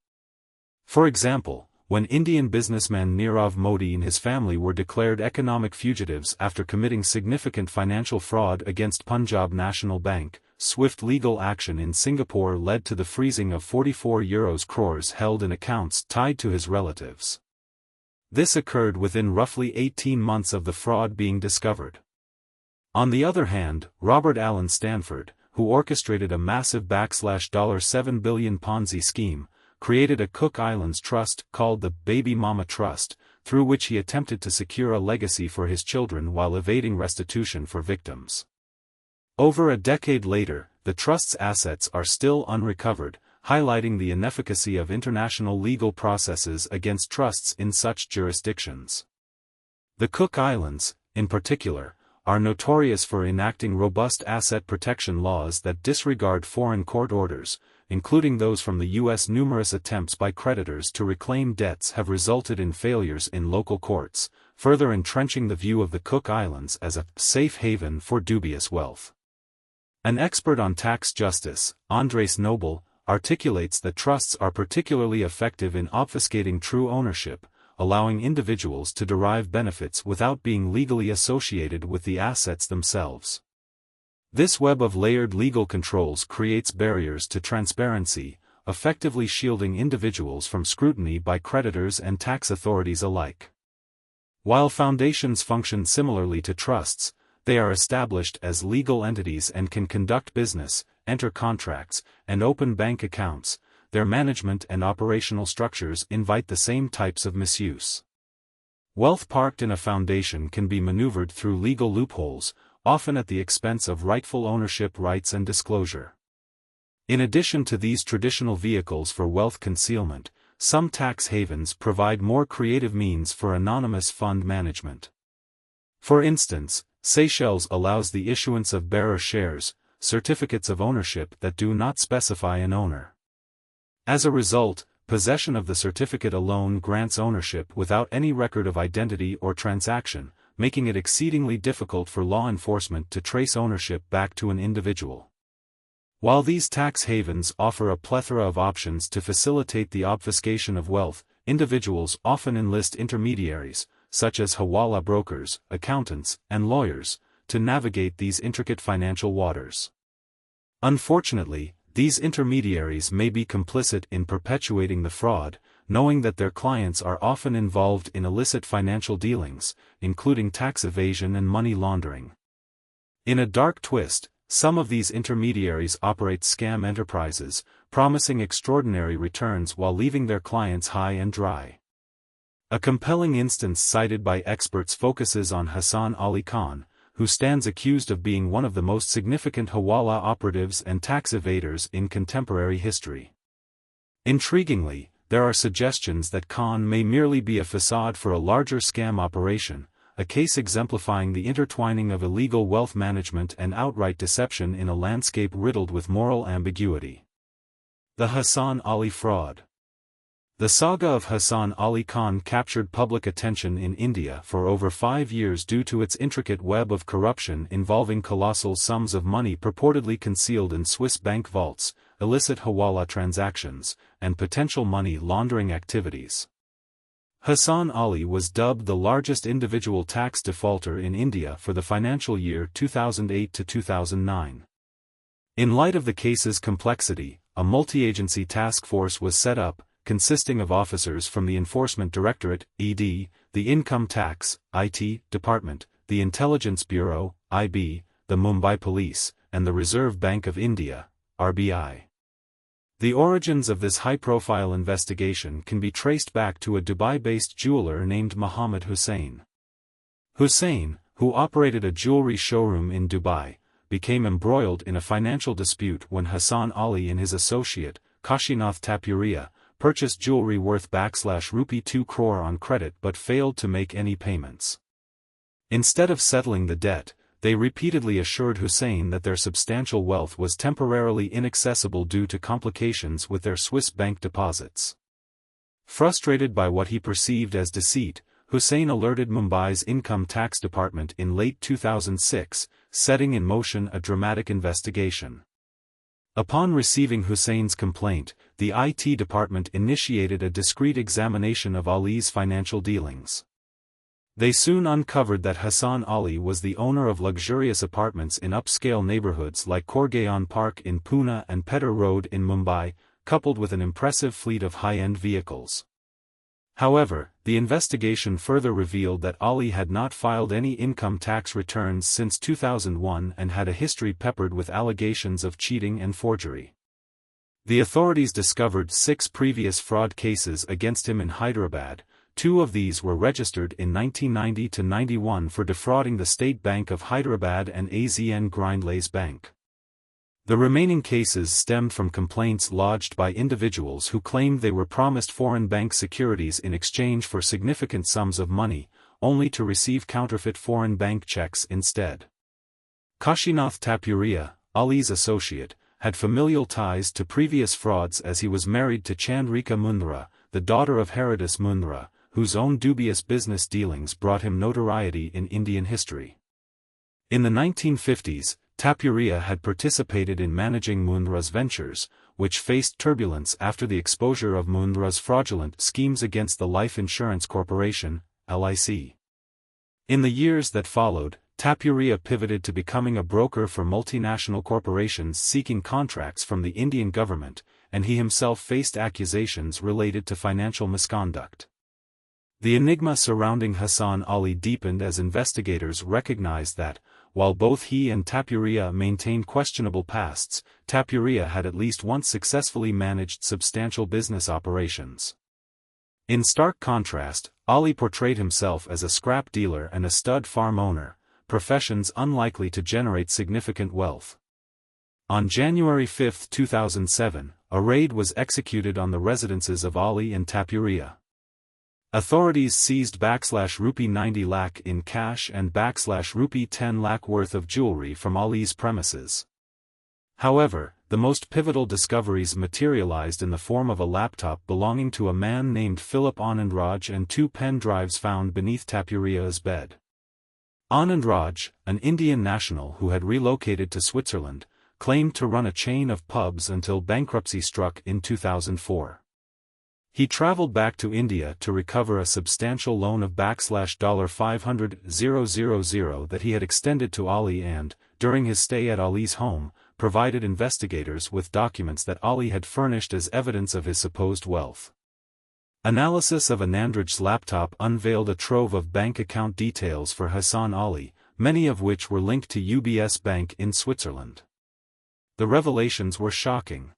For example, when Indian businessman Nirav Modi and his family were declared economic fugitives after committing significant financial fraud against Punjab National Bank, swift legal action in Singapore led to the freezing of €44 crores held in accounts tied to his relatives. This occurred within roughly 18 months of the fraud being discovered. On the other hand, Robert Allen Stanford, who orchestrated a massive $7 billion Ponzi scheme, created a Cook Islands trust called the Baby Mama Trust, through which he attempted to secure a legacy for his children while evading restitution for victims. Over a decade later, the trust's assets are still unrecovered, highlighting the inefficacy of international legal processes against trusts in such jurisdictions. The Cook Islands, in particular, are notorious for enacting robust asset protection laws that disregard foreign court orders, including those from the U.S. Numerous attempts by creditors to reclaim debts have resulted in failures in local courts, further entrenching the view of the Cook Islands as a safe haven for dubious wealth. An expert on tax justice, Andres Noble, articulates that trusts are particularly effective in obfuscating true ownership, allowing individuals to derive benefits without being legally associated with the assets themselves. This web of layered legal controls creates barriers to transparency, effectively shielding individuals from scrutiny by creditors and tax authorities alike. While foundations function similarly to trusts, they are established as legal entities and can conduct business, enter contracts, and open bank accounts. Their management and operational structures invite the same types of misuse. Wealth parked in a foundation can be maneuvered through legal loopholes, often at the expense of rightful ownership rights and disclosure. In addition to these traditional vehicles for wealth concealment, some tax havens provide more creative means for anonymous fund management. For instance, Seychelles allows the issuance of bearer shares, certificates of ownership that do not specify an owner. As a result, possession of the certificate alone grants ownership without any record of identity or transaction, making it exceedingly difficult for law enforcement to trace ownership back to an individual. While these tax havens offer a plethora of options to facilitate the obfuscation of wealth, individuals often enlist intermediaries, such as hawala brokers, accountants, and lawyers, to navigate these intricate financial waters. Unfortunately, these intermediaries may be complicit in perpetuating the fraud, knowing that their clients are often involved in illicit financial dealings, including tax evasion and money laundering. In a dark twist, some of these intermediaries operate scam enterprises, promising extraordinary returns while leaving their clients high and dry. A compelling instance cited by experts focuses on Hassan Ali Khan, who stands accused of being one of the most significant hawala operatives and tax evaders in contemporary history. Intriguingly, there are suggestions that Khan may merely be a facade for a larger scam operation, a case exemplifying the intertwining of illegal wealth management and outright deception in a landscape riddled with moral ambiguity. The Hassan Ali fraud. The saga of Hassan Ali Khan captured public attention in India for over 5 years due to its intricate web of corruption involving colossal sums of money purportedly concealed in Swiss bank vaults, illicit hawala transactions, and potential money laundering activities. Hassan Ali was dubbed the largest individual tax defaulter in India for the financial year 2008 to 2009. In light of the case's complexity, a multi-agency task force was set up, consisting of officers from the Enforcement Directorate, ED, the Income Tax, IT, Department, the Intelligence Bureau, IB, the Mumbai Police, and the Reserve Bank of India, RBI. The origins of this high-profile investigation can be traced back to a Dubai-based jeweler named Mohammed Hussain. Hussain, who operated a jewelry showroom in Dubai, became embroiled in a financial dispute when Hassan Ali and his associate, Kashinath Tapuria, purchased jewelry worth rupee 2 crore on credit but failed to make any payments. Instead of settling the debt, they repeatedly assured Hussain that their substantial wealth was temporarily inaccessible due to complications with their Swiss bank deposits. Frustrated by what he perceived as deceit, Hussain alerted Mumbai's income tax department in late 2006, setting in motion a dramatic investigation. Upon receiving Hussain's complaint, the IT department initiated a discreet examination of Ali's financial dealings. They soon uncovered that Hassan Ali was the owner of luxurious apartments in upscale neighborhoods like Korgaon Park in Pune and Pedder Road in Mumbai, coupled with an impressive fleet of high-end vehicles. However, the investigation further revealed that Ali had not filed any income tax returns since 2001 and had a history peppered with allegations of cheating and forgery. The authorities discovered 6 previous fraud cases against him in Hyderabad. 2 of these were registered in 1990-91 for defrauding the State Bank of Hyderabad and AZN Grindlays Bank. The remaining cases stemmed from complaints lodged by individuals who claimed they were promised foreign bank securities in exchange for significant sums of money, only to receive counterfeit foreign bank checks instead. Kashinath Tapuria, Ali's associate, had familial ties to previous frauds as he was married to Chandrika Mundra, the daughter of Haridas Mundra, whose own dubious business dealings brought him notoriety in Indian history. In the 1950s, Tapuria had participated in managing Mundra's ventures, which faced turbulence after the exposure of Mundra's fraudulent schemes against the Life Insurance Corporation, LIC. In the years that followed, Tapuria pivoted to becoming a broker for multinational corporations seeking contracts from the Indian government, and he himself faced accusations related to financial misconduct. The enigma surrounding Hassan Ali deepened as investigators recognized that, while both he and Tapuria maintained questionable pasts, Tapuria had at least once successfully managed substantial business operations. In stark contrast, Ali portrayed himself as a scrap dealer and a stud farm owner, professions unlikely to generate significant wealth. On January 5, 2007, a raid was executed on the residences of Ali and Tapuria. Authorities seized rupee 90 lakh in cash and rupee 10 lakh worth of jewelry from Ali's premises. However, the most pivotal discoveries materialized in the form of a laptop belonging to a man named Philip Anandraj and 2 pen drives found beneath Tapuria's bed. Anandraj, an Indian national who had relocated to Switzerland, claimed to run a chain of pubs until bankruptcy struck in 2004. He traveled back to India to recover a substantial loan of $500,000 that he had extended to Ali and, during his stay at Ali's home, provided investigators with documents that Ali had furnished as evidence of his supposed wealth. Analysis of Anandraj's laptop unveiled a trove of bank account details for Hassan Ali, many of which were linked to UBS Bank in Switzerland. The revelations were shocking.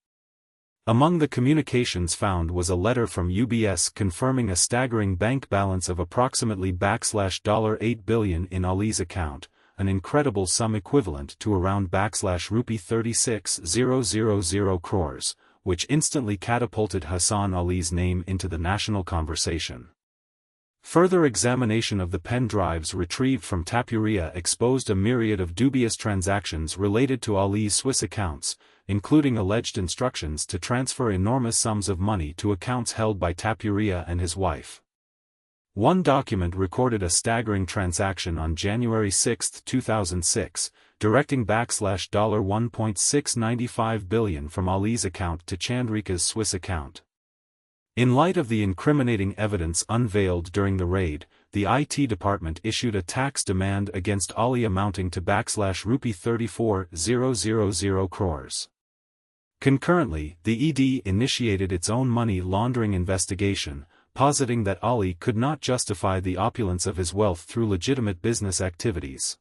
Among the communications found was a letter from UBS confirming a staggering bank balance of approximately $8 billion in Ali's account, an incredible sum equivalent to around rupee 36,000 crores, which instantly catapulted Hassan Ali's name into the national conversation. Further examination of the pen drives retrieved from Tapuria exposed a myriad of dubious transactions related to Ali's Swiss accounts, including alleged instructions to transfer enormous sums of money to accounts held by Tapuria and his wife. One document recorded a staggering transaction on January 6, 2006, directing $1.695 billion from Ali's account to Chandrika's Swiss account. In light of the incriminating evidence unveiled during the raid, the IT department issued a tax demand against Ali amounting to rupee 34,000 crores. Concurrently, the ED initiated its own money laundering investigation, positing that Ali could not justify the opulence of his wealth through legitimate business activities.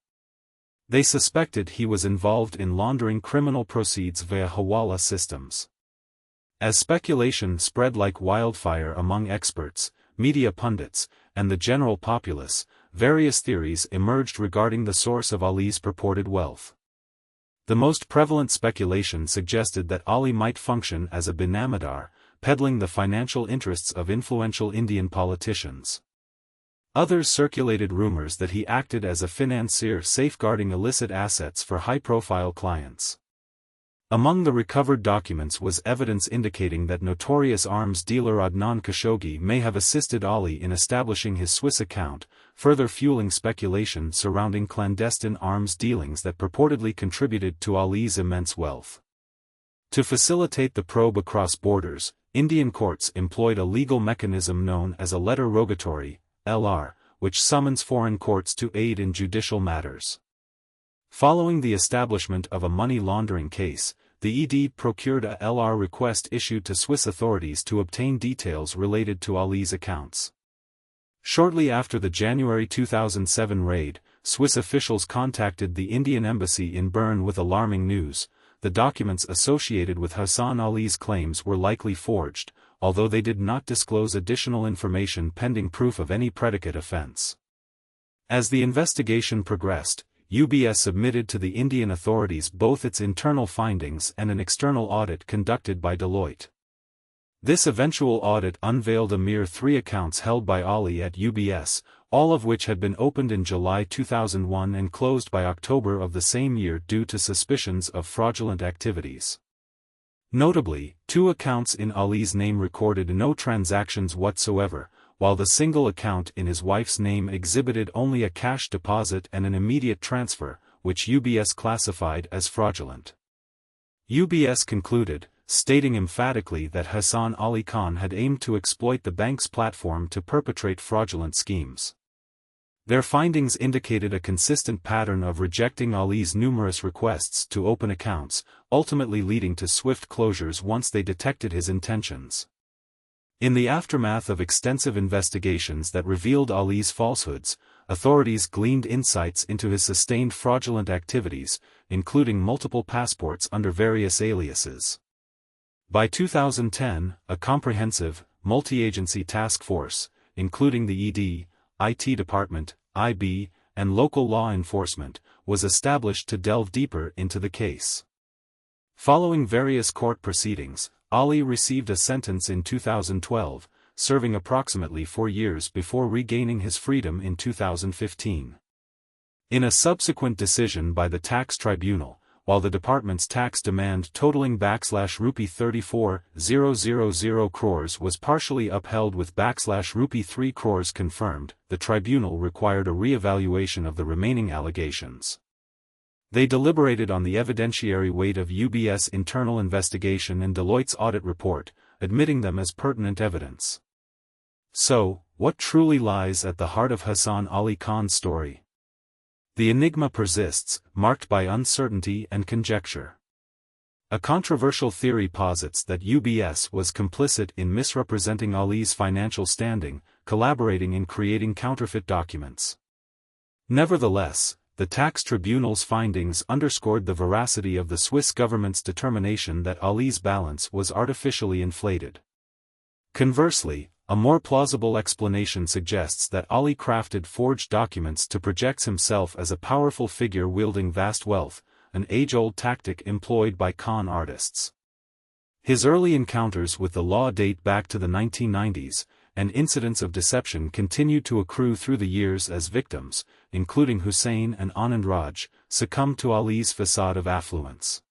They suspected he was involved in laundering criminal proceeds via hawala systems. As speculation spread like wildfire among experts, media pundits, and the general populace, various theories emerged regarding the source of Ali's purported wealth. The most prevalent speculation suggested that Ali might function as a binamadar, peddling the financial interests of influential Indian politicians. Others circulated rumors that he acted as a financier safeguarding illicit assets for high-profile clients. Among the recovered documents was evidence indicating that notorious arms dealer Adnan Khashoggi may have assisted Ali in establishing his Swiss account, further fueling speculation surrounding clandestine arms dealings that purportedly contributed to Ali's immense wealth. To facilitate the probe across borders, Indian courts employed a legal mechanism known as a letter rogatory, LR, which summons foreign courts to aid in judicial matters. Following the establishment of a money laundering case, the ED procured a LR request issued to Swiss authorities to obtain details related to Ali's accounts. Shortly after the January 2007 raid, Swiss officials contacted the Indian embassy in Bern with alarming news. The documents associated with Hassan Ali's claims were likely forged, although they did not disclose additional information pending proof of any predicate offense. As the investigation progressed, UBS submitted to the Indian authorities both its internal findings and an external audit conducted by Deloitte. This eventual audit unveiled a mere 3 accounts held by Ali at UBS, all of which had been opened in July 2001 and closed by October of the same year due to suspicions of fraudulent activities. Notably, 2 accounts in Ali's name recorded no transactions whatsoever, while the single account in his wife's name exhibited only a cash deposit and an immediate transfer, which UBS classified as fraudulent. UBS concluded, stating emphatically that Hassan Ali Khan had aimed to exploit the bank's platform to perpetrate fraudulent schemes. Their findings indicated a consistent pattern of rejecting Ali's numerous requests to open accounts, ultimately leading to swift closures once they detected his intentions. In the aftermath of extensive investigations that revealed Ali's falsehoods, authorities gleaned insights into his sustained fraudulent activities, including multiple passports under various aliases. By 2010, a comprehensive, multi-agency task force, including the ED, IT Department, IB, and local law enforcement, was established to delve deeper into the case. Following various court proceedings, Ali received a sentence in 2012, serving approximately 4 years before regaining his freedom in 2015. In a subsequent decision by the tax tribunal, while the department's tax demand totaling /rupee 34,000 crores was partially upheld with /rupee 3 crores confirmed, the tribunal required a re-evaluation of the remaining allegations. They deliberated on the evidentiary weight of UBS' internal investigation and Deloitte's audit report, admitting them as pertinent evidence. So, what truly lies at the heart of Hassan Ali Khan's story? The enigma persists, marked by uncertainty and conjecture. A controversial theory posits that UBS was complicit in misrepresenting Ali's financial standing, collaborating in creating counterfeit documents. Nevertheless, the tax tribunal's findings underscored the veracity of the Swiss government's determination that Ali's balance was artificially inflated. Conversely, a more plausible explanation suggests that Ali crafted forged documents to project himself as a powerful figure wielding vast wealth, an age-old tactic employed by con artists. His early encounters with the law date back to the 1990s, and incidents of deception continued to accrue through the years as victims, including Hussein and Anand Raj, succumbed to Ali's facade of affluence.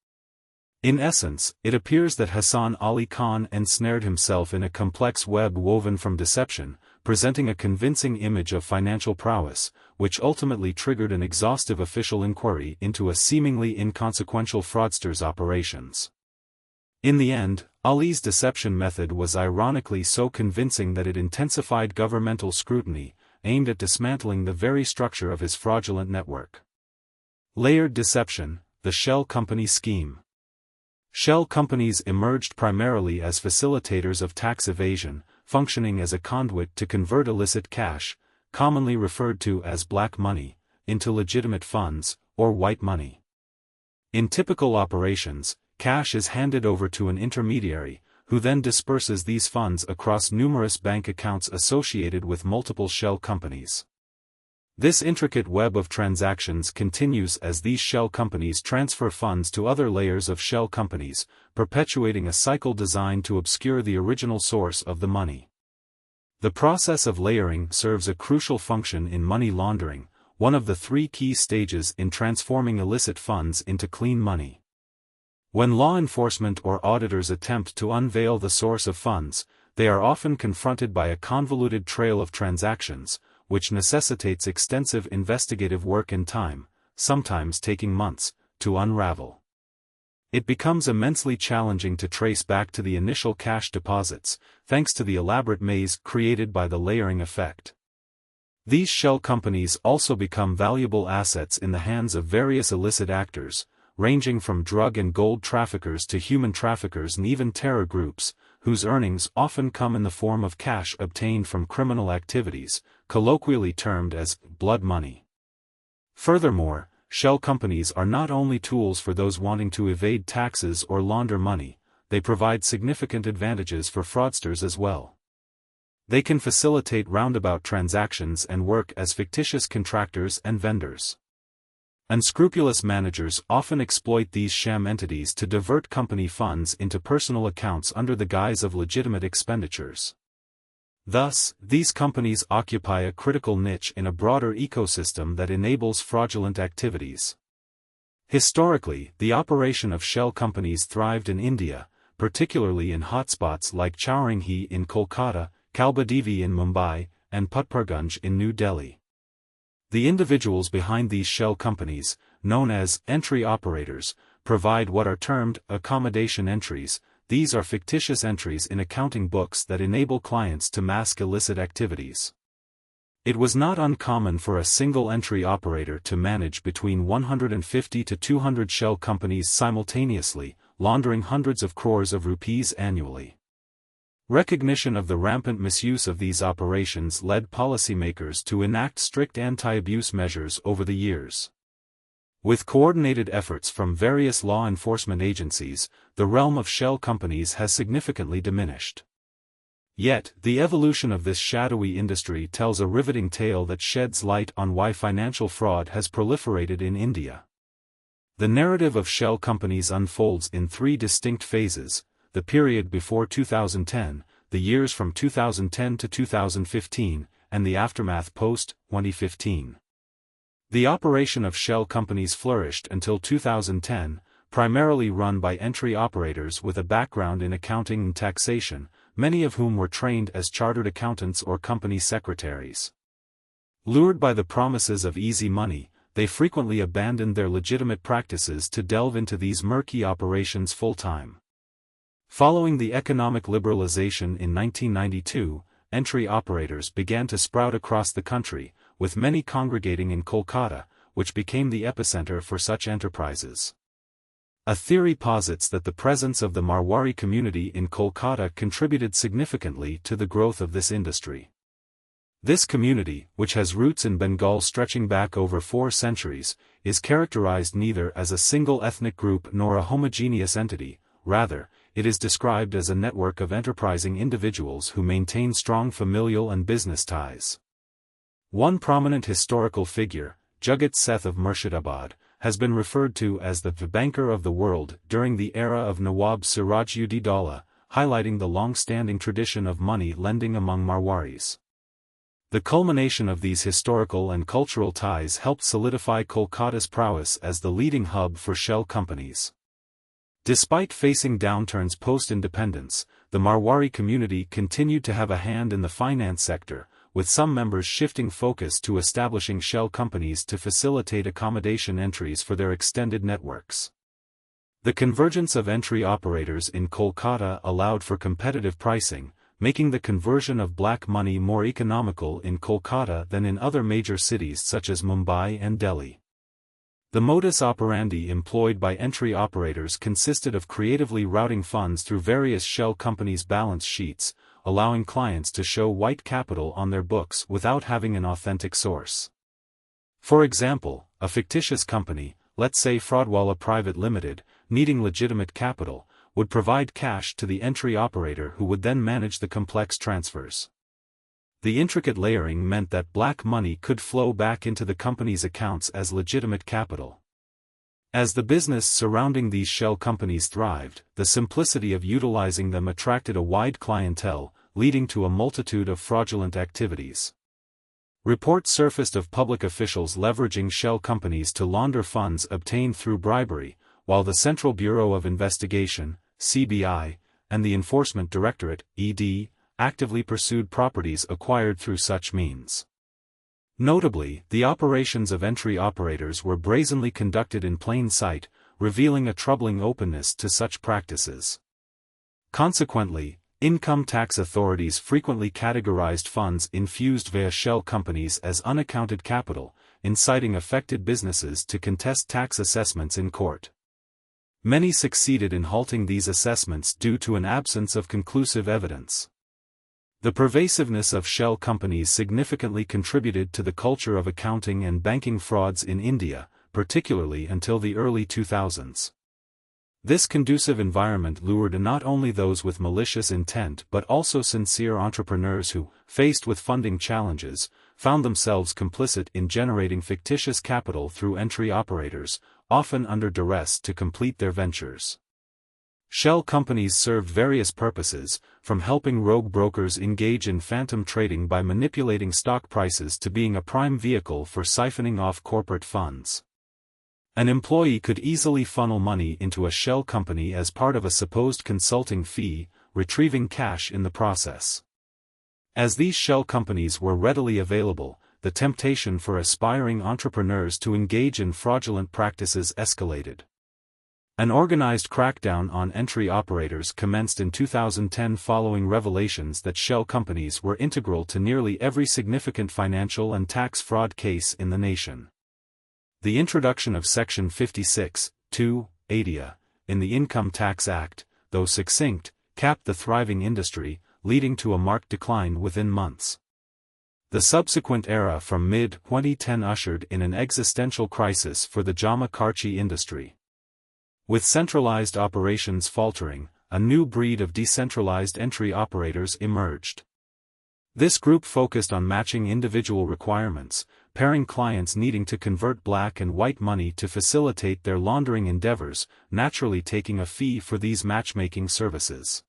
In essence, it appears that Hassan Ali Khan ensnared himself in a complex web woven from deception, presenting a convincing image of financial prowess, which ultimately triggered an exhaustive official inquiry into a seemingly inconsequential fraudster's operations. In the end, Ali's deception method was ironically so convincing that it intensified governmental scrutiny, aimed at dismantling the very structure of his fraudulent network. Layered deception, the shell company scheme. Shell companies emerged primarily as facilitators of tax evasion, functioning as a conduit to convert illicit cash, commonly referred to as black money, into legitimate funds, or white money. In typical operations, cash is handed over to an intermediary, who then disperses these funds across numerous bank accounts associated with multiple shell companies. This intricate web of transactions continues as these shell companies transfer funds to other layers of shell companies, perpetuating a cycle designed to obscure the original source of the money. The process of layering serves a crucial function in money laundering, one of the three key stages in transforming illicit funds into clean money. When law enforcement or auditors attempt to unveil the source of funds, they are often confronted by a convoluted trail of transactions, which necessitates extensive investigative work and time, sometimes taking months, to unravel. It becomes immensely challenging to trace back to the initial cash deposits, thanks to the elaborate maze created by the layering effect. These shell companies also become valuable assets in the hands of various illicit actors, ranging from drug and gold traffickers to human traffickers and even terror groups, whose earnings often come in the form of cash obtained from criminal activities, colloquially termed as blood money. Furthermore, shell companies are not only tools for those wanting to evade taxes or launder money, they provide significant advantages for fraudsters as well. They can facilitate roundabout transactions and work as fictitious contractors and vendors. Unscrupulous managers often exploit these sham entities to divert company funds into personal accounts under the guise of legitimate expenditures. Thus, these companies occupy a critical niche in a broader ecosystem that enables fraudulent activities. Historically, the operation of shell companies thrived in India, particularly in hotspots like Chowringhi in Kolkata, Kalbadevi in Mumbai, and Putparganj in New Delhi. The individuals behind these shell companies, known as entry operators, provide what are termed accommodation entries. These are fictitious entries in accounting books that enable clients to mask illicit activities. It was not uncommon for a single entry operator to manage between 150 to 200 shell companies simultaneously, laundering hundreds of crores of rupees annually. Recognition of the rampant misuse of these operations led policymakers to enact strict anti-abuse measures over the years. With coordinated efforts from various law enforcement agencies, the realm of shell companies has significantly diminished. Yet, the evolution of this shadowy industry tells a riveting tale that sheds light on why financial fraud has proliferated in India. The narrative of shell companies unfolds in three distinct phases: the period before 2010, the years from 2010 to 2015, and the aftermath post-2015. The operation of shell companies flourished until 2010, primarily run by entry operators with a background in accounting and taxation, many of whom were trained as chartered accountants or company secretaries. Lured by the promises of easy money, they frequently abandoned their legitimate practices to delve into these murky operations full-time. Following the economic liberalization in 1992, entry operators began to sprout across the country, with many congregating in Kolkata, which became the epicenter for such enterprises. A theory posits that the presence of the Marwari community in Kolkata contributed significantly to the growth of this industry. This community, which has roots in Bengal stretching back over 4 centuries, is characterized neither as a single ethnic group nor a homogeneous entity. Rather, it is described as a network of enterprising individuals who maintain strong familial and business ties. One prominent historical figure, Jagat Seth of Murshidabad, has been referred to as the banker of the world during the era of Nawab Siraj-ud-Daulah, highlighting the long-standing tradition of money lending among Marwaris. The culmination of these historical and cultural ties helped solidify Kolkata's prowess as the leading hub for shell companies. Despite facing downturns post-independence, the Marwari community continued to have a hand in the finance sector, with some members shifting focus to establishing shell companies to facilitate accommodation entries for their extended networks. The convergence of entry operators in Kolkata allowed for competitive pricing, making the conversion of black money more economical in Kolkata than in other major cities such as Mumbai and Delhi. The modus operandi employed by entry operators consisted of creatively routing funds through various shell companies' balance sheets, allowing clients to show white capital on their books without having an authentic source. For example, a fictitious company, let's say Fraudwala Private Limited, needing legitimate capital, would provide cash to the entry operator who would then manage the complex transfers. The intricate layering meant that black money could flow back into the company's accounts as legitimate capital. As the business surrounding these shell companies thrived, the simplicity of utilizing them attracted a wide clientele, leading to a multitude of fraudulent activities. Reports surfaced of public officials leveraging shell companies to launder funds obtained through bribery, while the Central Bureau of Investigation, CBI, and the Enforcement Directorate, ED, actively pursued properties acquired through such means. Notably, the operations of entry operators were brazenly conducted in plain sight, revealing a troubling openness to such practices. Consequently, income tax authorities frequently categorized funds infused via shell companies as unaccounted capital, inciting affected businesses to contest tax assessments in court. Many succeeded in halting these assessments due to an absence of conclusive evidence. The pervasiveness of shell companies significantly contributed to the culture of accounting and banking frauds in India, particularly until the early 2000s. This conducive environment lured not only those with malicious intent but also sincere entrepreneurs who, faced with funding challenges, found themselves complicit in generating fictitious capital through entry operators, often under duress to complete their ventures. Shell companies served various purposes, from helping rogue brokers engage in phantom trading by manipulating stock prices to being a prime vehicle for siphoning off corporate funds. An employee could easily funnel money into a shell company as part of a supposed consulting fee, retrieving cash in the process. As these shell companies were readily available, the temptation for aspiring entrepreneurs to engage in fraudulent practices escalated. An organized crackdown on entry operators commenced in 2010 following revelations that shell companies were integral to nearly every significant financial and tax fraud case in the nation. The introduction of Section 56(2) (ADIA) in the Income Tax Act, though succinct, capped the thriving industry, leading to a marked decline within months. The subsequent era from mid-2010 ushered in an existential crisis for the Jama Karchi industry. With centralized operations faltering, a new breed of decentralized entry operators emerged. This group focused on matching individual requirements, pairing clients needing to convert black and white money to facilitate their laundering endeavors, naturally taking a fee for these matchmaking services.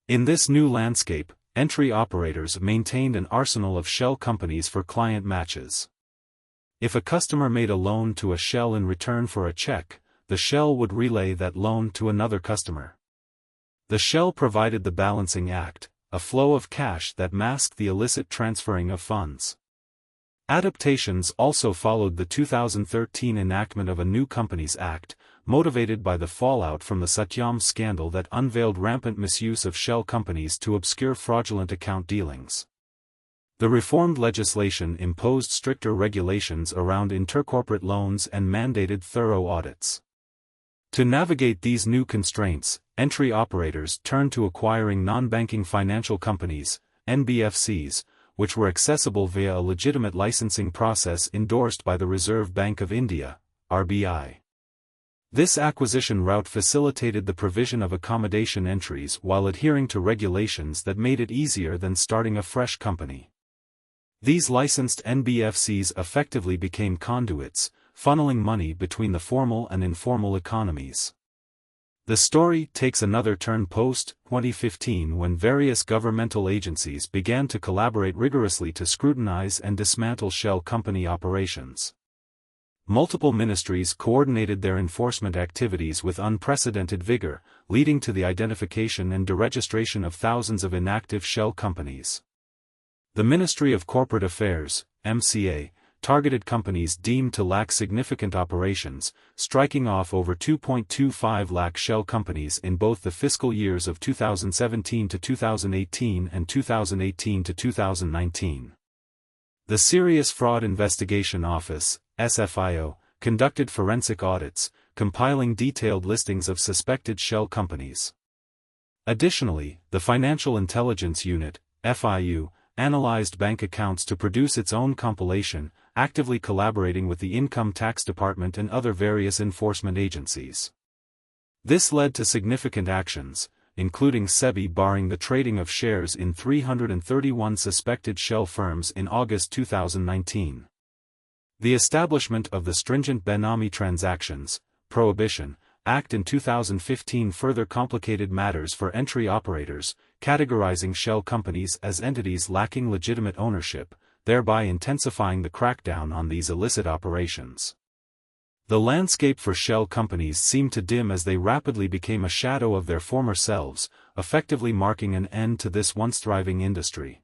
In this new landscape, entry operators maintained an arsenal of shell companies for client matches. If a customer made a loan to a shell in return for a check, the shell would relay that loan to another customer. The shell provided the balancing act, a flow of cash that masked the illicit transferring of funds. Adaptations also followed the 2013 enactment of a new Companies Act, motivated by the fallout from the Satyam scandal that unveiled rampant misuse of shell companies to obscure fraudulent account dealings. The reformed legislation imposed stricter regulations around intercorporate loans and mandated thorough audits. To navigate these new constraints, entry operators turned to acquiring non-banking financial companies, NBFCs, which were accessible via a legitimate licensing process endorsed by the Reserve Bank of India, RBI. This acquisition route facilitated the provision of accommodation entries while adhering to regulations that made it easier than starting a fresh company. These licensed NBFCs effectively became conduits, funneling money between the formal and informal economies. The story takes another turn post-2015 when various governmental agencies began to collaborate rigorously to scrutinize and dismantle shell company operations. Multiple ministries coordinated their enforcement activities with unprecedented vigor, leading to the identification and deregistration of thousands of inactive shell companies. The Ministry of Corporate Affairs, MCA, targeted companies deemed to lack significant operations, striking off over 2.25 lakh shell companies in both the fiscal years of 2017 to 2018 and 2018 to 2019. The Serious Fraud Investigation Office, SFIO, conducted forensic audits, compiling detailed listings of suspected shell companies. Additionally, the Financial Intelligence Unit, FIU, analyzed bank accounts to produce its own compilation, actively collaborating with the Income Tax Department and other various enforcement agencies. This led to significant actions, including SEBI barring the trading of shares in 331 suspected shell firms in August 2019. The establishment of the stringent Benami Transactions Prohibition Act in 2015 further complicated matters for entry operators, categorizing shell companies as entities lacking legitimate ownership, thereby intensifying the crackdown on these illicit operations. The landscape for shell companies seemed to dim as they rapidly became a shadow of their former selves, effectively marking an end to this once thriving industry.